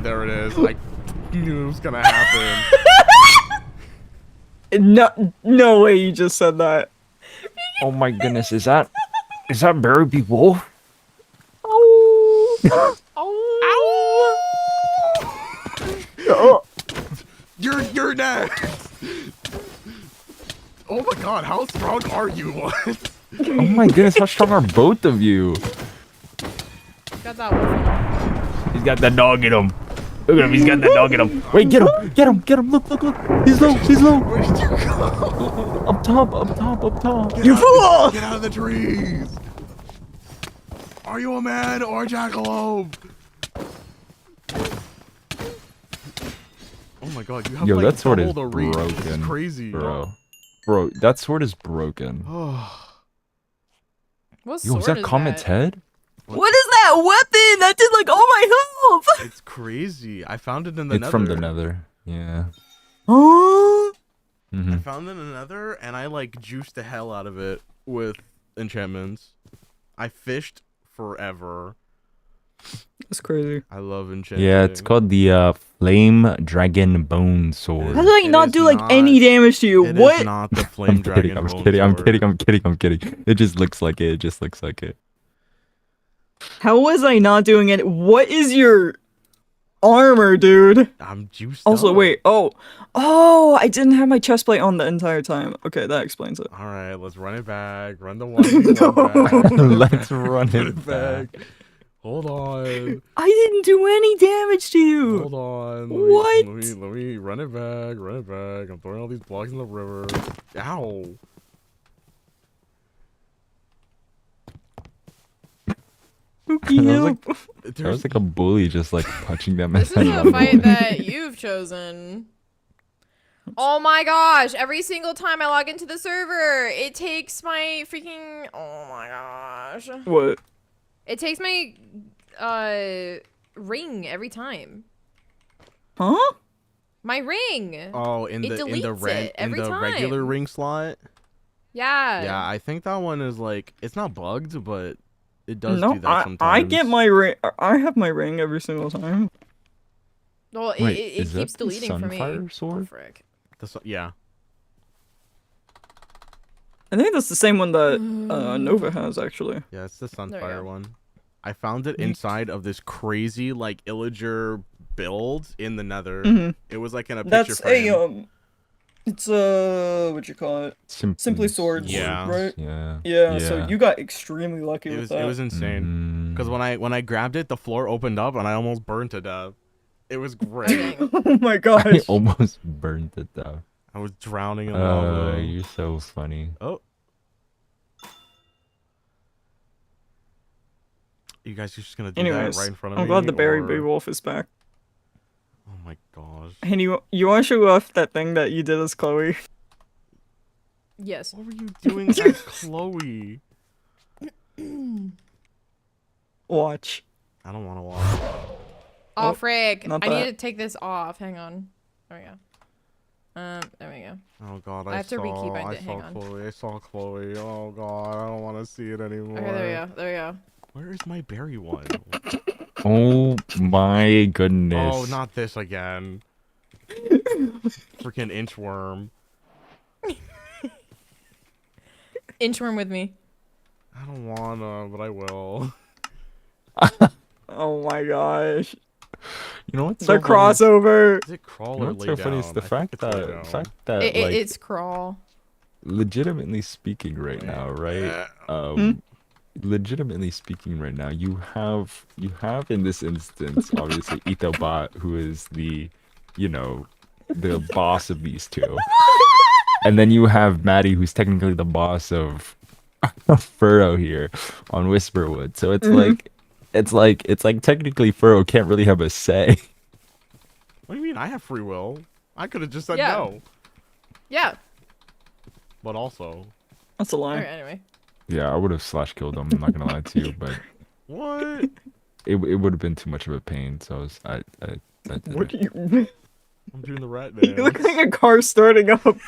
There it is. I knew it was gonna happen. No way you just said that. Oh my goodness, is that Barry B. Wolf? Ow. Oh. You're next. Oh my god, how strong are you? What? Oh my goodness, how strong are both of you? Got that one. He's got the dog in him. Look at him, he's got the dog in him. Wait, get him, look. He's low. Where did you go? Up top. You fool! Get out of the trees! Are you a man or a jackalope? Oh my god, you have like that sword double is the reach. This is broken, crazy. bro, that sword is broken. What Yo, sword is that is Comet's head? What is that weapon? That did like all my health. It's crazy. I found it in the It's nether. from the nether. Yeah. Oh. Mm-hmm. I found it in the nether and I like juiced the hell out of it with enchantments. I fished forever. That's crazy. I love enchanting. Yeah, it's called the Flame Dragon Bone Sword. How did I not do like any damage to you? It What? is not the flame dragon. I'm kidding. It just looks like it. How was I not doing it? What is your armor, dude? I'm juiced Also, up. wait. Oh, I didn't have my chest plate on the entire time. Okay, that explains it. All right, let's run it back. Run the 1v1 back. Let's run it back. Hold on. I didn't do any damage to you. Hold on. What? Let me run it back. I'm throwing all these blocks in the river. Ow. That was like a bully just like punching them. This is a fight that you've chosen. Oh my gosh, every single time I log into the server, it takes my freaking... Oh my gosh. What? It takes my ring every time. Huh? My ring. Oh, in the regular ring slot? Yeah. Yeah, I think that one is like, it's not bugged, but it does No, do that sometimes. I get my ring. I have my ring every single time. Well, Wait, it is that keeps the deleting for me. Sunfire sword? Oh, frick. Yeah. I think that's the same one that Nova has, actually. Yeah, it's the There we Sunfire go. one. I found it inside of this crazy, like, Illager build in the nether. Mhm. It was like in a picture That's frame. it's what you call it? Simply Swords. Yeah. Right? Yeah. So you got extremely lucky with that. It was insane. Because when I grabbed it, the floor opened up and I almost burned to death. It was great. Oh my gosh. I almost burned it though. I was drowning in Oh, lava. you're so funny. Oh. You guys are just gonna do Anyways, that right in front of me? I'm glad the Barry or- B. Wolf is back. Oh my gosh. And you want to show off that thing that you did as Chloe? Yes. What were you doing as Chloe? watch. I don't want to watch. Oh, frig. not I need that. to take this off. Hang on. There we go. There we go. Oh god, I have to rekeep it. I Hang saw on. Chloe. I saw Chloe. Oh god, I don't want to see it anymore. Okay, there we go. There we go. Where is my berry one? Oh my goodness. Oh, not this again. Freaking inchworm. Inchworm with me. I don't wanna, but I will. Oh my gosh. You know what's The so funny? crossover. Is it crawl You know or what's lay so funny is down? the I fact think it's lay that down. like It's crawl. legitimately speaking right now, right? Legitimately speaking right now, you have in this instance obviously Ethobot, who is the, you know, the boss of these two. And then you have Maddie, who's technically the boss of Furrow here on Whisperwood. So it's like technically Furrow can't really have a say. What do you mean? I have free will. I could have just said Yeah. no. Yeah. But also. That's a lie. Alright, anyway. Yeah, I would have slash killed him. I'm not gonna lie to you, but What? it would have been too much of a pain. So I did What it. do you? I'm doing the rat dance. You look like a car starting up. Give me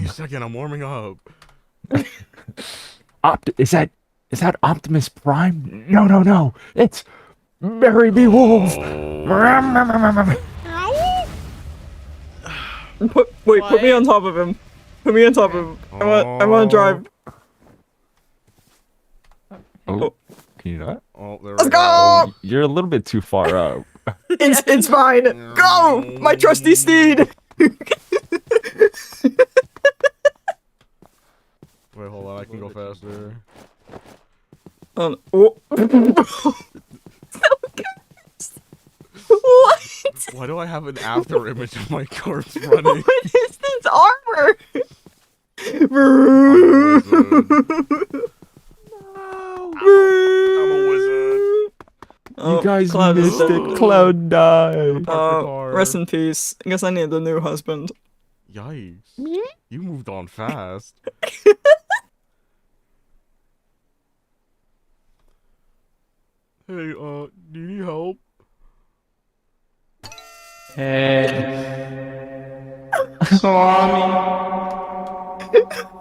a second, I'm warming up. Is that Optimus Prime? No. It's Barry B. Wolf. Put me on top of him. Put me on top of him. I want to drive. Oh, can you not? Oh, there Let's we go! You're a little bit too far up. It's fine. Go, my trusty steed. Wait, hold on, I can go faster. Oh. What? Why do I have an after image of my corpse running? What is this armor? I'm a wizard. You guys Cloud is missed dead. it. Cloud died. Rest in peace. I guess I need a new husband. Yikes. You moved on fast. Hey, do you need help?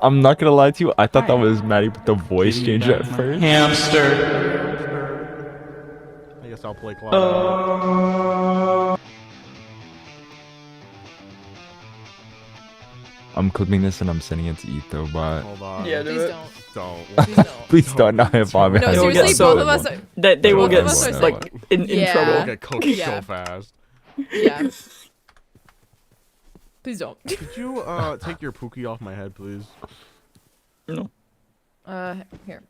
I'm not gonna lie to you. I thought that was Maddie with the voice change at first. I guess I'll play Cloud. I'm clipping this and I'm sending it to Ethobot. Hold on. Yeah, do Please it. don't. Don't. Please don't. Please don't. Not if I'm No, They will seriously, get so- both of us are... They will Both get of us are like in Yeah. I'll trouble. get cooked Yeah. so fast. Yeah. Please don't. Could you take your pookie off my head, please? No. Here.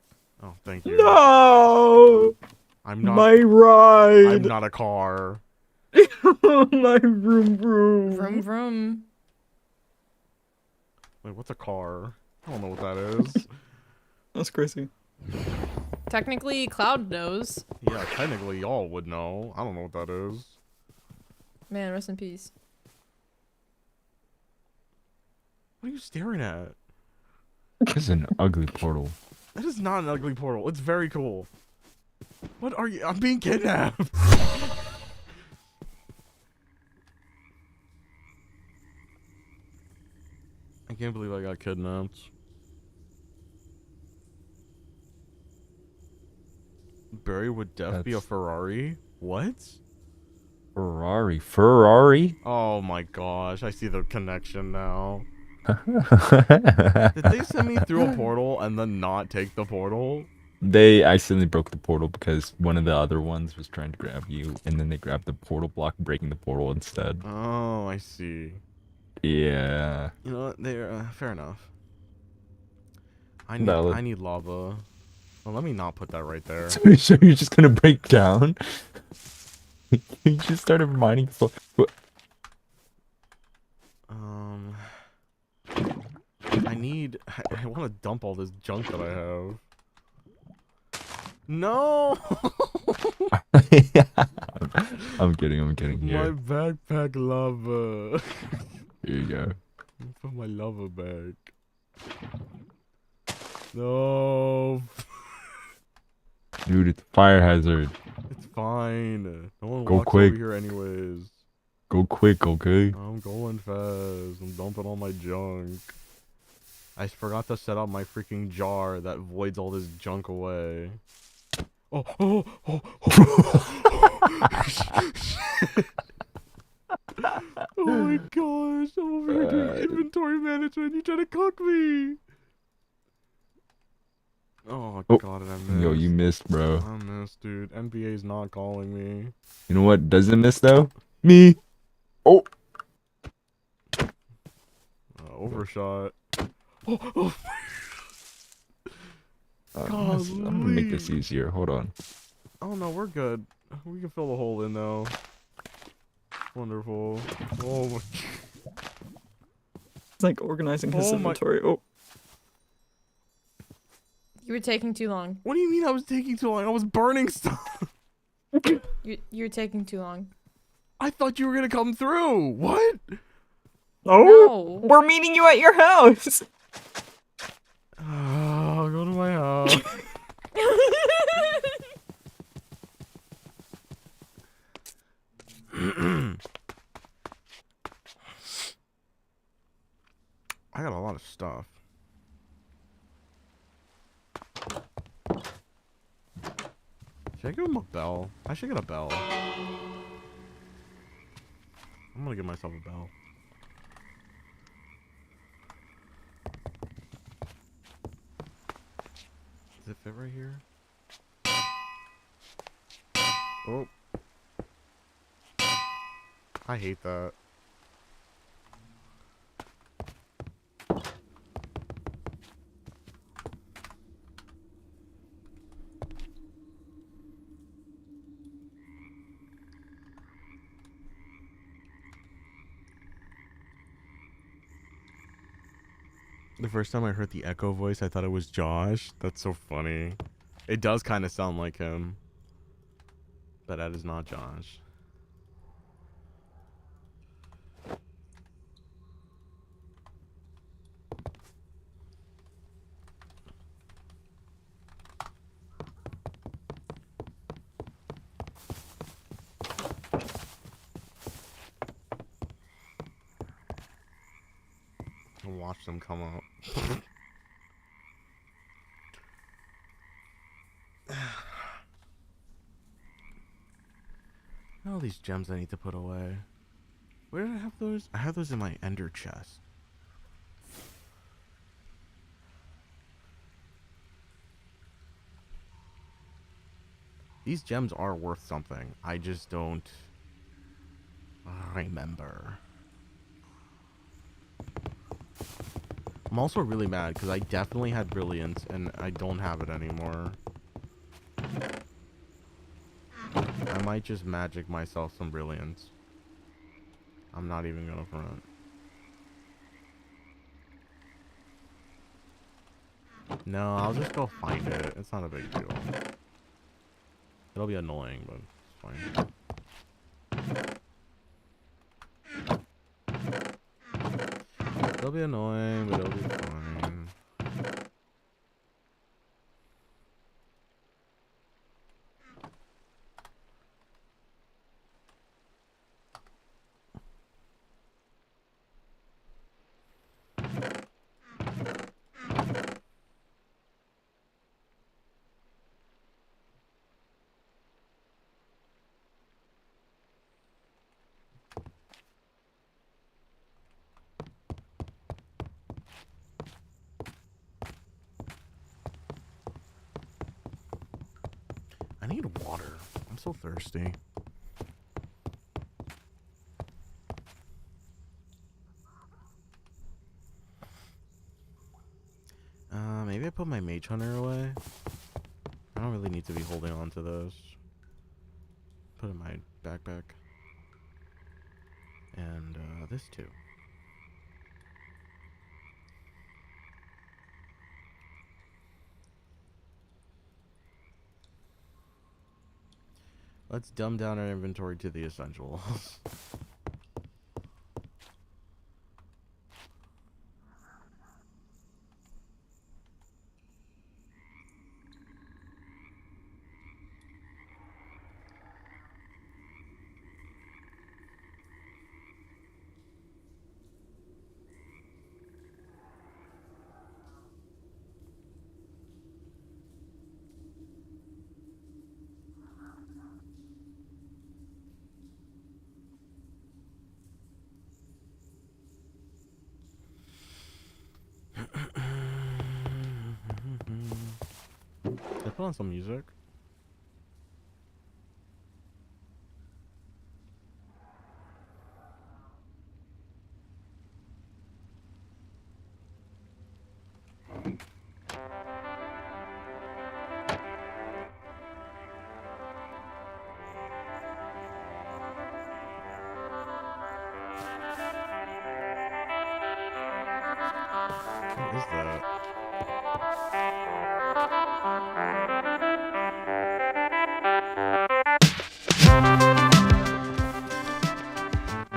Oh, thank you. No. I'm not. My ride. I'm not a car. My vroom vroom. Vroom vroom. Wait, what's a car? I don't know what that is. That's crazy. Technically, Cloud knows. Yeah, technically y'all would know. I don't know what that is. Man, rest in peace. What are you staring at? This is an ugly portal. That is not an ugly portal. It's very cool. What are you? I'm being kidnapped. I can't believe I got kidnapped. Barry would death be a Ferrari? What? Ferrari? Oh my gosh, I see the connection now. Did they send me through a portal and then not take the portal? They accidentally broke the portal because one of the other ones was trying to grab you, and then they grabbed the portal block, breaking the portal instead. Oh, I see. Yeah. You know what? They're fair enough. I Valid. need lava. Well, let me not put that right there. So you're just gonna break down? You just started reminding people. I want to dump all this junk that I have. No! I'm kidding My here. backpack lava. Here you go. Put my lava back. No, Dude, it's a fire hazard. It's fine. No one Go walks quick. over here anyways. Go quick, okay? I'm going fast. I'm dumping all my junk. I forgot to set up my freaking jar that voids all this junk away. Oh, oh, oh, oh. Oh my gosh, I'm over here doing inventory management. You trying to cook me? Oh god, and I missed. Yo, you missed, bro. I missed, dude. NBA's not calling me. You know what doesn't miss though? Me. Oh. Overshot. Oh, oh. I'm gonna make this easier. Hold on. Oh no, we're good. We can fill the hole in though. Wonderful. Oh my. It's like organizing his Oh my- inventory. Oh. You were taking too long. What do you mean I was taking too long? I was burning stuff. You're taking too long. I thought you were gonna come through. What? Oh, No. we're meeting you at your house. I'll go to my house. I got a lot of stuff. Should I give him a bell? I should get a bell. I'm gonna give myself a bell. Does it fit right here? Oh. I hate that. The first time I heard the echo voice, I thought it was Josh. That's so funny. It does kind of sound like him. But that is not Josh. I'll watch them come out. All these gems I need to put away. Where did I have those? I have those in my ender chest. These gems are worth something. I just don't remember. I'm also really mad because I definitely had brilliance and I don't have it anymore. I might just magic myself some brilliance. I'm not even gonna front. No, I'll just go find it. It's not a big deal. It'll be annoying, but it's fine. It'll be annoying, but it'll be fine. I need water. I'm so thirsty. Maybe I put my mage hunter away. I don't really need to be holding on to those. Put it in my backpack. And this too. Let's dumb down our inventory to the essentials. Put on some music. What is that?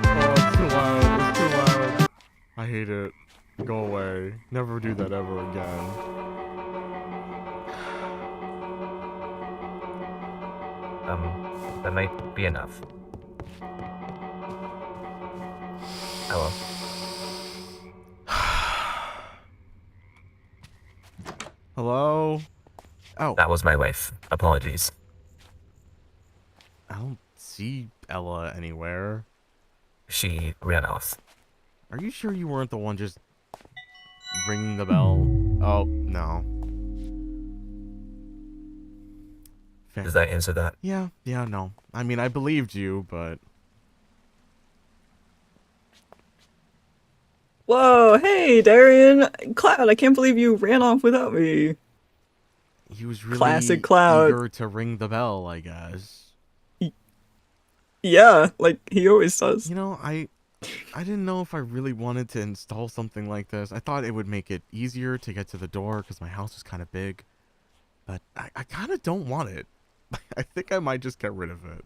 Oh, it's too loud. It's too loud. I hate it. Go away. Never do that ever again. That might be enough. Hello. Hello? Oh. That was my wife. Apologies. I don't see Ella anywhere. She ran off. Are you sure you weren't the one just ringing the bell? Oh, no. Fair. Does that answer that? Yeah, no. I mean, I believed you, but... Whoa, hey, Darian. Cloud, I can't believe you ran off without me. He was really Classic Cloud. eager to ring the bell, I guess. Yeah, like he always does. You know, I didn't know if I really wanted to install something like this. I thought it would make it easier to get to the door because my house is kind of big. But I kind of don't want it. I think I might just get rid of it.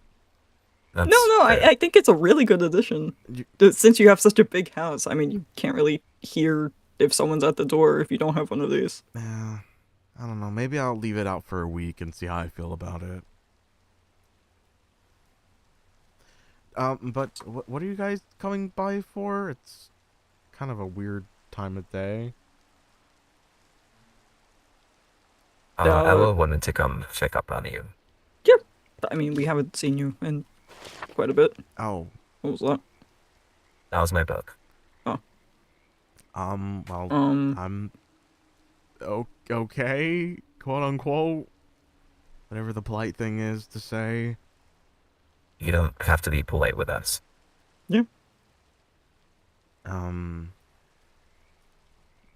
That's No, fair. I think it's a really good addition. Since you have such a big house, I mean, you can't really hear if someone's at the door if you don't have one of these. I don't know. Maybe I'll leave it out for a week and see how I feel about it. But what are you guys coming by for? It's kind of a weird time of day. Ella wanted to come check up on you. Yeah, I mean, we haven't seen you in quite a bit. Oh. What was that? That was my book. Oh. Well, I'm okay, quote unquote. Whatever the polite thing is to say. You don't have to be polite with us. Yeah. I don't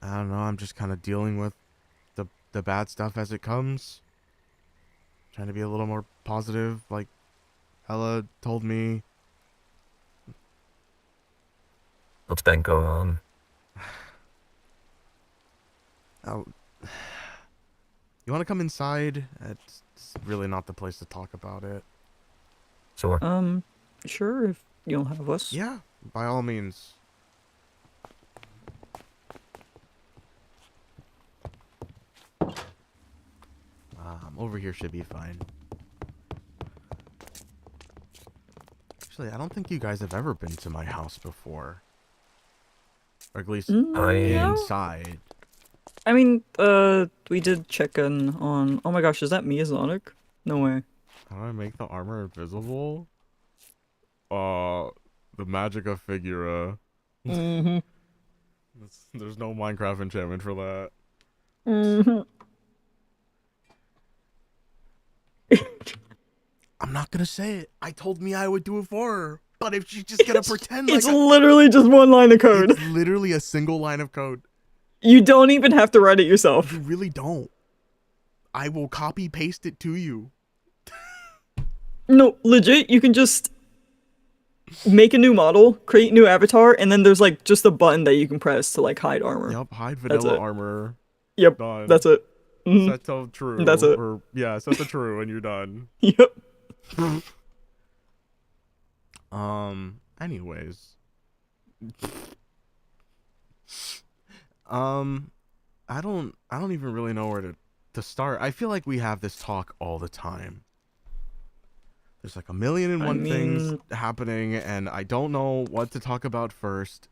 know. I'm just kind of dealing with the bad stuff as it comes. Trying to be a little more positive, like Ella told me. What's been going on? Oh, you want to come inside? It's really not the place to talk about it. Sure. Sure, if you'll have us. Yeah, by all means. Over here should be fine. Actually, I don't think you guys have ever been to my house before. Or at least inside. I mean, we did check in on... Oh my gosh, is that Miyazonic? No way. How do I make the armor invisible? The Magica figura. Mm-hmm. There's no Minecraft enchantment for that. Mm-hmm. I'm not gonna say it. I told me I would do it for her. But if she's just gonna pretend like... It's literally just one line of code. It's literally a single line of code. You don't even have to write it yourself. You really don't. I will copy paste it to you. No, legit, you can just make a new model, create new avatar, and then there's like just a button that you can press to like hide armor. Yep, hide vanilla armor. Yep, done. that's it. Mm-hmm. Set to true. That's it. Or, yeah, set to true and you're done. Yep. Anyways. I don't even really know where to start. I feel like we have this talk all the time. There's like a million and one things happening, and I don't know what to talk about first.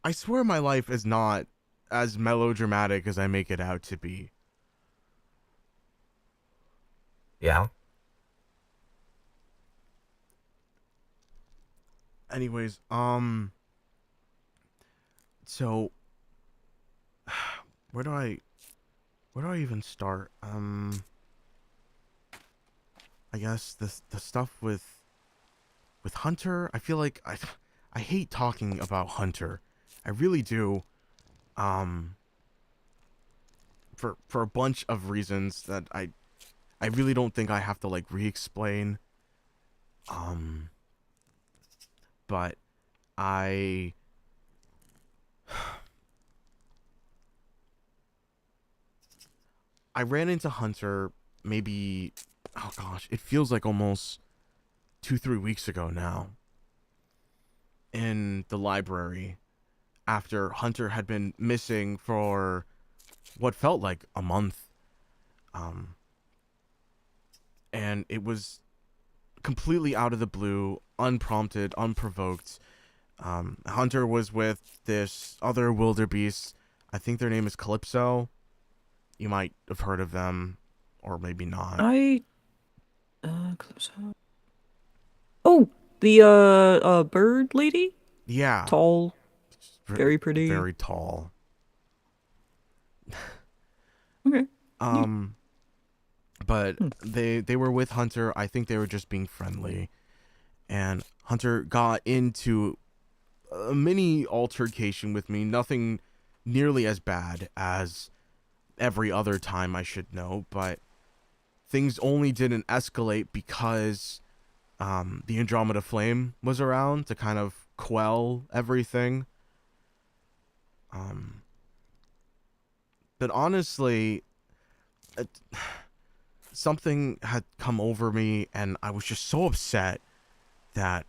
I swear my life is not as melodramatic as I make it out to be. Yeah? Anyways, so where do I Where do I even start? I guess the stuff with Hunter. I feel like I hate talking about Hunter. I really do. For a bunch of reasons that I really don't think I have to like re-explain. But I ran into Hunter maybe, oh gosh, it feels like almost 2-3 weeks ago now, in the library, after Hunter had been missing for what felt like a month. And it was completely out of the blue, unprompted, unprovoked. Hunter was with this other wildebeest. I think their name is Calypso. You might have heard of them, or maybe not. Calypso. Oh, the bird lady? Yeah. Tall. Very pretty. Very tall. Okay. But they were with Hunter. I think they were just being friendly. And Hunter got into a mini altercation with me. Nothing nearly as bad as every other time, I should know. But things only didn't escalate because the Andromeda Flame was around to kind of quell everything. But honestly, something had come over me, and I was just so upset that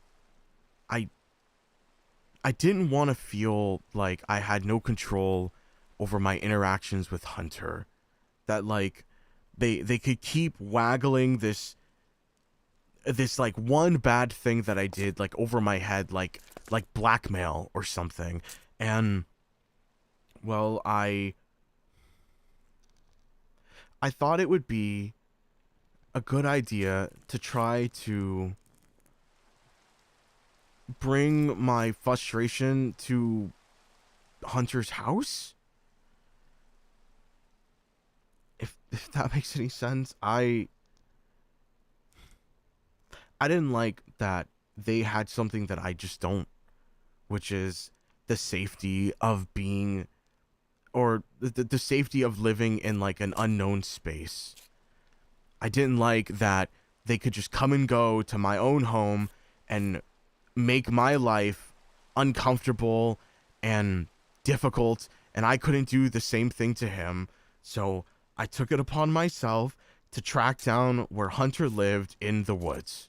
I didn't want to feel like I had no control over my interactions with Hunter. That like they could keep waggling this like one bad thing that I did like over my head, like blackmail or something. And well, I thought it would be a good idea to try to bring my frustration to Hunter's house. If that makes any sense. I didn't like that they had something that I just don't, which is the safety of being, or the safety of living in like an unknown space. I didn't like that they could just come and go to my own home and make my life uncomfortable and difficult, and I couldn't do the same thing to him. So I took it upon myself to track down where Hunter lived in the woods.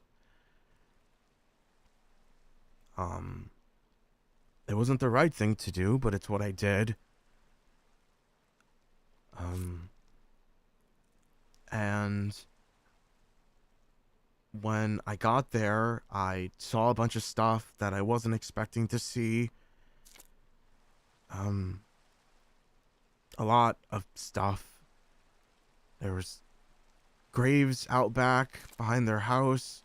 It wasn't the right thing to do, but it's what I did. And when I got there, I saw a bunch of stuff that I wasn't expecting to see. A lot of stuff. There was graves out back behind their house.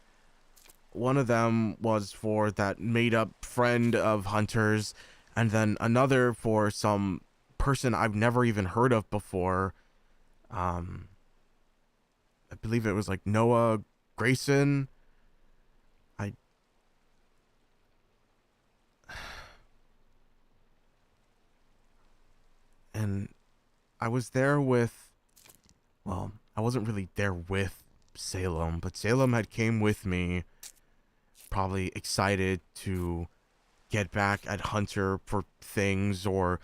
One of them was for that made-up friend of Hunter's, and then another for some person I've never even heard of before. I believe it was like Noah Grayson. And I was there with, well, I wasn't really there with Salem, but Salem had came with me, probably excited to get back at Hunter for things, or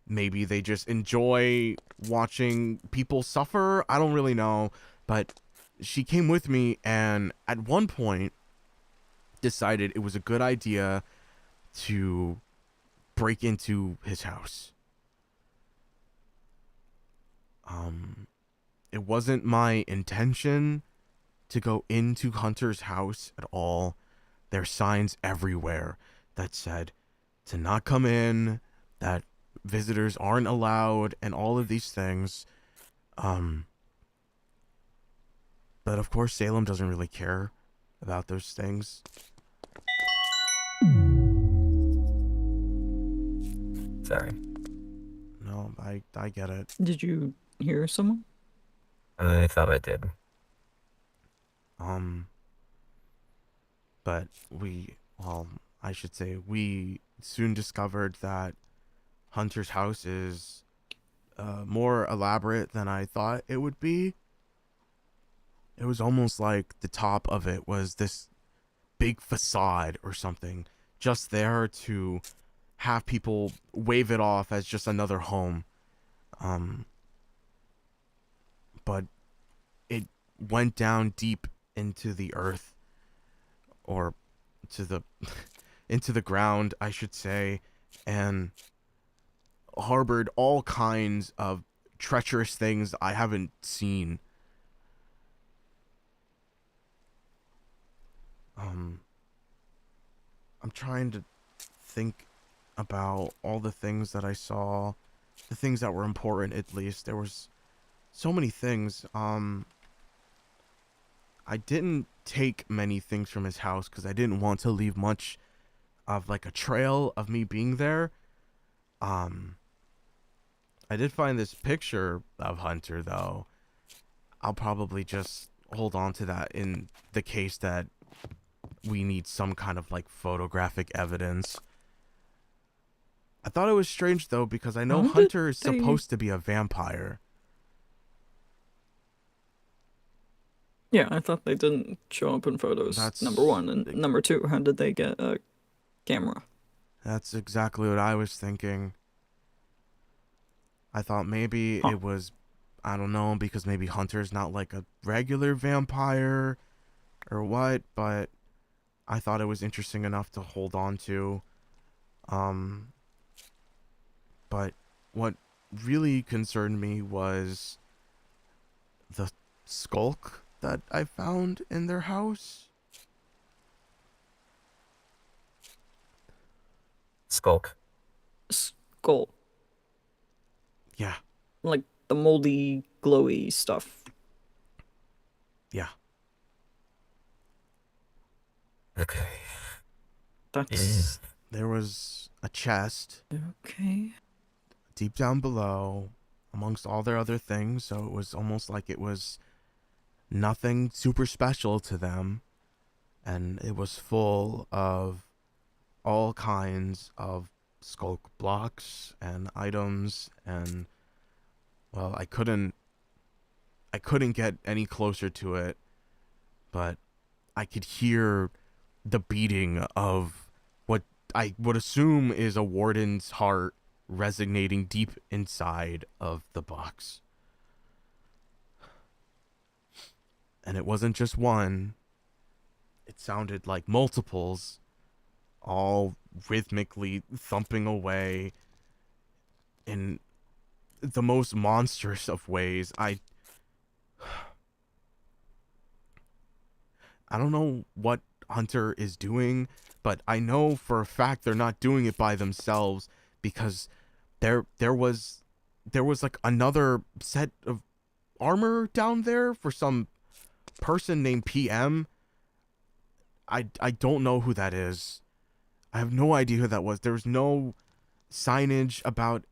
maybe they just enjoy watching people suffer. I don't really know, but she came with me, and at one point decided it was a good idea to break into his house. It wasn't my intention to go into Hunter's house at all. There's signs everywhere that said to not come in, that visitors aren't allowed, and all of these things. But of course, Salem doesn't really care about those things. Sorry. No, I get it. Did you hear someone? I thought I did. But I should say we soon discovered that Hunter's house is more elaborate than I thought it would be. It was almost like the top of it was this big facade or something, just there to have people wave it off as just another home. But it went down deep into the earth, or to the into the ground, I should say, and harbored all kinds of treacherous things I haven't seen. I'm trying to think about all the things that I saw, the things that were important. At least there was so many things. I didn't take many things from his house because I didn't want to leave much of like a trail of me being there. I did find this picture of Hunter though. I'll probably just hold on to that in the case that we need some kind of like photographic evidence. I thought it was strange though because I know Hunter is supposed to be a vampire. Yeah, I thought they didn't show up in photos. That's number one. And number two, how did they get a camera? That's exactly what I was thinking. I thought maybe it was, I don't know, because maybe Hunter's not like a regular vampire or what, but I thought it was interesting enough to hold on to. But what really concerned me was the skulk that I found in their house. Skulk. Skull. Yeah. Like the moldy, glowy stuff. Yeah. Okay. That's... There was a chest. Okay. Deep down below, amongst all their other things, so it was almost like it was nothing super special to them. And it was full of all kinds of skulk blocks and items, and well, I couldn't get any closer to it, but I could hear the beating of what I would assume is a warden's heart resonating deep inside of the box. And it wasn't just one. It sounded like multiples, all rhythmically thumping away in the most monstrous of ways. I don't know what Hunter is doing, but I know for a fact they're not doing it by themselves, because there was like another set of armor down there for some person named PM. I don't know who that is. I have no idea who that was. There was no signage about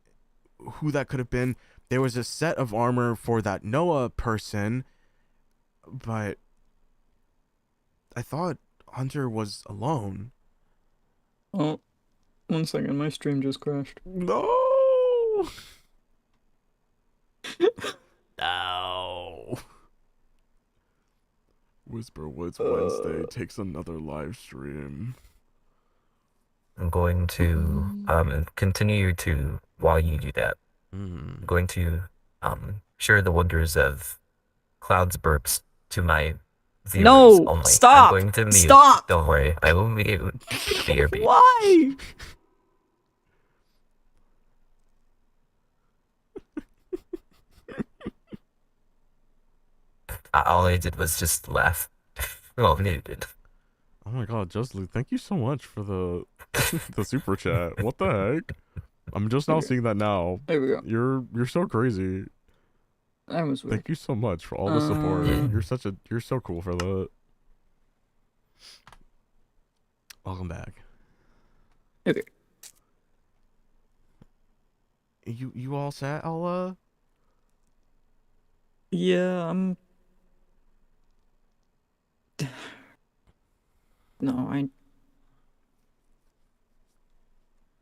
who that could have been. There was a set of armor for that Noah person, but I thought Hunter was alone. Oh, 1 second, my stream just crashed. No! No. Whisper Woods Wednesday takes another live stream. I'm going to continue to, while you do that, I'm going to share the wonders of Cloud's burps to my viewers only. Stop! I'm going to mute. Stop! Don't worry, I will mute BRB. Why? All I did was just laugh. Well, muted. Oh my god, Justly, thank you so much for the the super chat. What the heck? I'm just now seeing that now. There we go. You're so crazy. That was weird. Thank you so much for all the support. You're so cool for that. Welcome back. Okay. You all set, Ella? Yeah, No,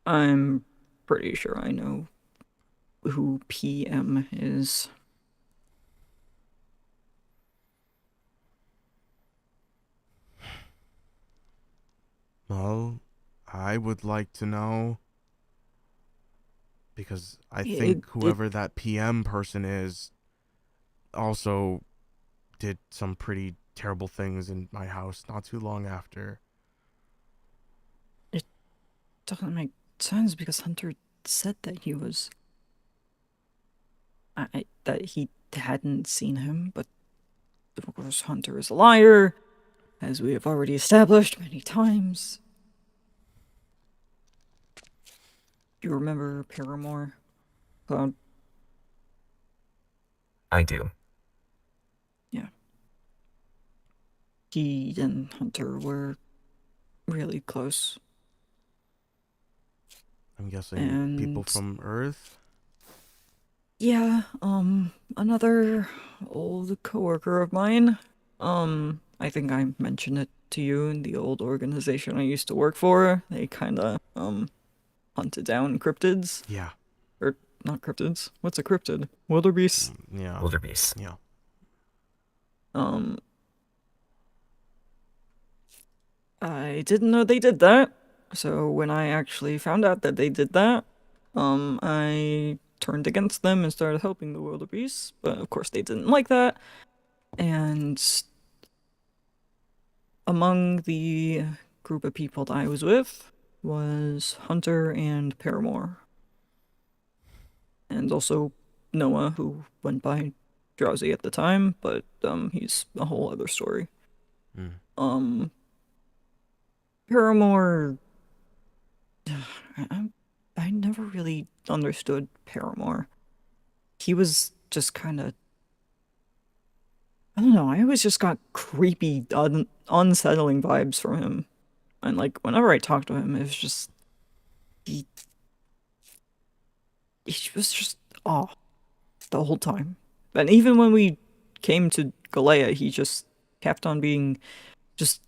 I'm pretty sure I know who PM is. Well, I would like to know. Because I It, think it whoever that PM person is also did some pretty terrible things in my house not too long after. doesn't make sense because Hunter said that he was. That he hadn't seen him, but of course Hunter is a liar, as we have already established many times. Do you remember Paramore, Cloud? I do. Yeah. He and Hunter were really close. I'm guessing people And from Earth? yeah, another old coworker of mine. I think I mentioned it to you in the old organization I used to work for. They kinda, hunted down cryptids. Yeah. Or, not cryptids. What's a cryptid? Wildebeest? Yeah. Wildebeest. Yeah. I didn't know they did that. So when I actually found out that they did that, I turned against them and started helping the wildebeest. But of course they didn't like that. And among the group of people that I was with was Hunter and Paramore. And also Noah, who went by Drowsy at the time, but he's a whole other story. Paramore, I never really understood Paramore. He was just kind of, I don't know, I always just got creepy, unsettling vibes from him. And like, whenever I talked to him, it was just, he, he was just off the whole time. And even when we came to Galea, he just kept on being just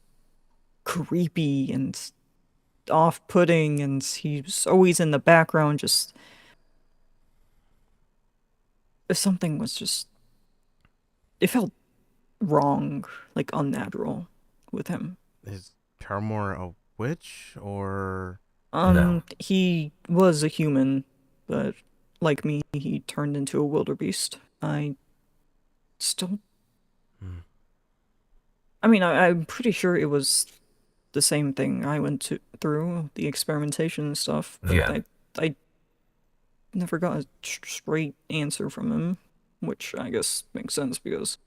creepy and off-putting, and he was always in the background, just if something was just, it felt wrong, like unnatural with him. Is Paramore a witch or No. He was a human, but like me, he turned into a wildebeest. I still, I mean, I'm pretty sure it was the same thing I went through, the experimentation and stuff, but Yeah. I never got a straight answer from him, which I guess makes sense because,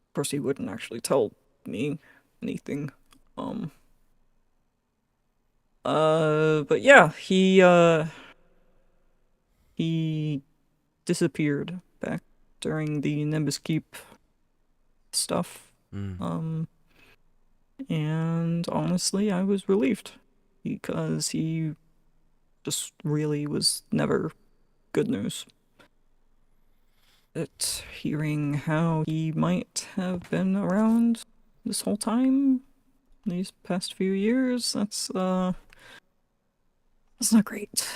of course, he wouldn't actually tell me anything. But yeah, he disappeared back during the Nimbus Keep stuff. And honestly, I was relieved because he just really was never good news. But hearing how he might have been around this whole time, these past few years, that's not great.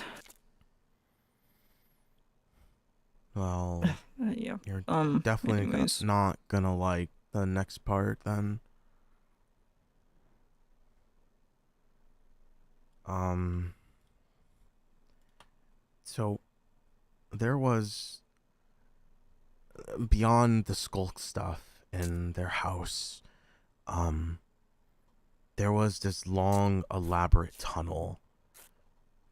well, Yeah. you're definitely anyways. not gonna like the next part then. So there was beyond the skulk stuff in their house, there was this long, elaborate tunnel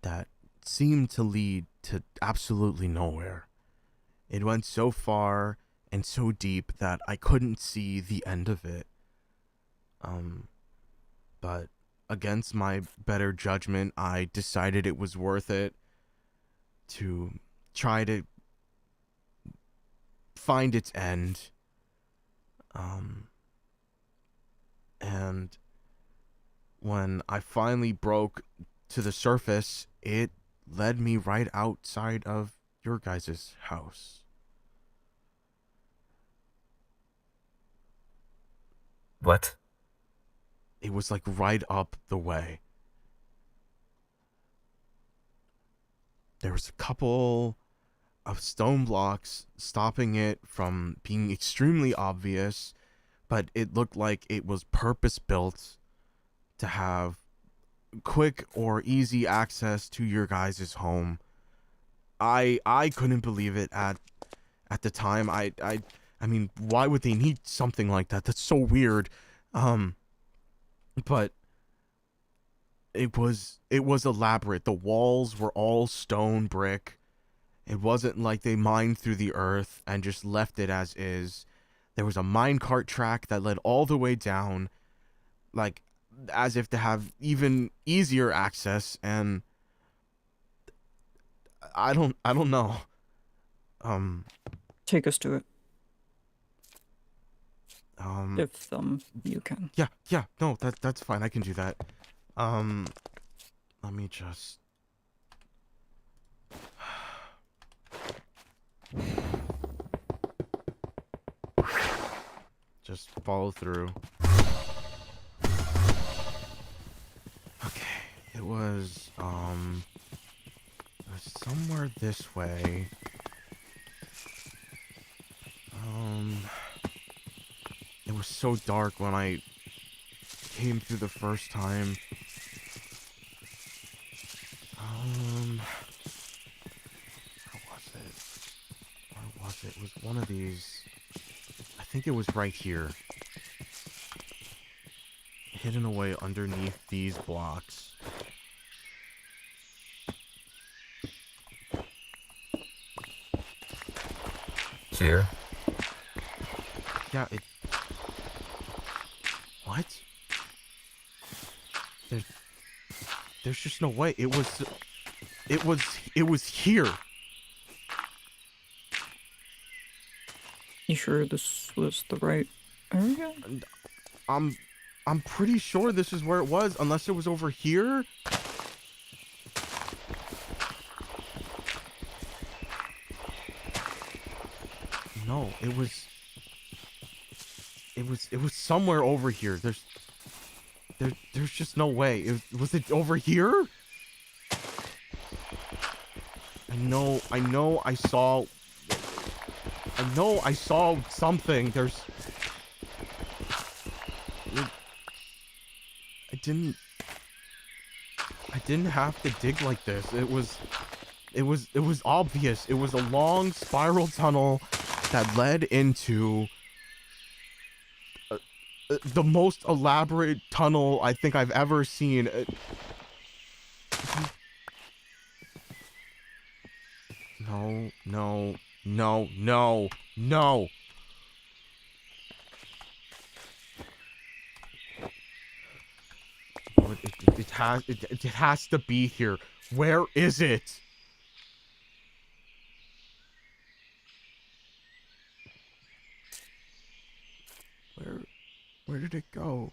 that seemed to lead to absolutely nowhere. It went so far and so deep that I couldn't see the end of it. But against my better judgment, I decided it was worth it to try to find its end. And when I finally broke to the surface, it led me right outside of your guys' house. What? It was like right up the way. There was a couple of stone blocks stopping it from being extremely obvious, but it looked like it was purpose built to have quick or easy access to your guys' home. I couldn't believe it at the time. I mean, why would they need something like that? That's so weird. But it was elaborate. The walls were all stone brick. It wasn't like they mined through the earth and just left it as is. There was a minecart track that led all the way down, like as if to have even easier access, and I don't know. Take us to it. If you can. Yeah, no, that's fine. I can do that. Let me just follow through. Okay, it was somewhere this way. It was so dark when I came through the first time. Where was it? It was one of these. I think it was right here. Hidden away underneath these blocks. Here? Yeah, it... What? There's just no way. It was here. You sure this was the right area? I'm pretty sure this is where it was, unless it was over here. No, it was somewhere over here. There's just no way. Was it over here? I know I saw something. I didn't have to dig like this. It was obvious. It was a long spiral tunnel that led into the most elaborate tunnel I think I've ever seen. No. It has to be here. Where is it? Where did it go?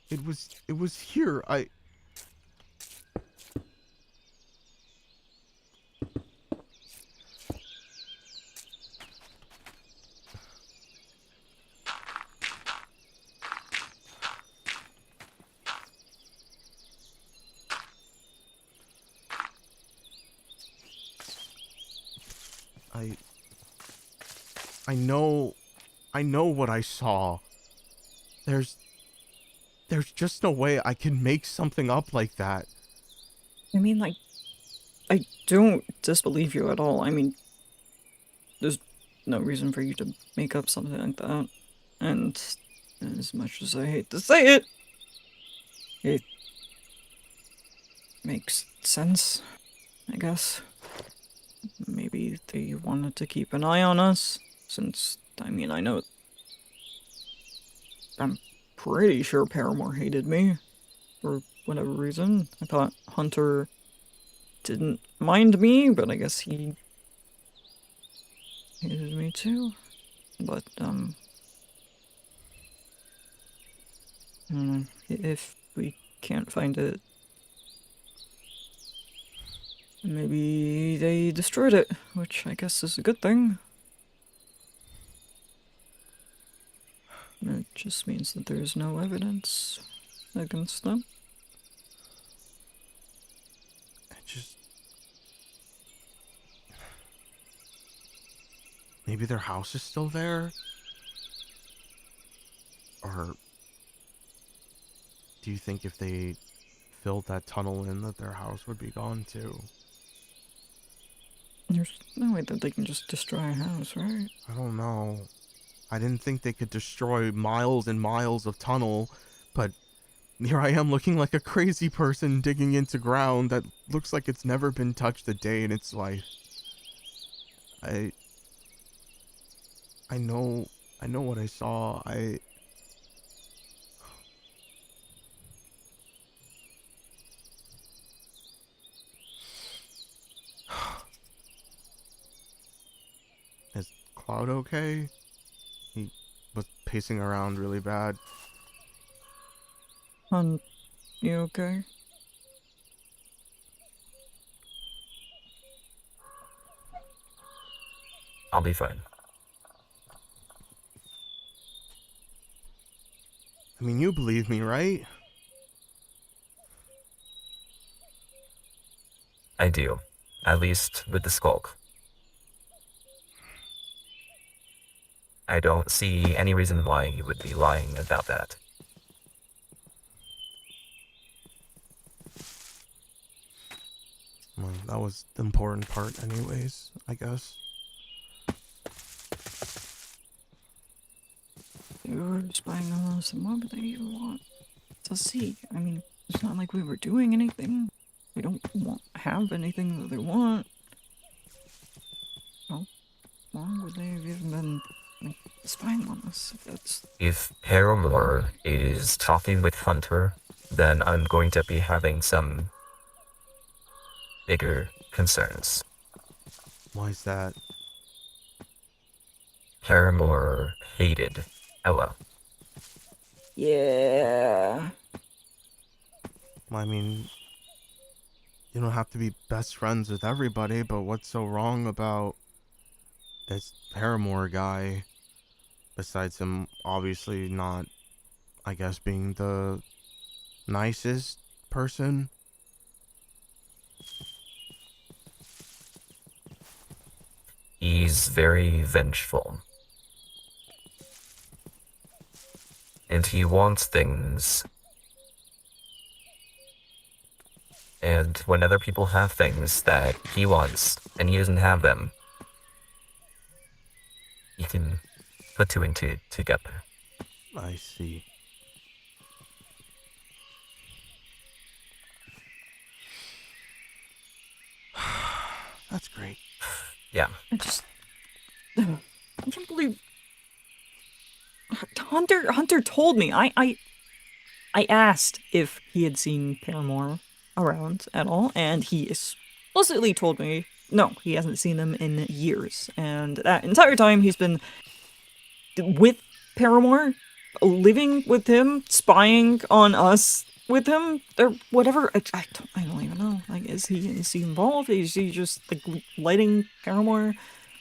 It was here. I know what I saw. There's just no way I can make something up like that. I mean, like, I don't disbelieve you at all. I mean, there's no reason for you to make up something like that. And as much as I hate to say it, it makes sense, I guess. Maybe they wanted to keep an eye on us, since, I mean, I'm pretty sure Paramore hated me, for whatever reason. I thought Hunter didn't mind me, but I guess he hated me too. But, if we can't find it, Maybe they destroyed it, which I guess is a good thing. It just means that there's no evidence against them. Maybe their house is still there? Or do you think if they filled that tunnel in that their house would be gone too? There's no way that they can just destroy a house, right? I don't know. I didn't think they could destroy miles and miles of tunnel, but here I am looking like a crazy person digging into ground that looks like it's never been touched a day in its life. I know what I saw. Is Cloud okay? He was pacing around really bad. You okay? I'll be fine. I mean, you believe me, right? I do. At least with the skulk. I don't see any reason why you would be lying about that. Well, that was the important part anyways, I guess. You were spying on us, and what would they even want to see? I mean, it's not like we were doing anything. We don't have anything that they want. How long would they have even been spying on us? If Paramore is talking with Hunter, then I'm going to be having some bigger concerns. Why is that? Paramore hated Ella. Yeah. I mean, you don't have to be best friends with everybody, but what's so wrong about this Paramore guy? Besides him obviously not, I guess, being the nicest person. He's very vengeful. And he wants things. And when other people have things that he wants, and he doesn't have them, he can put two and two together. I see. That's great. Yeah. I can't believe Hunter told me. I asked if he had seen Paramore around at all, and he explicitly told me no, he hasn't seen them in years. And that entire time he's been with Paramore, living with him, spying on us with him, or whatever. I don't even know. Like, is he involved? Is he just like letting Paramore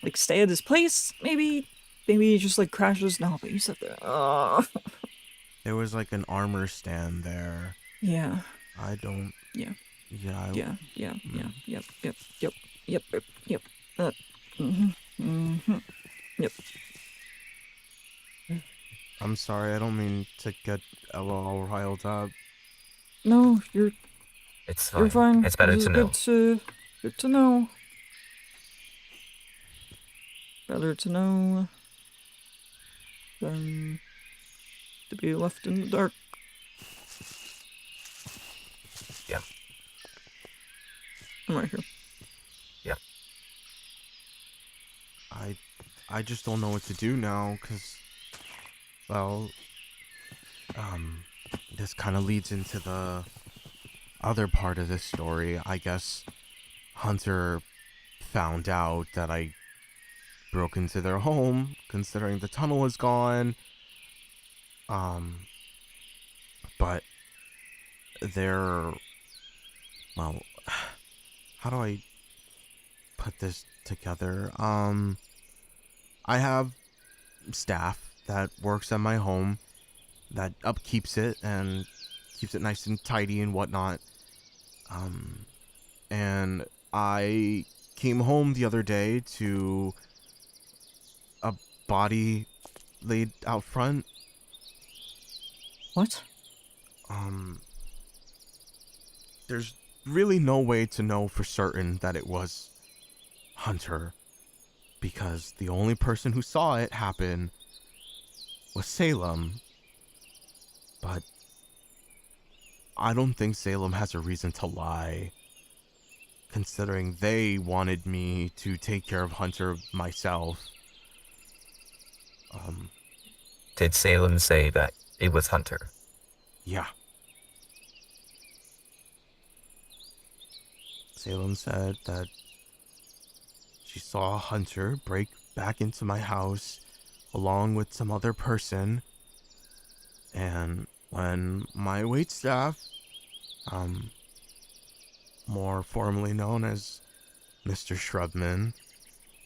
like stay at his place? Maybe he just like crashes. No, but you said that. There was like an armor stand there. Yeah. I don't. Yeah. Yeah. Yep. Yep. I'm sorry, I don't mean to get Ella all riled up. No, It's fine. You're fine. It's better This to is know. Good to know. Better to know than to be left in the dark. Yeah. I'm right here. Yeah. I just don't know what to do now, because, well, this kind of leads into the other part of this story. I guess Hunter found out that I broke into their home, considering the tunnel is gone. But they're, well, how do I put this together. I have staff that works at my home that upkeeps it and keeps it nice and tidy and whatnot. And I came home the other day to a body laid out front. What? There's really no way to know for certain that it was Hunter, because the only person who saw it happen was Salem. But I don't think Salem has a reason to lie, considering they wanted me to take care of Hunter myself. Did Salem say that it was Hunter? Yeah. Salem said that she saw Hunter break back into my house along with some other person, and when my waitstaff, more formally known as Mr. Shrubman,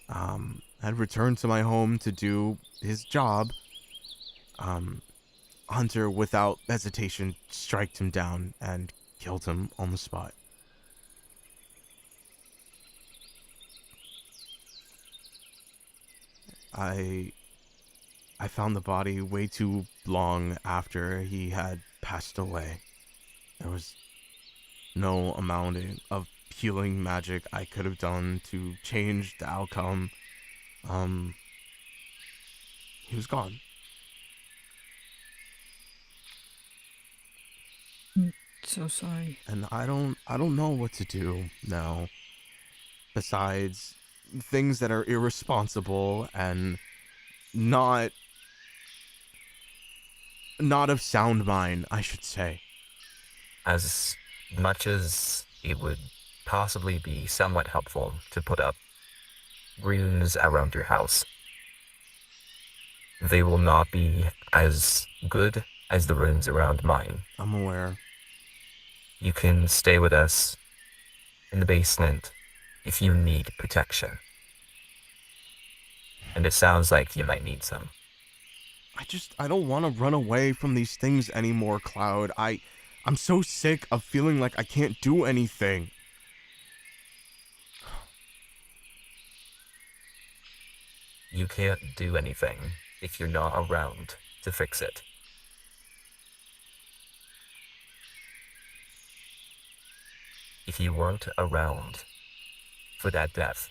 had returned to my home to do his job, Hunter, without hesitation, striked him down and killed him on the spot. I found the body way too long after he had passed away. There was no amount of healing magic I could have done to change the outcome. He was gone. So sorry. And I don't know what to do now. Besides things that are irresponsible and not of sound mind, I should say. As much as it would possibly be somewhat helpful to put up runes around your house, they will not be as good as the runes around mine. I'm aware. You can stay with us in the basement if you need protection. And it sounds like you might need some. I don't want to run away from these things anymore, Cloud. I'm so sick of feeling like I can't do anything. You can't do anything if you're not around to fix it. If you weren't around for that death,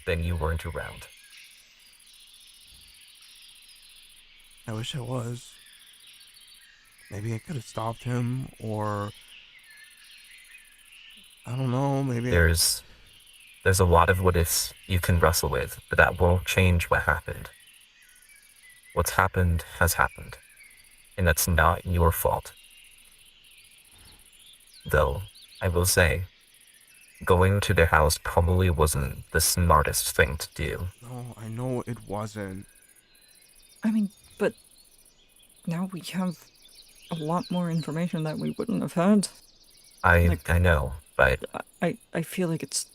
then you weren't around. I wish I was. Maybe I could have stopped him, or I don't know, maybe There's a lot of what ifs you can wrestle with, but that won't change what happened. What's happened has happened, and that's not your fault. Though, I will say, going to their house probably wasn't the smartest thing to do. No, I know it wasn't. I mean, but now we have a lot more information that we wouldn't have had. I know, but I feel like it's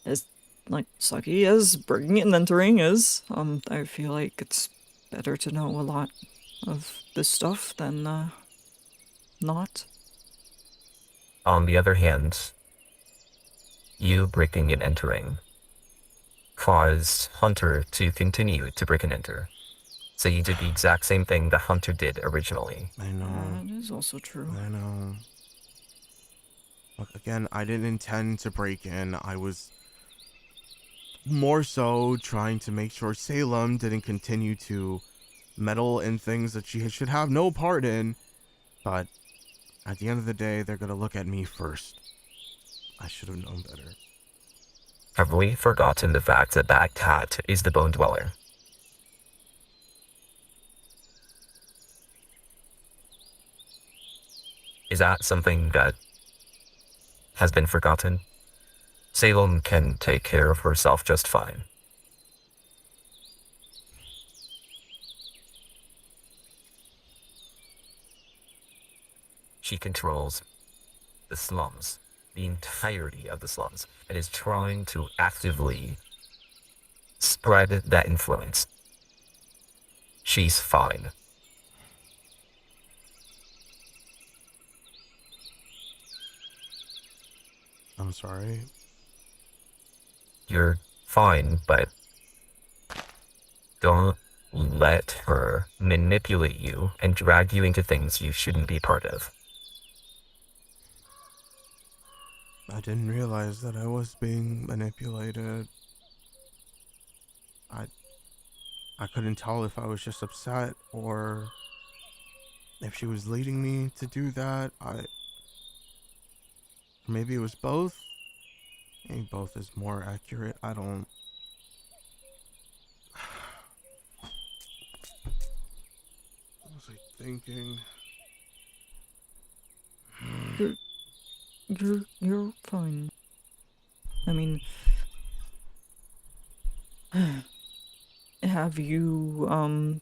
as sucky as breaking and entering is. I feel like it's better to know a lot of this stuff than not. on the other hand, you breaking and entering caused Hunter to continue to break and enter. So you did the exact same thing that Hunter did originally. I know. That is also true. I know. Look, again, I didn't intend to break in. I was more so trying to make sure Salem didn't continue to meddle in things that she should have no part in. But at the end of the day, they're going to look at me first. I should have known better. Have we forgotten the fact that that cat is the Bone Dweller? Is that something that has been forgotten? Salem can take care of herself just fine. She controls the slums. the entirety of the slums and is trying to actively spread that influence. She's fine. I'm sorry. You're fine, but don't let her manipulate you and drag you into things you shouldn't be part of. I didn't realize that I was being manipulated. I couldn't tell if I was just upset or if she was leading me to do that. Maybe it was both. Maybe both is more accurate. I don't. What was I thinking? You're fine. I mean, have you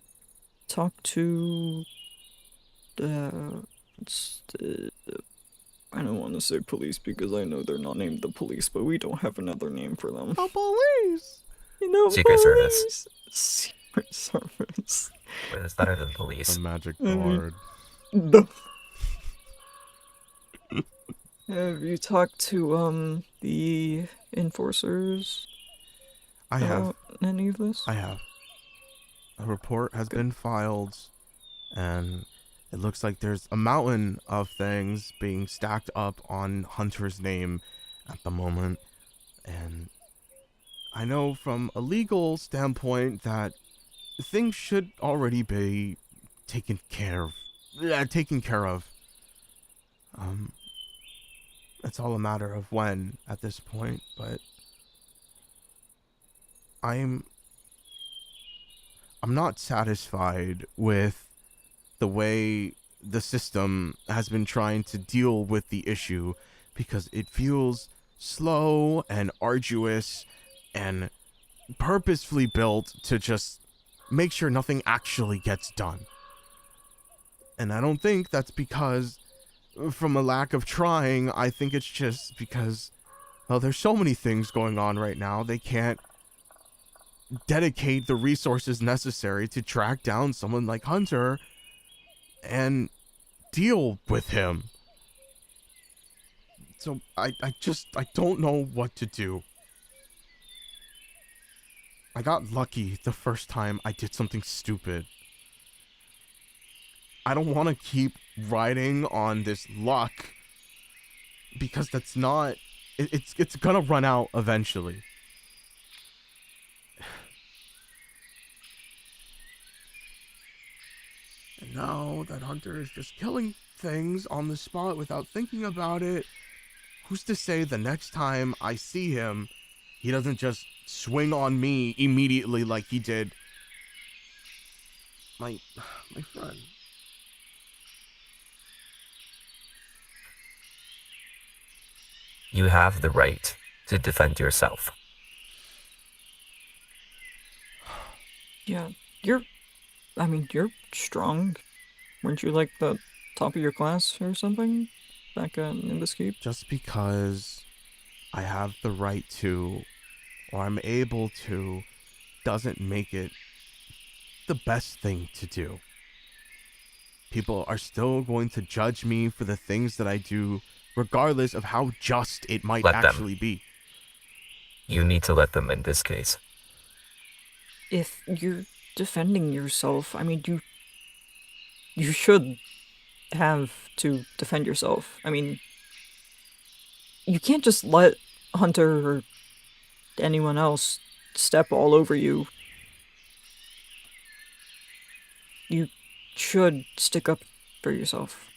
talked to I don't want to say police because I know they're not named the police, but we don't have another name for them. The police. You know, Secret police. Service. Secret Service. But it's better than police. The magic guard. Have you talked to the enforcers? I have. About any of this? I have. A report has been filed, and it looks like there's a mountain of things being stacked up on Hunter's name at the moment. And I know from a legal standpoint that things should already be taken care of. It's all a matter of when at this point, but I'm not satisfied with the way the system has been trying to deal with the issue, because it feels slow and arduous and purposefully built to just make sure nothing actually gets done. And I don't think that's because from a lack of trying. I think it's just because, well, there's so many things going on right now. They can't dedicate the resources necessary to track down someone like Hunter and deal with him. So I don't know what to do. I got lucky the first time I did something stupid. I don't want to keep riding on this luck, because that's not, it's gonna run out eventually. And now that Hunter is just killing things on the spot without thinking about it, who's to say the next time I see him, he doesn't just swing on me immediately like he did my friend. You have the right to defend yourself. Yeah, you're strong. Weren't you like the top of your class or something back in this keep? Just because I have the right to, or I'm able to, doesn't make it the best thing to do. People are still going to judge me for the things that I do, regardless of how just it might actually be. You need to let them in this case. If you're defending yourself, I mean, you should have to defend yourself. I mean, you can't just let Hunter or anyone else step all over you. You should stick up for yourself.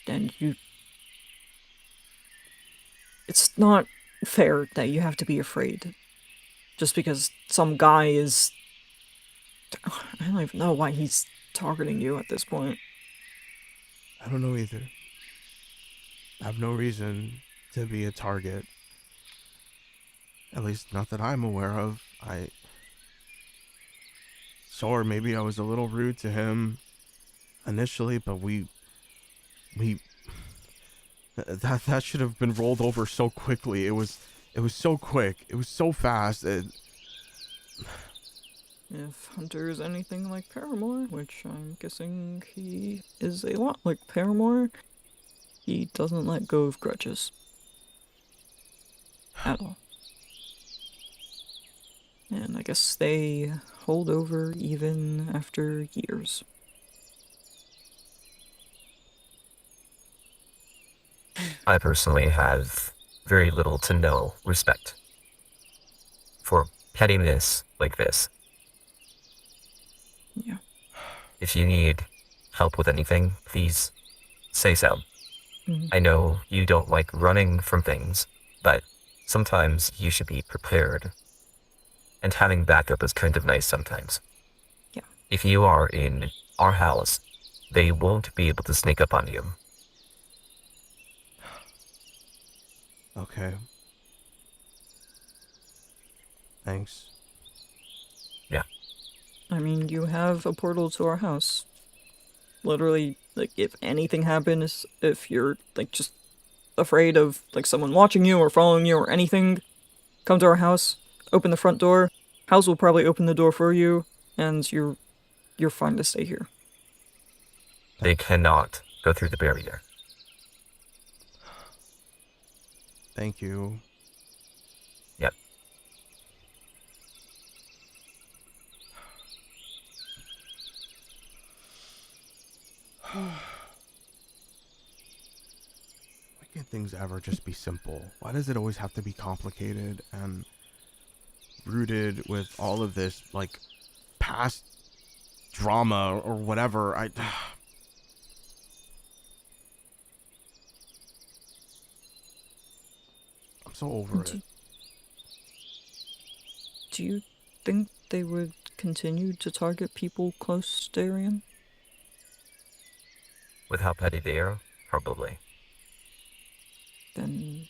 And it's not fair that you have to be afraid. Just because some guy is... I don't even know why he's targeting you at this point. I don't know either. I have no reason to be a target. At least not that I'm aware of. Or maybe I was a little rude to him initially, but we That should have been rolled over so quickly. It was so quick. It was so fast. If Hunter is anything like Paramore, which I'm guessing he is a lot like Paramore, he doesn't let go of grudges. At all. And I guess they hold over even after years. I personally have very little to no respect for pettiness like this. Yeah. If you need help with anything, please say so. I know you don't like running from things, but sometimes you should be prepared. And having backup is kind of nice sometimes. Yeah. If you are in our house, they won't be able to sneak up on you. Okay. Thanks. Yeah. I mean, you have a portal to our house. Literally, like, if anything happens, if you're, like, just afraid of, like, someone watching you or following you or anything, come to our house, open the front door. House will probably open the door for you, and you're fine to stay here. They cannot go through the barrier. Thank you. Yep. Why can't things ever just be simple? Why does it always have to be complicated and rooted with all of this, like, past drama or whatever? I'm so over it. Do you think they would continue to target people close to Arian? With how petty they are, probably. Then,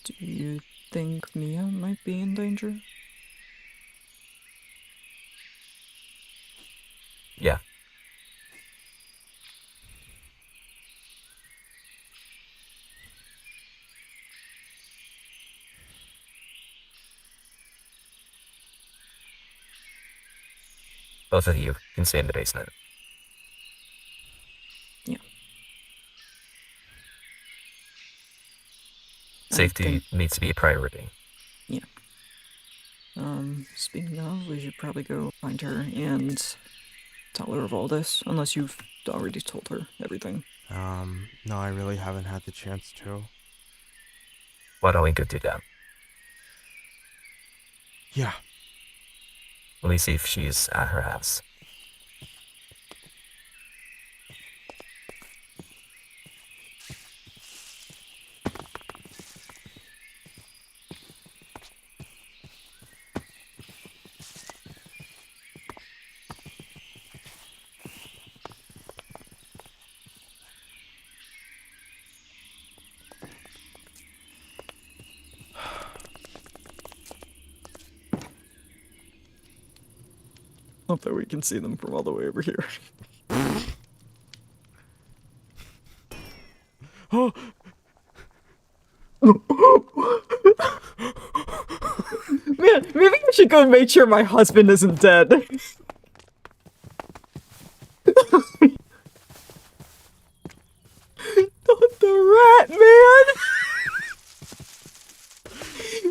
do you think Mia might be in danger? Yeah. Both of you can stay in the basement. Yeah. Safety needs to be a priority. Yeah. Speaking of, we should probably go find her and tell her of all this, unless you've already told her everything. No, I really haven't had the chance to. Why don't we go do that? Yeah. Let me see if she's at her house. Hope that we can see them from all the way over here. Oh. Man, maybe I should go make sure my husband isn't dead. The rat, man!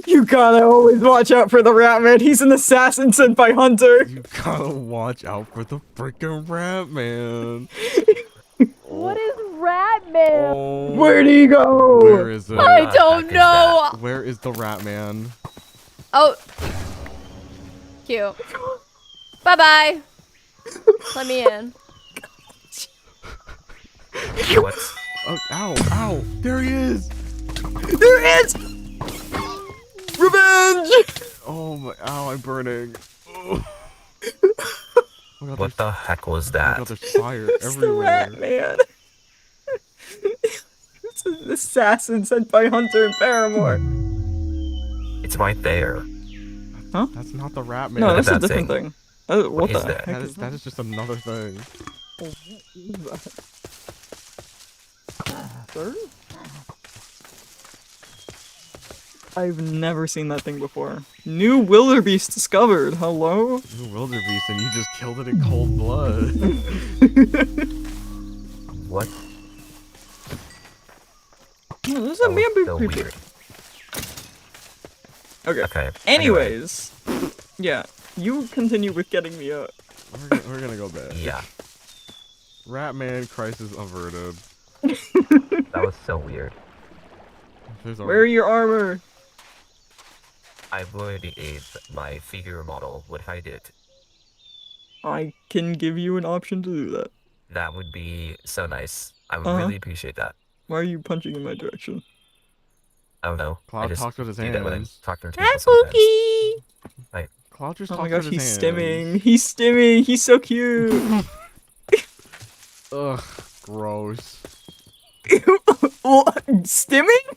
You gotta always watch out for the rat, man. He's an assassin sent by Hunter. You gotta watch out for the freaking rat, man. What is Rat Man? Oh, Where'd he go? where is it? I don't know. Where is the rat man? Oh. Cute. Bye-bye. Let me in. What? Oh, ow, ow. There he is. There he is! Revenge! Oh my, ow, I'm burning. Oh. Oh God, What the heck was oh that? God, there's fire It's the everywhere. rat, man. It's an assassin sent by Hunter and Paramore. It's right there. Huh? That's not the rat man. No, that's a that different thing? thing. What is the that? heck That is just another thing. is that? sir? I've never seen that thing before. New wildebeest discovered. Hello? New wildebeest, and you just killed it in cold blood. What? Oh, this is That a was bamboo so creeper. weird. Okay. Okay. Anyways, yeah, you continue with getting me up. We're gonna go bed. Yeah, Ratman crisis averted. that was so weird. There's a- Where are your armor? I would if my figure model would hide it. I can give you an option to do that. That would be so nice. I would Uh-huh. really appreciate that. Why are you punching in my direction? I don't know. Cloud I just talks with his do that when I'm hands. talking to people sometimes. Like, Cloud just Oh talks my gosh, with his he's hands. stimming. He's stimming. He's so cute. Ugh, gross. What? Stimming?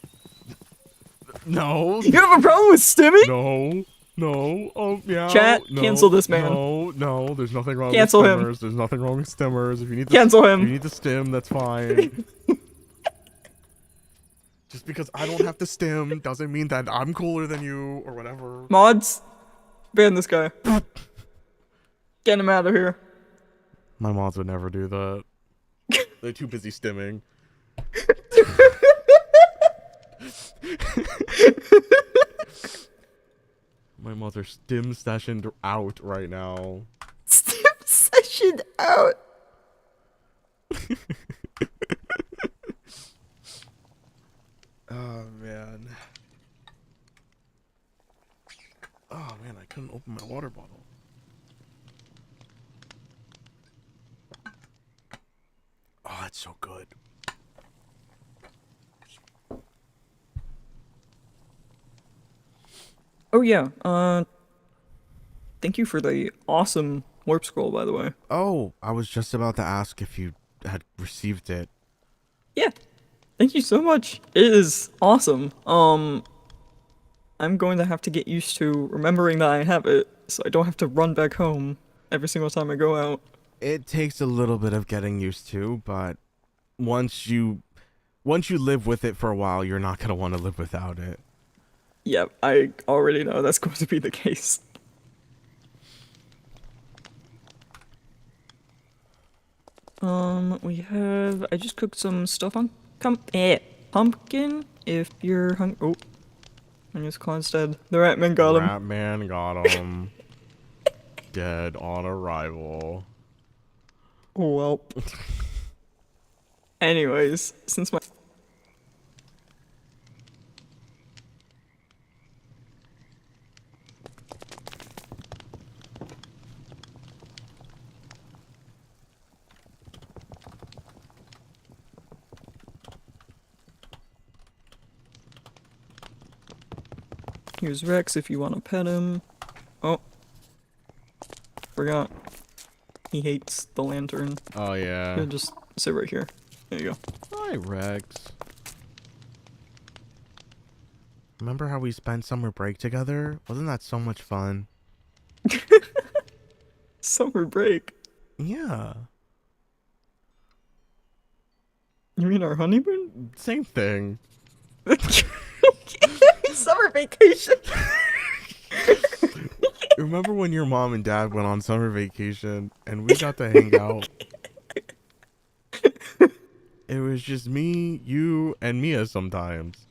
No. You have a problem with stimming? No. No. Oh, yeah. Chat, no, cancel this man. No. There's nothing wrong Cancel with him. stimmers. There's nothing wrong with stimmers. If you need to Cancel him. If you need to stim, that's fine. Just because I don't have to stim doesn't mean that I'm cooler than you or whatever. Mods, ban this guy. Get him out of here. My mods would never do that. They're too busy stimming. My mods are stim sessioned out right now. Stim session out. Oh man. Oh man, I couldn't open my water bottle. Oh, that's so good. Oh yeah, thank you for the awesome warp scroll, by the way. Oh, I was just about to ask if you had received it. Yeah, thank you so much. It is awesome. I'm going to have to get used to remembering that I have it, so I don't have to run back home every single time I go out. It takes a little bit of getting used to, but once you live with it for a while, you're not gonna want to live without it. Yep, I already know that's going to be the case. I just cooked some stuff on pumpkin. If you're hungry. Oh, I guess Claude's dead. The Ratman got him. Ratman got him. Dead on arrival. Well. Anyways, since my Here's Rex if you want to pet him. Oh. Forgot. He hates the lantern. Oh yeah. He'll just sit right here. There you go. Hi, Rex. Remember how we spent summer break together? Wasn't that so much fun? Summer break? Yeah. You mean our honeymoon? Same thing. Summer vacation. Remember when your mom and dad went on summer vacation and we got to hang out? It was just me, you, and Mia sometimes.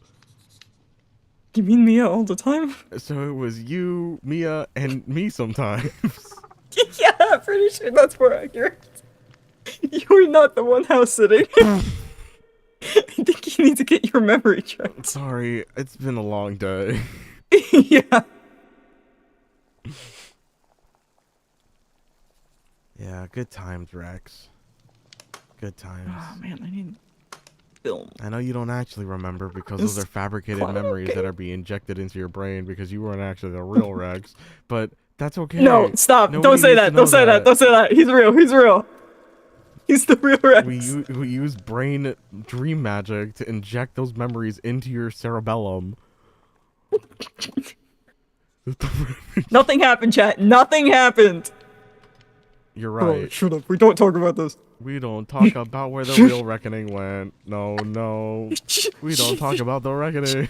You mean Mia all the time? So it was you, Mia, and me sometimes. Yeah, I'm pretty sure that's more accurate. You were not the one house sitting. I think you need to get your memory checked. Sorry, it's been a long day. Yeah. Yeah, good times, Rex. Good times. Oh man, I need film. I know you don't actually remember because Is those are fabricated Cloud memories okay? that are being injected into your brain because you weren't actually the real Rex. But that's okay. No, stop. Nobody Don't say needs to that. know Don't say that. Don't say that. He's real. He's real. He's the real Rex. We use brain dream magic to inject those memories into your cerebellum. Nothing happened, chat. Nothing happened. You're Oh, right. shut up. We don't talk about this. We don't talk about where the real reckoning went. No, no. We don't talk about the reckoning.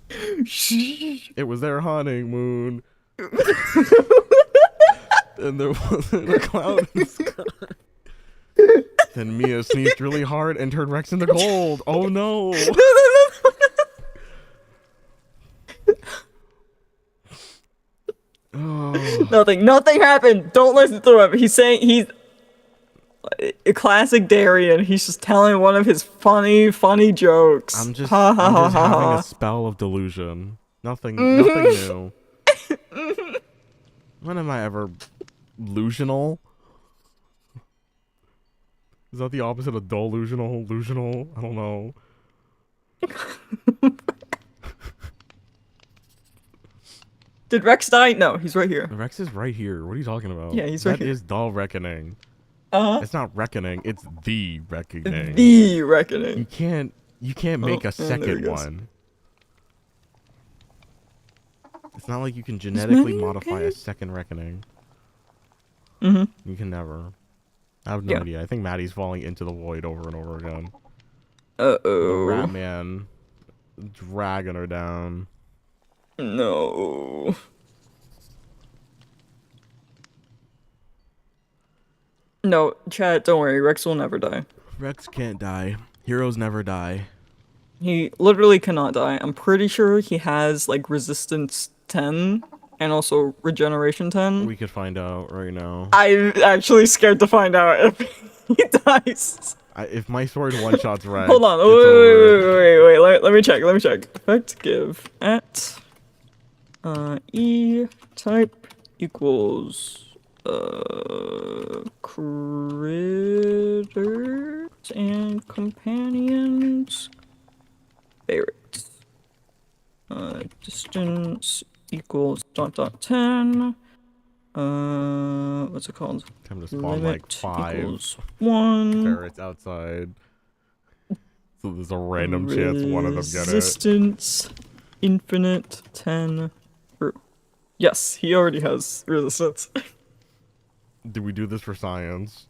It was their honeymoon. And there wasn't a cloud in the sky. Then Mia sneezed really hard and turned Rex into gold. Oh no. Oh. Nothing happened. Don't listen to him. He's saying he's a classic Darien. He's just telling one of his funny jokes. I'm just having a spell of delusion. Nothing new. When am I ever delusional? Is that the opposite of delusional? Delusional? I don't know. Did Rex die? No, he's right here. Rex is right here. What are you talking about? Yeah, he's right here. That is the reckoning. It's not reckoning. It's the reckoning. The reckoning. You can't make a second one. It's not like you can genetically modify a second reckoning. You can never. I have no idea. I think Maddie's falling into the void over and over again. The rat man dragging her down. No. No, chat, don't worry. Rex will never die. Rex can't die. Heroes never die. He literally cannot die. I'm pretty sure he has, like, resistance 10 and also regeneration 10. We could find out right now. I'm actually scared to find out if he dies. If my sword one-shots Rex. Hold on. Wait. Let me check. Effect give at E type equals critters and companions favorites. Distance equals ... 10. What's it called? Time to spawn like 5 equals 1. ferrets outside. So there's a random chance one of them get it. Resistance infinite 10. Yes, he already has resistance. Do we do this for science?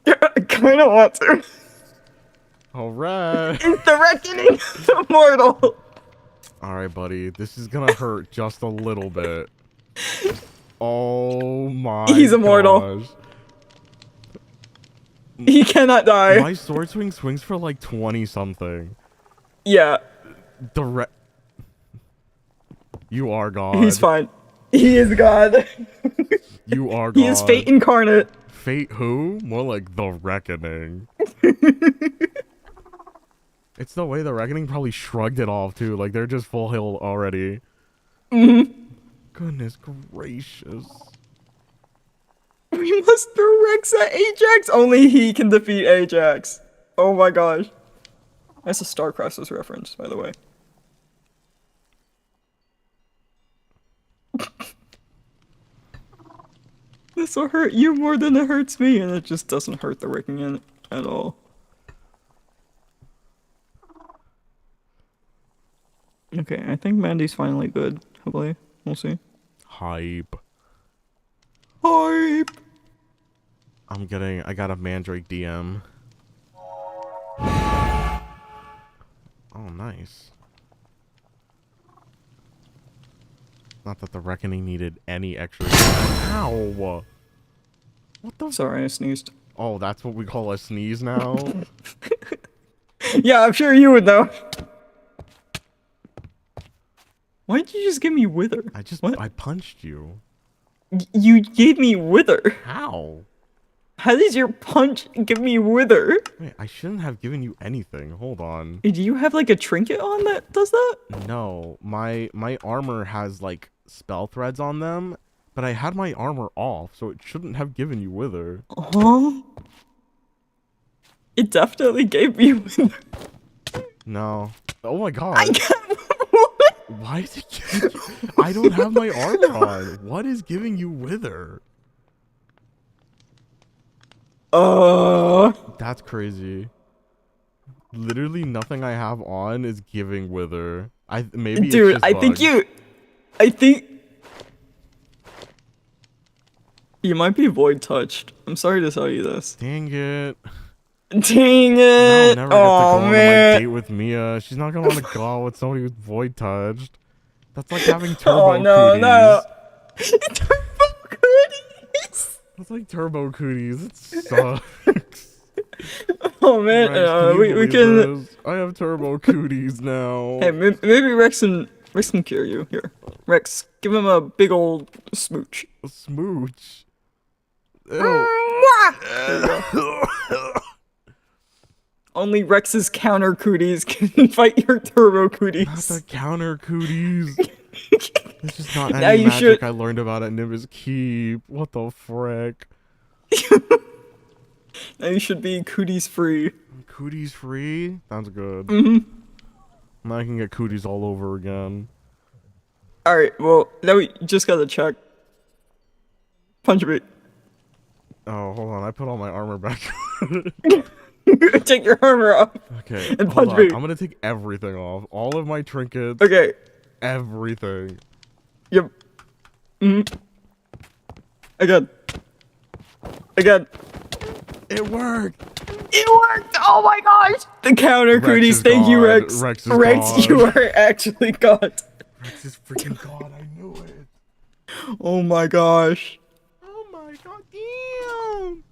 I kind of want to. Alright. It's the reckoning, immortal. Alright, buddy. This is gonna hurt just a little bit. Oh my He's immortal. gosh. He cannot die. My sword swings for like 20 something. Yeah. You are God. He's fine. He is God. You are God. He is fate incarnate. Fate who? More like the reckoning. It's the way the reckoning probably shrugged it off too. Like they're just full healed already. Goodness gracious. We must throw Rex at Ajax. Only he can defeat Ajax. Oh my gosh. That's a Star Crisis reference, by the way. This will hurt you more than it hurts me, and it just doesn't hurt the reckoning at all. Okay, I think Mandy's finally good. Hopefully, we'll see. Hype. Hype. I got a Mandrake DM. Oh, nice. Not that the reckoning needed any extra. Ow! What the? Sorry, I sneezed. Oh, that's what we call a sneeze now? Yeah, I'm sure you would know. Why did you just give me wither? I punched you. You gave me wither. How? How does your punch give me wither? Wait, I shouldn't have given you anything. Hold on. Do you have like a trinket on that does that? No, my armor has like spell threads on them, but I had my armor off, so it shouldn't have given you wither. Huh? It definitely gave me wither. No. Oh my god. Why is it giving you... I don't have my armor on. What is giving you wither? That's crazy. Literally nothing I have on is giving wither. Maybe Dude, it's just bugged. I think You might be void touched. I'm sorry to tell you this. Dang it. Dang No, it! never get to go Oh on my man! date with Mia. She's not gonna want to go out with somebody who's void touched. That's like having turbo cooties. No! Turbo cooties! That's like turbo cooties. It sucks. Oh man, Rex, can you we believe can. this? I have turbo cooties now. Hey, maybe Rex can cure you. Here, Rex, give him a big old smooch. A smooch. Ew. There you go. Only Rex's counter cooties can fight your turbo Not cooties. the counter cooties. This is not Now any you magic should- I learned about at Nimbus Keep. What the frick? Now you should be cooties free. Cooties free? Sounds good. Mhm. Now I can get cooties all over again. All right. Well, now we just gotta check. Punch me. Oh, hold on. I put all my armor back. Take your armor off. Okay. And hold punch on. me. I'm gonna take everything off. All of my trinkets. Okay. Everything. Yep. Again. It worked. It worked! Oh my gosh! The counter Rex cooties. is Thank you, gone. Rex. Rex is gone. you are actually God. Rex is freaking gone. I knew it. Oh my gosh. Oh my god. Damn.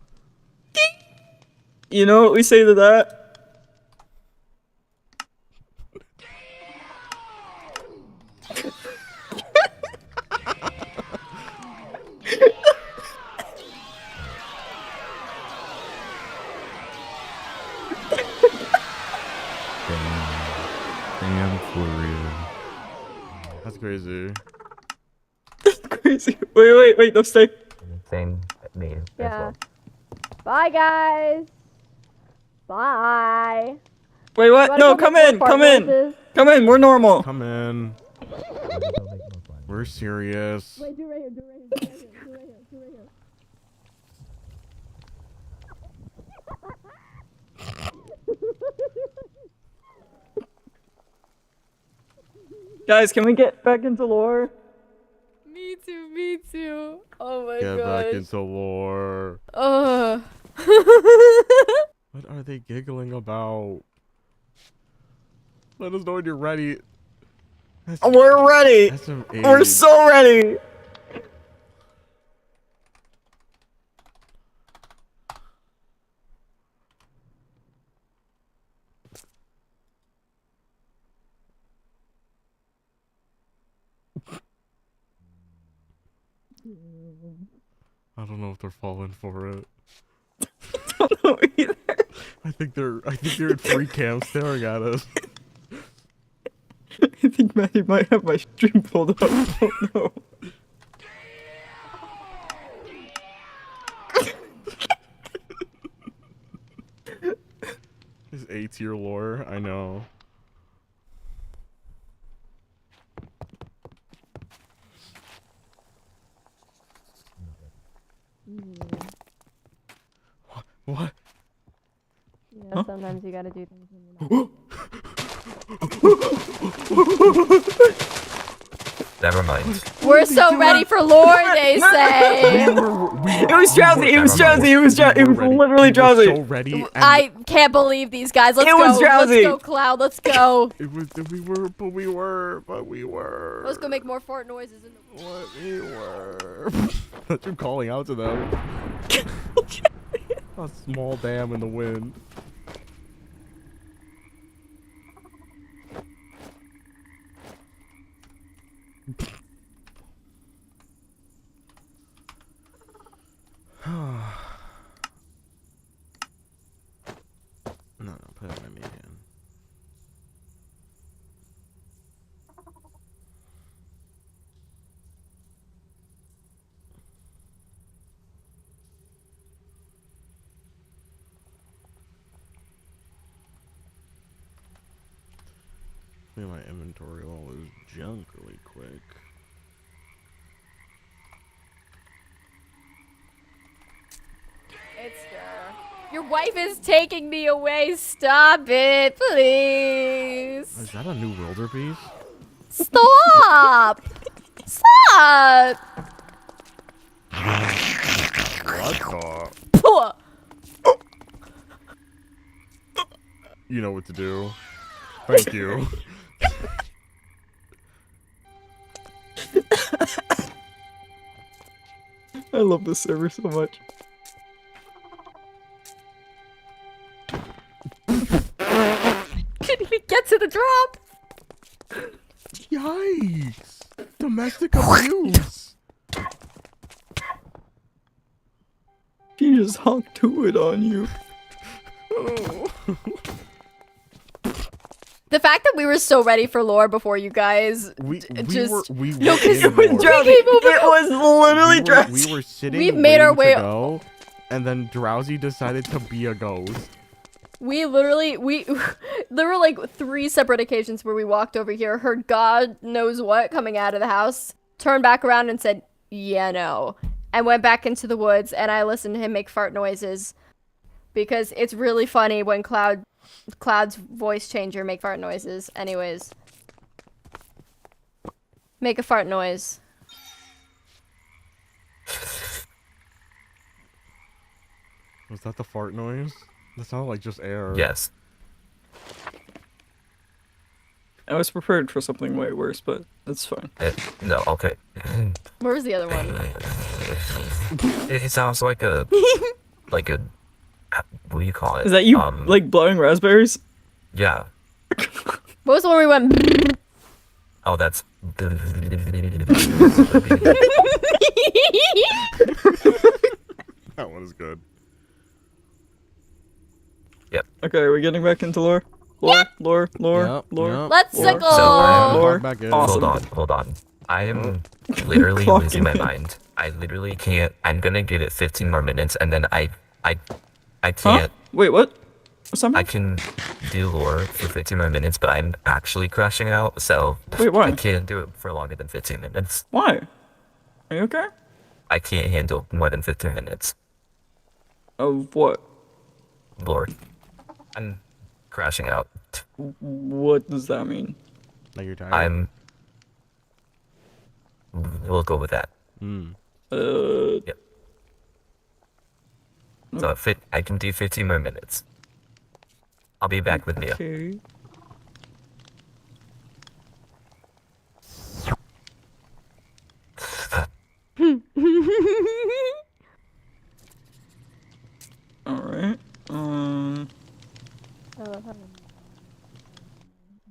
You know what we say to that? Damn, Florian. That's crazy. That's crazy. Wait, don't stay. Same me as well. Bye, guys. Bye. Wait, what? No, come in, come in. Come in, we're normal. Come in. We're serious. Wait, do right here, do right here, do right here, do right here, do right here. Guys, can we get back into lore? Me too, me too. Oh my Get gosh. back into lore. What are they giggling about? Let us know when you're ready. We're ready. SM8. We're so ready. I don't know if they're falling for it. Don't know either. I think they're in free camp staring at us. I think Maddie might have my stream pulled up. Oh no. This A-tier lore, I know. What? Yeah, sometimes you gotta do things when you're not. Never mind. We're so ready for lore, they say. It was drowsy. It was drowsy. It was drowsy. It was literally drowsy. So ready. I can't believe these guys. Let's It go. was drowsy. Let's go, Cloud. Let's go. It was. We were. Let's go make more fart noises. What we were. That's you calling out to them. A small dam in the wind. No, put it in my median. Clear my inventory of all this junk really quick. It's your wife is taking me away. Stop it, please. Is that a new wildebeest? Stop. Stop. What the? You know what to do. Thank you. I love this server so much. Couldn't even get to the drop. Yikes! Domestic abuse. He just honked to it on you. Oh. The fact that we were so ready for lore before you guys We just were no, because in lore. Drowsy. It was literally Drowsy. We were sitting. We've made our way- to go, and then Drowsy decided to be a ghost. we there were like 3 separate occasions where we walked over here, heard God knows what coming out of the house, turned back around and said, "Yeah, no," and went back into the woods. And I listened to him make fart noises because it's really funny when Cloud's voice changer make fart noises. Anyways, make a fart noise. Was that the fart noise? That sounded like just air. Yes. I was prepared for something way worse, but that's fine. No, okay. Where was the other one? It sounds like a, like a, what do you call it? Is that you, like, blowing raspberries? Yeah. What was the one we went? Oh, that's. That one is good. Yep. Okay, are we getting back into lore? Lore? Lore? Lore? Yep, Lore? yep. Let's Lore. sickle. So, Lore? Back in. Awesome. Hold on. I am literally Clocking losing my in. mind. I literally can't. I'm gonna give it 15 more minutes, and then I Huh? can't. Wait, what? What's I happening? can do lore for 15 more minutes, but I'm actually crashing out, so Wait, why? I can't do it for longer than 15 minutes. Why? Are you okay? I can't handle more than 15 minutes. Of what? Lore. I'm crashing out. What does that mean? Like you're tired. I'm. We'll go with that. Yep. So I can do 15 more minutes. I'll be back with Mia. Okay. Alright.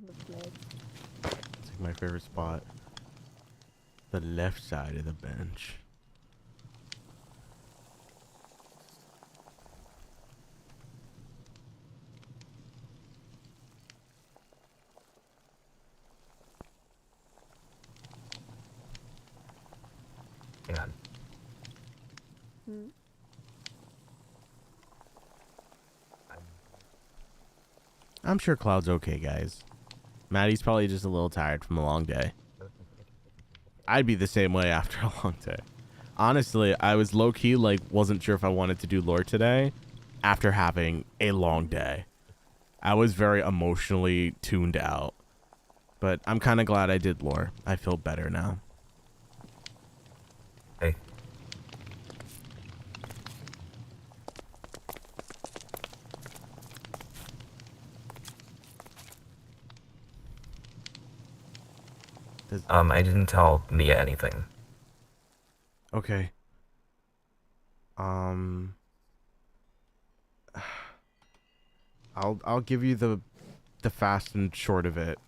It's like my favorite spot. The left side of the bench. Hang on. I'm sure Cloud's okay, guys. Maddie's probably just a little tired from a long day. I'd be the same way after a long day. Honestly, I was low-key, like, wasn't sure if I wanted to do lore today after having a long day. I was very emotionally tuned out. But I'm kind of glad I did lore. I feel better now. Hey. I didn't tell Mia anything. Okay. I'll give you the fast and short of it.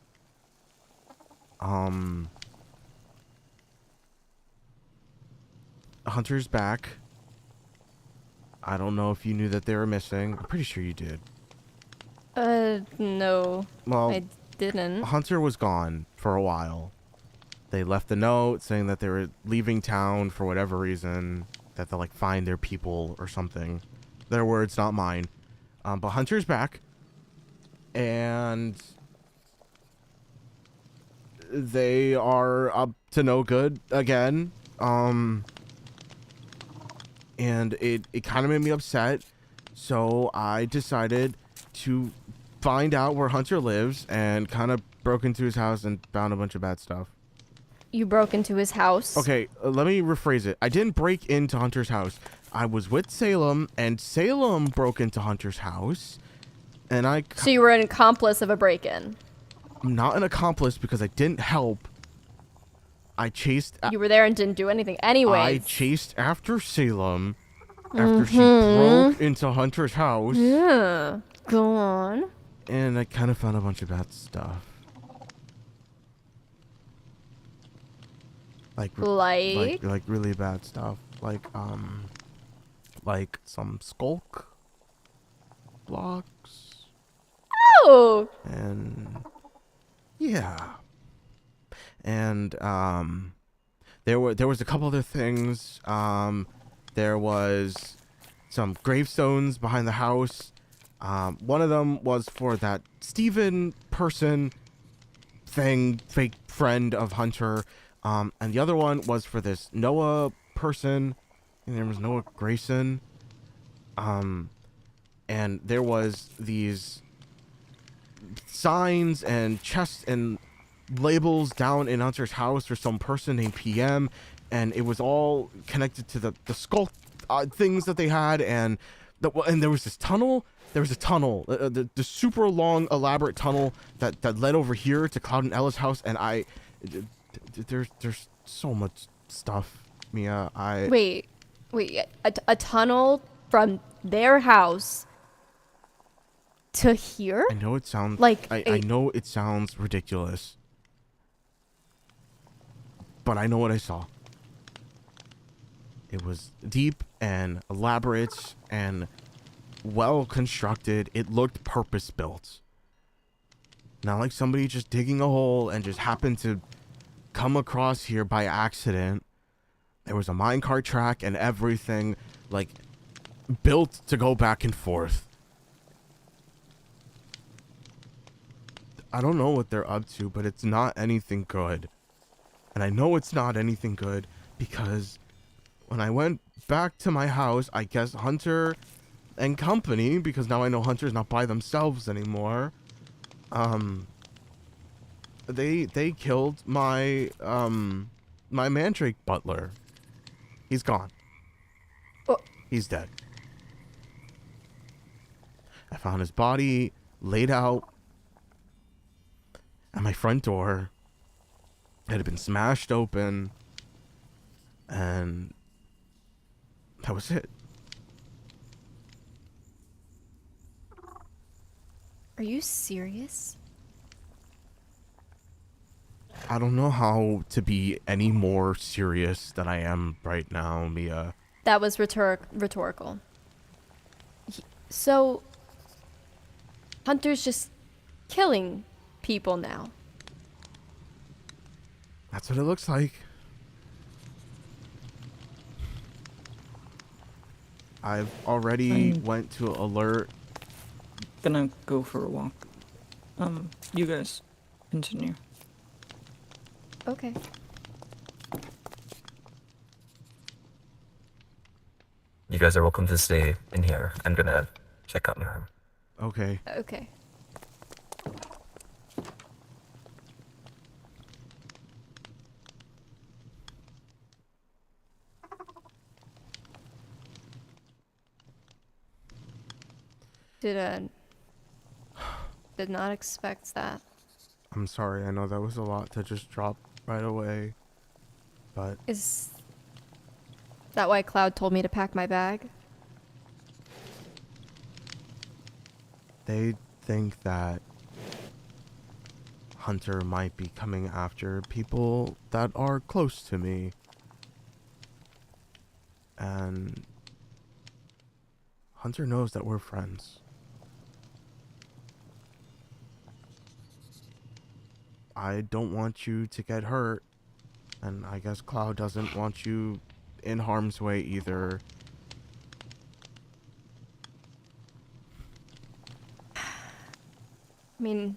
Hunter's back. I don't know if you knew that they were missing. I'm pretty sure you did. No. Well, I didn't. Hunter was gone for a while. They left a note saying that they were leaving town for whatever reason, that they'll like find their people or something. Their words, not mine. But Hunter's back, and they are up to no good again. And it kind of made me upset, so I decided to find out where Hunter lives and kind of broke into his house and found a bunch of bad stuff. You broke into his house. Okay, let me rephrase it. I didn't break into Hunter's house. I was with Salem, and Salem broke into Hunter's house, and So you were an accomplice of a break-in. I'm not an accomplice because I didn't help. I chased. You were there and didn't do anything. Anyways. I chased after Salem after she broke into Hunter's house. Yeah. Go on. And I kind of found a bunch of bad stuff. Like really bad stuff. Like some skulk blocks. Oh. And yeah. And there was a couple other things. There was some gravestones behind the house. One of them was for that Steven person thing, fake friend of Hunter. And the other one was for this Noah person. And there was Noah Grayson. And there was these signs and chests and labels down in Hunter's house for some person named PM, and it was all connected to the skull things that they had, and there was this tunnel. There was a tunnel, the super long, elaborate tunnel that led over here to Cloud and Ella's house, and there's so much stuff, Mia. Wait, a tunnel from their house to here? I know it sounds I know it sounds ridiculous, but I know what I saw. It was deep and elaborate and well constructed. It looked purpose built. Not like somebody just digging a hole and just happened to come across here by accident. There was a minecart track and everything, like, built to go back and forth. I don't know what they're up to, but it's not anything good. And I know it's not anything good because when I went back to my house, I guess Hunter and company, because now I know Hunter's not by themselves anymore, they killed my my mandrake butler. He's gone. Oh. He's dead. I found his body laid out at my front door. It had been smashed open, and that was it. Are you serious? I don't know how to be any more serious than I am right now, Mia. That was rhetorical. So, Hunter's just killing people now. That's what it looks like. I've already went to alert. Gonna go for a walk. You guys continue. Okay. You guys are welcome to stay in here. I'm gonna check out my room. Okay. Okay. Did not expect that. I'm sorry. I know that was a lot to just drop right away, but Is that why Cloud told me to pack my bag? they think that Hunter might be coming after people that are close to me. And Hunter knows that we're friends. I don't want you to get hurt, and I guess Cloud doesn't want you in harm's way either. I mean,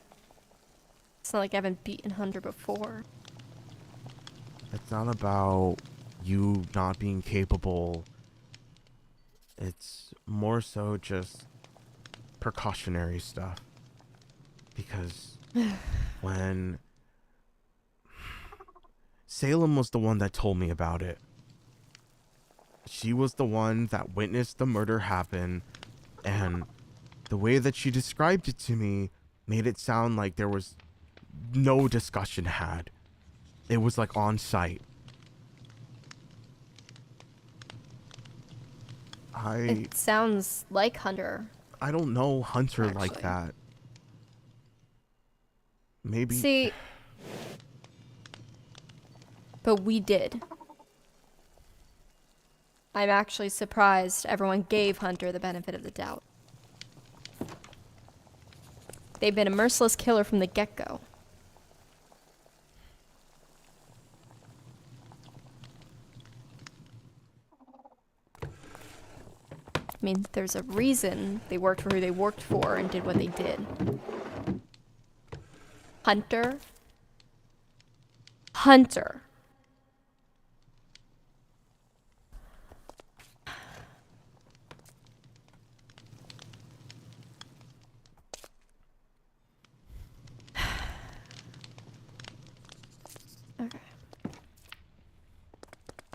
it's not like I haven't beaten Hunter before. It's not about you not being capable. It's more so just precautionary stuff. Because when Salem was the one that told me about it, she was the one that witnessed the murder happen, and the way that she described it to me made it sound like there was no discussion had. It was like on site. It sounds like Hunter. I don't know Hunter Actually. like that. Maybe. See, but we did. I'm actually surprised everyone gave Hunter the benefit of the doubt. They've been a merciless killer from the get-go. I mean, there's a reason they worked for who they worked for and did what they did. Hunter. Okay.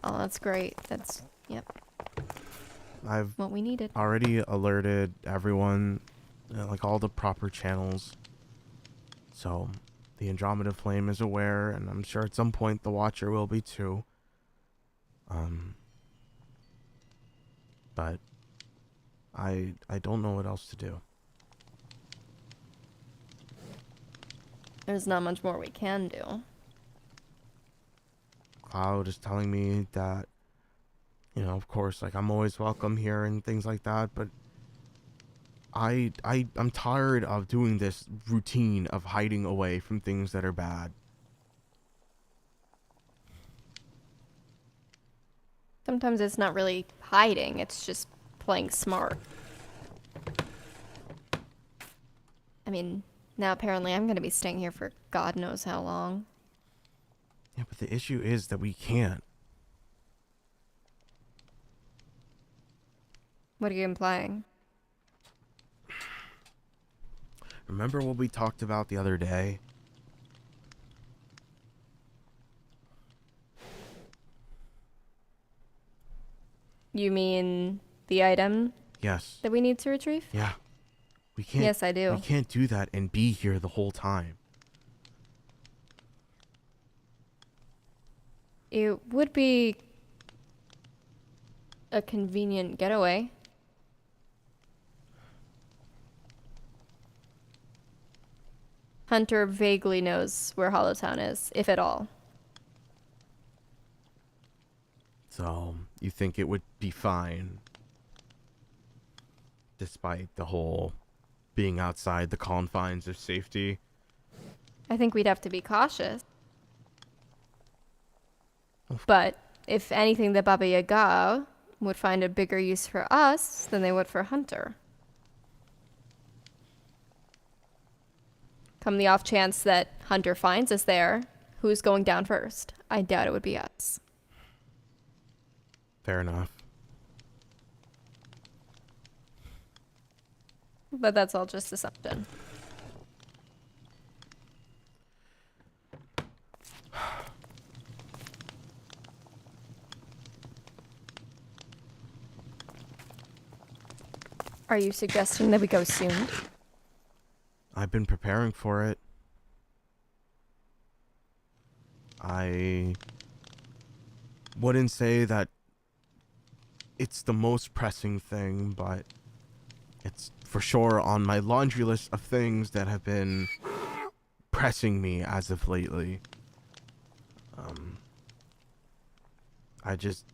Oh, that's great. That's, yep. I've what we needed. already alerted everyone, like all the proper channels. So the Andromeda Flame is aware, and I'm sure at some point the Watcher will be too. But I don't know what else to do. There's not much more we can do. Cloud is telling me that, you know, of course, like, I'm always welcome here and things like that, but I'm tired of doing this routine of hiding away from things that are bad. Sometimes it's not really hiding, it's just playing smart. I mean, now apparently I'm gonna be staying here for God knows how long. Yeah, but the issue is that we can't. What are you implying? Remember what we talked about the other day? You mean the item Yes. that we need to retrieve? Yeah. We can't. Yes, I do. We can't do that and be here the whole time. It would be a convenient getaway. Hunter vaguely knows where Hollowtown is, if at all. So, you think it would be fine, despite the whole being outside the confines of safety? I think we'd have to be cautious. But if anything, the Baba Yaga would find a bigger use for us than they would for Hunter. Come the off chance that Hunter finds us there, who's going down first? I doubt it would be us. Fair enough. But that's all just assumption. Are you suggesting that we go soon? I've been preparing for it. I wouldn't say that it's the most pressing thing, but it's for sure on my laundry list of things that have been pressing me as of lately. I just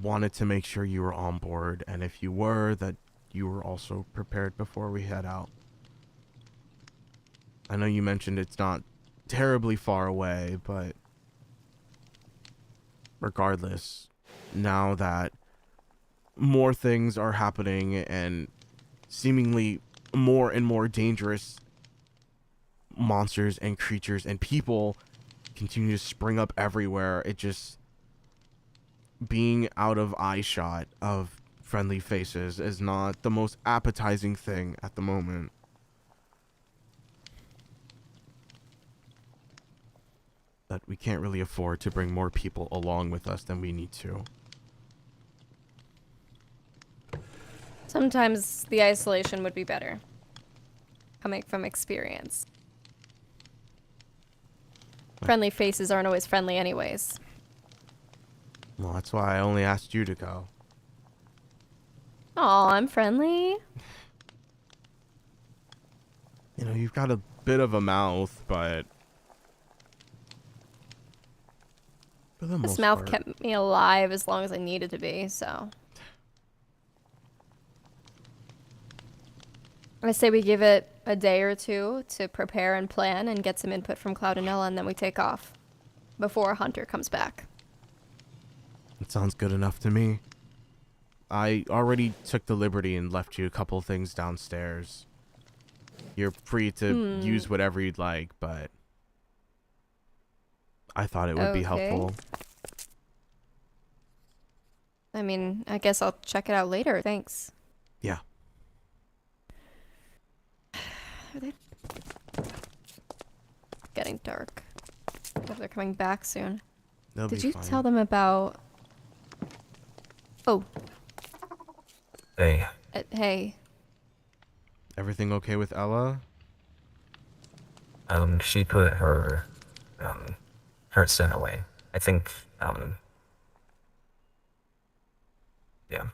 wanted to make sure you were on board, and if you were, that you were also prepared before we head out. I know you mentioned it's not terribly far away, but regardless, now that more things are happening and seemingly more and more dangerous monsters and creatures and people continue to spring up everywhere, it just being out of eyeshot of friendly faces is not the most appetizing thing at the moment. That we can't really afford to bring more people along with us than we need to. Sometimes the isolation would be better. Coming from experience. Friendly faces aren't always friendly anyways. Well, that's why I only asked you to go. Aw, I'm friendly. You know, you've got a bit of a mouth, but for the This most mouth part, kept me alive as long as I needed to be, so. I say we give it a day or two to prepare and plan and get some input from Cloud and Ella, and then we take off before Hunter comes back. it sounds good enough to me. I already took the liberty and left you a couple things downstairs. You're free to use whatever you'd like, but I thought it would be Okay. helpful. I mean, I guess I'll check it out later. Thanks. Yeah. Are they getting dark? I hope they're coming back soon. They'll Did be you fine. tell them about... Oh, Hey, hey. Everything okay with Ella? she put her, her son away. I think, yeah.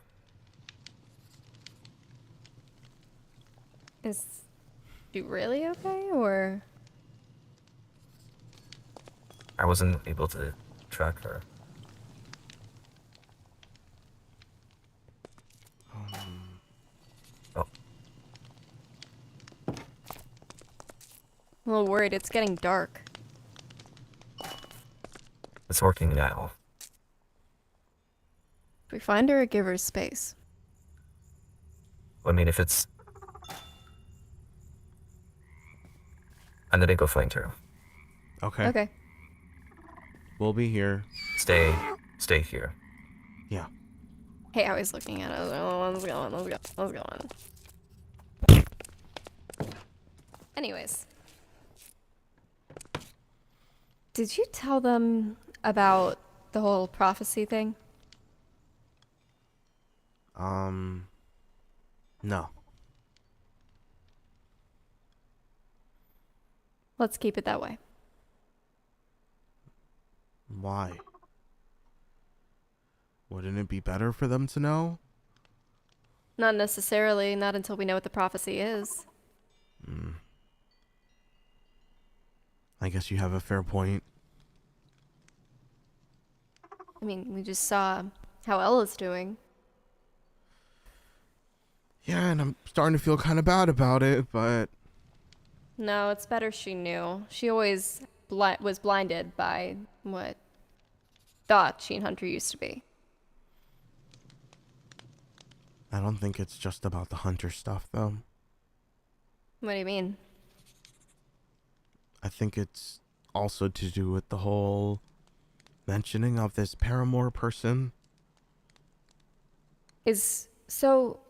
Is she really okay, or... I wasn't able to track her. Oh, I'm a little worried. It's getting dark. it's working now. Do we find her or give her space? I mean, if it's... I'm gonna go find her. Okay. Okay. We'll be here. Stay here. Yeah. Hey, I was looking at it. Let's go. Anyways. Did you tell them about the whole prophecy thing? No. Let's keep it that way. Why? Wouldn't it be better for them to know? Not necessarily, not until we know what the prophecy is. I guess you have a fair point. I mean, we just saw how Ella's doing. Yeah, and I'm starting to feel kind of bad about it, but No, it's better she knew. She always was blinded by what thought she and Hunter used to be. I don't think it's just about the Hunter stuff, though. What do you mean? I think it's also to do with the whole mentioning of this paramour person. So...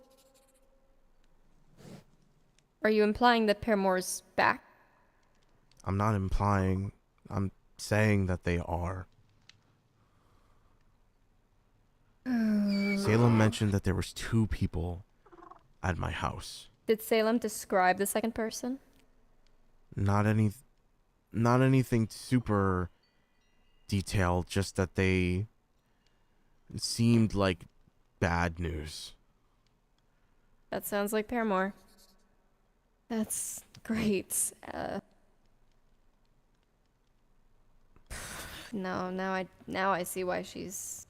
Are you implying that Paramour's back? I'm not implying, I'm saying that they are. Salem mentioned that there was 2 people at my house. Did Salem describe the second person? Not anything super detailed, just that they seemed like bad news. That sounds like Paramour. That's great. No, now I see why she's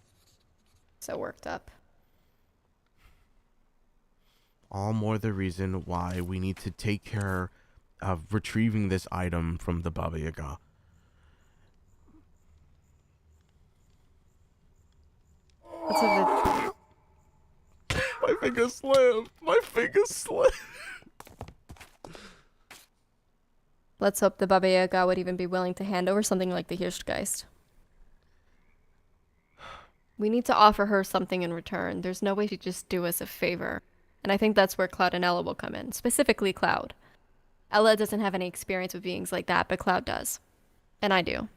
so worked up. All more the reason why we need to take care of retrieving this item from the Baba Yaga. Let's hope that My finger slipped. My finger slipped. Let's hope the Baba Yaga would even be willing to hand over something like the Hirschgeist. We need to offer her something in return. There's no way she'd just do us a favor. And I think that's where Cloud and Ella will come in. Specifically Cloud. Ella doesn't have any experience with beings like that, but Cloud does. And I do.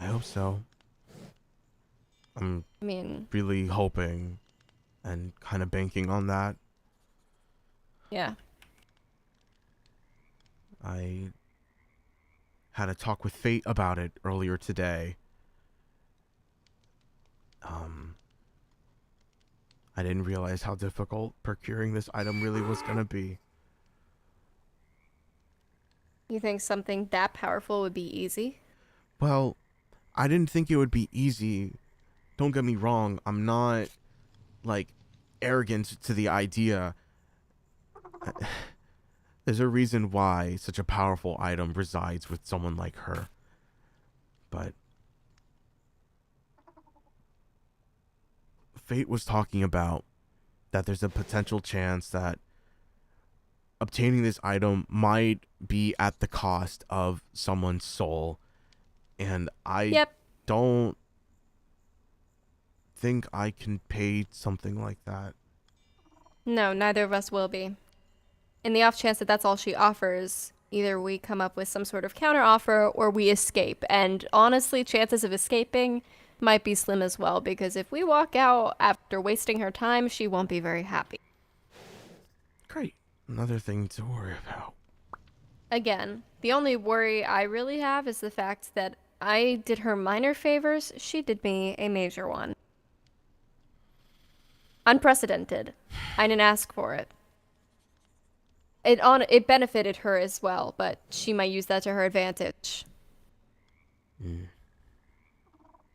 I hope so. I'm I mean, really hoping and kind of banking on that. Yeah. I had a talk with Fate about it earlier today. I didn't realize how difficult procuring this item really was gonna be. You think something that powerful would be easy? Well, I didn't think it would be easy. Don't get me wrong, I'm not, like, arrogant to the idea. There's a reason why such a powerful item resides with someone like her. But Fate was talking about that there's a potential chance that obtaining this item might be at the cost of someone's soul. And I don't think I can pay something like that. No, neither of us will be. In the off chance that that's all she offers, either we come up with some sort of counter offer or we escape. And honestly, chances of escaping might be slim as well, because if we walk out after wasting her time, she won't be very happy. Great. Another thing to worry about. Again, the only worry I really have is the fact that I did her minor favors, she did me a major one. Unprecedented. I didn't ask for it. It benefited her as well, but she might use that to her advantage.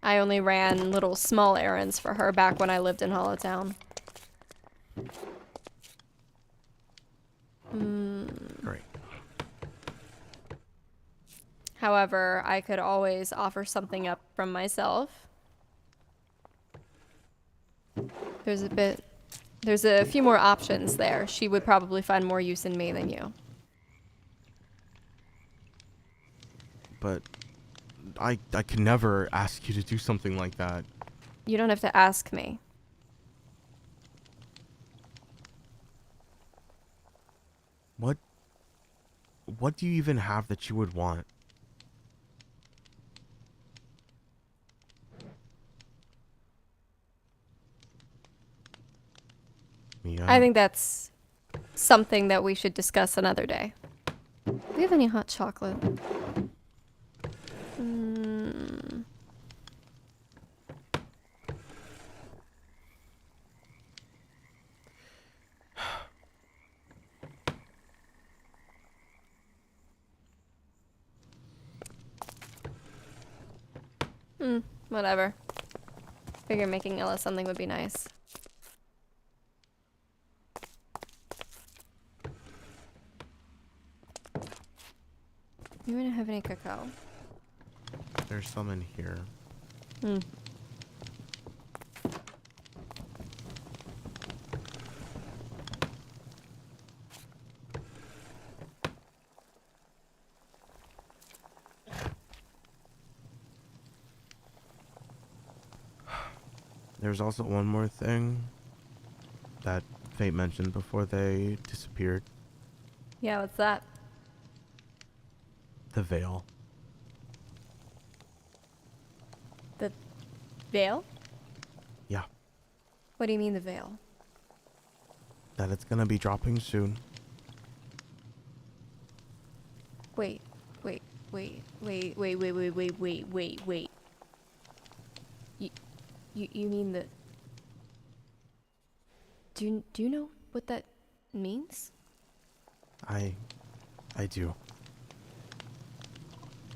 I only ran little small errands for her back when I lived in Hollowtown. Great. However, I could always offer something up from myself. There's a few more options there. She would probably find more use in me than you. But I could never ask you to do something like that. You don't have to ask me. What do you even have that you would want? Mia? I think that's something that we should discuss another day. Do we have any hot chocolate? Whatever. Figure making Ella something would be nice. You wouldn't have any cacao? There's some in here. There's also one more thing that Fate mentioned before they disappeared. Yeah, what's that? The veil. The veil? Yeah. What do you mean the veil? That it's gonna be dropping soon. Wait. You mean the... Do you know what that means? I do.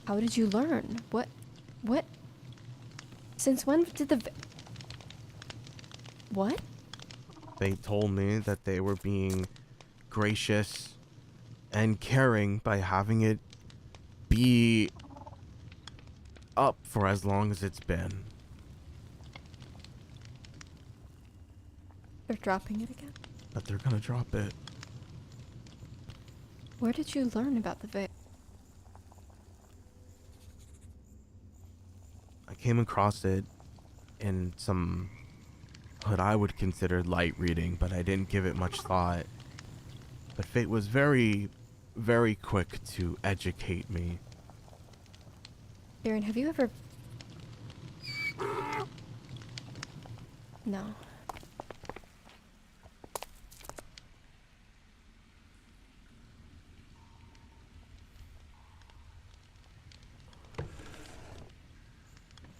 How did you learn? What? Since when did the... What? They told me that they were being gracious and caring by having it be up for as long as it's been. They're dropping it again? But they're gonna drop it. Where did you learn about the veil? I came across it in some what I would consider light reading, but I didn't give it much thought. But Fate was very, very quick to educate me. Aaron, have you ever... No.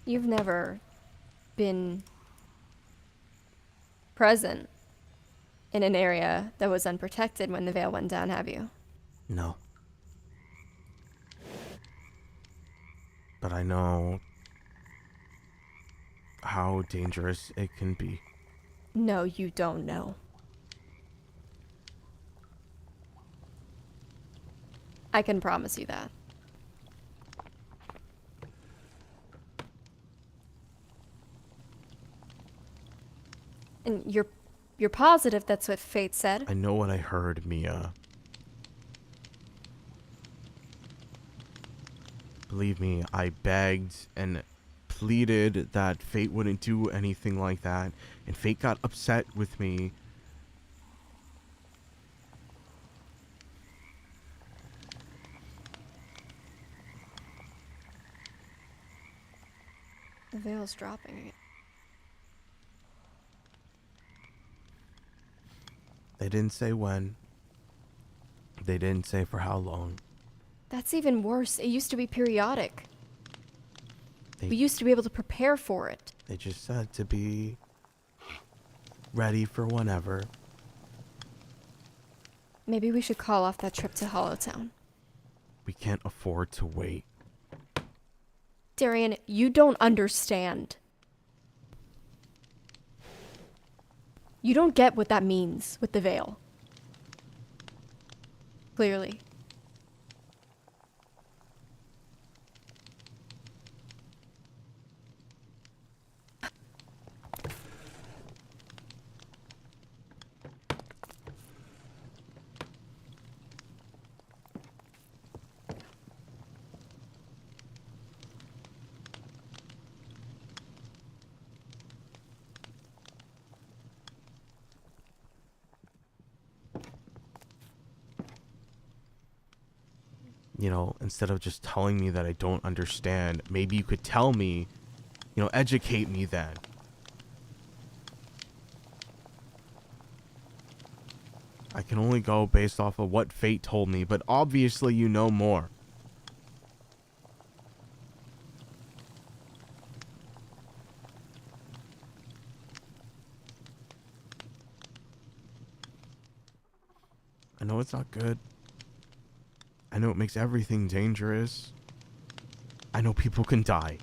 You've never been present in an area that was unprotected when the veil went down, have you? No. But I know how dangerous it can be. No, you don't know. I can promise you that. And you're positive that's what fate said? I know what I heard, Mia. Believe me, I begged and pleaded that fate wouldn't do anything like that, and fate got upset with me. The veil's dropping. They didn't say when. They didn't say for how long. That's even worse. It used to be periodic. We used to be able to prepare for it. They just said to be ready for whenever. Maybe we should call off that trip to Hollowtown. We can't afford to wait. Darian, you don't understand. You don't get what that means with the veil. Clearly. You know, instead of just telling me that I don't understand, maybe you could tell me, you know, educate me then. I can only go based off of what fate told me, but obviously you know more. I know it's not good. I know it makes everything dangerous. I know people can die.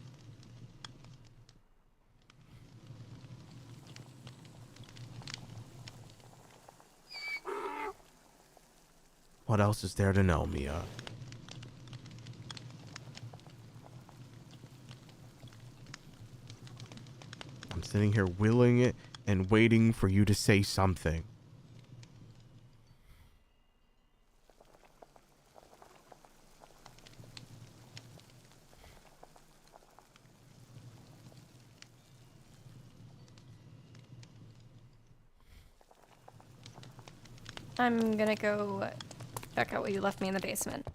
What else is there to know, Mia? I'm sitting here willing it and waiting for you to say something. I'm gonna go check out what you left me in the basement.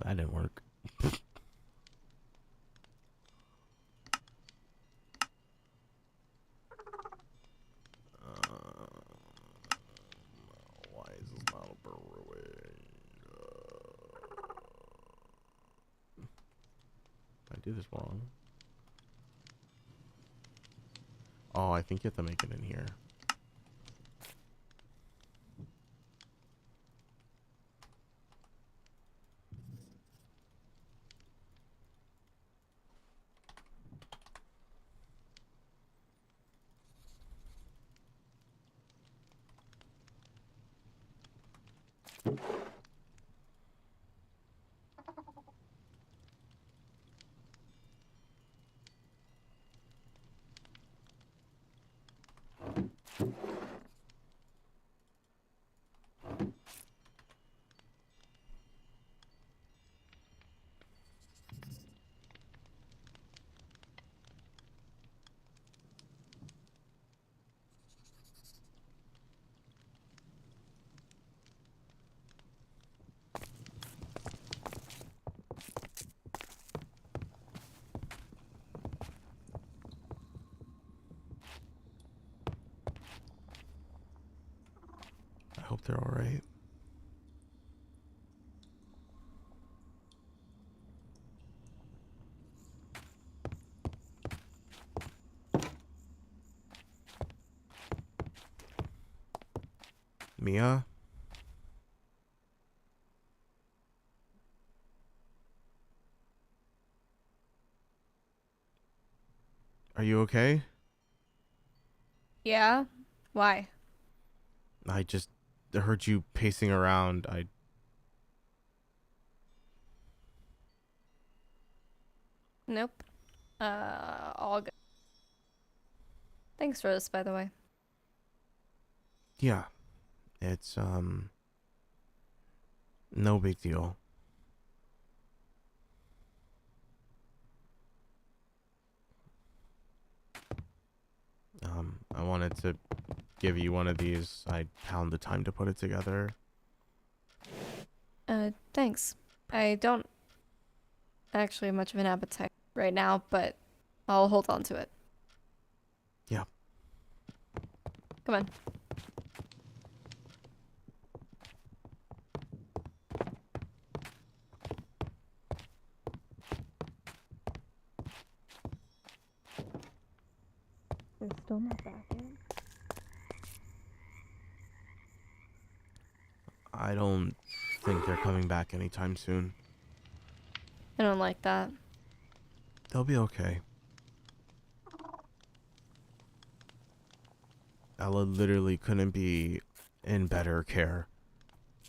That didn't work. Why is this not brewing? Did I do this wrong? Oh, I think you have to make it in here. I hope they're all right. Mia? Are you okay? Yeah? Why? I just heard you pacing around. Nope. All good. Thanks for this, by the way. Yeah. It's, no big deal. I wanted to give you one of these. I found the time to put it together. Thanks. I don't actually have much of an appetite right now, but I'll hold on to it. Yeah. Come on. They're still not back yet. I don't think they're coming back anytime soon. I don't like that. They'll be okay. Ella literally couldn't be in better care.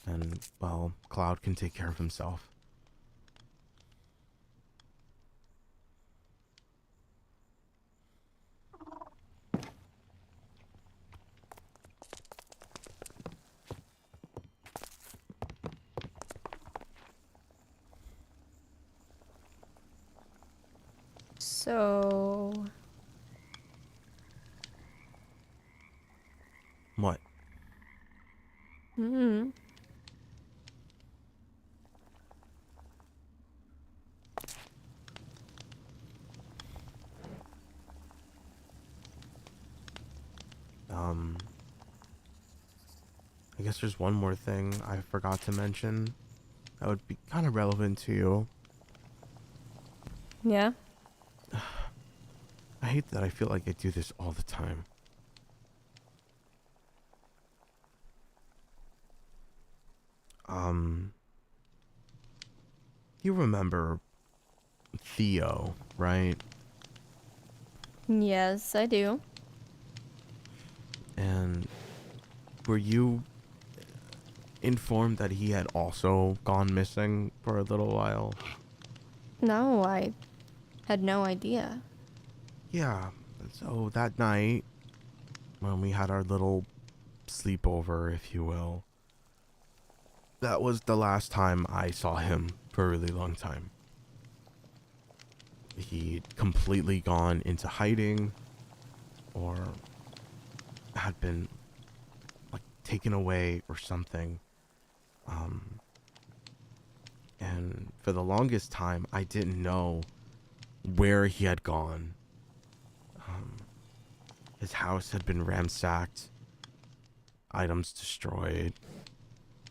And, well, Cloud can take care of himself. So... What? Hmm. I guess there's one more thing I forgot to mention that would be kind of relevant to you. Yeah? I hate that I feel like I do this all the time. You remember Theo, right? Yes, I do. And were you informed that he had also gone missing for a little while? No, I had no idea. Yeah, so that night, when we had our little sleepover, if you will, that was the last time I saw him for a really long time. He'd completely gone into hiding, or had been, like, taken away or something. And for the longest time, I didn't know where he had gone. His house had been ransacked, items destroyed,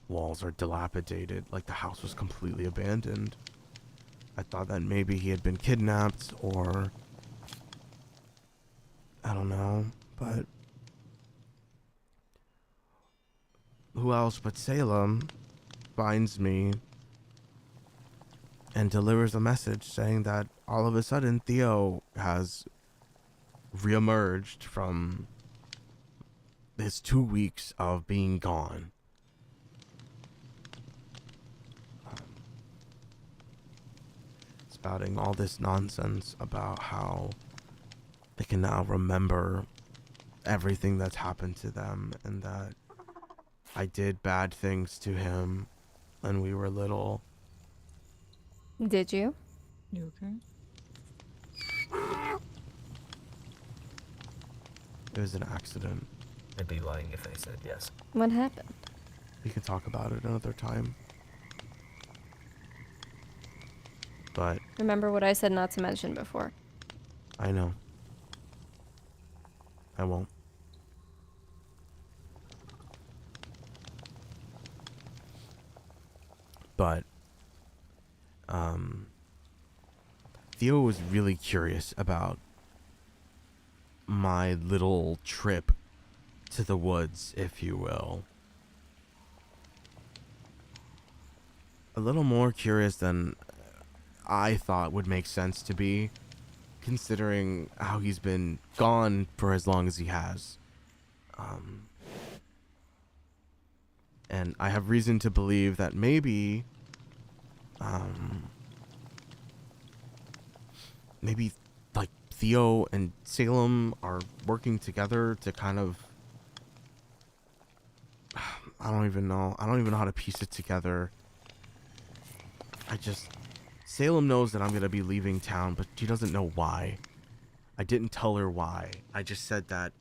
walls are dilapidated, like the house was completely abandoned. I thought that maybe he had been kidnapped, or I don't know, but who else but Salem finds me and delivers a message saying that all of a sudden Theo has reemerged from his 2 weeks of being gone. spouting all this nonsense about how they can now remember everything that's happened to them and that I did bad things to him when we were little. Did you? You okay? It was an accident. I'd be lying if I said yes. What happened? We can talk about it another time. But Remember what I said not to mention before. I know. I won't. But Theo was really curious about my little trip to the woods, if you will. A little more curious than I thought would make sense to be, considering how he's been gone for as long as he has. And I have reason to believe that maybe like Theo and Salem are working together to kind of, I don't even know how to piece it together. Salem knows that I'm gonna be leaving town, but she doesn't know why. I didn't tell her why. I just said that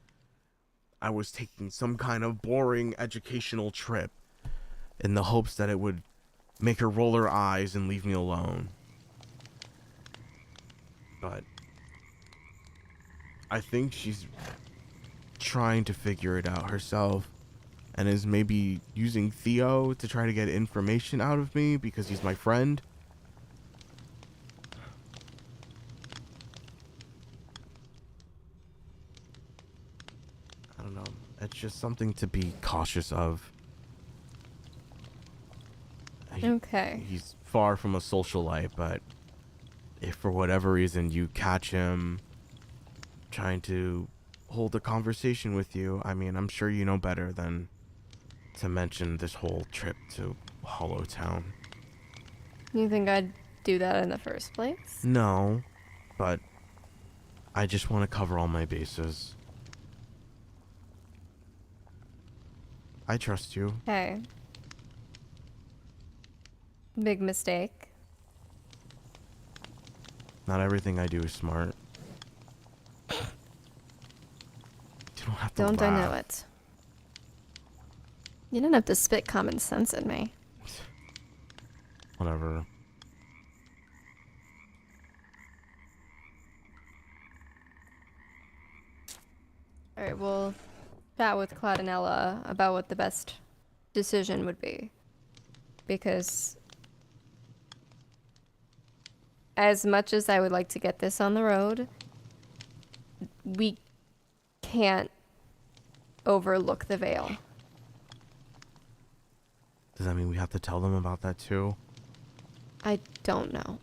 I was taking some kind of boring educational trip in the hopes that it would make her roll her eyes and leave me alone. But I think she's trying to figure it out herself and is maybe using Theo to try to get information out of me because he's my friend. I don't know. It's just something to be cautious of. Okay. He's far from a socialite, but if for whatever reason you catch him trying to hold a conversation with you, I mean, I'm sure you know better than to mention this whole trip to Hollow Town. You think I'd do that in the first place? No, but I just want to cover all my bases. I trust you. Okay. Big mistake. Not everything I do is smart. You don't have to Don't I know laugh. it? You didn't have to spit common sense at me. Whatever. Alright, we'll chat with Claudinella about what the best decision would be. Because as much as I would like to get this on the road, we can't overlook the veil. Does that mean we have to tell them about that too? I don't know.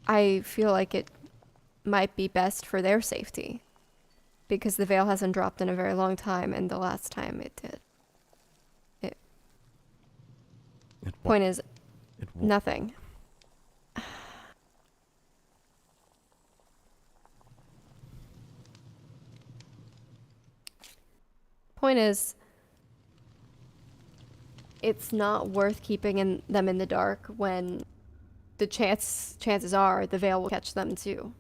I feel like it might be best for their safety. Because the veil hasn't dropped in a very long time, and the last time it did. Point is, nothing. Point is, it's not worth keeping them in the dark when the chances are the veil will catch them too.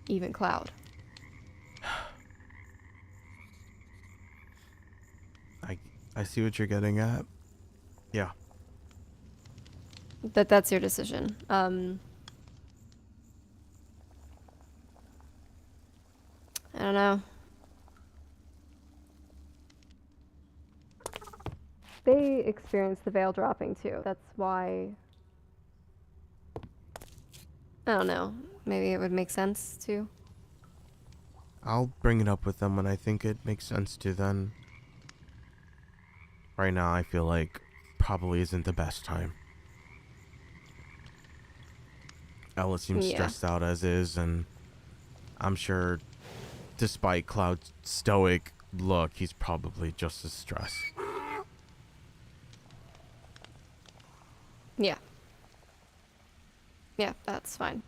Even Cloud. I see what you're getting at. Yeah. That's your decision. I don't know. They experienced the veil dropping too. That's why. I don't know. Maybe it would make sense to. I'll bring it up with them when I think it makes sense to then. Right now, I feel like probably isn't the best time. Ella seems stressed out as is, and I'm sure despite Cloud's stoic look, he's probably just as stressed. Yeah. Yeah, that's fine.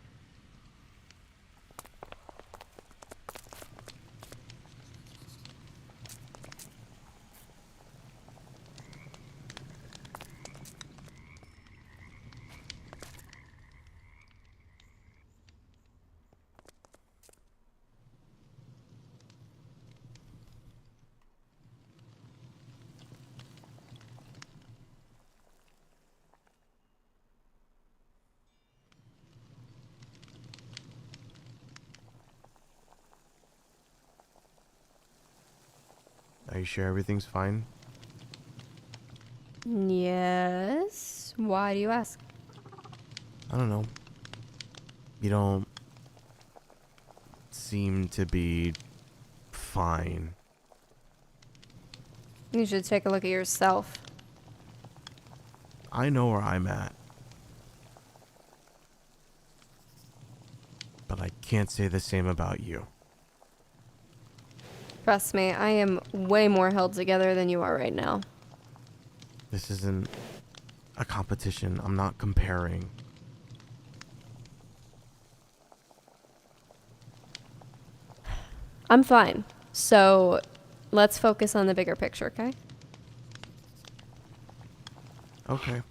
Are you sure everything's fine? Yes. Why do you ask? I don't know. You don't seem to be fine. You should take a look at yourself. I know where I'm at. But I can't say the same about you. Trust me, I am way more held together than you are right now. This isn't a competition. I'm not comparing. I'm fine. So, let's focus on the bigger picture, okay? Okay.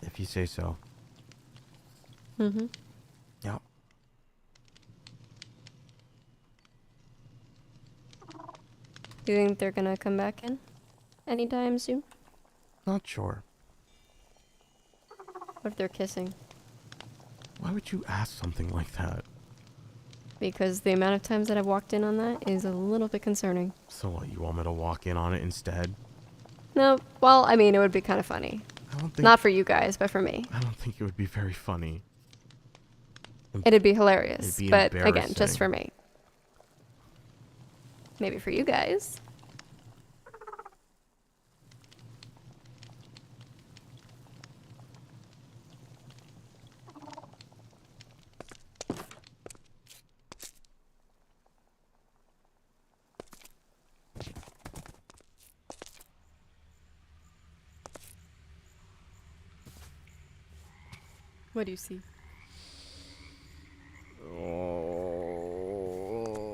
If you say so. Mm-hmm. Yep. Do you think they're gonna come back in anytime soon? Not sure. What if they're kissing? Why would you ask something like that? Because the amount of times that I've walked in on that is a little bit concerning. So what, you want me to walk in on it instead? No, well, I mean, it would be kind of funny. I don't think... Not for you guys, but for me. I don't think it would be very funny. It'd be hilarious, It'd be but again, embarrassing. just for me. Maybe for you guys. What do you see?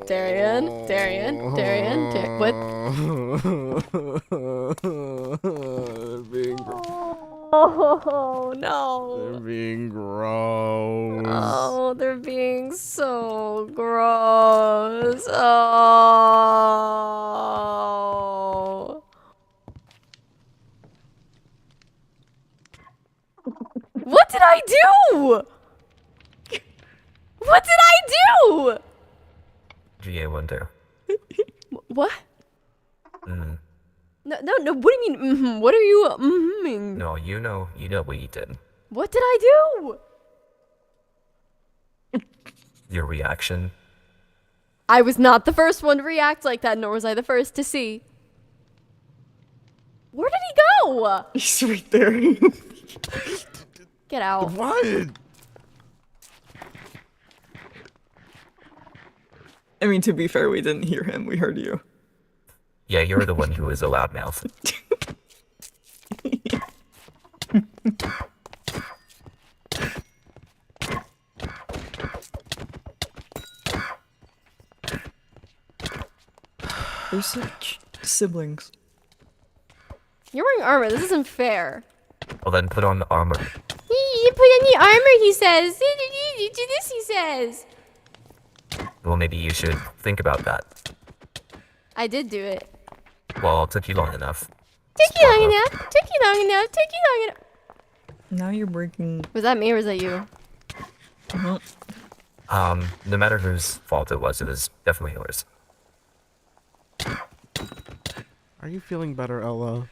Darian, what? Being Oh no. They're being gross. Oh, they're being so gross. Oh. What did I do? What did I do? GA window. What? Mm. No. What do you mean? What are you mming? No, you know what you did. What did I do? Your reaction. I was not the first one to react like that, nor was I the first to see. Where did he go? He's right there. Get out. What? I mean, to be fair, we didn't hear him. We heard you. Yeah, you're the one who was a loudmouth. They're such siblings. You're wearing armor. This isn't fair. Well, then put on the armor. You put on the armor, he says. You do this, he says. Well, maybe you should think about that. I did do it. Well, it took you long enough. Took you long enough. Now you're breaking. Was that me or was that you? No matter whose fault it was definitely yours. Are you feeling better, Ella?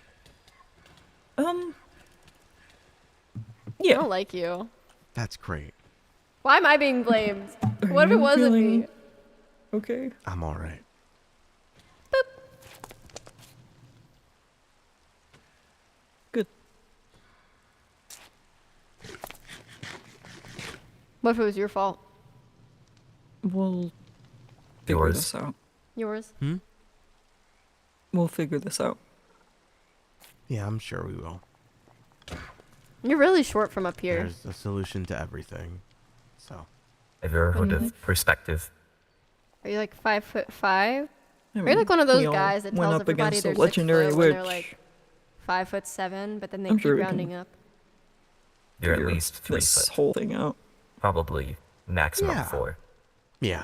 Yeah. I don't like you. That's great. Why am I being blamed? What if it you wasn't feeling me? Okay. I'm alright. Good. What if it was your fault? We'll figure Yours. this out. Yours? We'll figure this out. Yeah, I'm sure we will. You're really short from up here. There's a solution to everything. So. Have you ever heard of perspective? Are you like 5'5"? I Are you like one of those we all guys that went tells up everybody against they're a legendary 6 foot when they're witch. like 5'7", but then they I'm keep sure we rounding can up? You're at figure least 3 this foot. whole thing out. Probably maximum Yeah. 4. Yeah.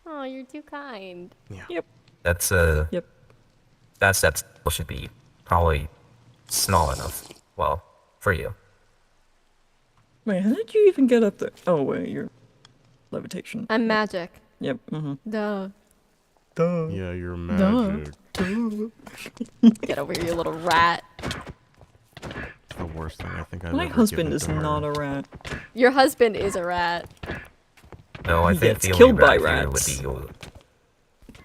Oh, you're too kind. Yep. That's Yep. that should be probably small enough. Well, for you. Wait, how did you even get up there? Oh wait, you're levitation. I'm magic. Yep. Mm-hmm. Duh. Duh. Yeah, you're magic. Get over here, you little rat. It's the worst thing I think I've My ever husband given is to her. not a rat. Your husband is a rat. No, I He think gets the killed only by rat here would rats. be you.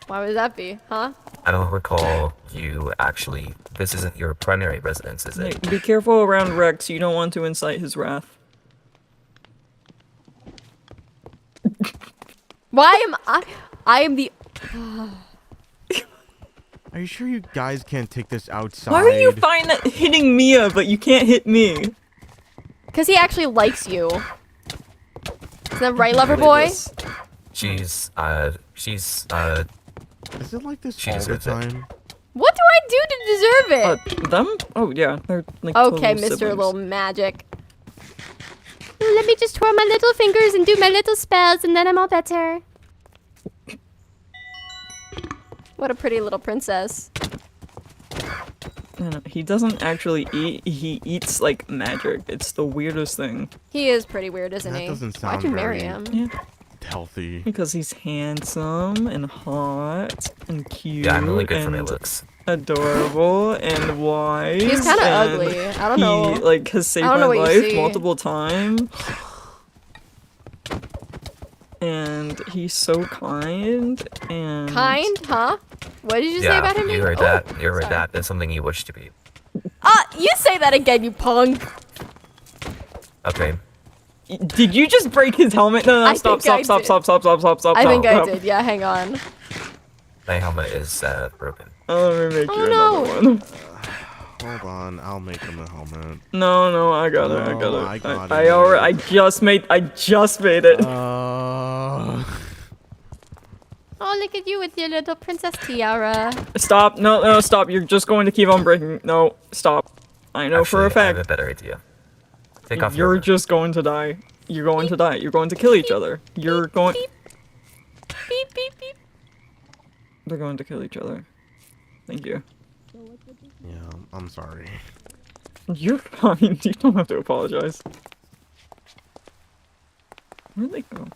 Why would that be? Huh? I don't recall you actually. This isn't your primary residence, is Hey, it? be careful around Rex. You don't want to incite his wrath. Why am I am the... Are you sure you guys can't take this outside? Why are you fine at hitting Mia, but you can't hit me? Because he actually likes you. Is that right, lover boy? She's Is it like this She all the deserves it. time? What do I do to deserve it? Them? Oh yeah, they're like Okay, total Mr. siblings. Little Magic. Let me just twirl my little fingers and do my little spells, and then I'm all better. What a pretty little princess. No, he doesn't actually eat. He eats like magic. It's the weirdest thing. He is pretty weird, isn't That he? doesn't Why'd sound you marry very- him? Yeah, Healthy. because he's handsome and hot and cute yeah. I'm really good for my and looks. adorable and wise. He's kind of and ugly. I don't he know. like has saved I don't my know what you life see. multiple times. And he's so kind and Kind, huh? What did you say Yeah, about him? you being- heard Oh, that. You heard sorry. that. That's something you wish to be. You say that again, you punk. Okay. Did you just break his helmet? No, I stop, think I stop, did. stop, stop, stop, stop, stop, I stop. think I stop. did. Yeah, hang on. My helmet is broken. Oh, let me make Oh, you no. another one. Hold on, I'll make him a helmet. No, I got it. I No, got it. I got I it. already. I just made it. Oh, look at you with your little princess tiara. Stop! No, stop! You're just going to keep on breaking. No, stop! I know for a Actually, I have fact a better idea. Take off your you're armor. just going to die. You're going to die. You're going to kill each other. You're going. Beep, beep, beep. They're going to kill each other. Thank you. Yeah, I'm sorry. You're fine. You don't have to apologize. Where'd they go?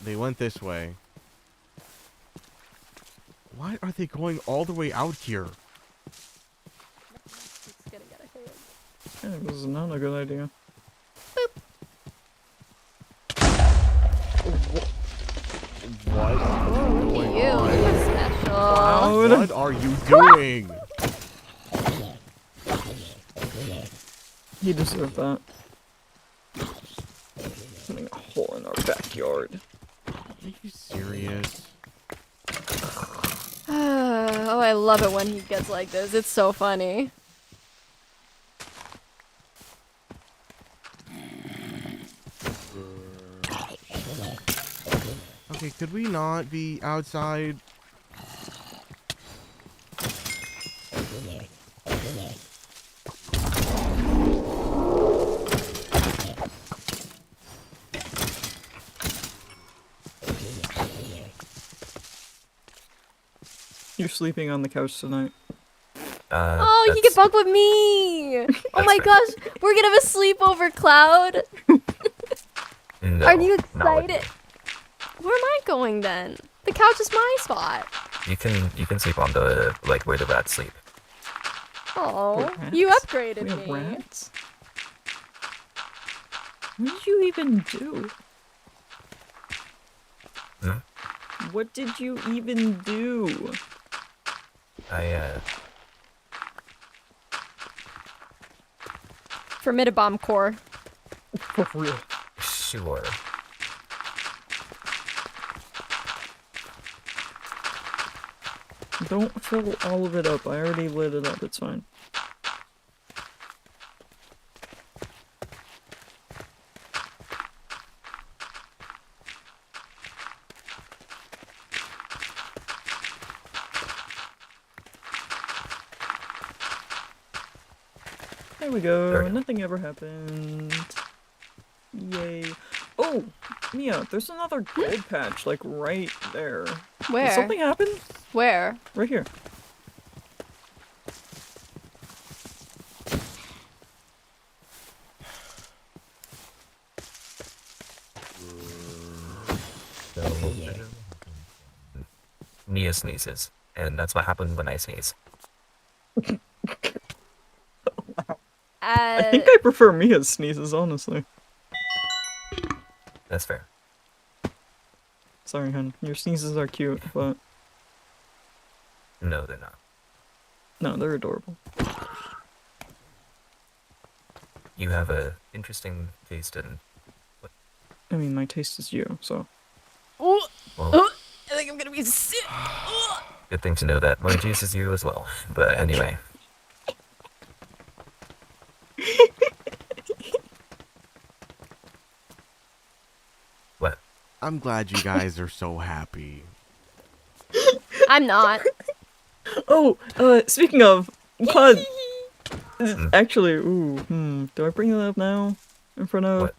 They went this way. Why are they going all the way out here? Yeah, this is not a good idea. What is going You, on? you're special. What are you doing? You deserve that. Putting a hole in our backyard. Are you serious? Oh, I love it when he gets like this. It's so funny. Okay, could we not be outside? You're sleeping on the couch tonight. Oh, he can bunk with me. Oh my fair. gosh, we're gonna have a sleepover, Cloud. No, Are you not with excited? Where am I going then? The couch is my spot. me. You can sleep on the where the rats sleep. Oh, Rats? you We upgraded have me. rats? What did you even do? Hmm? What did you even do? Formidabomb core. For real. Sure. Don't fill all of it up. I already lit it up. It's fine. There we go. Nothing ever happened. Yay. Oh, Mia, there's another gold patch, like, right there. Where? Did something happen? Where? Right here. Mia sneezes, and that's what happened when I sneeze. I think I prefer Mia's sneezes, honestly. That's fair. Sorry, hun. Your sneezes are cute, but... No, they're not. No, they're adorable. You have a interesting taste in... I mean, my taste is you, so... Ooh. Well, Ooh. I think I'm gonna be sick. good thing to know that my juice is you as well. But anyway. What? I'm glad you guys are so happy. I'm not. Oh, speaking of, Cloud. Actually, do I bring that up now? In front of?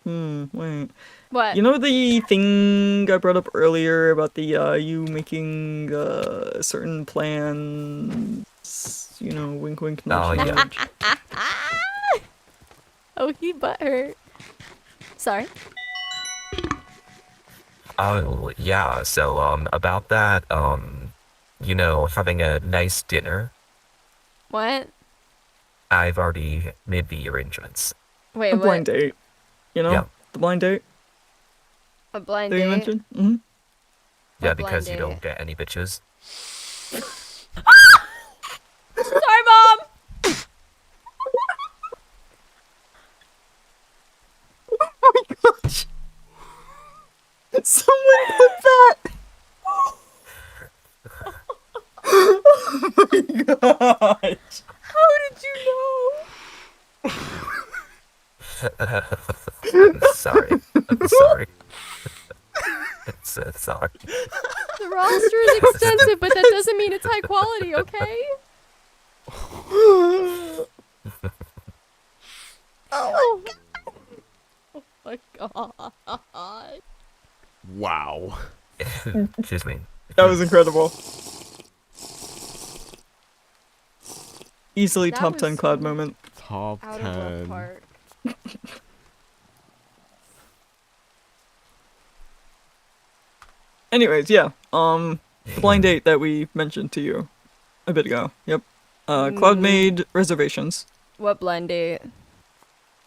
Wait. What? You know the thing I brought up earlier about the, you making, certain plans, you know, wink wink nudge nudge. Oh, he butthurt. Sorry. Oh, yeah, so, about that, you know, having a nice dinner, What? I've already made the arrangements. Wait, A what? blind date. You know? Yeah. The blind date A blind that you date? mentioned? Mm-hmm. Yeah, blind because you date? don't get any bitches. Sorry, Mom! Oh my gosh! Someone put that! Oh my gosh! How did you know? I'm sorry. I'm sorry. It's sorry. The roster is extensive, but that doesn't mean it's high quality, okay? Oh my god. Wow. Excuse me. That was incredible. Easily That top was 10 Cloud moment. Top Out of the 10. park. Anyways, yeah. The blind date that we mentioned to you a bit ago. Yep. Cloud made reservations. What blind date?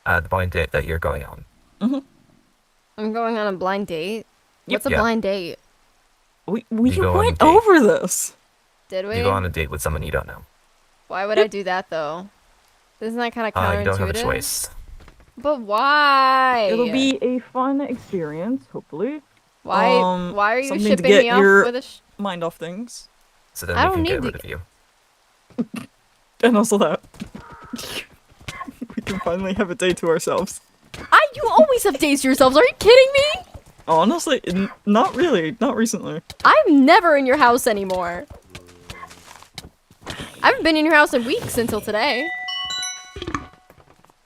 The blind date that you're going on. Mm-hmm. I'm going on a blind date? What's a Yeah. blind date? We You go on a went date. over this. Did we? You go on a date with someone you don't know. Why would I do that though? Isn't that kind of counterintuitive? You don't have a choice. But why? It'll be a fun experience, hopefully. Why? Why are you something to shipping get me off your with a? mind off things, So then I we don't can get need rid to- of you. and also that we can finally have a day to ourselves. You always have days to yourselves. Are you kidding me? Honestly, not really. Not recently. I'm never in your house anymore. I haven't been in your house in weeks until today.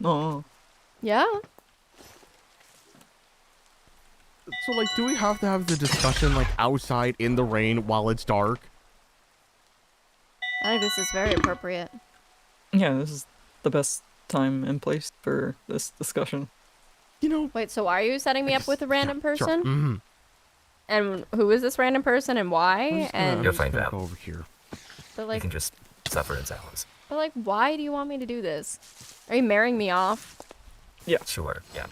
Oh. Yeah. So, like, do we have to have the discussion, like, outside in the rain while it's dark? I think this is very appropriate. Yeah, this is the best time and place for this discussion. You know. Wait, so are you setting me up with a random person? Sure. Mm-hmm. And who is this random person and why? And You'll find out. Go over here. but You like, can just suffer in silence. but like, why do you want me to do this? Are you marrying me off? Yeah. Sure, yeah.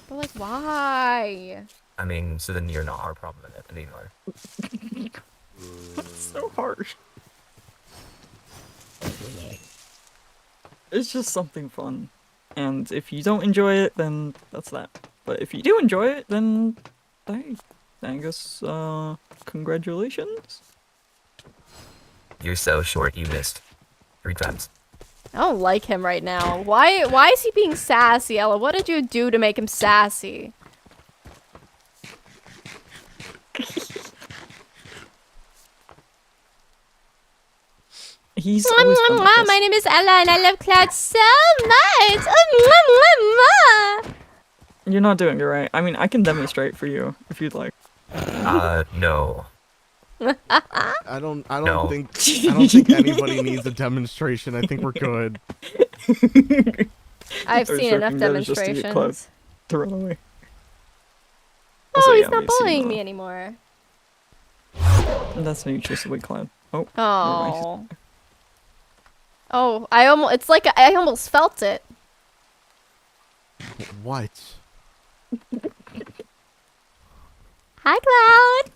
But like, why? I mean, so then you're not our problem anymore. That's so harsh. It's just something fun. And if you don't enjoy it, then that's that. But if you do enjoy it, then hey, I guess congratulations. you're so short. You missed 3 times. I don't like him right now. Why is he being sassy, Ella? What did you do to make him sassy? He's always fun like this. My name is Ella and I love Cloud so much. You're not doing it right. I mean, I can demonstrate for you if you'd like. No. I don't No. think anybody needs a demonstration. I think we're good. I've I was seen enough joking, that was just to get Cloud demonstrations. to run away. Oh, Also, he's yeah, not we've seen bullying that. me anymore. And that's how you chase away Cloud. Oh. Oh. Oh, it's like I almost felt it. What? Hi, Cloud.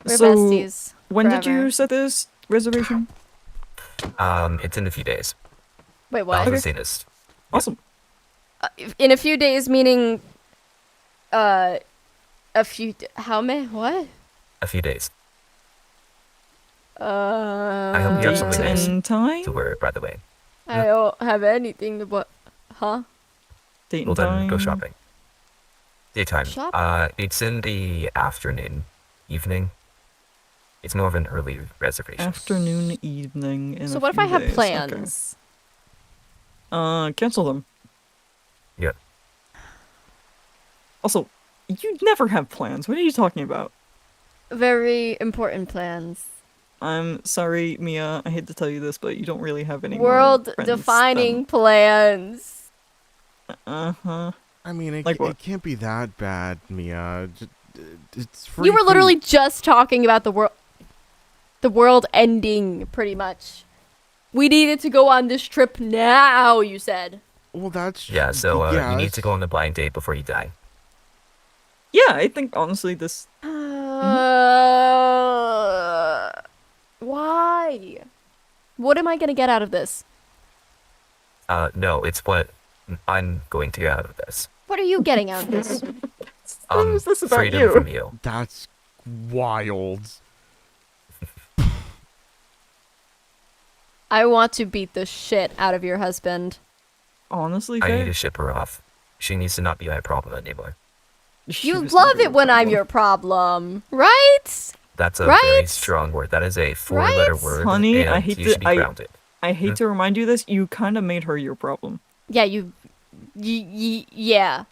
We're So, besties. when did forever. you set this reservation? It's in a few days. Wait, what? The soonest. Awesome. In a few days, meaning, a few. How many? What? A few days. I I hope you have Date something nice and time? to wear, by the way. I don't have anything to what? Huh? Date Well, and then time? go shopping. Daytime. Shop? It's in the afternoon, evening. It's more of an early reservation. Afternoon, evening, in So a what if few I have days. plans? Okay. Cancel them. Yeah. Also, you never have plans. What are you talking about? Very important plans. I'm sorry, Mia. I hate to tell you this, but you don't really have any more World-defining plans. Uh-huh. I mean, Like what? it can't be that bad, Mia. It's free You were literally food. just talking about the world ending, pretty much. We needed to go on this trip now, you said. Well, that's Yeah, so yeah, you need to go on a blind date before you die. Yeah, I think honestly this... Why? What am I gonna get out of this? No, it's what I'm going to get out of this. What are you getting out of this? What is this about Freedom you? from you. That's wild. I want to beat the shit out of your husband. Honestly, I need Faye, to ship her off. She needs to not be my problem anymore. she You was love never it when I'm problem. your problem, right? That's a very Right? strong word. That is a 4-letter Right? word, Honey, and I hate you to- should be grounded. I hate to remind you this, you kind of made her your problem. Yeah, yeah.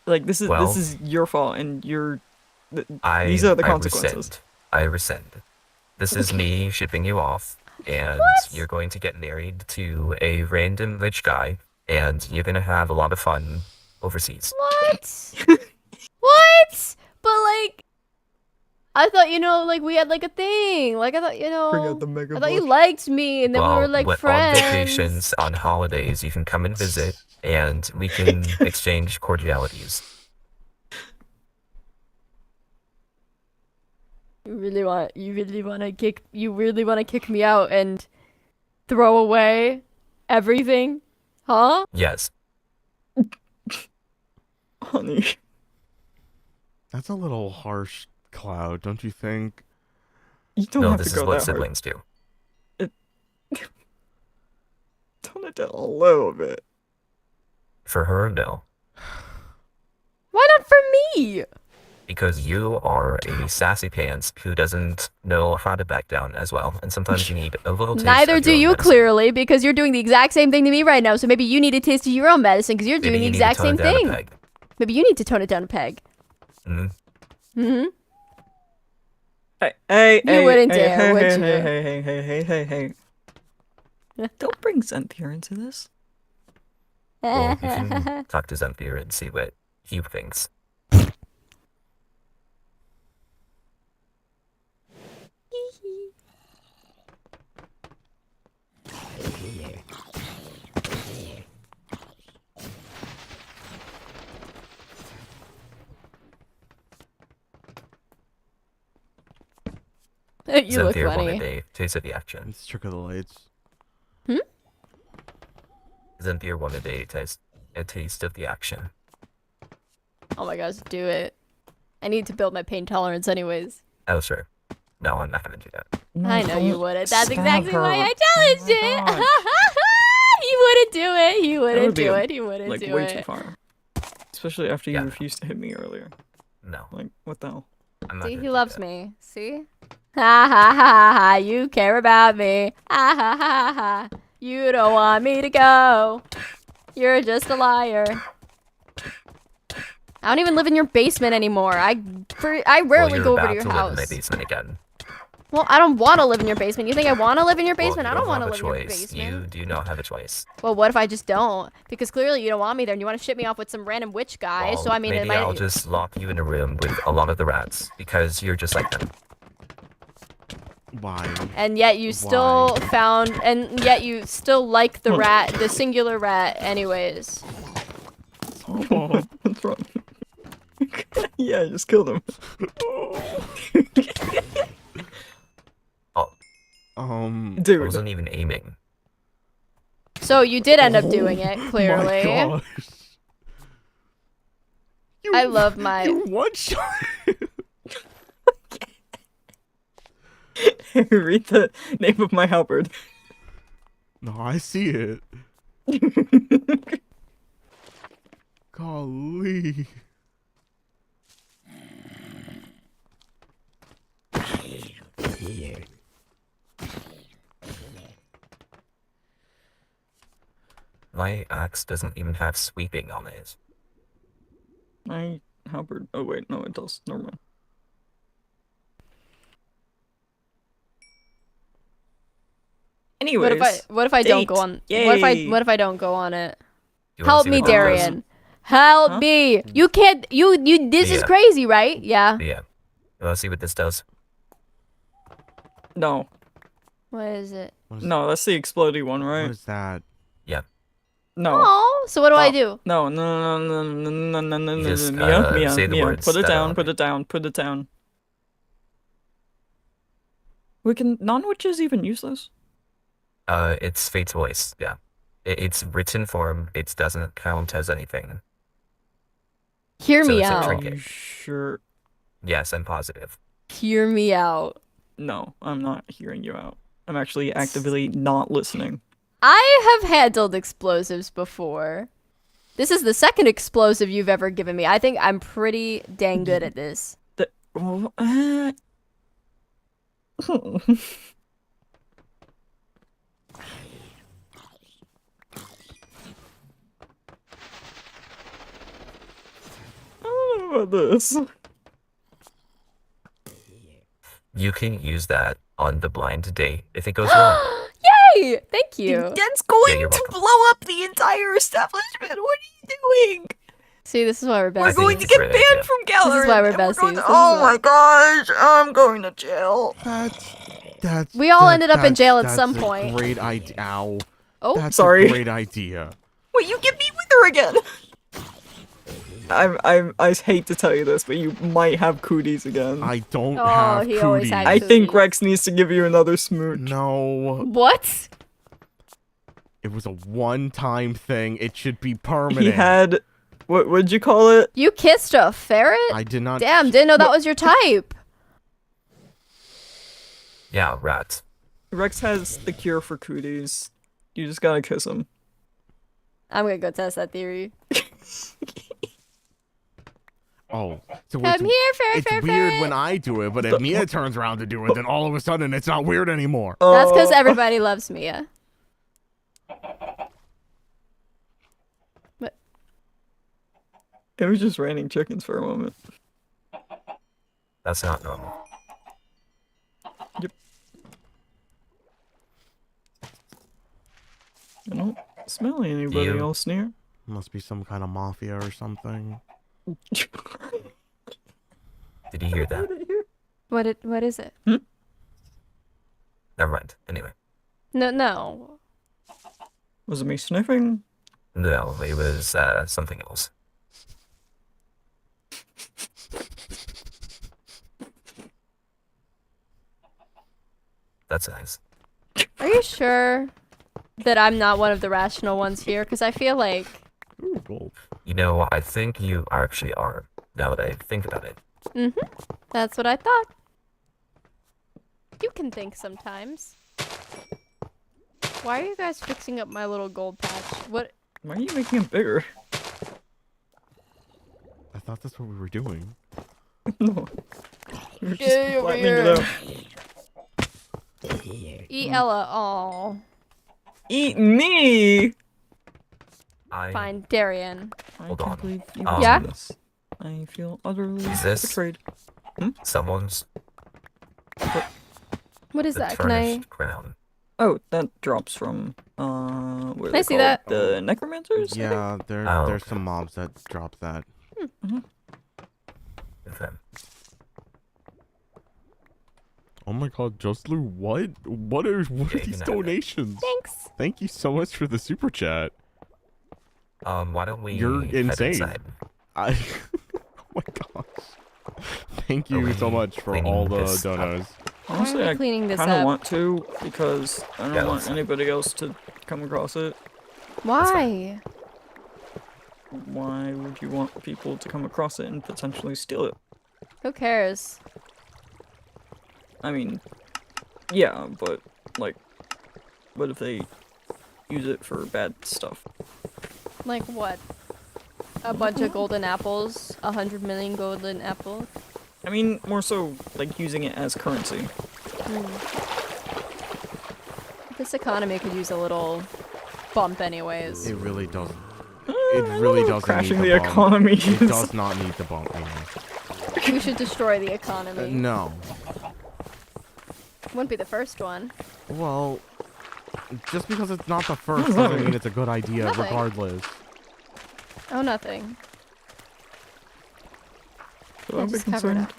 Like, this Well- is your fault, and you're... I these are the I consequences. rescind. I rescind. This is me shipping you off, and you're going to get married to a random rich guy, and you're gonna have a lot of fun overseas. What? What? But like, I thought, like, we had like a thing. Like, I thought, Bring out the mega I thought you book. liked me, and then we were like On friends. vacations, on holidays, you can come and visit, and we can exchange cordialities. You really want to kick me out and throw away everything, huh? Yes. Honey. That's a little harsh, Cloud, don't you think? You don't No, have this to is go what that hard. siblings do. Tone it down a little bit. For her, no. Why not for me? Because you are a sassy pants who doesn't know how to back down as well, and sometimes you need a little taste Neither of do your own you, medicine. clearly, because you're doing the exact same thing to me right now. So maybe you need a taste of your own medicine, because you're Maybe doing the you need to exact tone same it down a thing. peg. Maybe you need to tone it down a peg. Mhm. Hey, You wouldn't dare, would you? Hey. Don't bring Cynthia into this. Well, you can talk to Zempier and see what he thinks. You look Zempier wanted funny. a taste of the action. It's trick of the lights. Zempier wanted a taste of the action. Oh my gosh, do it. I need to build my pain tolerance anyways. Oh, sure. No, I'm not gonna do that. No, I know you don't wouldn't. That's stab exactly her. why I challenged it. He wouldn't do it. He That wouldn't would be do a- it. He wouldn't like do way it. too far. Especially after you Yeah. refused to hit me earlier. No, Like, what the hell? I'm not See, gonna he do loves that. me. See? Ha ha ha ha. You care about me. Ha ha ha ha. You don't want me to go. You're just a liar. I don't even live in your basement anymore. I Well, rarely you're go over about to your to live in my house. basement again. Well, I don't want to live in your basement. You think I want to live in your basement? Well, I you don't want to have live a in your choice. basement. You do not have a choice. Well, what if I just don't? Because clearly you don't want me there and you want to ship me off with some random witch guy. Well, So I mean, it maybe might. I'll just lock you in a room with a lot of the rats because you're just like them. Why? And yet you still found, and yet you still like the rat, the singular rat, anyways. Oh, what's wrong? Yeah, I just killed him. I Dude. wasn't even aiming. So you did end up doing it, My clearly. gosh. I love my. You one shot. Read the name of my halberd. No, I see it. Golly. My axe doesn't even have sweeping on it. My halberd. Oh wait, no, it does. Never mind. Anyways, What if I don't go date. on? Yay. What if I don't go on it? You wanna Help see me, what that does? Darian. Help Huh? me. You can't. You. This is Yeah. crazy, right? Yeah. Yeah. You wanna see what this does? No, What is it? no, that's the explodey one, What right? is that? Yeah. No. Oh, so what do I do? No, no, no, no, no, no, no, You no, just, Mia, say the Mia, words put it that are down, on put it. it down, put it down. Wait, can non-witches even use this? It's Fate's voice. Yeah. It's written form. It doesn't count as anything. Hear So me it's a out. trinket. You sure? Yes, I'm positive. Hear me out. No, I'm not hearing you out. I'm actually actively not listening. I have handled explosives before. This is the second explosive you've ever given me. I think I'm pretty dang good at this. Oh, I don't know about this. You can use that on the blind date if it goes wrong. Yay! Thank you. That's going you're to welcome. blow up the entire establishment. What are you doing? See, this is why we're We're besties. going to it's a get great banned idea. from gallery. This is why we're and we're going besties. to- This is oh why- my gosh, I'm going to jail. That's. We all ended up in that's- jail at that's some a point. Great idea. Ow. Oh, That's sorry. a great idea. Wait, you get me with her again. I hate to tell you this, but you might have cooties again. I don't Oh, have he always cooties. had I think cooties. Rex needs to give you another smooch. No. what? It was a one-time thing. It should be permanent. He had, what'd you call it? You kissed a ferret? I did not. Damn, didn't know that was your type. Yeah, rats. Rex has the cure for cooties. You just gotta kiss him. I'm gonna go test that theory. Oh, so Come here, ferret, it's ferret, weird ferret. when I do it, but if Mia turns around to do it, then all of a sudden it's not weird anymore. That's because Oh. everybody loves Mia. What? It was just raining chickens for a moment. That's not normal. I don't smell anybody You- else near. Must be some kind of mafia or something. Did you hear that? What is it? Never mind. Anyway. No. Was it me sniffing? No, it was something else. That's nice. Are you sure that I'm not one of the rational ones here? Because I feel like Ooh, gold. You know, I think you actually are, now that I think about it. that's what I thought. You can think sometimes. Why are you guys fixing up my little gold patch? What? Why are you making it bigger? I thought that's what we were doing. No. You're just Yay, over flattening it here. out. Eat Ella. Aw. Eat me! Fine, Darian. I Hold can't on. believe you Yeah? did this. I feel utterly Is this- betrayed. Someone's What is the that? Can I? tarnished crown. Oh, that drops from what are I they see called? that. The necromancers? I think? Yeah, Oh, there's okay. some mobs that drop that. Okay. Oh my god, Justlu, what are Yeah, you these can have it. donations? Thanks. Thank you so much for the super chat. Why don't we You're head insane. inside? I oh my gosh. Thank Are you so we much for cleaning all the this up? donos. Honestly, we I cleaning this kind of up? want to because I don't Yeah, want let's- anybody else to come across it. Why? Why would you want people to come across it and potentially steal it? Who cares? I mean, yeah, but like, what if they use it for bad stuff? Like what? A bunch of golden apples? 100 million golden apples? I mean, more so like using it as currency. This economy could use a little bump anyways. It really doesn't. It really doesn't Crashing need the the bump. economy. It does not need the bump, man. We should destroy the economy. No. Wouldn't be the first one. Well, just because it's not the first What's doesn't that? mean it's a good idea Nothing. regardless. Oh, nothing. So I'd be just cover it concerned. up.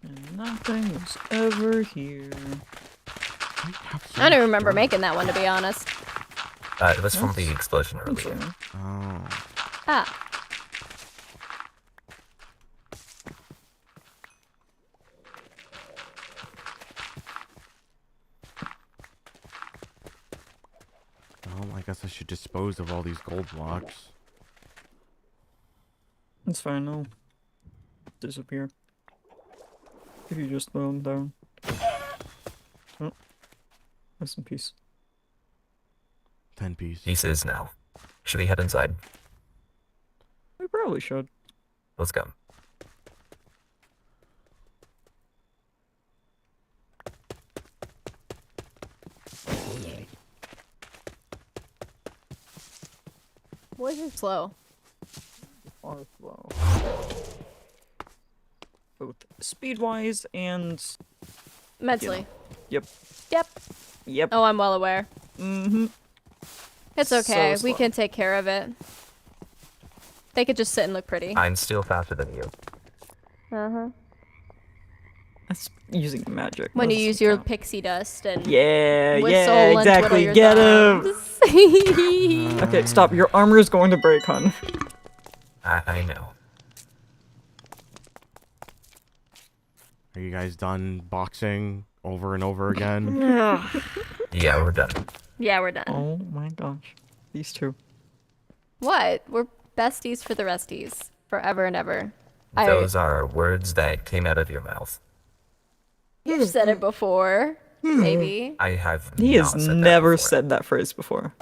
And nothing was ever here. I don't remember making that one, to be honest. It was from the explosion I'm earlier. sorry. Oh. Ah. Well, I guess I should dispose of all these gold blocks. It's fine, I'll disappear. If you just throw them down. Oh. Rest in peace. 10 piece. Pieces now. Should we head inside? We probably should. Let's go. Boys are slow. Are slow. Both speed-wise and... Mentally. Yep. Yep. Yep. Oh, I'm well aware. Mm-hmm. It's So okay. We slow. can take care of it. They could just sit and look pretty. I'm still faster than you. Uh-huh. That's using magic. When That you use doesn't your count. pixie dust and Yeah, whistle yeah, and twiddle exactly. your Get him! thumbs. Okay, stop. Your armor is going to break, hon. I know. Are you guys done boxing over and over again? Yeah, we're done. Yeah, we're done. Oh my gosh. These two. What? We're besties for the resties. Forever and ever. Those are words that came out of your mouth. You've said it before. Maybe. I have He not has said that never before. said that phrase before.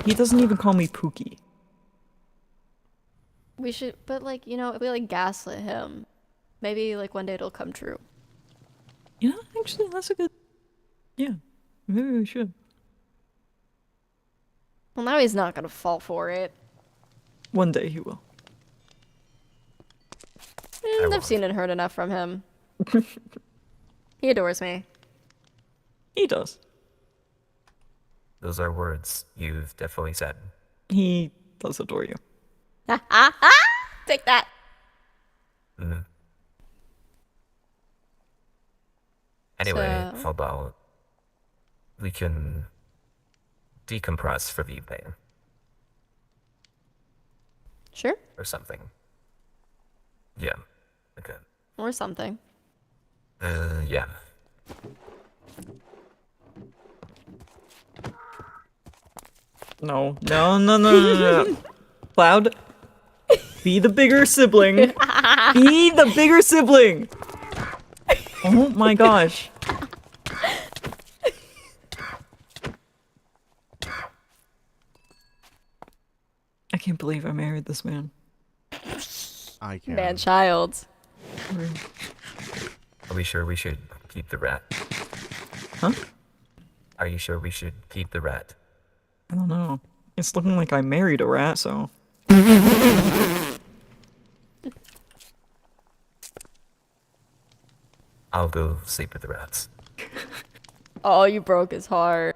He doesn't even call me Pookie. We should, but like, you know, if we like gaslit him, maybe like one day it'll come true. You know, actually, that's a good... Yeah, maybe we should. Well, now he's not gonna fall for it. One day he will. I've won't. seen and heard enough from him. He adores me. He does. Those are words you've definitely said. He does adore you. Take that. Mhm. Anyway, So- how about we can decompress for the evening Sure. or something. Yeah. Okay. Or something. Yeah. No. Cloud, be the bigger sibling. Be the bigger sibling. Oh my gosh. I can't believe I married this man. I can't. Man-child. Are we sure we should keep the rat? Huh? Are you sure we should keep the rat? I don't know. It's looking like I married a rat, so. I'll go sleep with the rats. Oh, you broke his heart.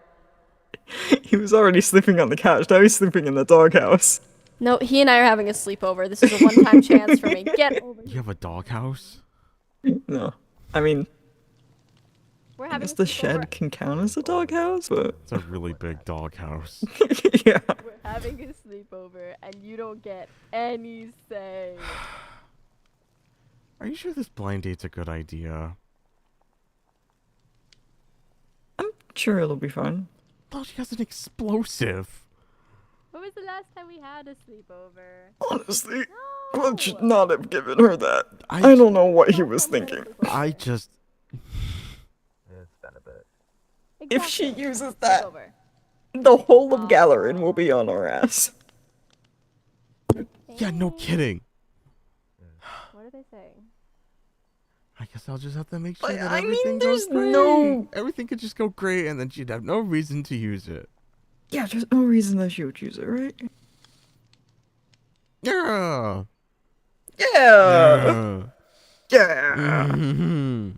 He was already sleeping on the couch. Now he's sleeping in the doghouse. No, he and I are having a sleepover. This is a one-time chance for me. Get over You here. have a doghouse? No. I mean, We're I having guess a the sleepover. shed can count as a doghouse, but. It's a really big doghouse. Yeah. We're having a sleepover, and you don't get any say. Are you sure this blind date's a good idea? I'm sure it'll be fun. Oh, she has an explosive. When was the last time we had a sleepover? Honestly, No. Clint should not have given her that. I don't know what he was thinking. I just... It's been a bit. If she Exactly. uses that, Sleepover. the whole of Galarin will be on our ass. Yeah, no kidding. What are they saying? I guess I'll just have to make sure But, that I mean, everything there's goes great. no- Everything could just go great, and then she'd have no reason to use it. Yeah, there's no reason that she would use it, right? Yeah. Yeah. Yeah. Yeah. Mhm.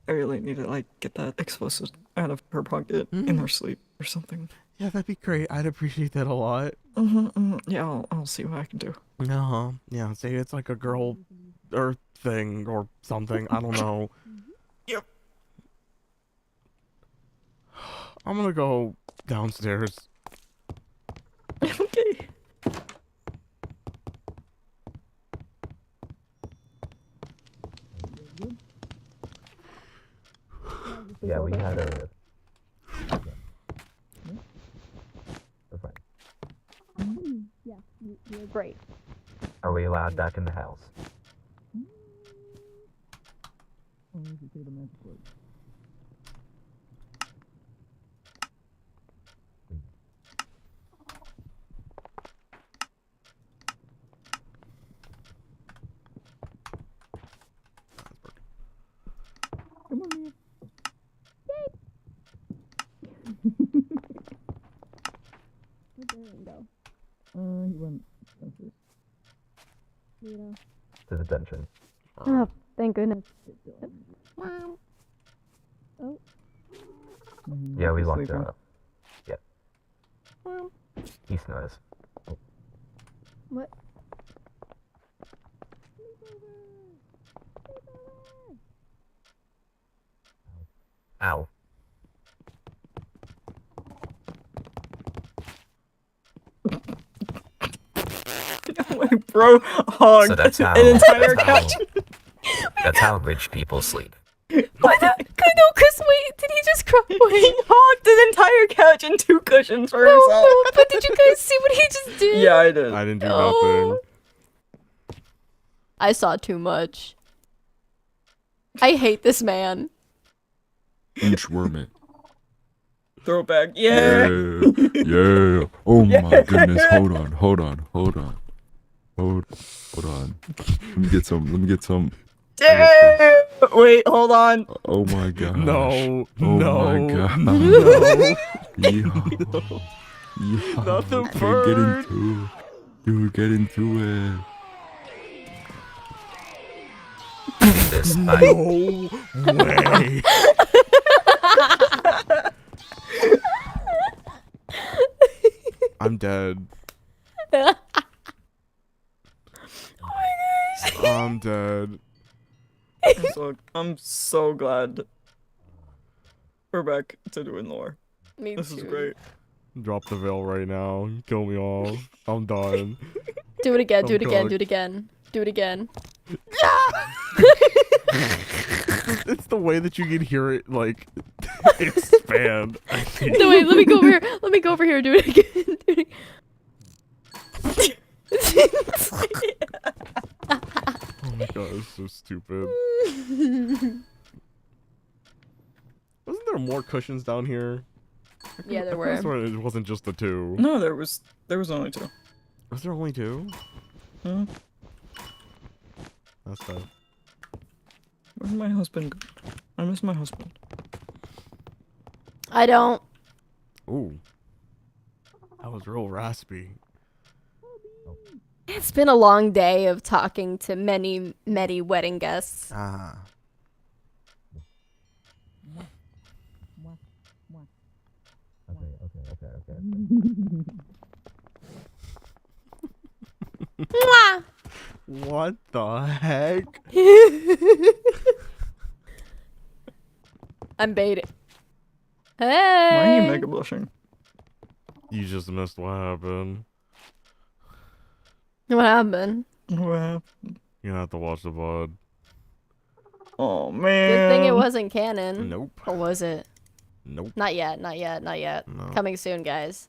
I really need to like get that explosive out of her pocket in her sleep or something. Yeah, that'd be great. I'd appreciate that a lot. Yeah, I'll see what I can do. Uh-huh. Yeah, say it's like a girl or thing or something. I don't know. Yep. I'm gonna go downstairs. Okay. Yeah, we had a. We're fine. Yeah, you're great. Are we allowed back in the house? Come on, man. Where'd Darren go? He went downstairs. To the dungeon. Oh, thank goodness. Oh. Yeah, we He's locked sleeping. her up. Yep. He snores. What? Ow. My bro hogged So that's how. an entire that's how- couch. That's how rich people sleep. What? No, Chris, wait. Did he just cry? He hogged an entire couch and 2 cushions for No, himself. no, but did you guys see what he just did? Yeah, I did. I didn't do Oh. nothing. I saw too much. I hate this man. Inchworming. Throwback. Yeah. Yeah. Oh my goodness. Hold on. Let me get some. Yeah. Wait, hold on. Oh my god. No. Oh no. my god. No. Yeah. Not the Get bird. into it. Dude, get into it. This No way. I'm dead. I'm dead. I'm so glad we're back to doing lore. Me This is too. great. Drop the veil right now. Kill me all. I'm done. Do it again. Do it again. cooked. Do it again. Do it again. It's the way that you can hear it, like, expand. I think. No, wait, let me go over here. Let me go over here and do it again. Do it again. Oh my god, it's so stupid. Wasn't there more cushions down here? Yeah, there I could've were. sworn it wasn't just the 2. No, there was only 2. Was there only 2? Hmm? That's tough. Where's my husband? I miss my husband. I don't. Ooh. That was real raspy. It's been a long day of talking to many wedding guests. Ah. Okay. Mwah! What the heck? I'm baiting. Why are you Hey. mega blushing? You just missed what happened. What happened? What happened? You're gonna have to watch the VOD. Oh man. Good thing it wasn't canon. Nope. Or was it? Nope. Not yet. Not yet. Not yet. No. Coming soon, guys.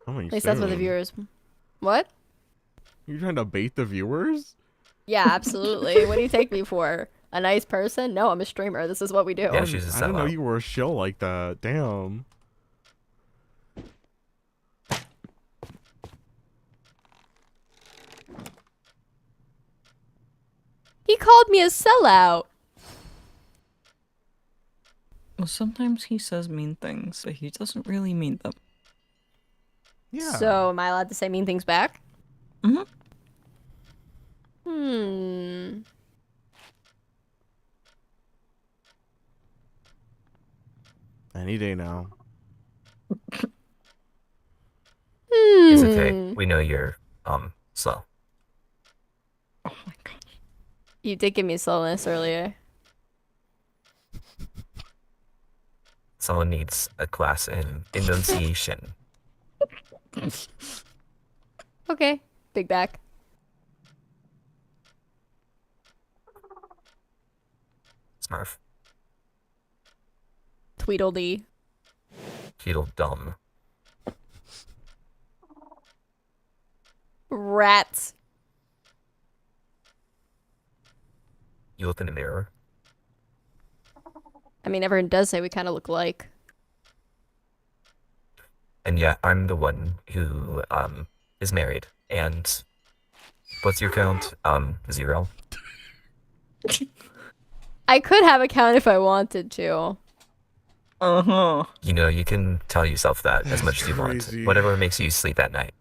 Coming At least that's what the soon. viewers. What? You trying to bait the viewers? Yeah, absolutely. What do you take me for? A nice person? No, I'm a streamer. This is what we do. Yeah, she's a I didn't know sellout. you were a shill like that. Damn. He called me a sellout. Well, sometimes he says mean things, but he doesn't really mean them. Yeah. So, am I allowed to say mean things back? Mhm. Hmm. Any day now. It's Hmm. okay. We know you're slow. Oh my god. You did give me slowness earlier. Someone needs a class in enunciation. Okay. Big back. Smurf. Tweedledee. Tweedledum. Rats. You look in the mirror. I mean, everyone does say we kind of look alike. And yeah, I'm the one who is married. And what's your count? 0. I could have a count if I wanted to. Uh-huh. You know, you can tell yourself that as much as you Crazy. want. Whatever makes you sleep at night.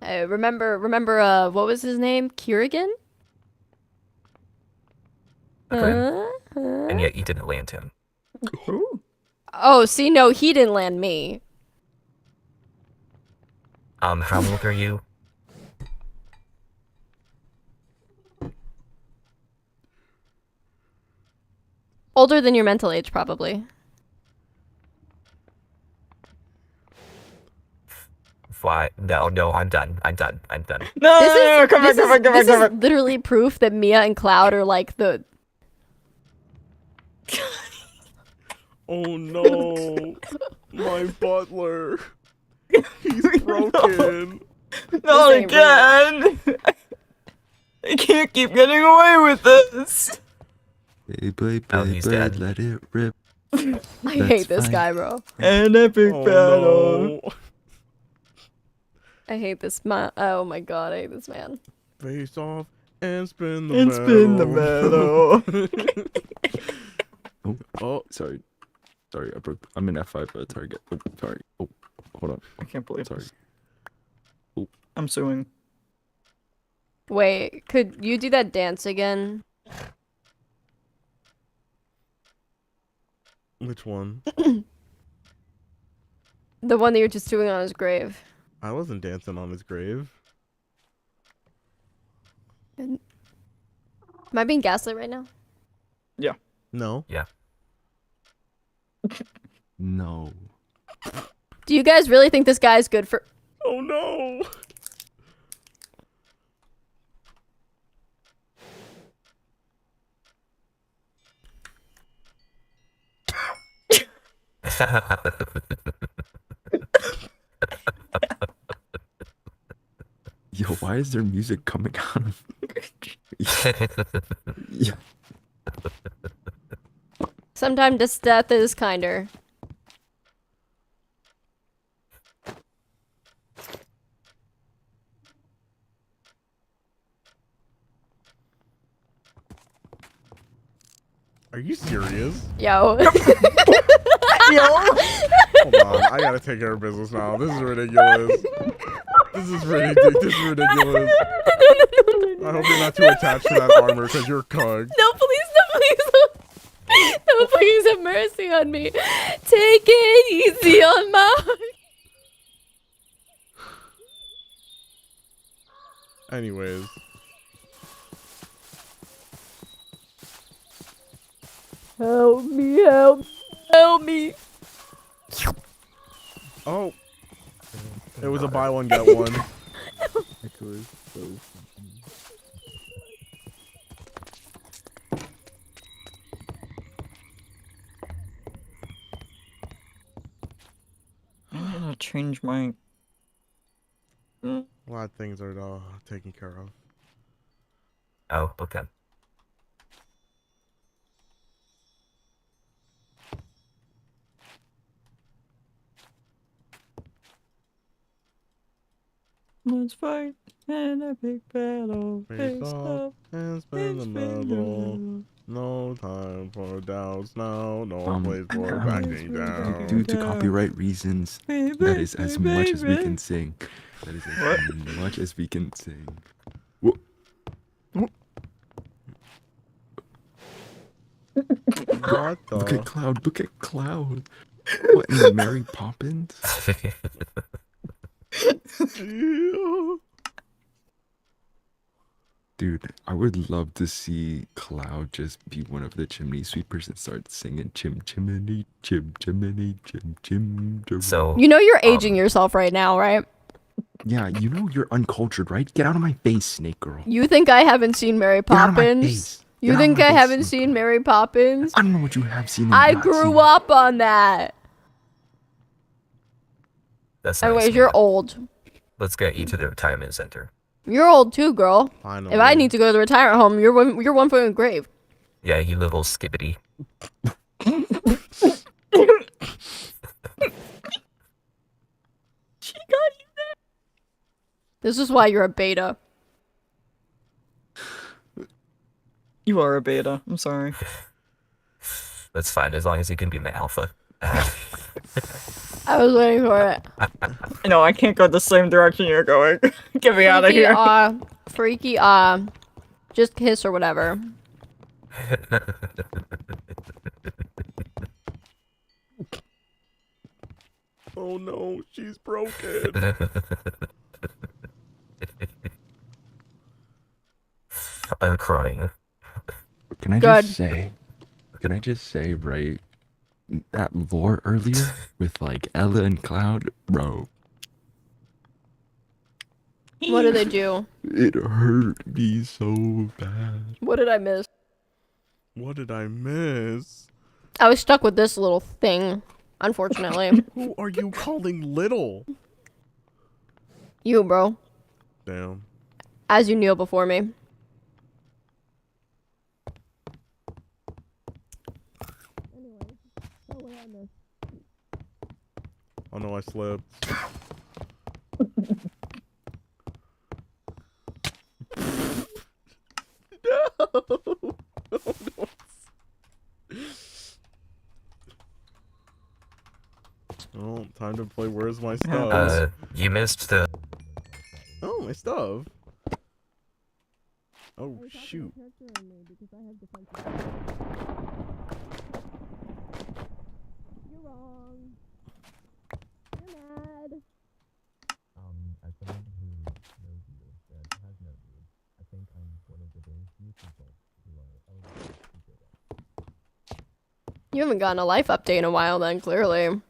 Remember, what was his name? Kerrigan? Okay. And yet you didn't land him. Ooh. Oh, see, no, he didn't land me. How old are you? Older than your mental age, probably. Why? No, I'm done. I'm done. No, This no, is, come this back, come is back. literally proof that Mia and Cloud are like the. Oh no. My butler. He's broken. Not ain't real. again! I can't keep getting away with this! Oh, he's dead. let it rip. I That's hate this fine. guy, bro. An epic Oh battle! no. I hate this man. Oh my god, I hate this man. Face off and spin the And spin the metal. Oh, Oh, sorry. Sorry, I broke. I'm in F5 for a target. Oh, sorry. Oh, hold on. I can't believe Sorry. this. I'm suing. Wait, could you do that dance again? which one? The one that you're just doing on his grave. I wasn't dancing on his grave. Am I being gaslit right now? No. Yeah. No. Do you guys really think this guy's good for? Oh no. Yo, why is there music coming out of? Yeah. Sometimes this death is kinder. Are you serious? Yo. Yo. Hold on, I gotta take care of business now. This is ridiculous. This is ridiculous. I hope you're not too attached to that armor because you're cugged. No, please, no, please. No, please have mercy on me. Take it easy on my heart. Anyways. Help me, help me. Oh. It was a buy one, get one. It was so I'm gonna change my. A lot of things are taken care of. Oh, okay. Let's fight in a big battle. Face up and spin the medal. No time for doubts now. No place for backing down. due to copyright reasons, that is as much as we can sing. That is as much as we can sing. What the? Look at Cloud. Look at Cloud. What in the Mary Poppins? Dude, I would love to see Cloud just be one of the chimney sweepers and start singing chim chimney, chim chimney, chim chim. So You know you're aging yourself right now, right? Yeah, you know you're uncultured, right? Get out of my face, Snake Girl. You think I haven't seen Mary Get out of my Poppins? face. You Get out of think my I face, haven't Snake seen Mary Poppins? I don't know what you have seen. And I not seen. grew up on that. that's nice. Anyways, you're old. Let's get you to the retirement center. You're old too, girl. Finally. If I need to go to the retirement home, you're one foot in the grave. Yeah, you little skibbity. She got you there. This is why you're a beta. You are a beta. I'm sorry. That's fine, as long as you can be my alpha. I was waiting for it. No, I can't go the same direction you're going. Get me out of here. Freaky, just kiss or whatever. Oh no, she's broken. I'm crying. Can I Good. just say, right? That lore earlier with like Ella and Cloud, bro. What did they do? It hurt me so bad. What did I miss? What did I miss? I was stuck with this little thing, unfortunately. Who are you calling little? You, bro. Damn. As you kneel before me. Oh no, I slipped. No! Oh, no. Oh, time to play Where's My Stuff? You missed the... Oh, my stuff. Oh, shoot. You're wrong. You're mad. As someone who knows you and has known you, I think I'm one of the very few people who are eligible to do that. You haven't gotten a life update in a while then, clearly.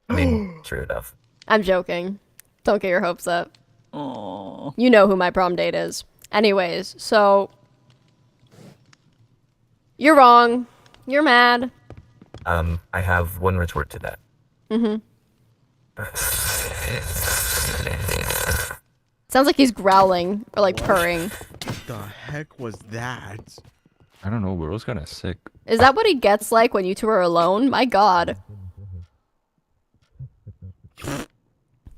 I mean, true enough. I'm joking. Don't get your hopes up. Aww. You know who my prom date is. Anyways, so... You're wrong. You're mad. I have one retort to that. Mm-hmm. Sounds like he's growling or like purring. What the heck was that? I don't know. Will's kind of sick. Is that what he gets like when you two are alone? My god.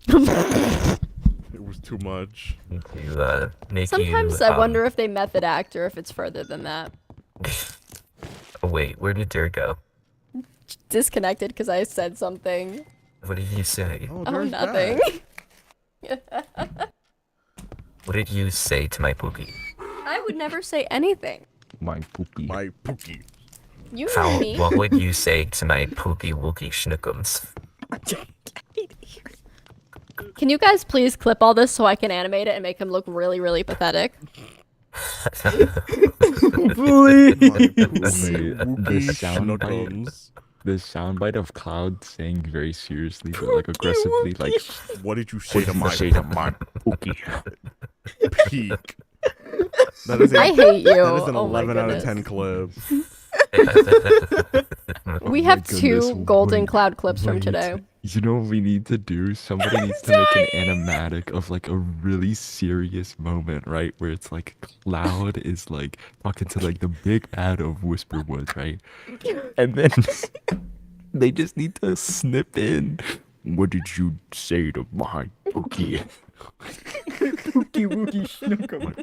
It was too much. Sometimes I wonder if they method act or if it's further than that. Oh, wait, where did Derek go? Disconnected because I said something. What did you say? Oh, nothing. What did you say to my Pookie? I would never say anything. My Pookie. My Pookie. You know me. What would you say to my Pookie Wookie Schnookums? Can you guys please clip all this so I can animate it and make him look really, really pathetic? The soundbite of Cloud saying very seriously but like aggressively like, what did you say to my Pookie? Peak. That is I hate you. That is an Oh my 11 out of goodness. 10 clip. We have two golden cloud clips from wait. today. You know what we need to do? Somebody needs to make an animatic of like a really serious moment, right? Where it's like Cloud is like talking to like the big bad of Whisperwood, right? And then they just need to snip in. What did you say to my Pookie? Pookie Wookie Schnookum.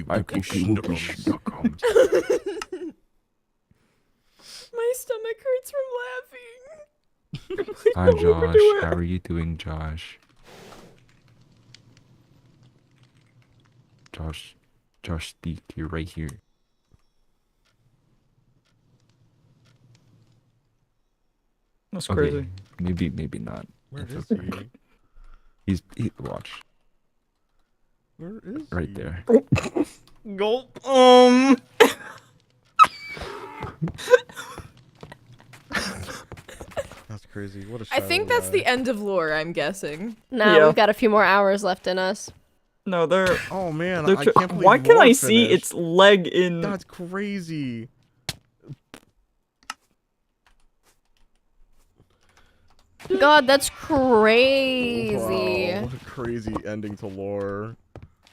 My Pookie Schnookums. My stomach hurts from laughing. Hi Josh, how are you doing, Josh? Josh, speak. You're right here. That's Okay, crazy. maybe not. Where It's is okay. he? Watch. Where is Right he? there. Gulp. That's crazy. What a I think that's the end of lore, I'm guessing. No, we've got a few more hours left in us. No, they're. Oh man, they're I tr- can't believe Why can I Lore see finished. its leg in? That's crazy. God, that's crazy. Wow, what a crazy ending to lore.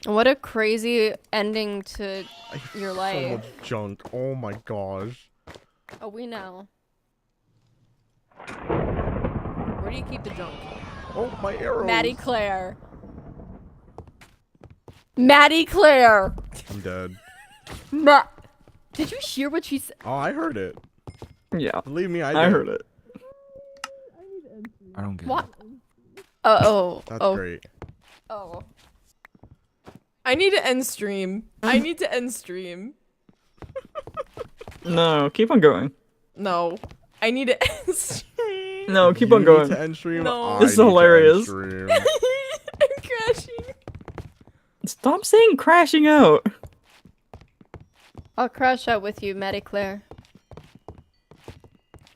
What a crazy ending to your So life. much junk. Oh my gosh. Oh, we know. Where do you keep the junk? Oh, my arrows. Maddie Claire. Maddie Claire. I'm dead. Did you hear what she said? Oh, I heard it. Yeah. Believe me, I did. I heard it. I don't get What? Oh. That's great. Oh. I need to end stream. I need to end stream. No, keep on going. No. I need to end stream. No, keep You on need going. to end stream? No. I This is need to end hilarious. stream. I'm crashing. Stop saying crashing out. I'll crash out with you, Maddie Claire.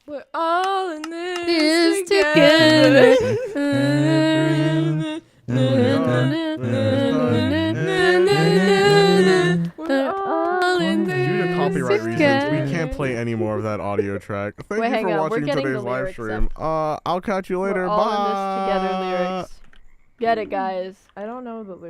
We're all in this This together. We're all in Due this to copyright reasons, together. we can't play any more of that audio track. Thank Wait, you hang for on, we're watching getting today's the live lyrics stream. I'll catch you later. We're all Bye. in this together lyrics. Get it, guys. I don't know the lyrics.